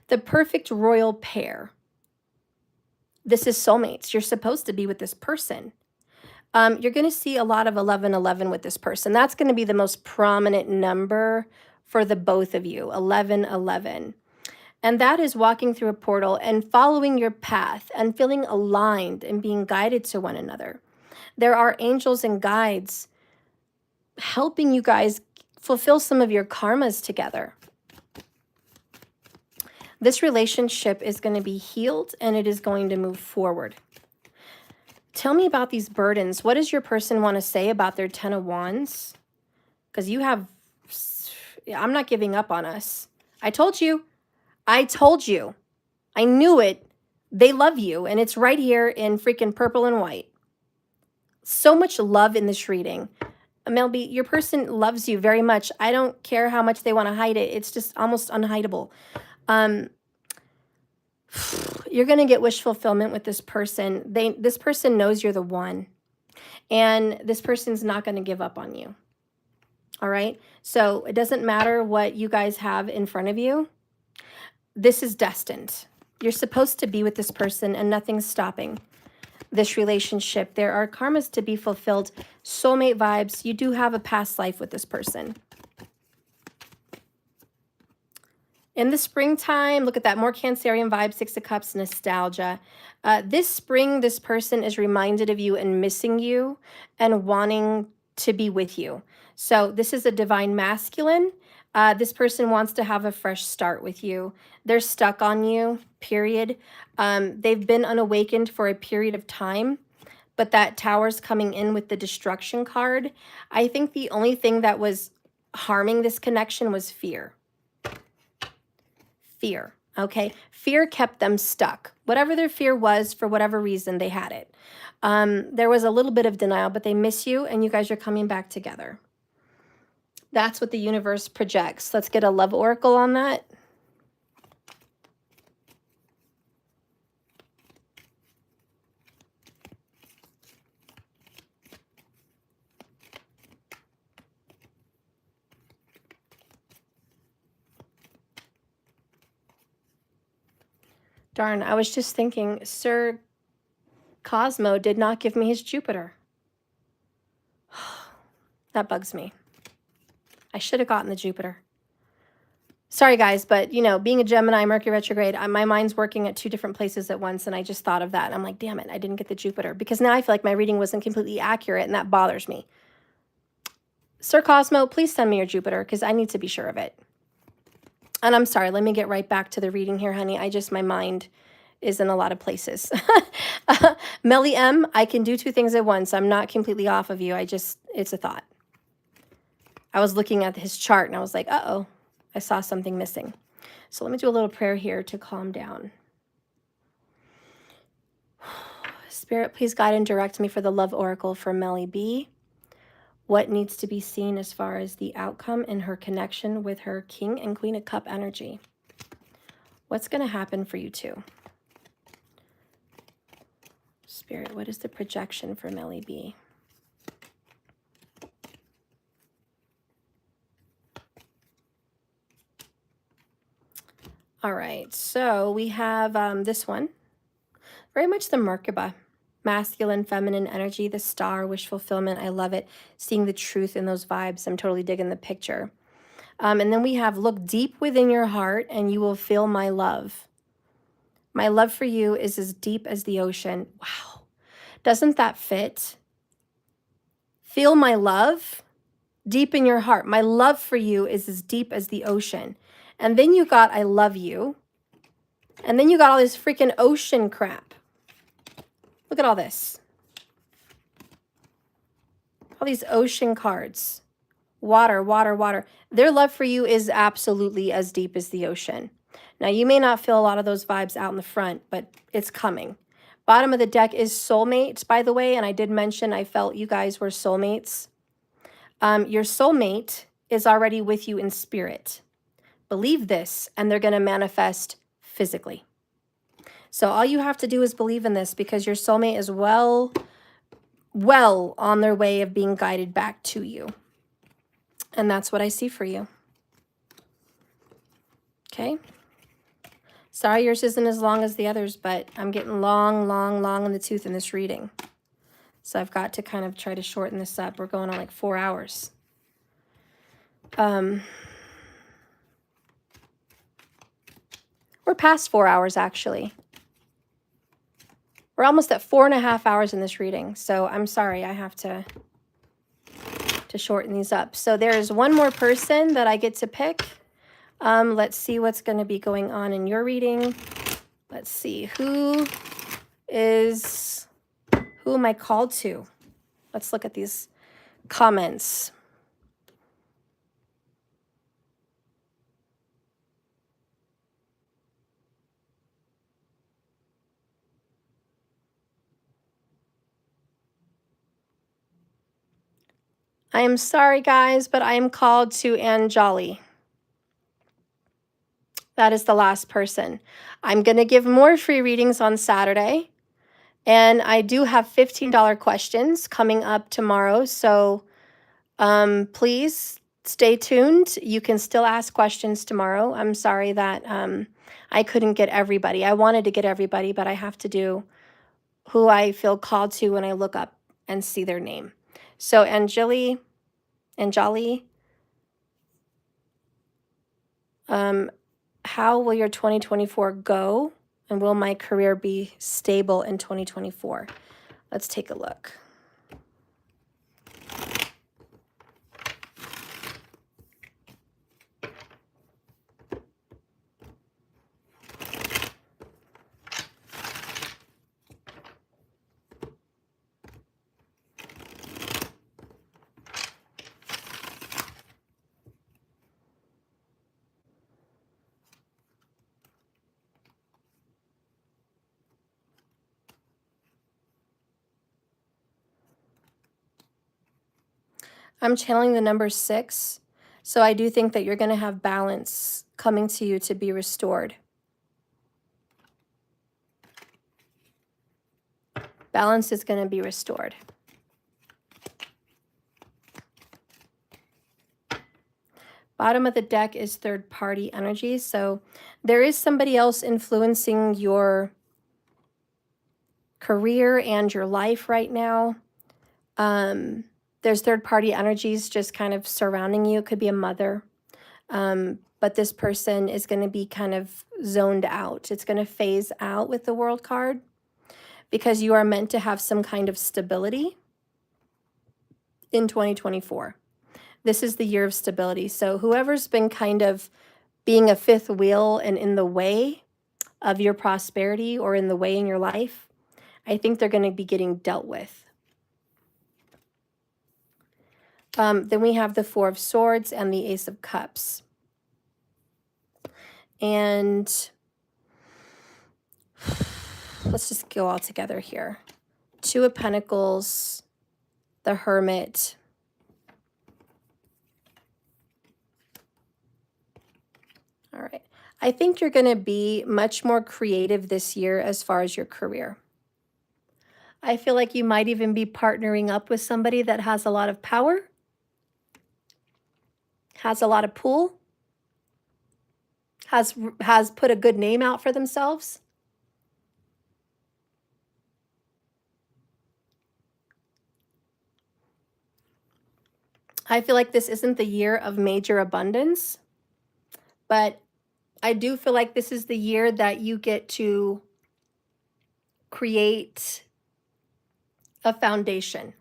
the perfect royal pair. This is soulmates. You're supposed to be with this person. You're going to see a lot of 1111 with this person. That's going to be the most prominent number for the both of you, 1111. And that is walking through a portal and following your path and feeling aligned and being guided to one another. There are angels and guides helping you guys fulfill some of your karmas together. This relationship is going to be healed and it is going to move forward. Tell me about these burdens. What does your person want to say about their 10 of Wands? Because you have, I'm not giving up on us. I told you. I told you. I knew it. They love you. And it's right here in freaking purple and white. So much love in this reading. Melby, your person loves you very much. I don't care how much they want to hide it. It's just almost unhideable. You're going to get wish fulfillment with this person. This person knows you're the one. And this person's not going to give up on you. All right? So it doesn't matter what you guys have in front of you. This is destined. You're supposed to be with this person and nothing's stopping this relationship. There are karmas to be fulfilled. Soulmate vibes. You do have a past life with this person. In the springtime, look at that, more Cancerian vibe, Six of Cups, nostalgia. This spring, this person is reminded of you and missing you and wanting to be with you. So this is a divine masculine. This person wants to have a fresh start with you. They're stuck on you, period. They've been unawakened for a period of time, but that tower's coming in with the destruction card. I think the only thing that was harming this connection was fear. Fear, okay? Fear kept them stuck. Whatever their fear was, for whatever reason, they had it. There was a little bit of denial, but they miss you, and you guys are coming back together. That's what the universe projects. Let's get a love oracle on that. Darn, I was just thinking, Sir Cosmo did not give me his Jupiter. That bugs me. I should have gotten the Jupiter. Sorry, guys, but, you know, being a Gemini, Mercury retrograde, my mind's working at 2 different places at once, and I just thought of that. And I'm like, damn it, I didn't get the Jupiter. Because now I feel like my reading wasn't completely accurate, and that bothers me. Sir Cosmo, please send me your Jupiter, because I need to be sure of it. And I'm sorry, let me get right back to the reading here, honey. My mind is in a lot of places. Melly M, I can do 2 things at once. I'm not completely off of you. It's a thought. I was looking at his chart, and I was like, uh-oh. I saw something missing. So let me do a little prayer here to calm down. Spirit, please guide and direct me for the love oracle for Melly B. What needs to be seen as far as the outcome in her connection with her King and Queen of Cup energy? What's going to happen for you two? Spirit, what is the projection for Melly B? All right, so we have this one. Very much the Merkaba. Masculine, feminine energy, the star, wish fulfillment. I love it. Seeing the truth in those vibes. I'm totally digging the picture. And then we have, look deep within your heart and you will feel my love. My love for you is as deep as the ocean. Wow. Doesn't that fit? Feel my love deep in your heart. My love for you is as deep as the ocean. And then you got, I love you. And then you got all this freaking ocean crap. Look at all this. All these ocean cards. Water, water, water. Their love for you is absolutely as deep as the ocean. Now, you may not feel a lot of those vibes out in the front, but it's coming. Bottom of the deck is soulmates, by the way, and I did mention I felt you guys were soulmates. Your soulmate is already with you in spirit. Believe this, and they're going to manifest physically. So all you have to do is believe in this, because your soulmate is well on their way of being guided back to you. And that's what I see for you. Okay. Sorry yours isn't as long as the others, but I'm getting long in the tooth in this reading. So I've got to kind of try to shorten this up. We're going on like 4 hours. We're past 4 hours, actually. We're almost at 4.5 hours in this reading. So I'm sorry, I have to shorten these up. So there's one more person that I get to pick. Let's see what's going to be going on in your reading. Let's see, who am I called to? Let's look at these comments. I am sorry, guys, but I am called to Anjali. That is the last person. I'm going to give more free readings on Saturday. And I do have $15 questions coming up tomorrow. So please stay tuned. You can still ask questions tomorrow. I'm sorry that I couldn't get everybody. I wanted to get everybody, but I have to do who I feel called to when I look up and see their name. So Anjali, how will your 2024 go? And will my career be stable in 2024? Let's take a look. I'm channeling the number 6. So I do think that you're going to have balance coming to you to be restored. Balance is going to be restored. Bottom of the deck is third party energy. So there is somebody else influencing your career and your life right now. There's third party energies just kind of surrounding you. It could be a mother. But this person is going to be kind of zoned out. It's going to phase out with the World card because you are meant to have some kind of stability in 2024. This is the year of stability. So whoever's been kind of being a fifth wheel and in the way of your prosperity or in the way in your life, I think they're going to be getting dealt with. Then we have the Four of Swords and the Ace of Cups. And let's just go all together here. Two of Pentacles, the Hermit, all right. I think you're going to be much more creative this year as far as your career. I feel like you might even be partnering up with somebody that has a lot of power, has a lot of pull, has put a good name out for themselves. I feel like this isn't the year of major abundance, but I do feel like this is the year that you get to create a foundation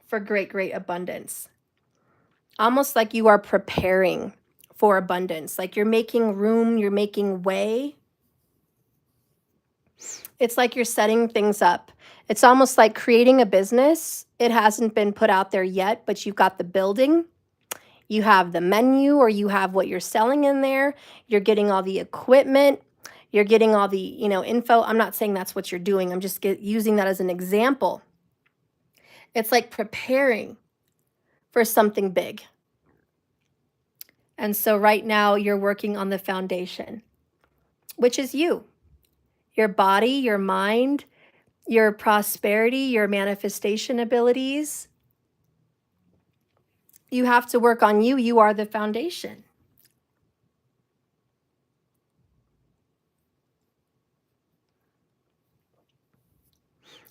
for great, great abundance. Almost like you are preparing for abundance, like you're making room, you're making way. It's like you're setting things up. It's almost like creating a business. It hasn't been put out there yet, but you've got the building. You have the menu, or you have what you're selling in there. You're getting all the equipment. You're getting all the, info. I'm not saying that's what you're doing. I'm just using that as an example. It's like preparing for something big. And so right now you're working on the foundation, which is you, your body, your mind, your prosperity, your manifestation abilities. You have to work on you. You are the foundation.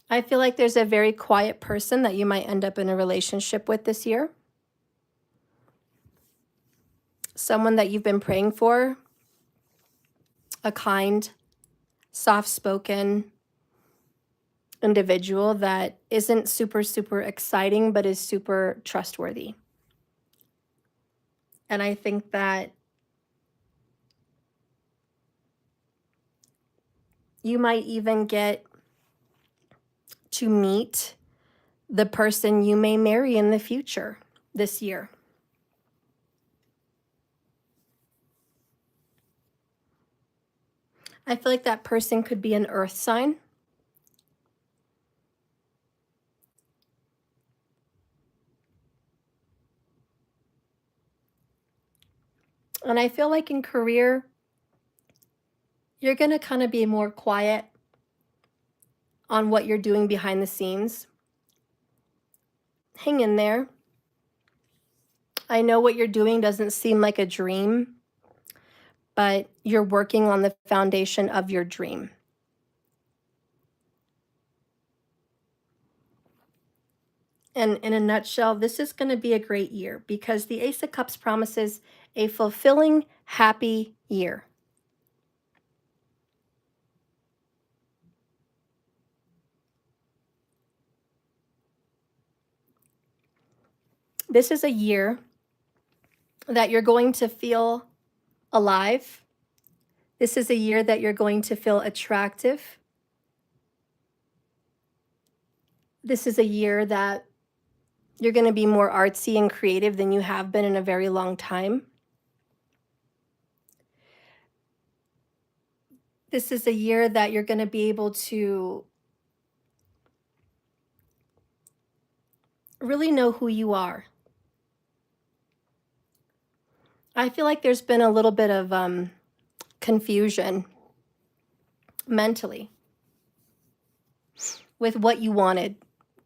I feel like there's a very quiet person that you might end up in a relationship with this year. Someone that you've been praying for, a kind, soft-spoken individual that isn't super, super exciting, but is super trustworthy. And I think that you might even get to meet the person you may marry in the future this year. I feel like that person could be an earth sign. And I feel like in career, you're going to kind of be more quiet on what you're doing behind the scenes. Hang in there. I know what you're doing doesn't seem like a dream, but you're working on the foundation of your dream. And in a nutshell, this is going to be a great year because the Ace of Cups promises a fulfilling, happy year. This is a year that you're going to feel alive. This is a year that you're going to feel attractive. This is a year that you're going to be more artsy and creative than you have been in a very long time. This is a year that you're going to be able to really know who you are. I feel like there's been a little bit of confusion mentally with what you wanted.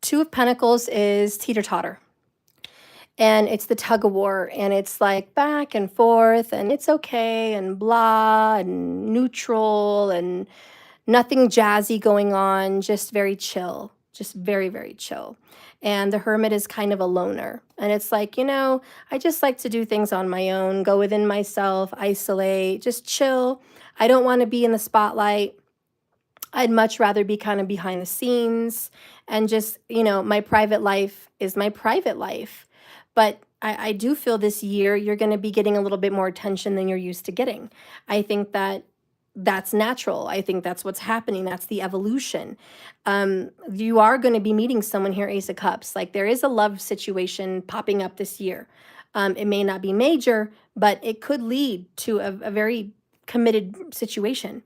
Two of Pentacles is teeter-totter. And it's the tug of war, and it's like back and forth, and it's okay, and blah, and neutral, and nothing jazzy going on, just very chill, just very, very chill. And the hermit is kind of a loner. And it's like, I just like to do things on my own, go within myself, isolate, just chill. I don't want to be in the spotlight. I'd much rather be kind of behind the scenes and just, my private life is my private life. But I do feel this year you're going to be getting a little bit more attention than you're used to getting. I think that's natural. I think that's what's happening. That's the evolution. You are going to be meeting someone here, Ace of Cups. Like there is a love situation popping up this year. It may not be major, but it could lead to a very committed situation.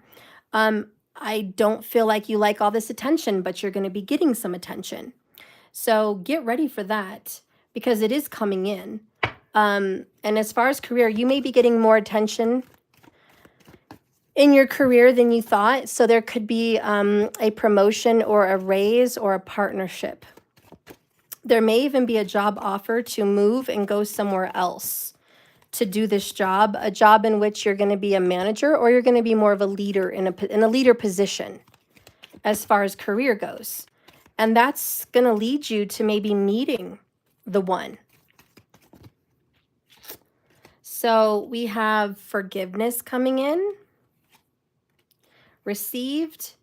I don't feel like you like all this attention, but you're going to be getting some attention. So get ready for that because it is coming in. And as far as career, you may be getting more attention in your career than you thought. So there could be a promotion or a raise or a partnership. There may even be a job offer to move and go somewhere else to do this job, a job in which you're going to be a manager or you're going to be more of a leader in a leader position as far as career goes. And that's going to lead you to maybe meeting the one. So we have forgiveness coming in, received,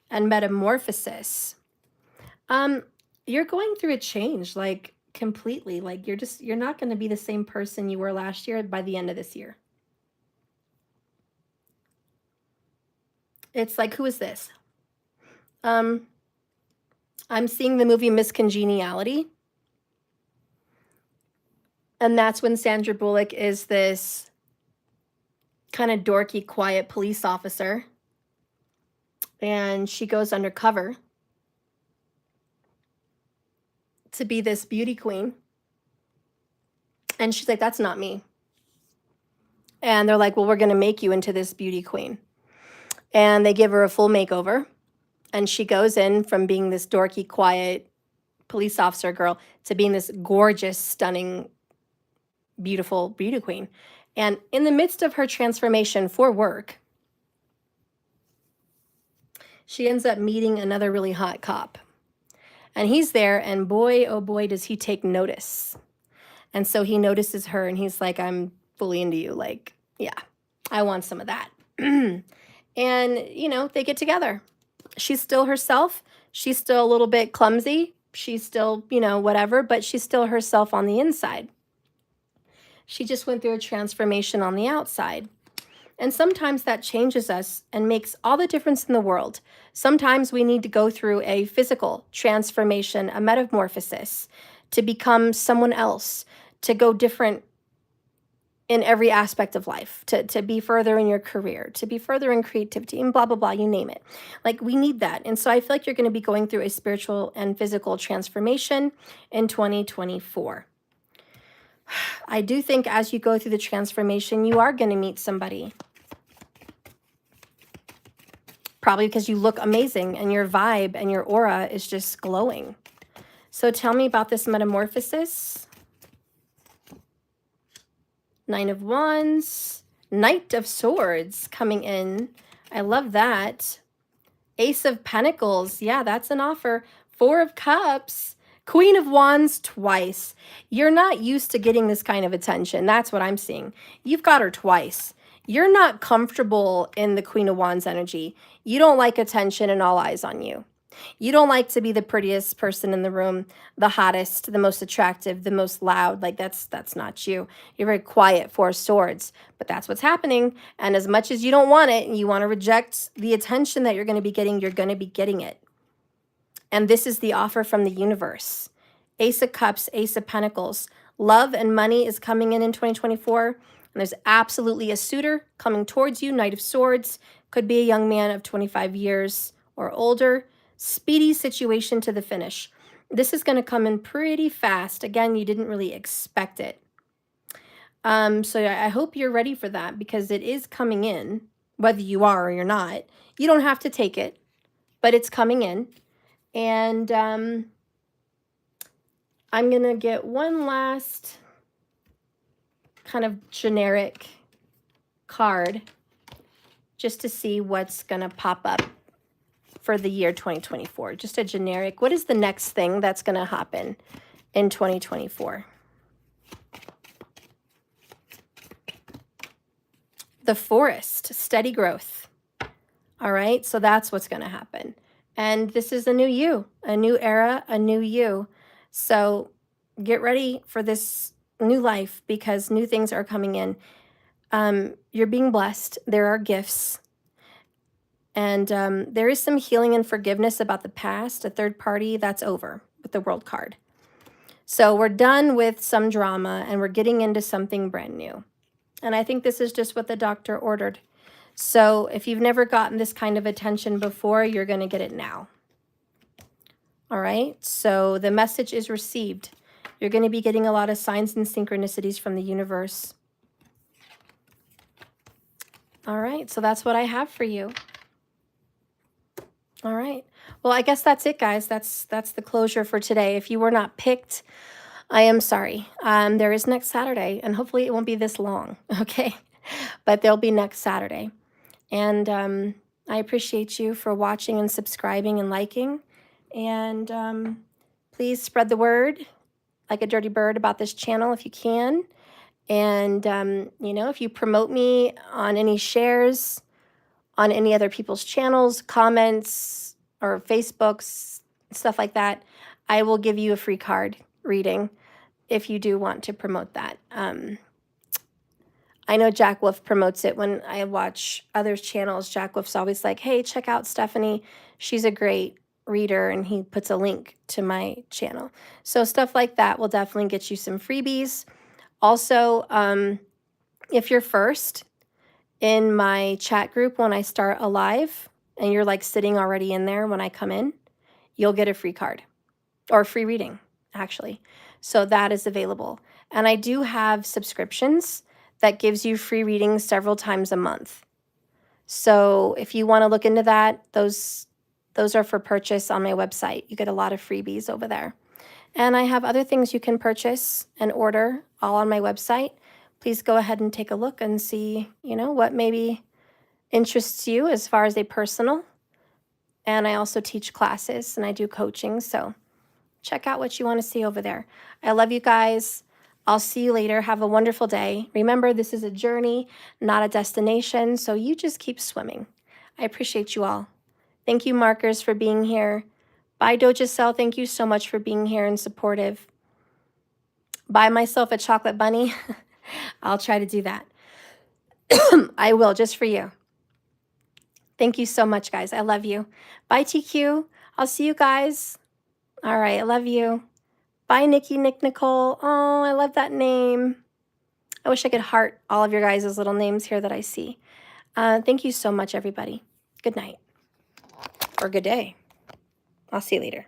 and metamorphosis. You're going through a change, like completely. Like you're not going to be the same person you were last year by the end of this year. It's like, who is this? I'm seeing the movie Miss Congeniality. And that's when Sandra Bullock is this kind of dorky, quiet police officer. And she goes undercover to be this beauty queen. And she's like, that's not me. And they're like, well, we're going to make you into this beauty queen. And they give her a full makeover. And she goes in from being this dorky, quiet police officer girl to being this gorgeous, stunning, beautiful beauty queen. And in the midst of her transformation for work, she ends up meeting another really hot cop. And he's there, and boy, oh boy, does he take notice. And so he notices her, and he's like, I'm fully into you. Like, yeah, I want some of that. And, they get together. She's still herself. She's still a little bit clumsy. She's still, whatever, but she's still herself on the inside. She just went through a transformation on the outside. And sometimes that changes us and makes all the difference in the world. Sometimes we need to go through a physical transformation, a metamorphosis, to become someone else, to go different in every aspect of life, to be further in your career, to be further in creativity, and blah, blah, blah, you name it. Like, we need that. And so I feel like you're going to be going through a spiritual and physical transformation in 2024. I do think as you go through the transformation, you are going to meet somebody. Probably because you look amazing and your vibe and your aura is just glowing. So tell me about this metamorphosis. Nine of Wands, Knight of Swords coming in. I love that. Ace of Pentacles. Yeah, that's an offer. Four of Cups. Queen of Wands twice. You're not used to getting this kind of attention. That's what I'm seeing. You've got her twice. You're not comfortable in the Queen of Wands energy. You don't like attention and all eyes on you. You don't like to be the prettiest person in the room, the hottest, the most attractive, the most loud. Like that's not you. You're very quiet, Four of Swords, but that's what's happening. And as much as you don't want it and you want to reject the attention that you're going to be getting, you're going to be getting it. And this is the offer from the universe. Ace of Cups, Ace of Pentacles. Love and money is coming in 2024. And there's absolutely a suitor coming towards you. Knight of Swords. Could be a young man of 25 years or older. Speedy situation to the finish. This is going to come in pretty fast. Again, you didn't really expect it. So I hope you're ready for that because it is coming in, whether you are or you're not. You don't have to take it, but it's coming in. And I'm going to get one last kind of generic card just to see what's going to pop up for the year 2024. Just a generic. What is the next thing that's going to happen in 2024? The Forest, steady growth. All right, so that's what's going to happen. And this is a new you, a new era, a new you. So get ready for this new life because new things are coming in. You're being blessed. There are gifts. And there is some healing and forgiveness about the past. A third party, that's over with the World card. So we're done with some drama and we're getting into something brand new. And I think this is just what the doctor ordered. So if you've never gotten this kind of attention before, you're going to get it now. All right, so the message is received. You're going to be getting a lot of signs and synchronicities from the universe. All right, so that's what I have for you. All right, well, I guess that's it, guys. That's the closure for today. If you were not picked, I am sorry. There is next Saturday, and hopefully it won't be this long, okay? But there'll be next Saturday. And I appreciate you for watching and subscribing and liking. And please spread the word like a dirty bird about this channel if you can. And, you know, if you promote me on any shares, on any other people's channels, comments, or Facebooks, stuff like that, I will give you a free card reading if you do want to promote that. I know Jack Wolf promotes it when I watch others' channels. Jack Wolf's always like, hey, check out Stephanie. She's a great reader, and he puts a link to my channel. So stuff like that will definitely get you some freebies. Also, if you're first in my chat group when I start a live, and you're like sitting already in there when I come in, you'll get a free card or free reading, actually. So that is available. And I do have subscriptions that gives you free readings several times a month. So if you want to look into that, those are for purchase on my website. You get a lot of freebies over there. And I have other things you can purchase and order all on my website. Please go ahead and take a look and see, you know, what maybe interests you as far as a personal. And I also teach classes and I do coaching. So check out what you want to see over there. I love you guys. I'll see you later. Have a wonderful day. Remember, this is a journey, not a destination, so you just keep swimming. I appreciate you all. Thank you, Markers, for being here. Bye, Doja Cell. Thank you so much for being here and supportive. Buy myself a chocolate bunny. I'll try to do that. I will, just for you. Thank you so much, guys. I love you. Bye, TQ. I'll see you guys. All right, I love you. Bye, Nikki, Nick, Nicole. Oh, I love that name. I wish I could heart all of your guys' little names here that I see. Thank you so much, everybody. Good night or good day. I'll see you later.